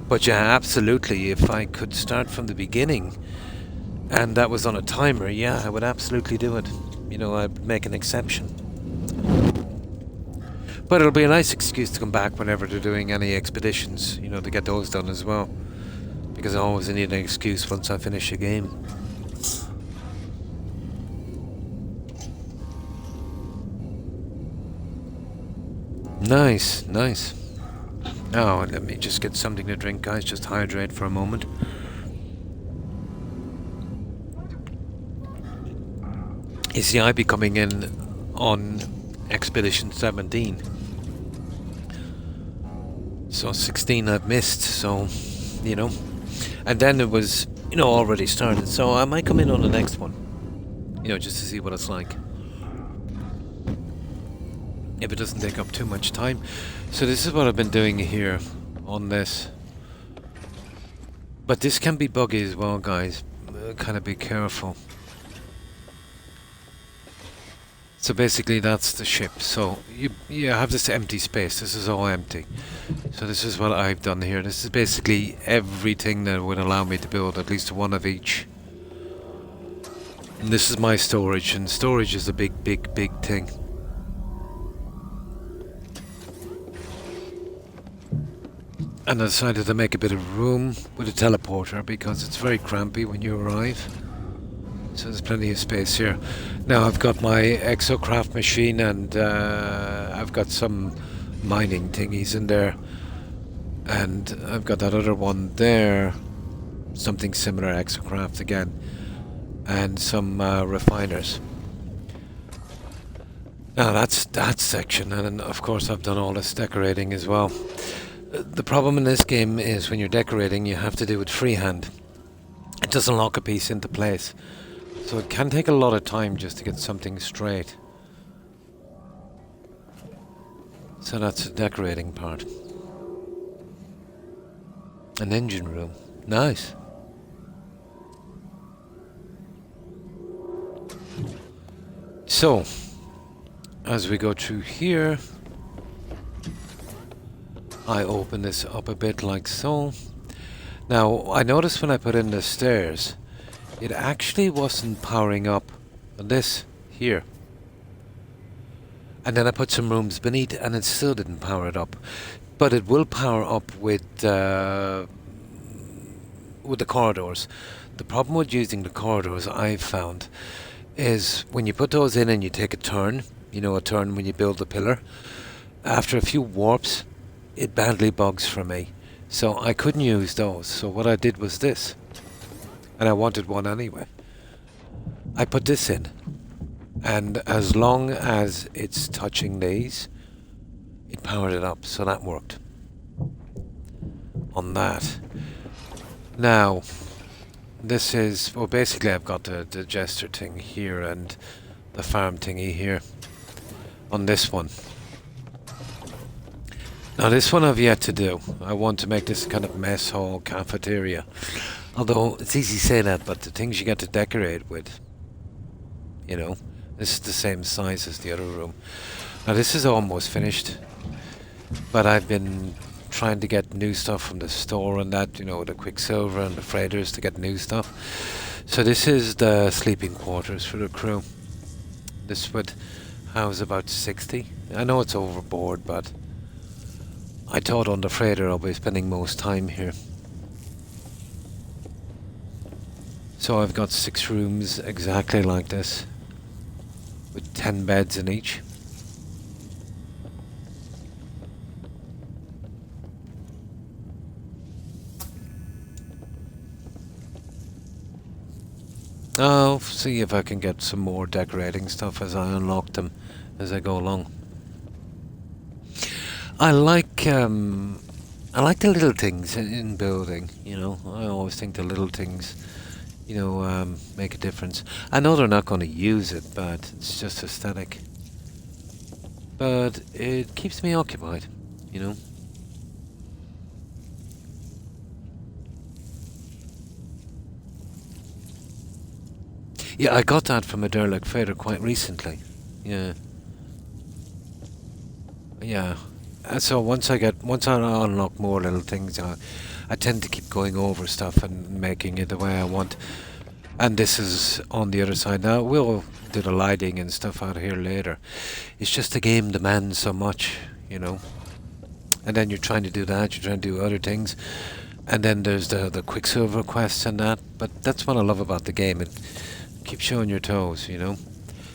But yeah, absolutely, if I could start from the beginning and that was on a timer, yeah, I would absolutely do it. I'd make an exception. But it'll be a nice excuse to come back whenever they're doing any expeditions, to get those done as well. Because I always need an excuse once I finish a game. Nice, nice. Oh, let me just get something to drink, guys. Just hydrate for a moment. You see, I'd be coming in on Expedition 17. So 16 I've missed, so, And then it was, already started. So I might come in on the next one. Just to see what it's like. If it doesn't take up too much time. So this is what I've been doing here on this. But this can be buggy as well, guys. Kind of be careful. So basically that's the ship. So you have this empty space. This is all empty. So this is what I've done here. This is basically everything that would allow me to build at least one of each. And this is my storage, and storage is a big, big, big thing. And I decided to make a bit of room with a teleporter because it's very crampy when you arrive. So there's plenty of space here. Now I've got my exocraft machine and I've got some mining thingies in there. And I've got that other one there. Something similar, exocraft again. And some refiners. Now that's that section, and then of course I've done all this decorating as well. The problem in this game is when you're decorating you have to do it freehand. It doesn't lock a piece into place. So it can take a lot of time just to get something straight. So that's the decorating part. An engine room. Nice. So, as we go through here, I open this up a bit like so. Now, I noticed when I put in the stairs, it actually wasn't powering up on this here. And then I put some rooms beneath and it still didn't power it up. But it will power up with the corridors. The problem with using the corridors, I've found, is when you put those in and you take a turn, a turn when you build the pillar, after a few warps, it badly bugs for me. So I couldn't use those. So what I did was this. And I wanted one anyway. I put this in. And as long as it's touching these, it powered it up. So that worked. On that. Now, this is, well, basically I've got the jester thing here and the farm thingy here on this one. Now this one I've yet to do. I want to make this kind of mess hall cafeteria. Although it's easy to say that, but the things you get to decorate with, this is the same size as the other room. Now this is almost finished, but I've been trying to get new stuff from the store and that, you know, the Quicksilver and the freighters to get new stuff. So this is the sleeping quarters for the crew. This would house about 60. I know it's overboard, but I thought on the freighter I'll be spending most time here. So I've got 6 rooms exactly like this, with 10 beds in each. I'll see if I can get some more decorating stuff as I unlock them as I go along. I like the little things in building, you know. I always think the little things, you know, make a difference. I know they're not going to use it, but it's just aesthetic. But it keeps me occupied, you know. Yeah, I got that from a derelict freighter quite recently. Yeah. Yeah. So once I unlock more little things, I tend to keep going over stuff and making it the way I want. And this is on the other side. Now, we'll do the lighting and stuff out here later. It's just the game demands so much, you know. And then you're trying to do that, you're trying to do other things. And then there's the Quicksilver quests and that. But that's what I love about the game. It keeps you on your toes, you know.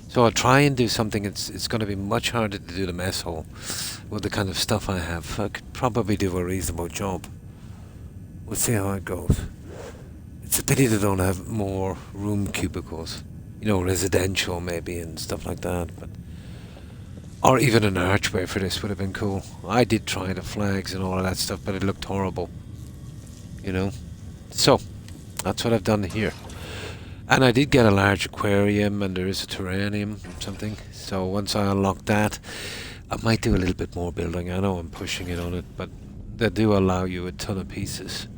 So I'll try and do something. It's going to be much harder to do the mess hall with the kind of stuff I have. I could probably do a reasonable job. We'll see how it goes. It's a pity they don't have more room cubicles, you know, residential maybe and stuff like that. But or even an archway for this would have been cool. I did try the flags and all of that stuff, but it looked horrible, you know. So that's what I've done here. And I did get a large aquarium, and there is a terrarium, something. So once I unlock that, I might do a little bit more building. I know I'm pushing it on it, but they do allow you a ton of pieces.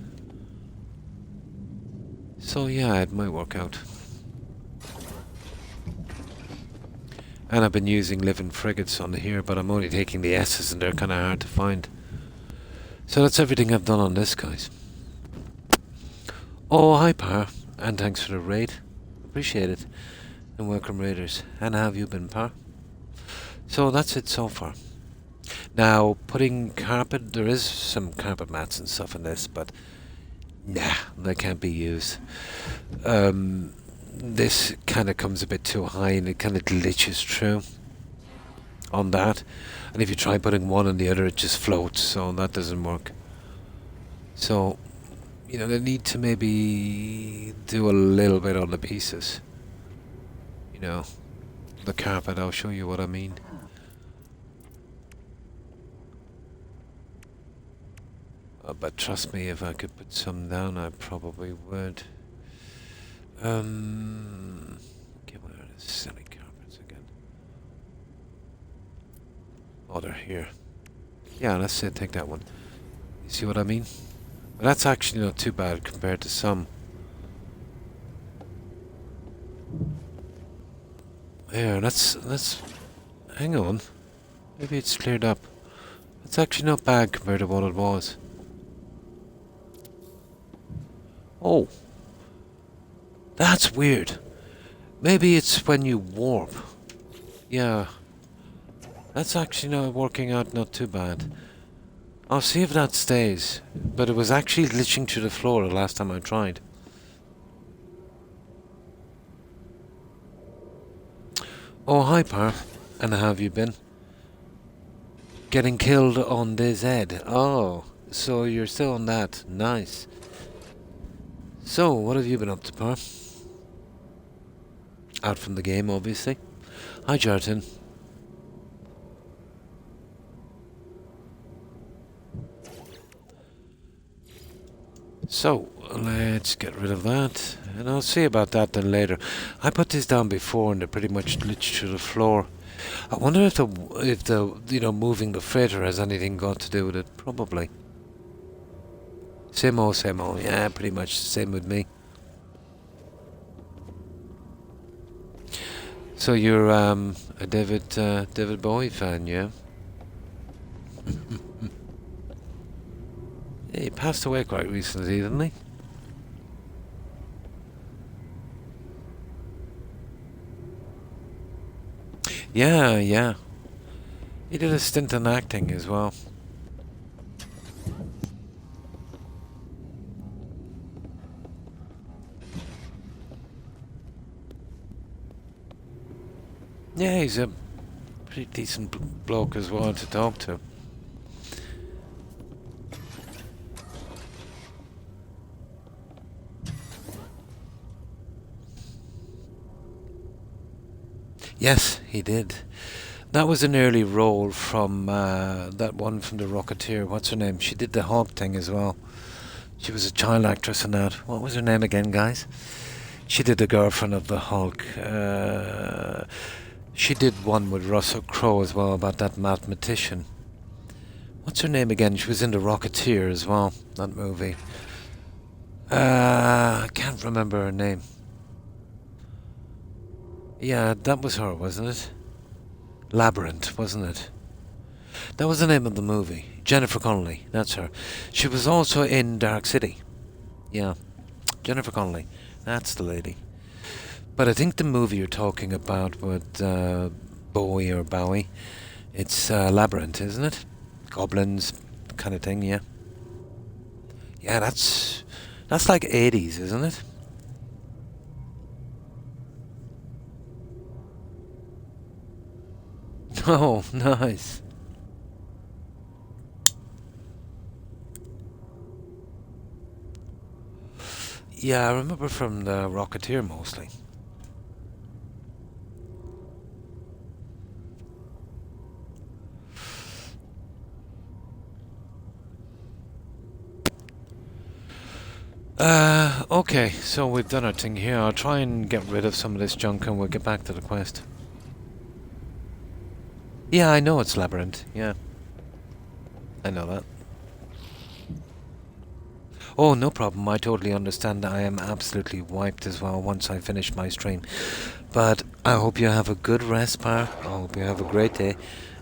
So yeah, it might work out. And I've been using living frigates on here, but I'm only taking the S's, and they're kind of hard to find. So that's everything I've done on this, guys. Oh, hi, Par. And thanks for the raid. Appreciate it. And welcome, raiders. And how have you been, Par? So that's it so far. Now, putting carpet, there is some carpet mats and stuff in this, but nah, they can't be used. This kind of comes a bit too high, and it kind of glitches through on that. And if you try putting one on the other, it just floats, so that doesn't work. So, you know, they need to maybe do a little bit on the pieces. You know, the carpet, I'll show you what I mean. But trust me, if I could put some down, I probably would. Okay, where are the silly carpets again? Oh, they're here. Yeah, let's say take that one. You see what I mean? But that's actually not too bad compared to some. There, let's hang on. Maybe it's cleared up. It's actually not bad compared to what it was. Oh. That's weird. Maybe it's when you warp. Yeah. That's actually not working out not too bad. I'll see if that stays. But it was actually glitching to the floor the last time I tried. Oh, hi, Par. And how have you been? Getting killed on this head. Oh, so you're still on that. Nice. So, what have you been up to, Par? Out from the game, obviously. Hi, Jarton. So, let's get rid of that. And I'll see about that then later. I put these down before and they pretty much glitched to the floor. I wonder if the you know, moving the freighter has anything got to do with it. Probably. Same old, same old. Yeah, pretty much the same with me. So you're a David Bowie fan, yeah? Yeah, he passed away quite recently, didn't he? Yeah, yeah. He did a stint in acting as well. Yeah, he's a pretty decent bloke as well to talk to. Yes, he did. That was an early role from that one from the Rocketeer. What's her name? She did the Hawk thing as well. She was a child actress in that. What was her name again, guys? She did the girlfriend of the Hulk. She did one with Russell Crowe as well about that mathematician. What's her name again? She was in the Rocketeer as well, that movie. I can't remember her name. Yeah, that was her, wasn't it? Labyrinth, wasn't it? That was the name of the movie. Jennifer Connelly, that's her. She was also in Dark City. Yeah, Jennifer Connelly. That's the lady. But I think the movie you're talking about with Bowie or Bowie, it's Labyrinth, isn't it? Goblins kind of thing, yeah. Yeah, that's like 80s, isn't it? Oh, nice. Yeah, I remember from the Rocketeer mostly. Okay, so we've done our thing here. I'll try and get rid of some of this junk and we'll get back to the quest. Yeah, I know it's Labyrinth, yeah. I know that. Oh, no problem. I totally understand that I am absolutely wiped as well once I finish my stream. But I hope you have a good rest, Par. I hope you have a great day.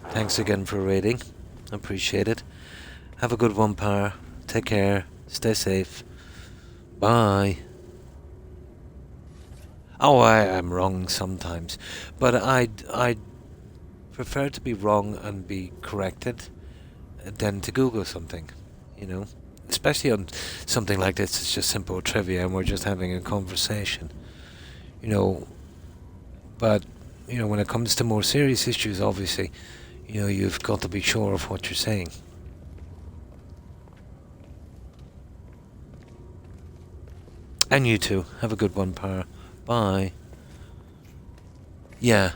Thanks again for raiding. Appreciate it. Have a good one, Par. Take care. Stay safe. Bye. Oh, I am wrong sometimes. But I'd prefer to be wrong and be corrected than to Google something, you know? Especially on something like this, it's just simple trivia and we're just having a conversation, you know. But, you know, when it comes to more serious issues, obviously, you know, you've got to be sure of what you're saying. And you too. Have a good one, Par. Bye. Yeah.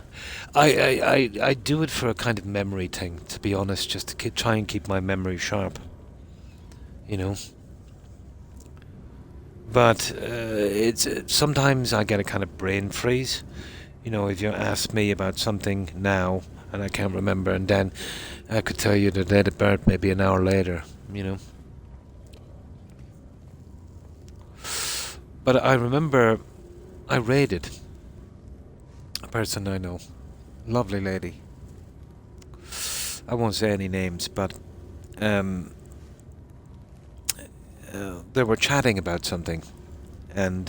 I do it for a kind of memory thing, to be honest, just to try and keep my memory sharp. You know? But it's sometimes I get a kind of brain freeze. You know, if you ask me about something now and I can't remember, and then I could tell you the date of birth maybe an hour later, you know. But I remember I raided a person I know. Lovely lady. I won't say any names, but they were chatting about something, and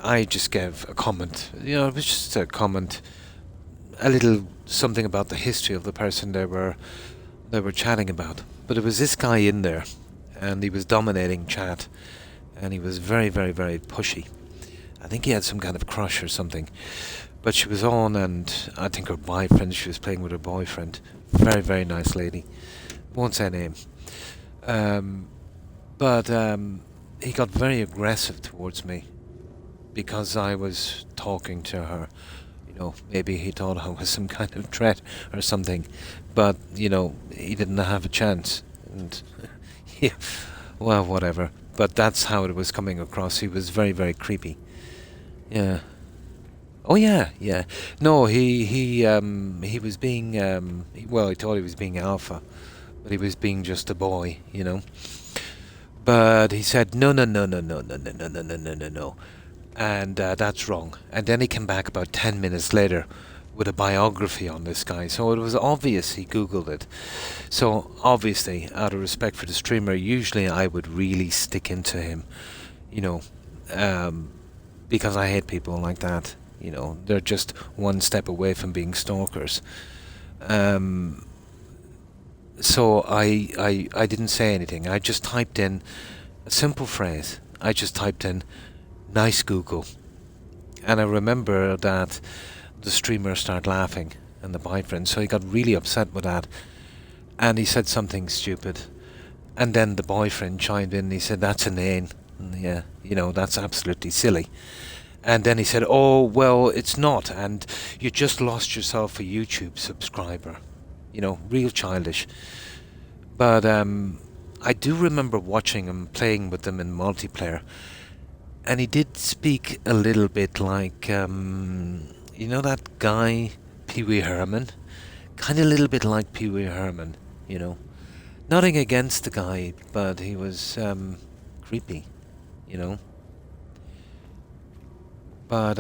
I just gave a comment. You know, it was just a comment, a little something about the history of the person they were chatting about. But there was this guy in there, and he was dominating chat, and he was very, very, very pushy. I think he had some kind of crush or something. But she was on, and I think her boyfriend, she was playing with her boyfriend. Very, very nice lady. Won't say her name. But he got very aggressive towards me because I was talking to her. You know, maybe he thought I was some kind of threat or something. But, you know, he didn't have a chance. And, yeah, well, whatever. But that's how it was coming across. He was very, very creepy. Yeah. Oh yeah, yeah. No, he was being well, he thought he was being alpha, but he was being just a boy, you know. But he said no, no, no, no, no, no, no, no, no, no, no, no, no, and that's wrong. And then he came back about 10 minutes later with a biography on this guy. So it was obvious he Googled it. So obviously, out of respect for the streamer, usually I would really stick into him, you know, um, because I hate people like that. You know, they're just one step away from being stalkers. Um, so I didn't say anything. I just typed in a simple phrase. I just typed in, "Nice Google." And I remember that the streamer started laughing and the boyfriend, so he got really upset with that. And he said something stupid. And then the boyfriend chimed in and he said, "That's inane. Yeah, that's absolutely silly." And then he said, "Oh, well, it's not. And you just lost yourself a YouTube subscriber." Real childish. But I do remember watching him, playing with them in multiplayer. And he did speak a little bit like, that guy, Pee Wee Herman? Kind of a little bit like Pee Wee Herman, Nothing against the guy, but he was creepy, you know. But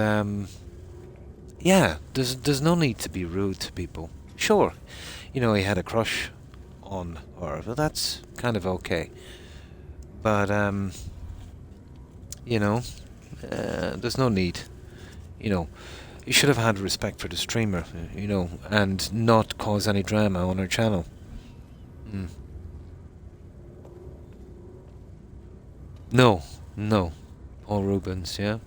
yeah, there's no need to be rude to people. Sure, he had a crush on her, but that's kind of okay. But there's no need. You should have had respect for the streamer, and not cause any drama on her channel. Mm. No, Paul Rubens, yeah.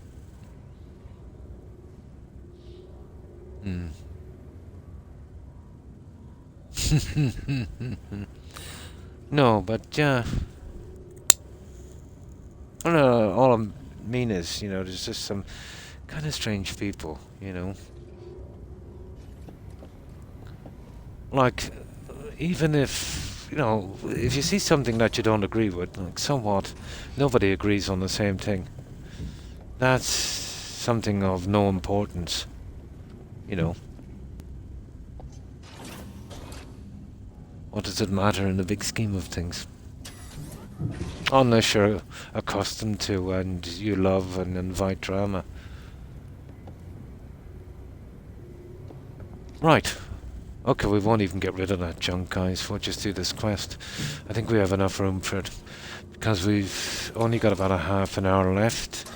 Mm. No, but yeah. I don't know, all I mean is, there's just some kind of strange people, Like, even if, if you see something that you don't agree with, like somewhat, nobody agrees on the same thing. That's something of no importance, What does it matter in the big scheme of things? Unless you're accustomed to and you love and invite drama. Right. Okay, we won't even get rid of that junk, guys. We'll just do this quest. I think we have enough room for it. Because we've only got about a half an hour left.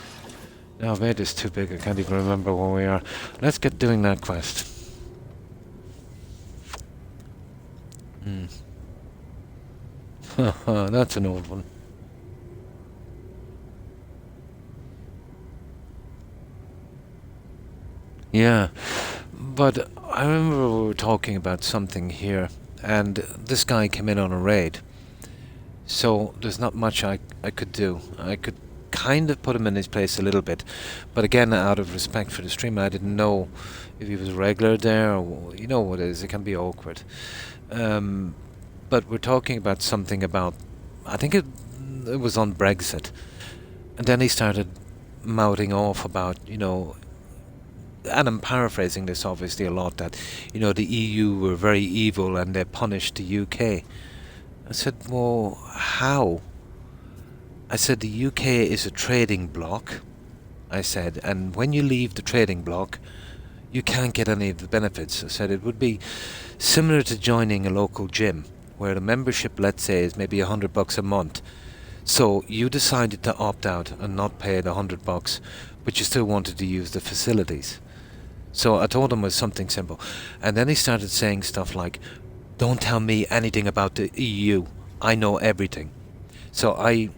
Now, I've made this too big. I can't even remember where we are. Let's get doing that quest. That's an old one. Yeah, but I remember we were talking about something here, and this guy came in on a raid. So there's not much I could do. I could kind of put him in his place a little bit, but again, out of respect for the streamer, I didn't know if he was regular there, or you know what it is, it can be awkward. But we're talking about something about, I think it was on Brexit, and then he started mouthing off about, and I'm paraphrasing this obviously a lot, that, the EU were very evil and they punished the UK. I said, well, how? I said, the UK is a trading bloc, I said, and when you leave the trading bloc, you can't get any of the benefits. I said, it would be similar to joining a local gym, where the membership, let's say, is maybe $100 a month. So you decided to opt out and not pay the $100, but you still wanted to use the facilities. So I told him it was something simple. And then he started saying stuff like, don't tell me anything about the EU. I know everything. So I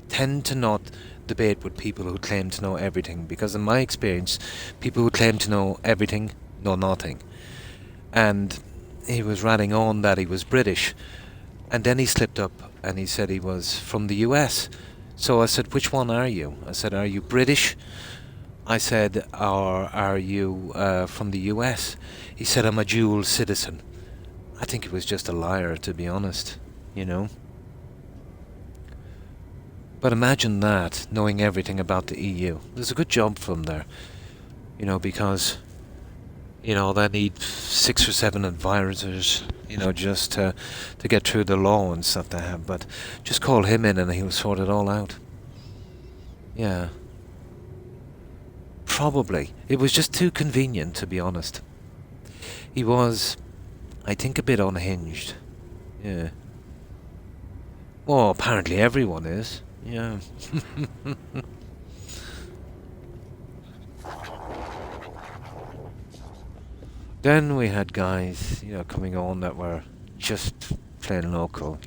tend to not debate with people who claim to know everything, because in my experience, people who claim to know everything know nothing. And he was ratting on that he was British. And then he slipped up and he said he was from the US. So I said, which one are you? I said, are you British? I said, or are you from the US? He said, I'm a dual citizen. I think he was just a liar, to be honest, But imagine that, knowing everything about the EU. There's a good job for him there, because, they need 6 or 7 advisors, just to get through the law and stuff they have. But just call him in and he'll sort it all out. Yeah. Probably. It was just too convenient, to be honest. He was, I think, a bit unhinged. Yeah. Well, apparently everyone is. Yeah. Then we had guys, coming on that were just plain local,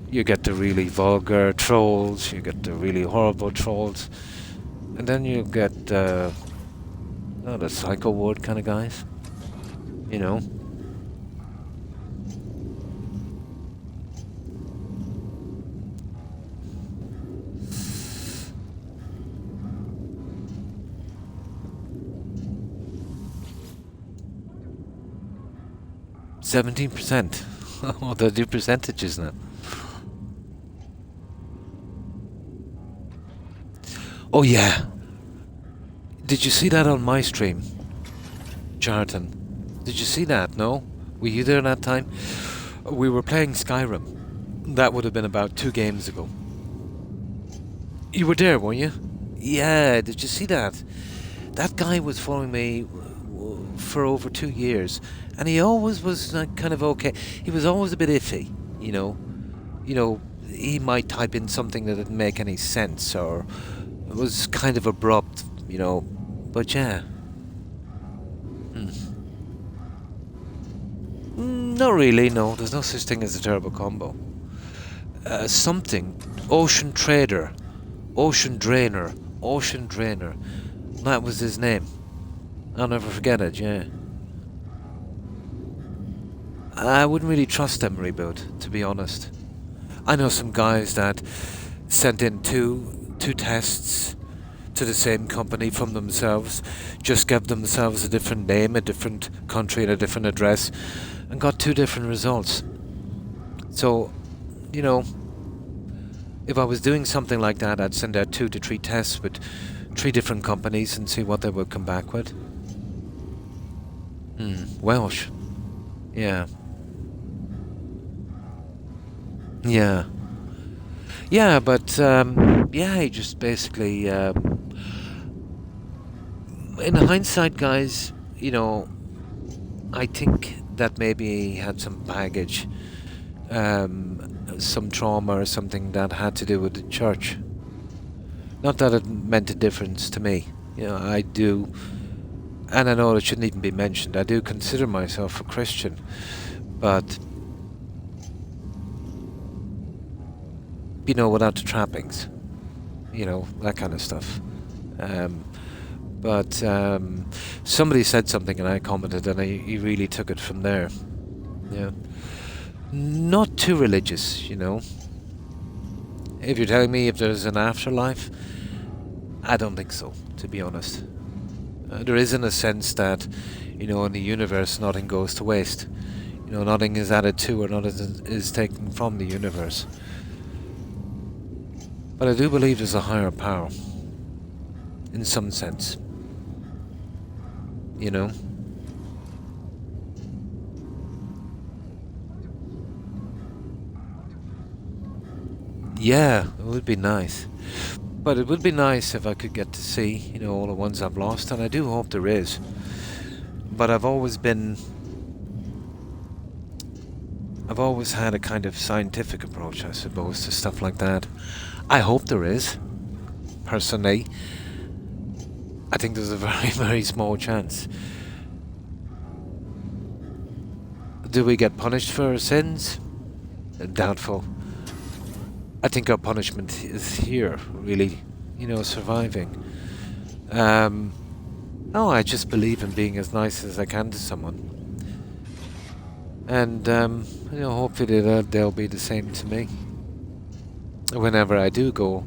You get the really vulgar trolls, you get the really horrible trolls, and then you get the psycho ward kind of guys, you know. 17%. Oh, they do percentages now. Oh yeah. Did you see that on my stream, Jarton? Did you see that? No? Were you there that time? We were playing Skyrim. That would have been about 2 games ago. You were there, weren't you? Yeah, did you see that? That guy was following me for over 2 years, and he always was kind of okay. He was always a bit iffy, he might type in something that didn't make any sense, or it was kind of abrupt, but yeah. Not really, no. There's no such thing as a turbo combo. Something. Ocean Trader. Ocean Drainer. Ocean Drainer. That was his name. I'll never forget it, yeah. I wouldn't really trust them reboot, to be honest. I know some guys that sent in two tests to the same company from themselves, just gave themselves a different name, a different country and a different address, and got 2 different results. So, if I was doing something like that, I'd send out 2 to 3 tests with 3 different companies and see what they would come back with. Welsh. Yeah. Yeah. Yeah, but, he just basically, in hindsight, guys, I think that maybe he had some baggage, some trauma or something that had to do with the church. Not that it meant a difference to me. I do, and I know it shouldn't even be mentioned, I do consider myself a Christian, but, without the trappings, that kind of stuff. But somebody said something and I commented, and he really took it from there. Yeah. Not too religious, If you're telling me if there's an afterlife, I don't think so, to be honest. There isn't a sense that, in the universe nothing goes to waste. Nothing is added to or nothing is taken from the universe. But I do believe there's a higher power, in some sense. Yeah, it would be nice. But it would be nice if I could get to see, all the ones I've lost, and I do hope there is. But I've always had a kind of scientific approach, I suppose, to stuff like that. I hope there is, personally. I think there's a very, very small chance. Do we get punished for our sins? Doubtful. I think our punishment is here, really, surviving. I just believe in being as nice as I can to someone. And, hopefully they'll be the same to me. Whenever I do go,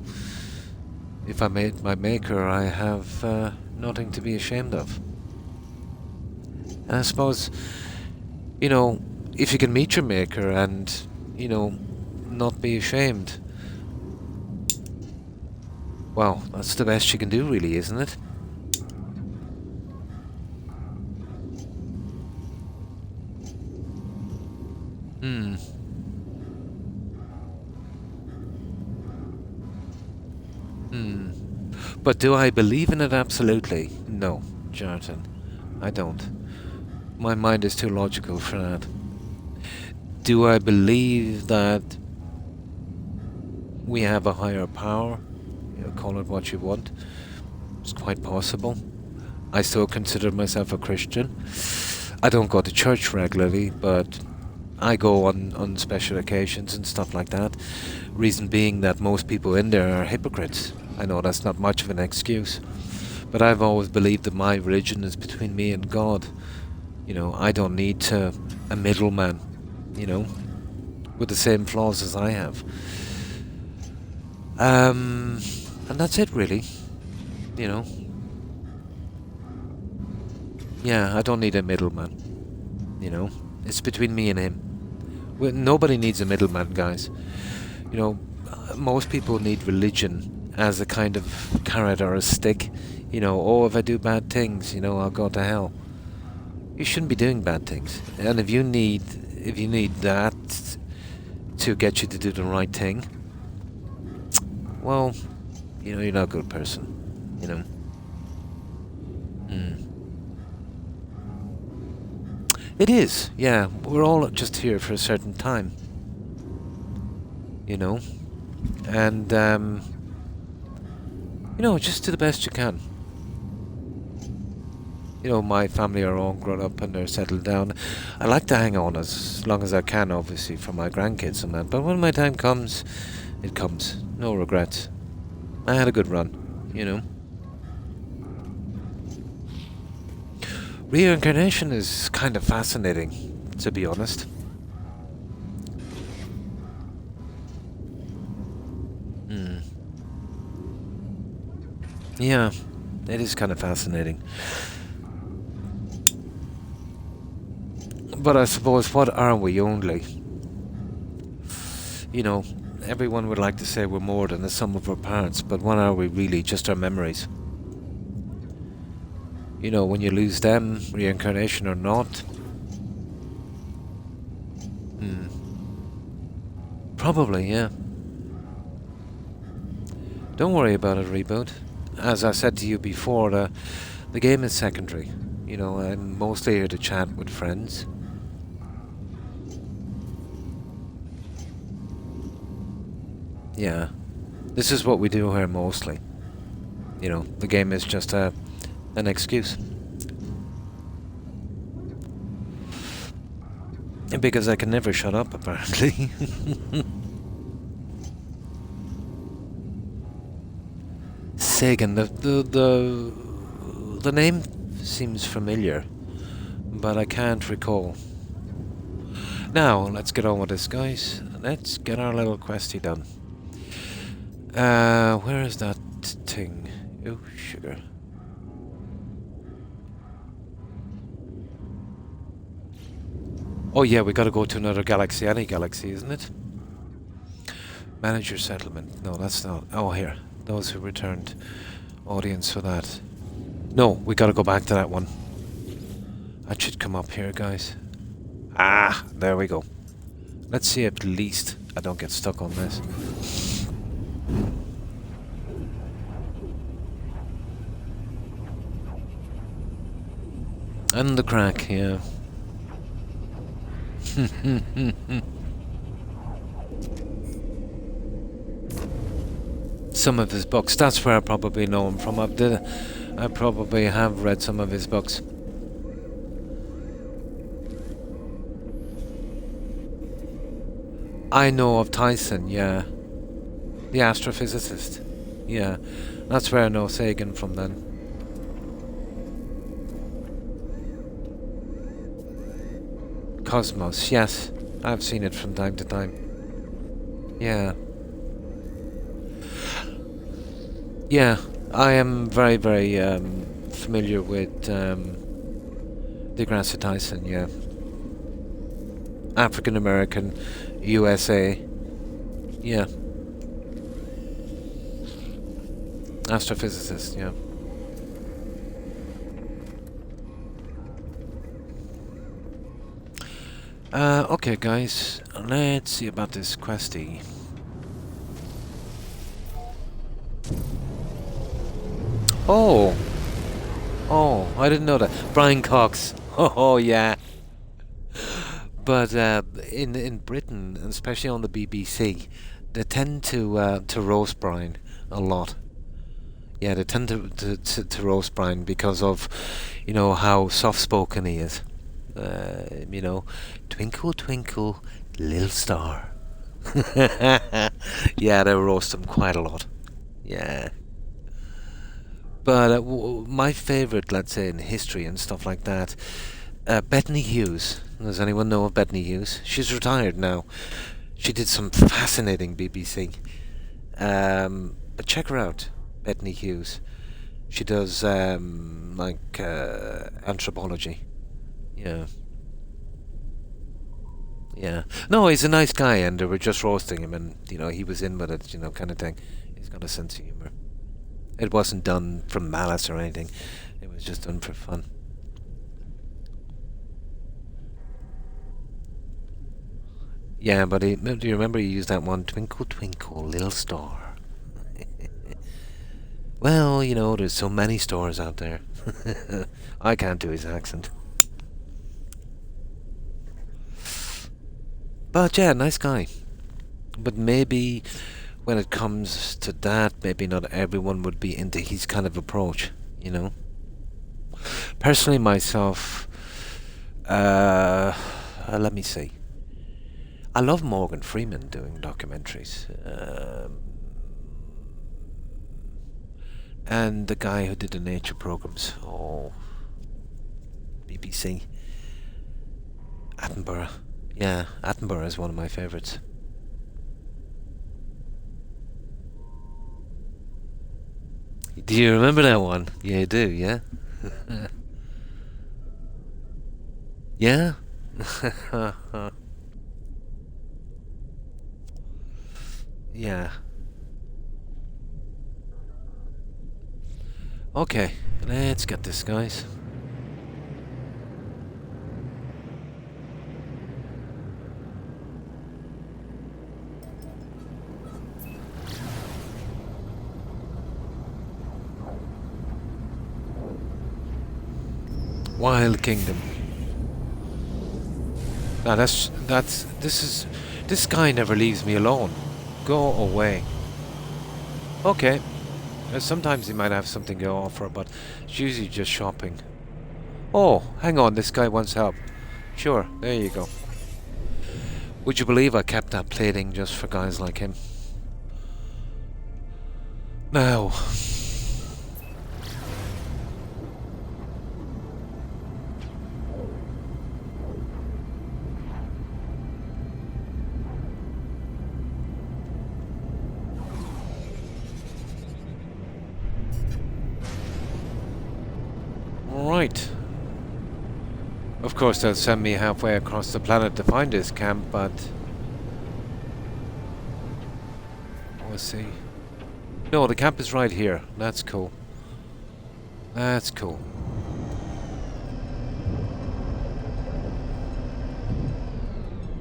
if I meet my maker, I have nothing to be ashamed of. And I suppose, if you can meet your maker and, not be ashamed, well, that's the best you can do, really, isn't it? But do I believe in it? Absolutely. No, Jonathan. I don't. My mind is too logical for that. Do I believe that we have a higher power? You know, call it what you want. It's quite possible. I still consider myself a Christian. I don't go to church regularly, but I go on special occasions and stuff like that. Reason being that most people in there are hypocrites. I know that's not much of an excuse, but I've always believed that my religion is between me and God. You know, I don't need a middleman, you know, with the same flaws as I have. And that's it really, you know. Yeah, I don't need a middleman, you know. It's between me and him. Well, nobody needs a middleman, guys. You know, most people need religion as a kind of carrot or a stick. You know, oh, if I do bad things, you know, I'll go to hell. You shouldn't be doing bad things. And if you need that to get you to do the right thing, well, you know, you're not a good person. You know. It is, yeah. We're all just here for a certain time. You know? And, you know, just do the best you can. You know, my family are all grown up and they're settled down. I like to hang on as long as I can, obviously, for my grandkids and that. But when my time comes, it comes. No regrets. I had a good run, you know? Reincarnation is kind of fascinating, to be honest. Yeah, it is kind of fascinating. But I suppose, what are we only? You know, everyone would like to say we're more than the sum of our parts, but what are we really? Just our memories. You know, when you lose them, reincarnation or not. Probably, yeah. Don't worry about it, Reboot. As I said to you before, the game is secondary. You know, I'm mostly here to chat with friends. Yeah. This is what we do here mostly. You know, the game is just an excuse. Because I can never shut up, apparently. Sagan, the name seems familiar, but I can't recall. Now, let's get on with this, guys. Let's get our little questy done. Where is that thing? Oh, sugar. Oh yeah, we gotta go to another galaxy. Any galaxy, isn't it? Manage your settlement. No, that's not. Oh, here. Those who returned. Audience for that. No, we gotta go back to that one. That should come up here, guys. Ah, there we go. Let's see at least I don't get stuck on this. And the crack, yeah. Some of his books. That's where I probably know him from. I probably have read some of his books. I know of Tyson, yeah. The astrophysicist. Yeah. That's where I know Sagan from then. Cosmos, yes. I've seen it from time to time. Yeah. Yeah, I am very, very familiar with deGrasse Tyson, yeah. African American, USA. Yeah. Astrophysicist, yeah. Okay, guys, let's see about this questy. Oh! Oh, I didn't know that. Brian Cox. Oh yeah. But in Britain, and especially on the BBC, they tend to roast Brian a lot. Yeah, they tend to roast Brian because of, how soft-spoken he is. Twinkle, twinkle, little star. Yeah, they roast him quite a lot. Yeah. But my favourite, let's say, in history and stuff like that, Bethany Hughes. Does anyone know of Bethany Hughes? She's retired now. She did some fascinating BBC. But check her out, Bethany Hughes. She does anthropology. Yeah. Yeah. No, he's a nice guy, and they were just roasting him, and he was in with it, kind of thing. He's got a sense of humour. It wasn't done from malice or anything. It was just done for fun. Yeah, but do you remember he used that one, twinkle, twinkle, little star? Well, there's so many stars out there. I can't do his accent. But yeah, nice guy. But maybe when it comes to that, maybe not everyone would be into his kind of approach, Personally, myself, let me see. I love Morgan Freeman doing documentaries. And the guy who did the nature programs. Oh, BBC. Attenborough. Yeah, Attenborough is one of my favourites. Do you remember that one? Yeah, you do, yeah? Yeah? Yeah. Okay, let's get this, guys. Wild Kingdom. Now this guy never leaves me alone. Go away. Okay. Sometimes he might have something to offer, but it's usually just shopping. Oh, hang on, this guy wants help. Sure, there you go. Would you believe I kept that plating just for guys like him? Now. Right. Of course, they'll send me halfway across the planet to find this camp, but we'll see. No, the camp is right here. That's cool. That's cool.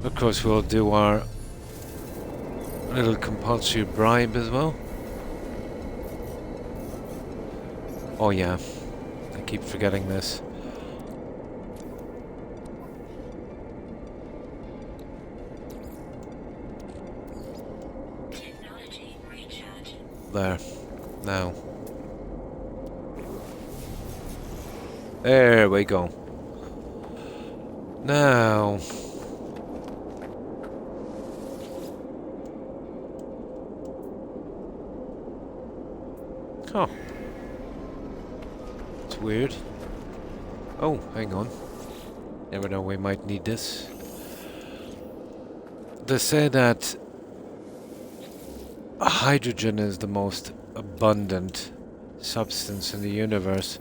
Of course, we'll do our little compulsory bribe as well. Oh yeah, I keep forgetting this. Technology recharge. There. Now. There we go. Now. Huh. It's weird. Oh, hang on. Never know, we might need this. They say that hydrogen is the most abundant substance in the universe,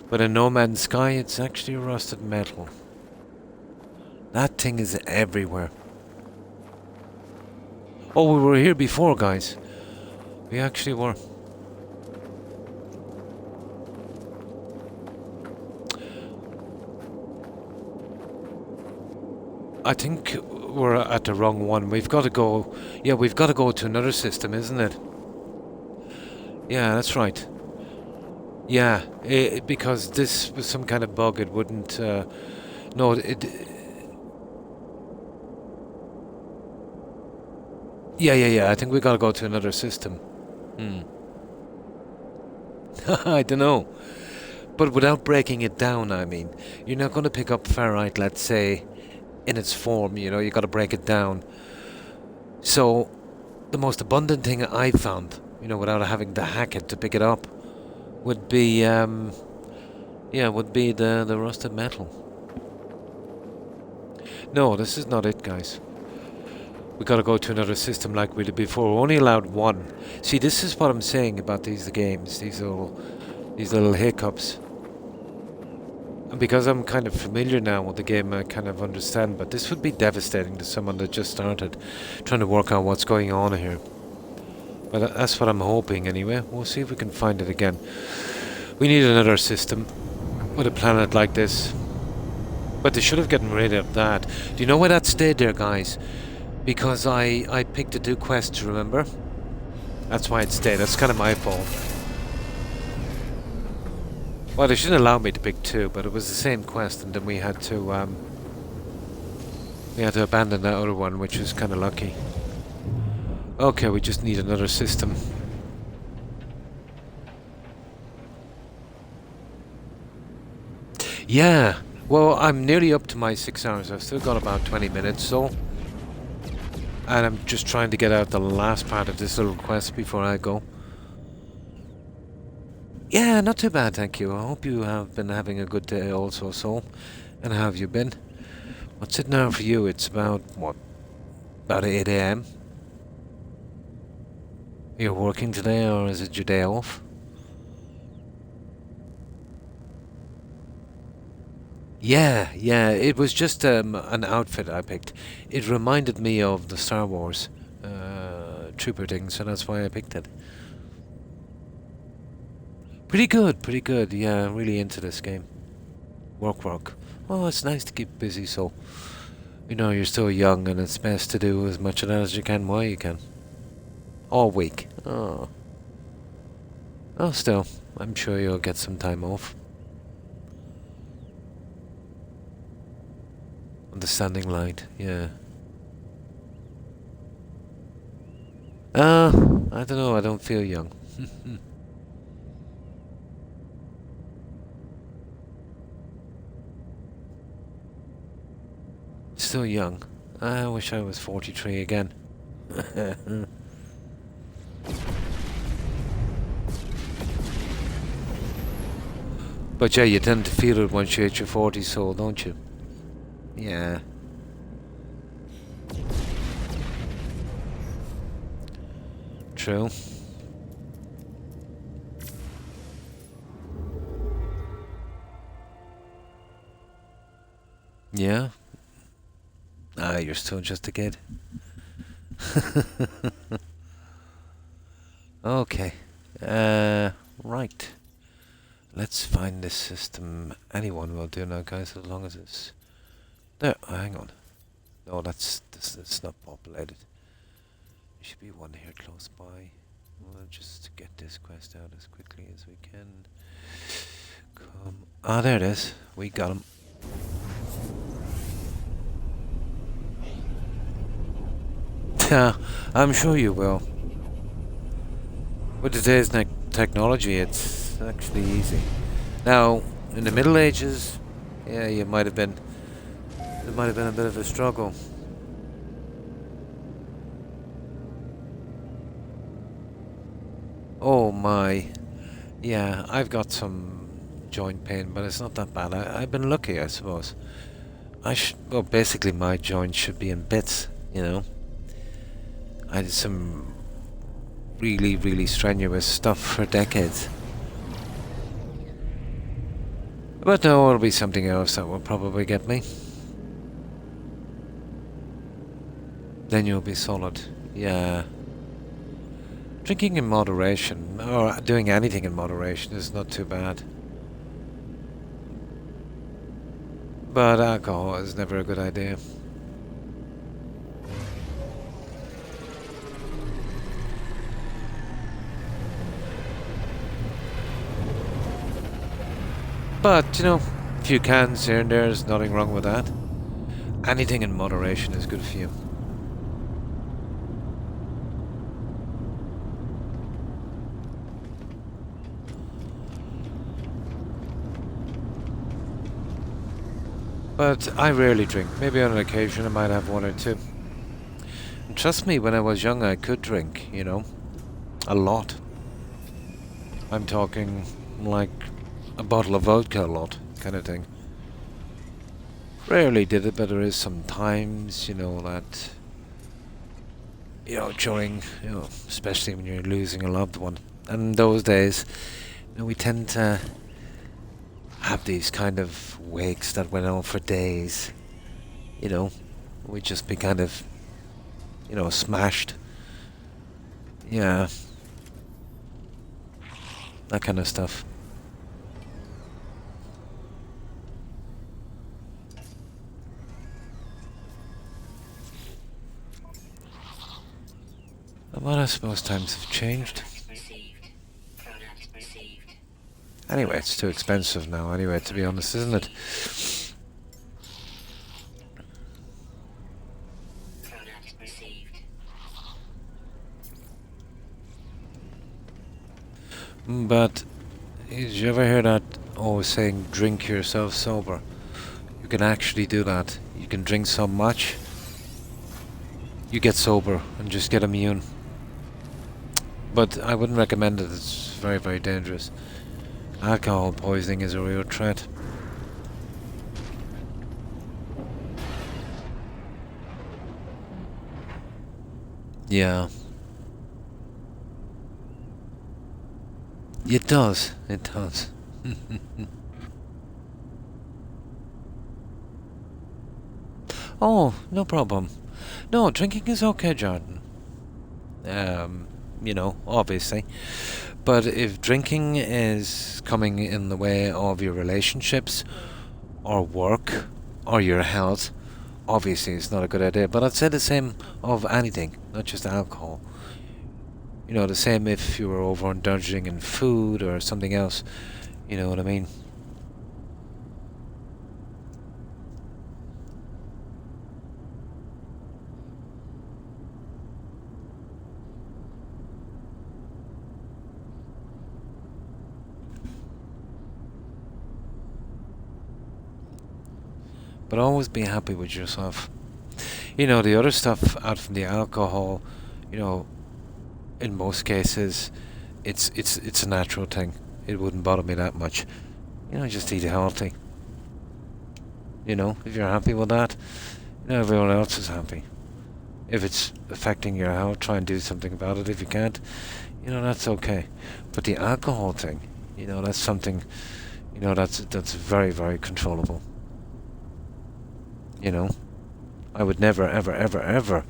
but in No Man's Sky it's actually rusted metal. That thing is everywhere. Oh, we were here before, guys. We actually were. I think we're at the wrong one. We've got to go... Yeah, we've got to go to another system, isn't it? Yeah, that's right. Yeah, because this was some kind of bug. It wouldn't. No, it. Yeah, yeah, yeah. I think we gotta go to another system. Hmm. I don't know. But without breaking it down, I mean, you're not going to pick up ferrite, let's say, in its form. You got to break it down. So the most abundant thing I found, without having to hack it to pick it up, would be, would be the rusted metal. No, this is not it, guys. We got to go to another system like we did before. We're only allowed one. See, this is what I'm saying about these games. These little hiccups. And because I'm kind of familiar now with the game, I kind of understand. But this would be devastating to someone that just started trying to work out what's going on here. But that's what I'm hoping anyway. We'll see if we can find it again. We need another system with a planet like this. But they should have gotten rid of that. Do you know why that stayed there, guys? Because I picked to do quests, remember? That's why it stayed. That's kind of my fault. Well, they shouldn't allow me to pick two, but it was the same quest, and then we had to abandon that other one, which was kind of lucky. Okay, we just need another system. Yeah, well, I'm nearly up to my 6 hours. I've still got about 20 minutes, so. And I'm just trying to get out the last part of this little quest before I go. Yeah, not too bad, thank you. I hope you have been having a good day also, so. And how have you been? What's it now for you? It's about, what? About 8 AM? You're working today, or is it your day off? Yeah, it was just an outfit I picked. It reminded me of the Star Wars trooper thing, so that's why I picked it. Pretty good, yeah, I'm really into this game. Work. Oh, it's nice to keep busy, so. You're still young, and it's best to do as much of that as you can while you can. All week. Oh. Oh, still, I'm sure you'll get some time off. On the standing light, yeah. I don't know, I don't feel young. Still young. I wish I was 43 again. But yeah, you tend to feel it once you hit your 40s, so don't you? Yeah. True. Yeah. You're still just a kid. Okay. Right. Let's find this system. Anyone will do now, guys, as long as it's... There, hang on. No, that's not populated. There should be one here close by. We'll just get this quest out as quickly as we can. Come... Ah, there it is. We got him. Yeah, I'm sure you will. With today's technology, it's actually easy. Now, in the Middle Ages, yeah, it might have been a bit of a struggle. Oh my. Yeah, I've got some joint pain, but it's not that bad. I've been lucky, I suppose. Well, basically my joints should be in bits, I did some really, really strenuous stuff for decades. But no, it'll be something else that will probably get me. Then you'll be solid. Yeah. Drinking in moderation, or doing anything in moderation, is not too bad. But alcohol is never a good idea. But, you know, a few cans here and there is nothing wrong with that. Anything in moderation is good for you. But I rarely drink. Maybe on an occasion I might have one or two. And trust me, when I was young I could drink, you know. A lot. I'm talking like a bottle of vodka a lot, kind of thing. Rarely did it, but there is some times, you know, that, you know, during, you know, especially when you're losing a loved one. And those days, you know, we tend to have these kind of wakes that went on for days. You know, we'd just be kind of, you know, smashed. Yeah. That kind of stuff. Well, I suppose times have changed. Received. Product received. Anyway, it's too expensive now, anyway, to be honest, isn't it? Product received. But, did you ever hear that always saying, drink yourself sober? You can actually do that. You can drink so much, you get sober and just get immune. But I wouldn't recommend it, it's very, very dangerous. Alcohol poisoning is a real threat. Yeah. It does. It does. Oh, no problem. No, drinking is okay, Jordan. You know, obviously. But if drinking is coming in the way of your relationships, or work, or your health, obviously it's not a good idea. But I'd say the same of anything, not just alcohol. You know, the same if you were overindulging in food or something else. You know what I mean? But always be happy with yourself. You know, the other stuff out from the alcohol, you know, in most cases, it's a natural thing. It wouldn't bother me that much. You know, just eat healthy. You know, if you're happy with that, you know, everyone else is happy. If it's affecting your health, try and do something about it. If you can't, you know, that's okay. But the alcohol thing, you know, that's something, you know, that's very, very controllable. You know, I would never, ever, ever, ever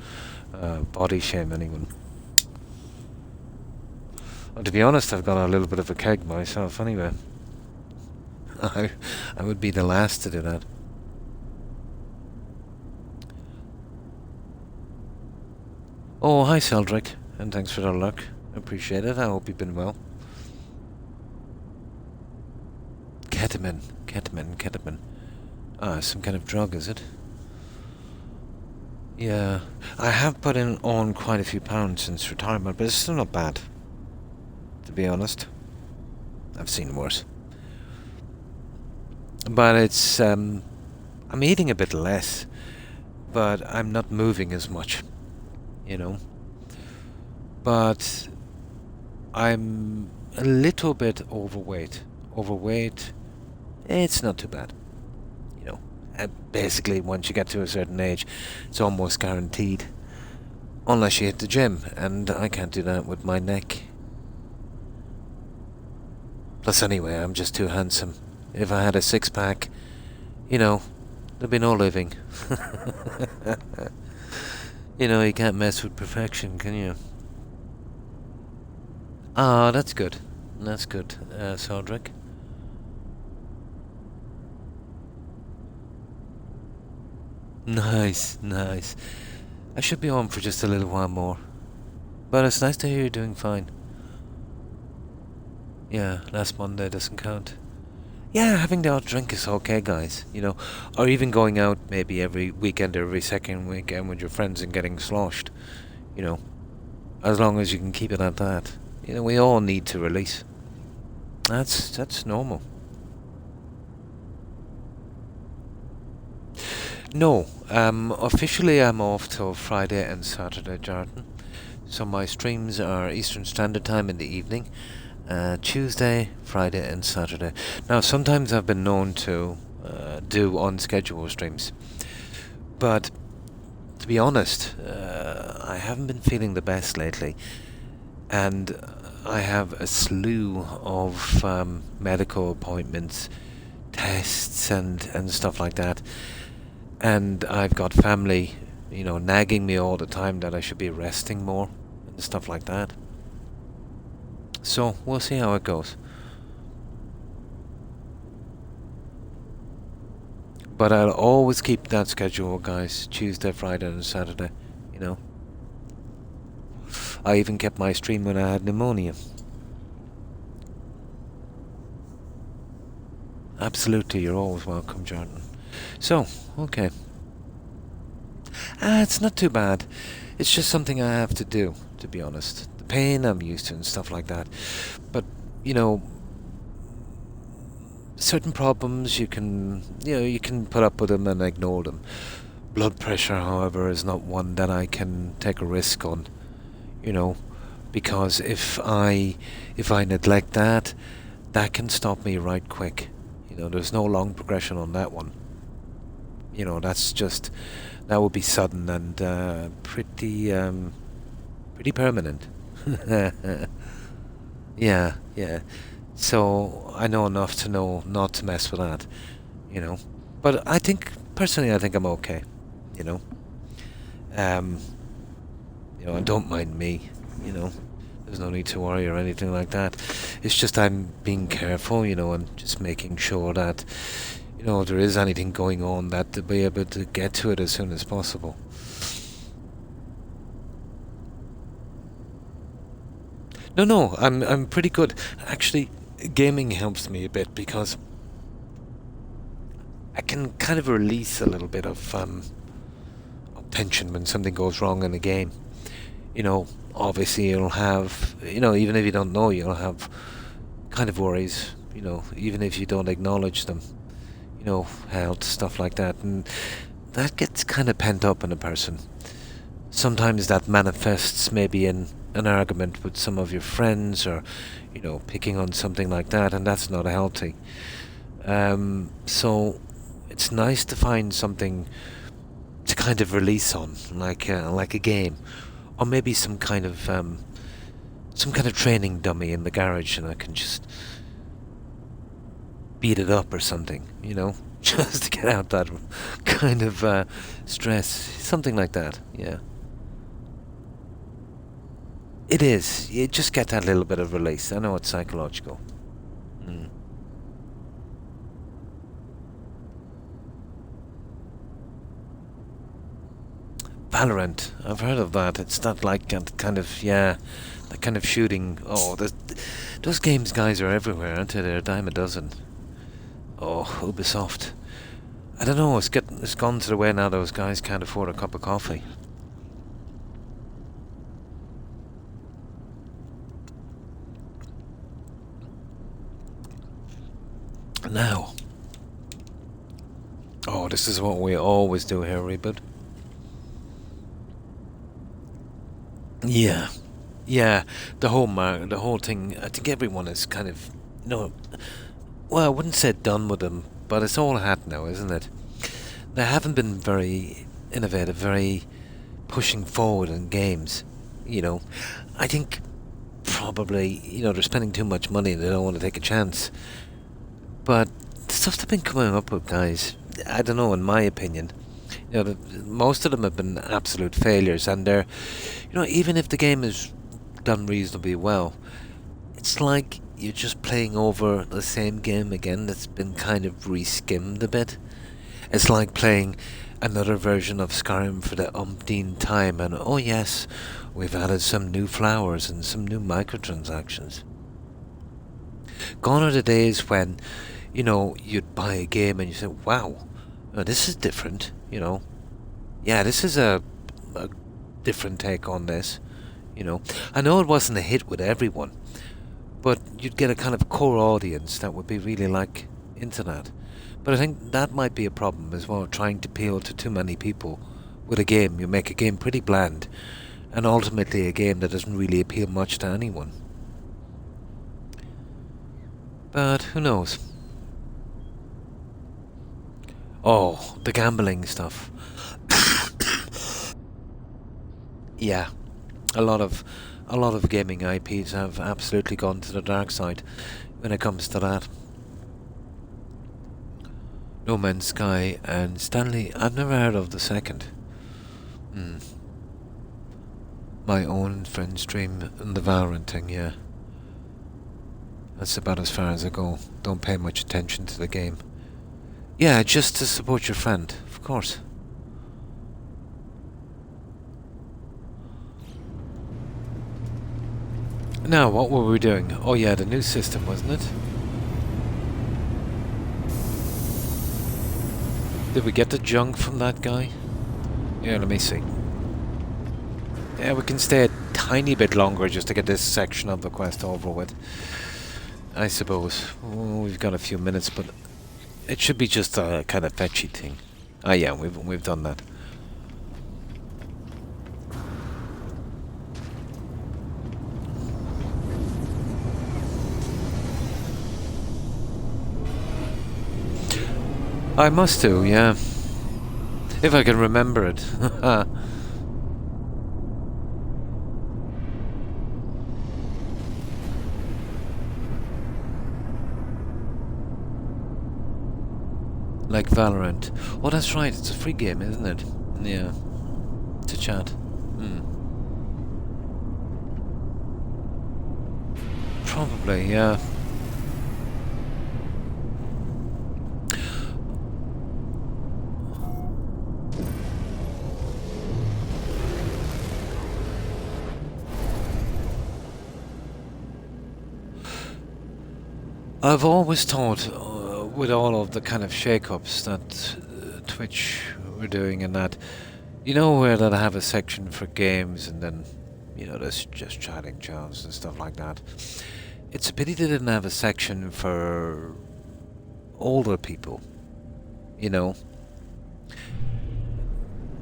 body shame anyone. And to be honest, I've got a little bit of a keg myself anyway. I would be the last to do that. Oh, hi, Seldrick, and thanks for the luck. Appreciate it. I hope you've been well. Ketamine. Ah, some kind of drug, is it? Yeah, I have put in on quite a few pounds since retirement, but it's still not bad, to be honest. I've seen worse. But it's, I'm eating a bit less, but I'm not moving as much, you know. But I'm a little bit overweight. It's not too bad, you know. Basically, once you get to a certain age, it's almost guaranteed. Unless you hit the gym, and I can't do that with my neck. Plus, anyway, I'm just too handsome. If I had a six-pack, you know, there'd be no living. You know, you can't mess with perfection, can you? Ah, that's good. That's good, Sodrick. Nice. I should be on for just a little while more. But it's nice to hear you're doing fine. Yeah, last Monday doesn't count. Yeah, having the odd drink is okay, guys. Or even going out maybe every weekend or every second weekend with your friends and getting sloshed. You know, as long as you can keep it at that. We all need to release. That's normal. No, officially I'm off till Friday and Saturday, Jordan. So my streams are Eastern Standard Time in the evening, Tuesday, Friday, and Saturday. Now, sometimes I've been known to do on-schedule streams, but to be honest, I haven't been feeling the best lately, and I have a slew of medical appointments, tests, and stuff like that. And I've got family, nagging me all the time that I should be resting more and stuff like that. So we'll see how it goes. But I'll always keep that schedule, guys. Tuesday, Friday, and Saturday. I even kept my stream when I had pneumonia. Absolutely, you're always welcome, Jordan. So, okay. It's not too bad. It's just something I have to do, to be honest. The pain I'm used to and stuff like that. But, certain problems you can put up with them and ignore them. Blood pressure, however, is not one that I can take a risk on. Because if I neglect that can stop me right quick. There's no long progression on that one. That would be sudden and pretty permanent. Yeah. So I know enough to know not to mess with that. But personally I think I'm okay. And don't mind me. There's no need to worry or anything like that. It's just I'm being careful, and just making sure that, if there is anything going on, that to be able to get to it as soon as possible. No, I'm pretty good. Actually, gaming helps me a bit because I can kind of release a little bit of tension when something goes wrong in a game. Obviously you'll have, even if you don't know, you'll have kind of worries, even if you don't acknowledge them, health, stuff like that, and that gets kind of pent up in a person. Sometimes that manifests maybe in an argument with some of your friends or, picking on something like that, and that's not healthy. So it's nice to find something to kind of release on, like a game. Or maybe some kind of training dummy in the garage, and I can just beat it up or something, just to get out that kind of stress, something like that. Yeah, it is. You just get that little bit of release. I know it's psychological. Valorant, I've heard of that. It's that that kind of shooting. Oh, those games, guys, are everywhere, aren't they? They're a dime a dozen. Oh, Ubisoft. I don't know. It's gone to the way now. Those guys can't afford a cup of coffee. Now. Oh, this is what we always do here, Reboot. Yeah, the whole thing. I think everyone is kind of, well, I wouldn't say done with them, but it's all hat now, isn't it? They haven't been very innovative, very pushing forward in games. I think probably they're spending too much money and they don't want to take a chance. But the stuff they've been coming up with, guys, I don't know. In my opinion, most of them have been absolute failures, and they're, even if the game is done reasonably well, it's like you're just playing over the same game again that's been kind of re-skimmed a bit. It's like playing another version of Skyrim for the umpteenth time, and oh yes, we've added some new flowers and some new microtransactions. Gone are the days when, you know, you'd buy a game and you say, wow, this is different, you know. Yeah, this is a different take on this, you know. I know it wasn't a hit with everyone, but you'd get a kind of core audience that would be really like into that. But I think that might be a problem as well, trying to appeal to too many people with a game. You make a game pretty bland, and ultimately a game that doesn't really appeal much to anyone. But who knows? Oh, the gambling stuff. Yeah, a lot of gaming IPs have absolutely gone to the dark side when it comes to that. No Man's Sky and Stanley. I've never heard of the second. My own friend stream and the Valorant thing, yeah. That's about as far as I go. Don't pay much attention to the game. Yeah, just to support your friend, of course. Now, what were we doing? Oh yeah, the new system, wasn't it? Did we get the junk from that guy? Yeah, let me see. Yeah, we can stay a tiny bit longer just to get this section of the quest over with. I suppose. Oh, we've got a few minutes, but it should be just a kind of fetchy thing. Ah, yeah, we've done that. I must do, yeah. If I can remember it. Like Valorant. Oh, that's right, it's a free game, isn't it? Yeah. To chat. Probably, yeah. I've always thought, with all of the kind of shake-ups that Twitch were doing and that, you know, where they'll have a section for games and then, you know, there's just chatting chats and stuff like that. It's a pity they didn't have a section for older people, you know.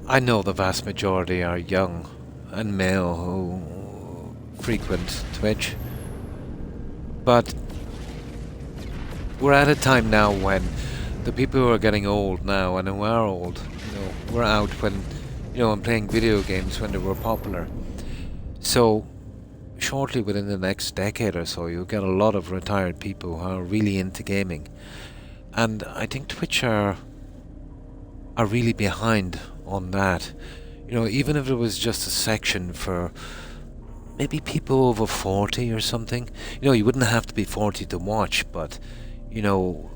I know the vast majority are young and male who frequent Twitch, but we're at a time now when the people who are getting old now and who are old, you know, were out when, you know, and playing video games when they were popular. So, shortly within the next decade or so, you'll get a lot of retired people who are really into gaming. And I think Twitch are really behind on that. You know, even if it was just a section for maybe people over 40 or something. You know, you wouldn't have to be 40 to watch, but, you know,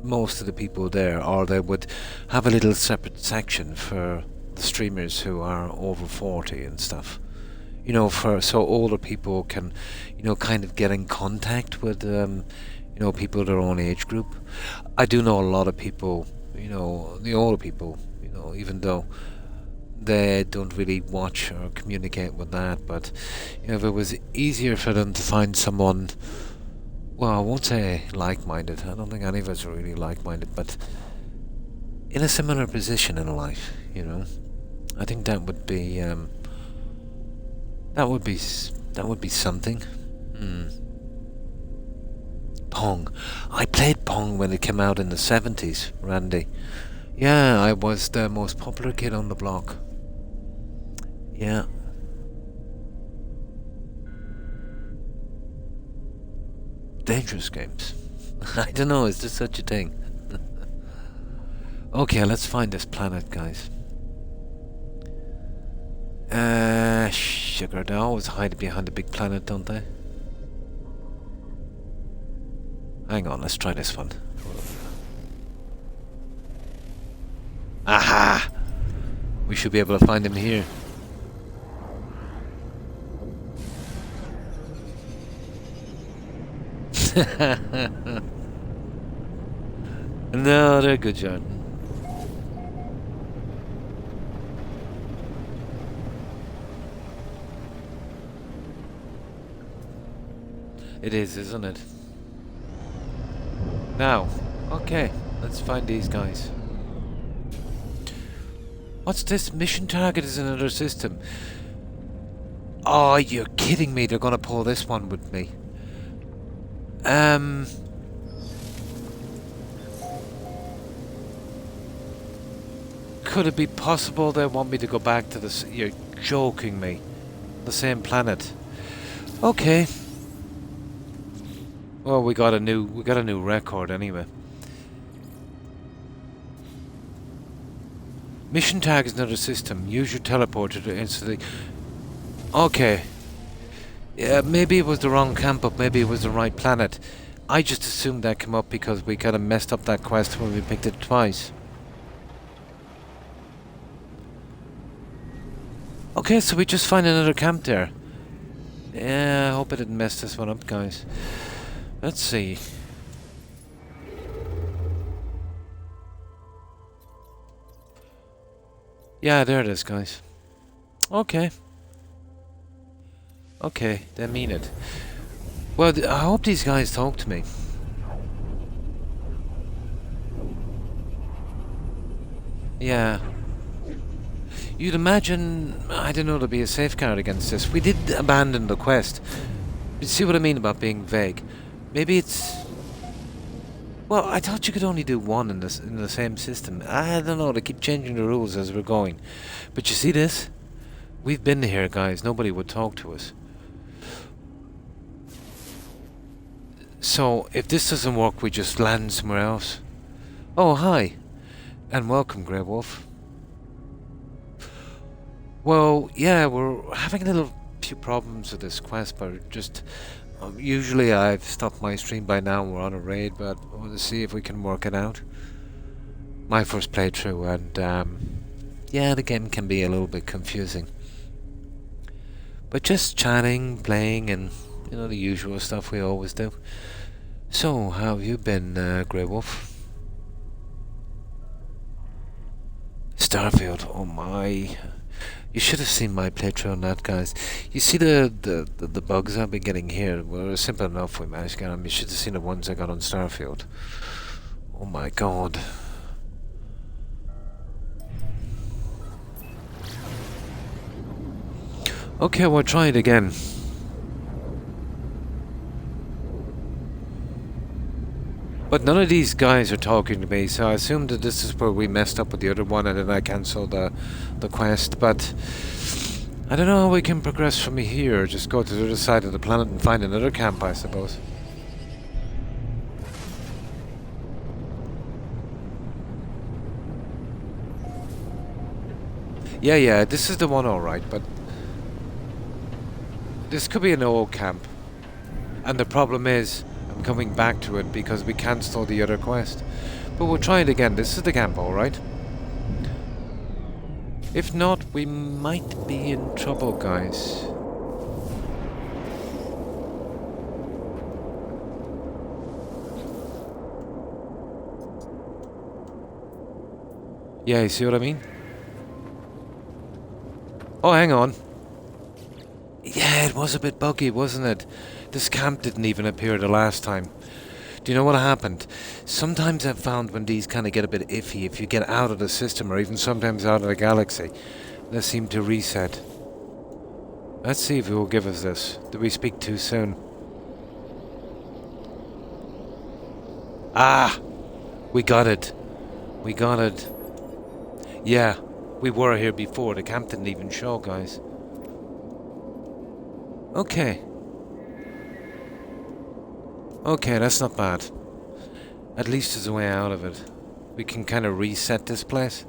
most of the people there, or they would have a little separate section for the streamers who are over 40 and stuff. You know, for so older people can, you know, kind of get in contact with, you know, people of their own age group. I do know a lot of people, you know, the older people, you know, even though they don't really watch or communicate with that, but, you know, if it was easier for them to find someone, well, I won't say like-minded, I don't think any of us are really like-minded, but in a similar position in life, you know, I think that would be, that would be something. Pong. I played Pong when it came out in the 70s, Randy. Yeah, I was the most popular kid on the block. Yeah. Dangerous games. I don't know, is there such a thing? Okay, let's find this planet, guys. Sugar, they always hide behind a big planet, don't they? Hang on, let's try this one. Aha! We should be able to find him here. No, they're good, John. It is, isn't it? Now, okay, let's find these guys. What's this? Mission target is another system. Oh, you're kidding me. They're gonna pull this one with me. Could it be possible they want me to go back to this? You're joking me. The same planet. Okay. Well, we got a new record anyway. Mission tag is another system. Use your teleporter to instantly. Okay. Yeah, maybe it was the wrong camp up. Maybe it was the right planet. I just assumed that came up because we kind of messed up that quest when we picked it twice. Okay, so we just find another camp there. Yeah, I hope I didn't mess this one up, guys. Let's see. Yeah, there it is, guys. Okay. Okay, they mean it. Well, I hope these guys talk to me. Yeah. You'd imagine, I don't know, there'd be a safeguard against this. We did abandon the quest. You see what I mean about being vague? Maybe it's... Well, I thought you could only do one in the same system. I don't know, they keep changing the rules as we're going. But you see this? We've been here, guys. Nobody would talk to us. So, if this doesn't work, we just land somewhere else. Oh, hi. And welcome, Grey Wolf. Well, yeah, we're having a few problems with this quest, but just... usually I've stopped my stream by now and we're on a raid, but I want to see if we can work it out. My first playthrough, and yeah, the game can be a little bit confusing. But just chatting, playing, and you know, the usual stuff we always do. So, how have you been, Grey Wolf? Starfield, oh my... You should have seen my playthrough on that, guys. You see the bugs I've been getting here? Well, simple enough we managed to get them. You should have seen the ones I got on Starfield. Oh my god. Okay, we'll try it again. But none of these guys are talking to me, so I assume that this is where we messed up with the other one and then I cancelled the quest, but I don't know how we can progress from here. Just go to the other side of the planet and find another camp, I suppose. Yeah, this is the one alright, but this could be an old camp. And the problem is, I'm coming back to it because we cancelled the other quest. But we'll try it again. This is the camp, alright? If not, we might be in trouble, guys. Yeah, you see what I mean? Oh, hang on. Yeah, it was a bit buggy, wasn't it? This camp didn't even appear the last time. Do you know what happened? Sometimes I've found when these kind of get a bit iffy, if you get out of the system or even sometimes out of the galaxy, they seem to reset. Let's see if it will give us this. Did we speak too soon? Ah! We got it. We got it. Yeah, we were here before. The camp didn't even show, guys. Okay. Okay, that's not bad. At least there's a way out of it. We can kind of reset this place.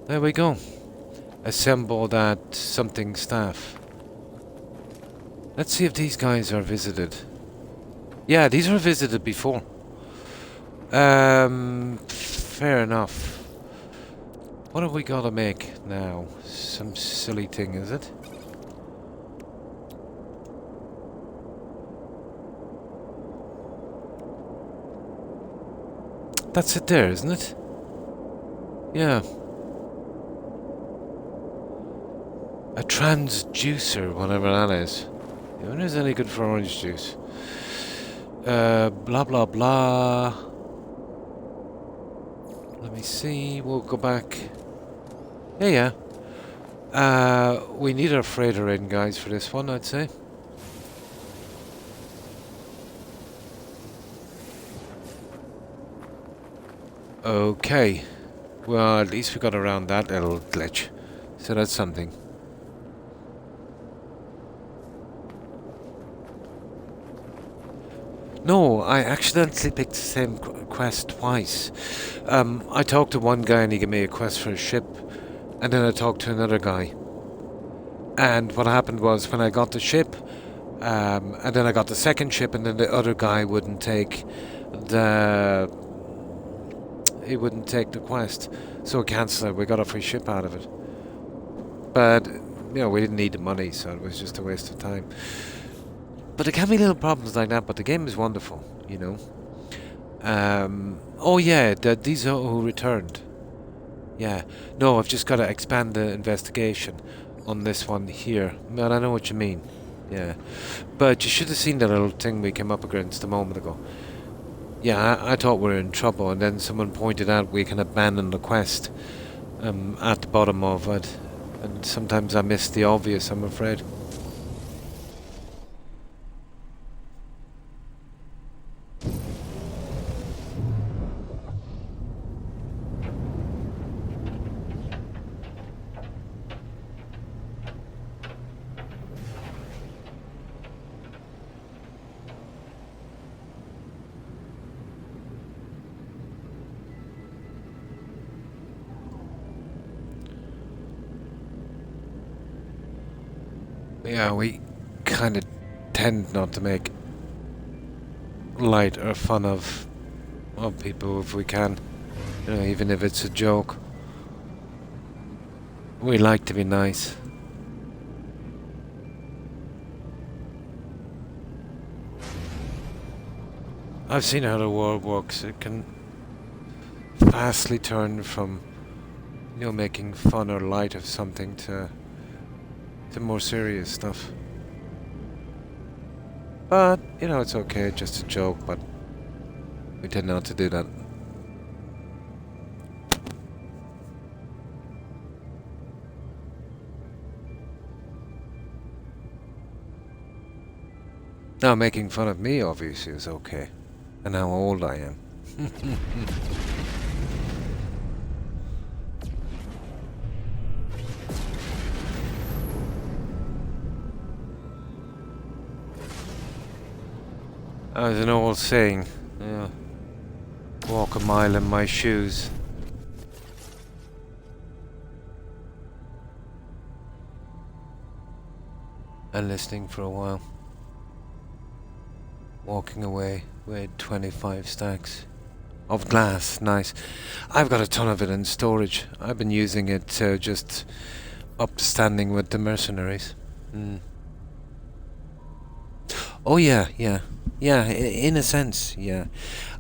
There we go. Assemble that something staff. Let's see if these guys are visited. Yeah, these were visited before. Fair enough. What have we got to make now? Some silly thing, is it? That's it there, isn't it? Yeah. A transducer, whatever that is. I wonder if it's any good for orange juice. Blah blah blah. Let me see. We'll go back. Yeah, yeah. We need our freighter in, guys, for this one, I'd say. Okay. Well, at least we got around that little glitch. So that's something. No, I accidentally picked the same quest twice. I talked to one guy and he gave me a quest for a ship, and then I talked to another guy. And what happened was when I got the ship, and then I got the second ship, and then the other guy wouldn't take the quest, so I cancelled it. We got a free ship out of it, but we didn't need the money, so it was just a waste of time. But there can be little problems like that, but the game is wonderful, Oh yeah, these are who returned. Yeah. No, I've just got to expand the investigation on this one here. Well, I know what you mean. Yeah. But you should have seen the little thing we came up against a moment ago. Yeah, I thought we were in trouble, and then someone pointed out we can abandon the quest at the bottom of it. And sometimes I miss the obvious, I'm afraid. Yeah, we kind of tend not to make light or fun of people if we can, even if it's a joke. We like to be nice. I've seen how the world works. It can fastly turn from, making fun or light of something to more serious stuff. But, it's okay, just a joke, but we tend not to do that. Now, making fun of me, obviously, is okay. And how old I am. There's an old saying, walk a mile in my shoes. And listening for a while. Walking away with 25 stacks of glass. Nice. I've got a ton of it in storage. I've been using it to just up to standing with the mercenaries. Oh yeah, yeah. Yeah, in a sense, yeah.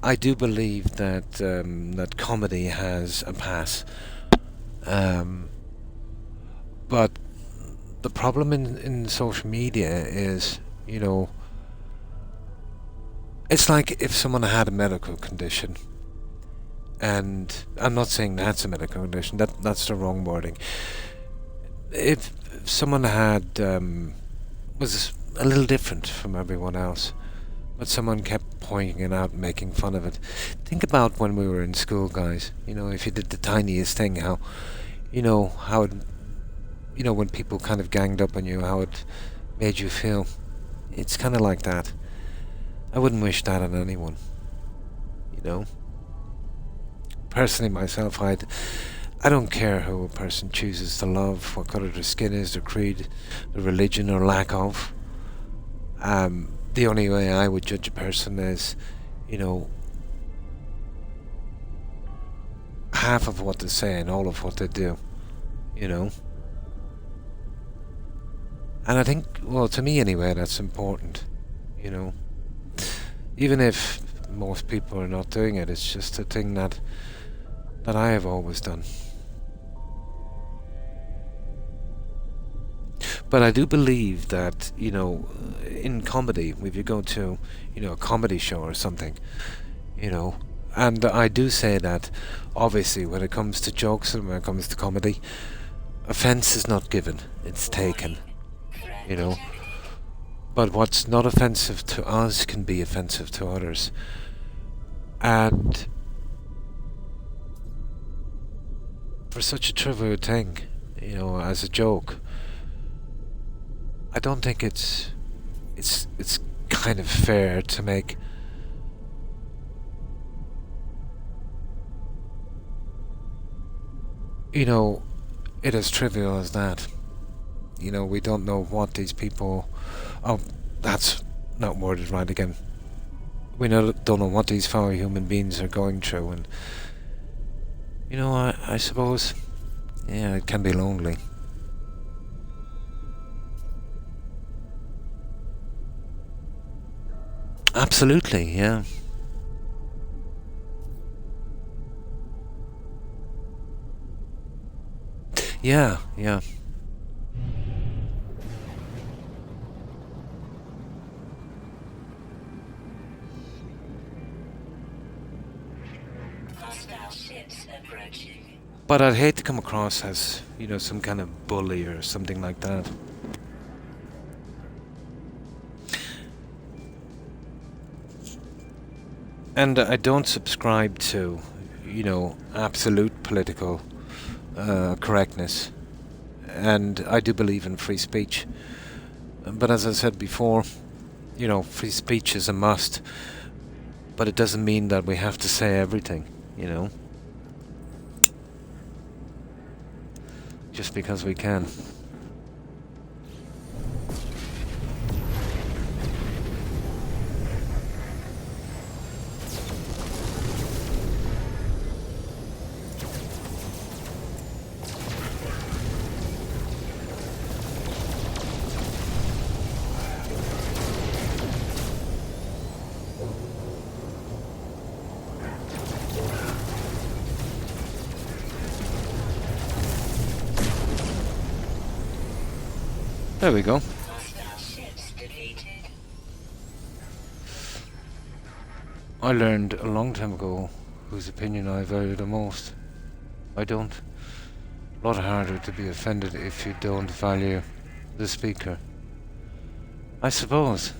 I do believe that that comedy has a pass. But the problem in social media is, it's like if someone had a medical condition, and I'm not saying that's a medical condition, that's the wrong wording. If someone had was a little different from everyone else, but someone kept pointing it out and making fun of it. Think about when we were in school, guys. If you did the tiniest thing, how it, when people kind of ganged up on you, how it made you feel. It's kind of like that. I wouldn't wish that on anyone. Personally, myself, I don't care who a person chooses to love, what colour their skin is, their creed, their religion or lack of. The only way I would judge a person is, half of what they say and all of what they do, And I think, well, to me anyway, that's important, Even if most people are not doing it. It's just a thing that I have always done. But I do believe that, in comedy, if you go to, a comedy show or something, and I do say that, obviously, when it comes to jokes and when it comes to comedy, offence is not given, it's taken, you know. But what's not offensive to us can be offensive to others. And for such a trivial thing, as a joke, I don't think it's kind of fair to make it as trivial as that. We don't know what these people... Oh, that's not worded right again. We don't know what these fellow human beings are going through, and I suppose, yeah, it can be lonely. Absolutely, yeah. Yeah, yeah. Hostile ships approaching. But I'd hate to come across as, some kind of bully or something like that. And I don't subscribe to, absolute political correctness. And I do believe in free speech. But as I said before, free speech is a must. But it doesn't mean that we have to say everything, just because we can. There we go. Hostile ships defeated. I learned a long time ago whose opinion I value the most. I don't. A lot harder to be offended if you don't value the speaker. I suppose.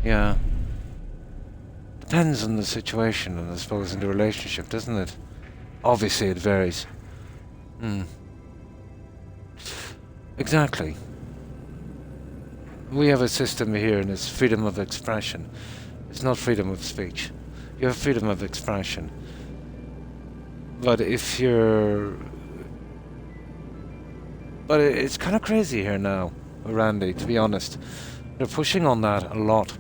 Yeah. Depends on the situation and I suppose in the relationship, doesn't it? Obviously it varies. Exactly. We have a system here and it's freedom of expression. It's not freedom of speech. You have freedom of expression. But if you're... But it's kind of crazy here now, Randy, to be honest. They're pushing on that a lot.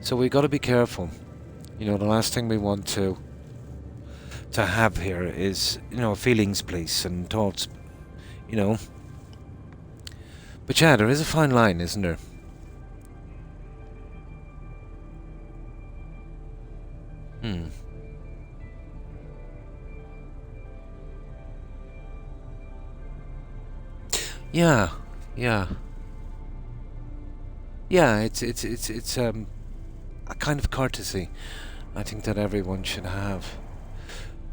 So we got to be careful. The last thing we want to have here is, feelings police and thoughts, But yeah, there is a fine line, isn't there? Yeah, yeah. Yeah, it's a kind of courtesy I think that everyone should have.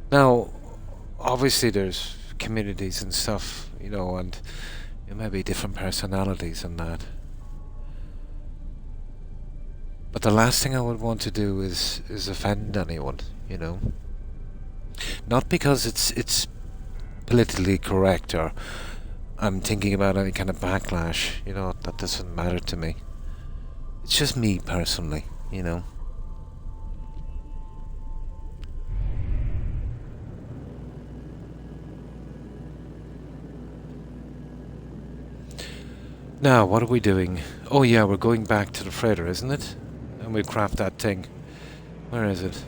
Now, obviously there's communities and stuff, and there may be different personalities and that. But the last thing I would want to do is offend anyone, Not because it's politically correct or I'm thinking about any kind of backlash, that doesn't matter to me. It's just me personally, Now, what are we doing? Oh yeah, we're going back to the freighter, isn't it? And we craft that thing. Where is it?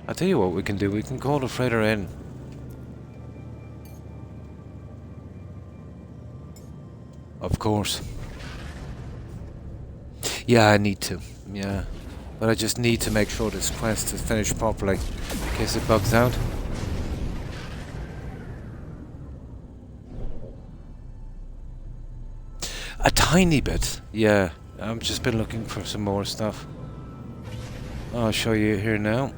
I'll tell you what we can do. We can call the freighter in. Of course. Yeah, I need to. Yeah. But I just need to make sure this quest is finished properly in case it bugs out. A tiny bit, yeah. I've just been looking for some more stuff. I'll show you here now.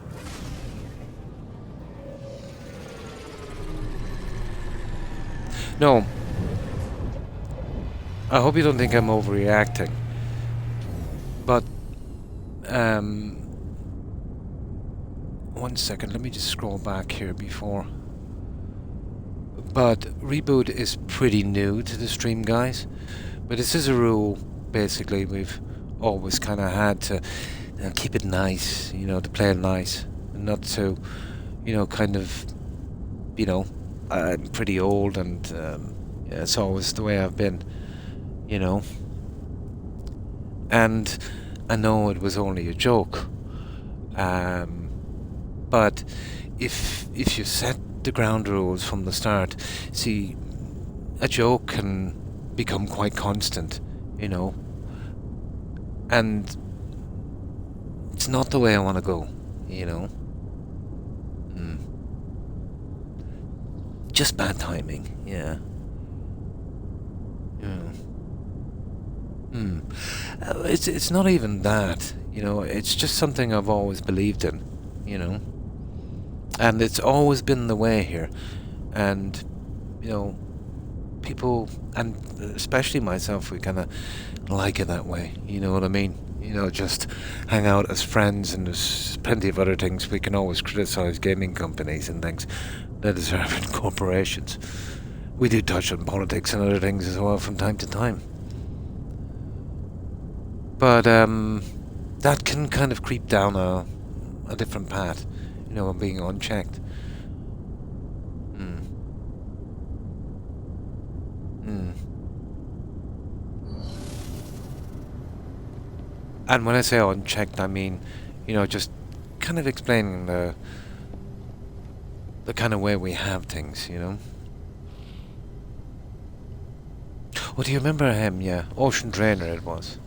No. I hope you don't think I'm overreacting. But, 1 second, let me just scroll back here before. But Reboot is pretty new to the stream, guys. But this is a rule, basically, we've always kind of had to keep it nice, you know, to play it nice. And not to, you know, kind of, you know, I'm pretty old and yeah, it's always the way I've been, you know. And I know it was only a joke. But if you set the ground rules from the start, see, a joke can become quite constant, you know, and it's not the way I want to go, you know. Just bad timing, yeah. It's not even that, you know. It's just something I've always believed in, you know, and it's always been the way here, and you know, people, and especially myself, we kind of like it that way, you know what I mean? You know, just hang out as friends, and there's plenty of other things. We can always criticize gaming companies and things that deserve in corporations. We do touch on politics and other things as well from time to time. But that can kind of creep down a different path, you know, being unchecked. And when I say unchecked, I mean, you know, just kind of explaining the kind of way we have things, you know. Oh, do you remember him? Yeah, Ocean Drainer it was.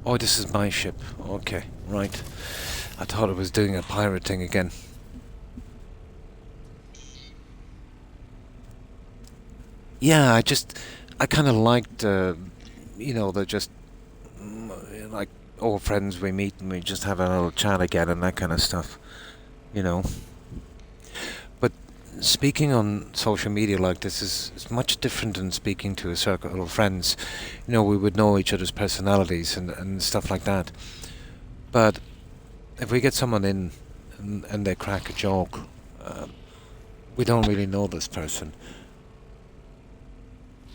Oh, this is my ship. Okay, right. I thought it was doing a pirate thing again. Yeah, I kind of liked, you know, the just, like, old friends we meet and we just have a little chat again and that kind of stuff, you know. But speaking on social media like this is much different than speaking to a circle of friends. You know, we would know each other's personalities and stuff like that. But if we get someone in and they crack a joke, we don't really know this person.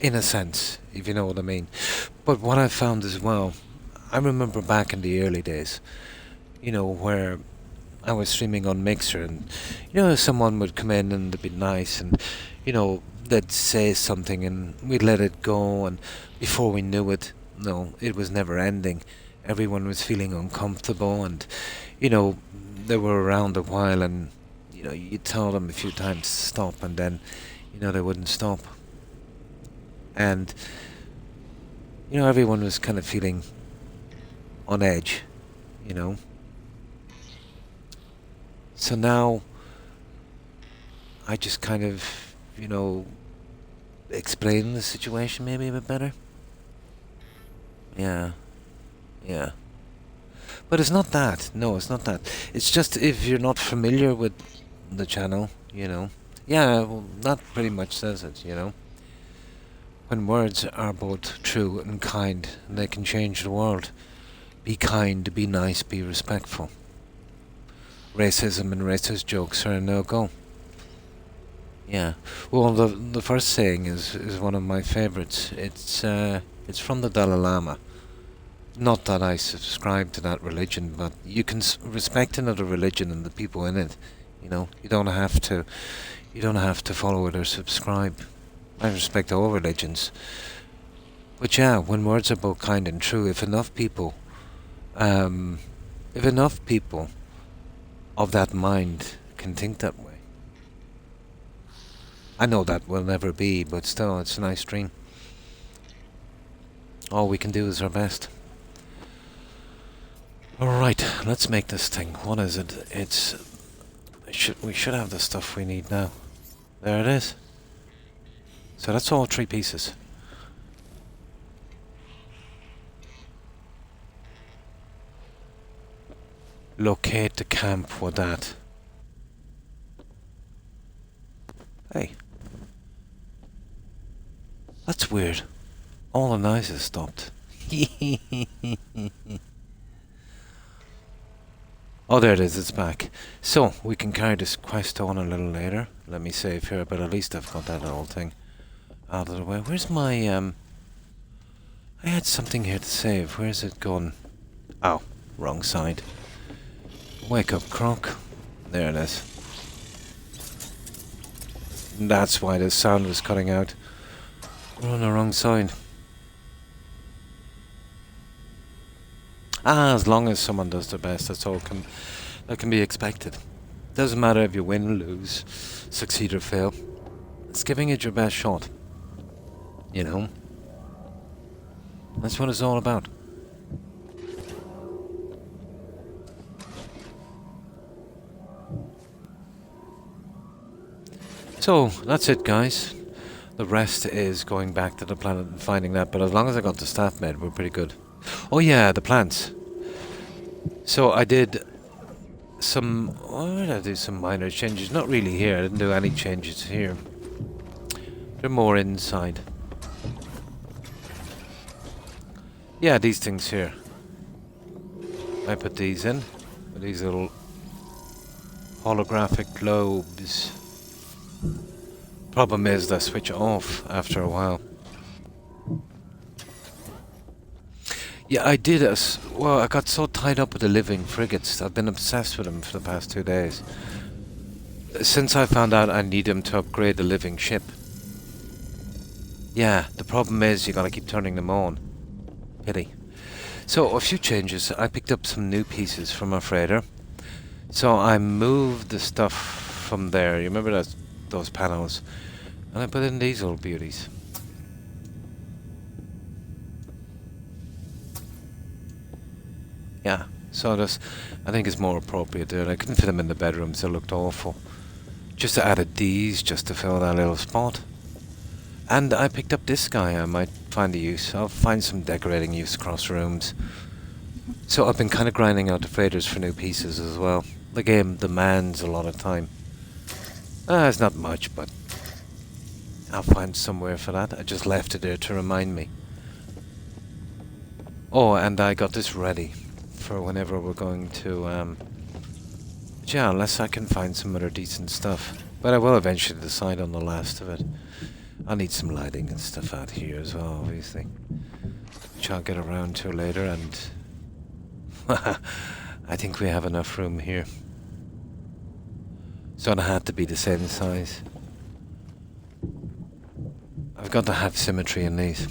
In a sense, if you know what I mean. But what I found as well, I remember back in the early days, you know, where I was streaming on Mixer and, you know, someone would come in and they'd be nice and, you know, they'd say something and we'd let it go, and before we knew it, no, it was never ending. Everyone was feeling uncomfortable and, you know, they were around a while and, you know, you tell them a few times to stop and then, you know, they wouldn't stop. And, you know, everyone was kind of feeling on edge, you know. So now, I just kind of, you know, explain the situation maybe a bit better. Yeah. Yeah. But it's not that. No, it's not that. It's just if you're not familiar with the channel, you know. Yeah, well, that pretty much says it, you know. When words are both true and kind, they can change the world. Be kind, be nice, be respectful. Racism and racist jokes are a no-go. Yeah. Well, the first saying is one of my favorites. It's from the Dalai Lama. Not that I subscribe to that religion, but you can respect another religion and the people in it. You know, you don't have to follow it or subscribe. I respect all religions. But yeah, when words are both kind and true, if enough people If enough people of that mind can think that way. I know that will never be, but still, it's a nice dream. All we can do is our best. Alright, let's make this thing. What is it? We should have the stuff we need now. There it is. So that's all 3 pieces. Locate the camp with that. Hey. That's weird. All the noises stopped. Oh, there it is, it's back. So, we can carry this quest on a little later. Let me save here, but at least I've got that whole thing out of the way. Where's my, I had something here to save. Where's it gone? Oh, wrong side. Wake up, Croc. There it is. That's why the sound was cutting out. We're on the wrong side. As long as someone does their best, that's all that can be expected. Doesn't matter if you win, lose, succeed or fail. It's giving it your best shot. You know? That's what it's all about. So, that's it, guys. The rest is going back to the planet and finding that, but as long as I got the staff med, we're pretty good. Oh yeah, the plants. So I did some... Oh, did I do some minor changes? Not really here, I didn't do any changes here. They're more inside. Yeah, these things here. I put these in. These little holographic globes. Problem is they switch off after a while. Yeah, I did. Well, I got so tied up with the living frigates. I've been obsessed with them for the past 2 days. Since I found out I need them to upgrade the living ship. Yeah, the problem is you gotta keep turning them on. Pity. So, a few changes. I picked up some new pieces from our freighter. So I moved the stuff from there. You remember those panels? And I put in these little beauties. Yeah, so I think it's more appropriate there. I couldn't fit them in the bedrooms, they looked awful. Just added these just to fill that little spot. And I picked up this guy. I might find a use. I'll find some decorating use across rooms. So I've been kind of grinding out the freighters for new pieces as well. The game demands a lot of time. It's not much, but I'll find somewhere for that. I just left it there to remind me. Oh, and I got this ready for whenever we're going to, yeah, unless I can find some other decent stuff. But I will eventually decide on the last of it. I'll need some lighting and stuff out here as well, obviously. Which I'll get around to later, and I think we have enough room here. So it had to be the same size. I've got to have symmetry in these.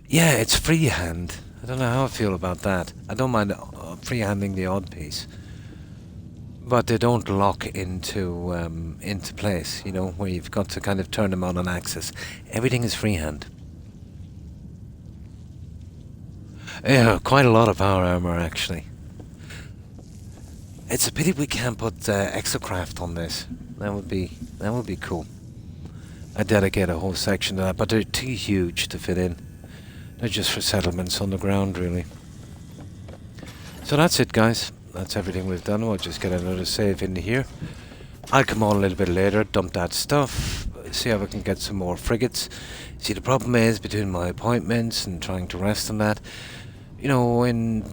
Yeah, it's freehand. I don't know how I feel about that. I don't mind freehanding the odd piece. But they don't lock into place, you know, where you've got to kind of turn them on an axis. Everything is freehand. Yeah, quite a lot of our armor, actually. It's a pity we can't put exocraft on this. That would be cool. I dedicate a whole section to that, but they're too huge to fit in. They're just for settlements on the ground, really. So that's it, guys. That's everything we've done. We'll just get another save in here. I'll come on a little bit later, dump that stuff, see how we can get some more frigates. See, the problem is, between my appointments and trying to rest on that, you know, when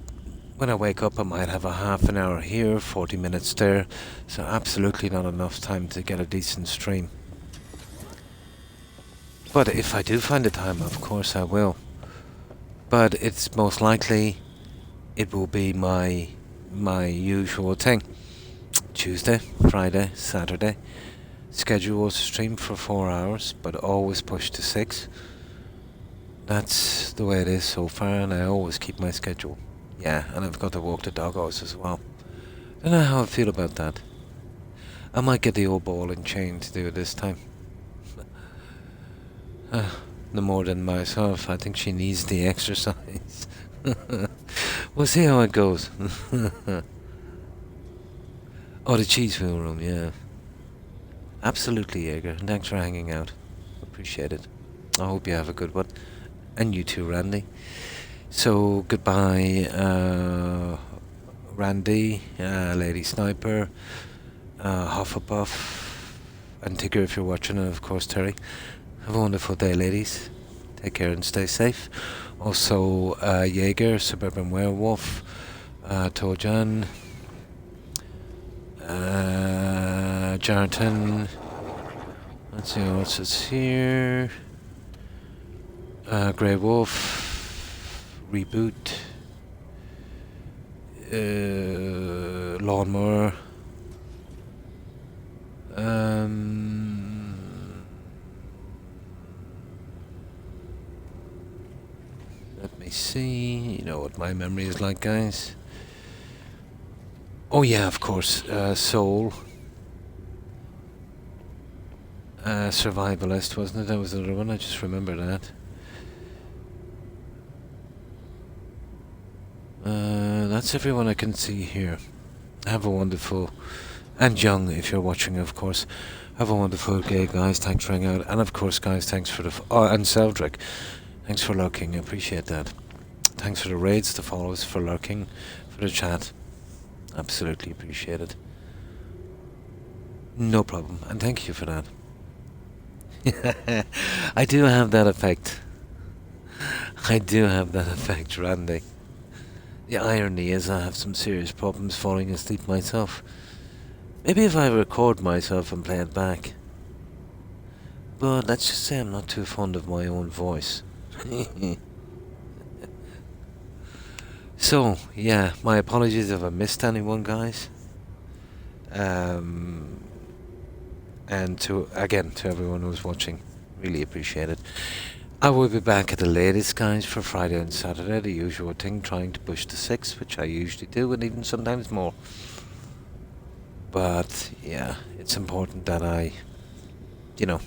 I wake up I might have a half an hour here, 40 minutes there, so absolutely not enough time to get a decent stream. But if I do find the time, of course I will. But it's most likely it will be my usual thing. Tuesday, Friday, Saturday. Schedule was stream for 4 hours, but always push to 6. that's the way it is so far, and I always keep my schedule. Yeah, and I've got to walk the doggos as well. I don't know how I feel about that. I might get the old ball and chain to do it this time. No more than myself. I think she needs the exercise. We'll see how it goes. Oh, the cheese wheel room, yeah. Absolutely, Jaeger. Thanks for hanging out. Appreciate it. I hope you have a good one. And you too, Randy. So, goodbye, Randy, Lady Sniper, Hufflepuff, and Tigger if you're watching, and of course Terry. Have a wonderful day, ladies. Take care and stay safe. Also, Jaeger, Suburban Werewolf, Tojan, Jarton. Let's see what's this here. Grey Wolf, Reboot, Lawnmower, let me see, you know what my memory is like, guys. Oh yeah, of course, Soul. Survivalist, wasn't it? That was the other one, I just remember that. That's everyone I can see here. Have a wonderful, and young if you're watching, of course. Have a wonderful day, guys. Thanks for hanging out, and of course, guys, thanks for the and Seldrick, thanks for lurking. I appreciate that. Thanks for the raids, the follows, for lurking, for the chat. Absolutely appreciate it. No problem, and thank you for that. I do have that effect. I do have that effect, Randy. The irony is I have some serious problems falling asleep myself. Maybe if I record myself and play it back. But let's just say I'm not too fond of my own voice. So, yeah, my apologies if I missed anyone, guys. And to everyone who's watching, really appreciate it. I will be back at the latest, guys, for Friday and Saturday, the usual thing, trying to push to 6, which I usually do, and even sometimes more. But, yeah, it's important that I, you know,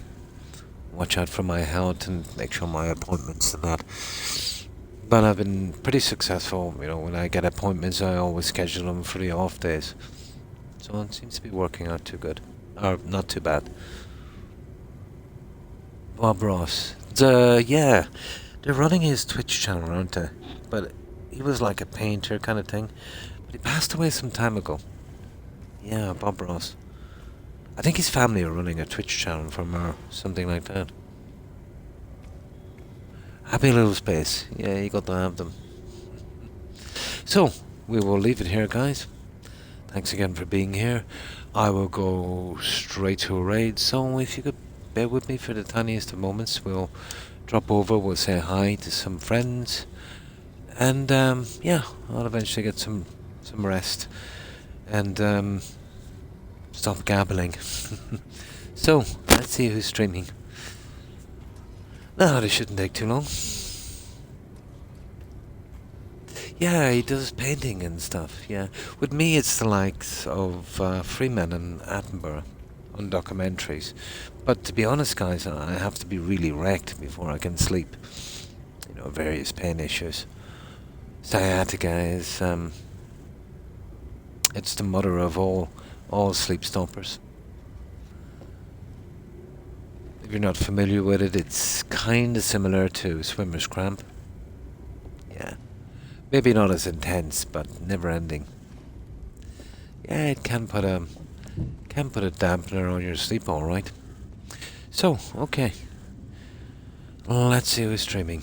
watch out for my health and make sure my appointments and that. But I've been pretty successful, you know, when I get appointments, I always schedule them for the off days. So it seems to be working out too good. Or, not too bad. Bob Ross. Yeah, they're running his Twitch channel, aren't they? But he was like a painter kind of thing. But he passed away some time ago. Yeah, Bob Ross. I think his family are running a Twitch channel from or something like that. Happy little space. Yeah, you got to have them. So, we will leave it here, guys. Thanks again for being here. I will go straight to a raid, so if you could bear with me for the tiniest of moments, we'll drop over, we'll say hi to some friends, and yeah, I'll eventually get some rest and stop gabbling. So, let's see who's streaming. No, this shouldn't take too long. Yeah, he does painting and stuff, yeah. With me, it's the likes of Freeman and Attenborough on documentaries. But to be honest, guys, I have to be really wrecked before I can sleep. You know, various pain issues. Sciatica is, it's the mother of all sleep stoppers. If you're not familiar with it, it's kind of similar to swimmer's cramp. Yeah. Maybe not as intense, but never ending. Yeah, it can put a dampener on your sleep, all right. So, okay. Let's see who's streaming.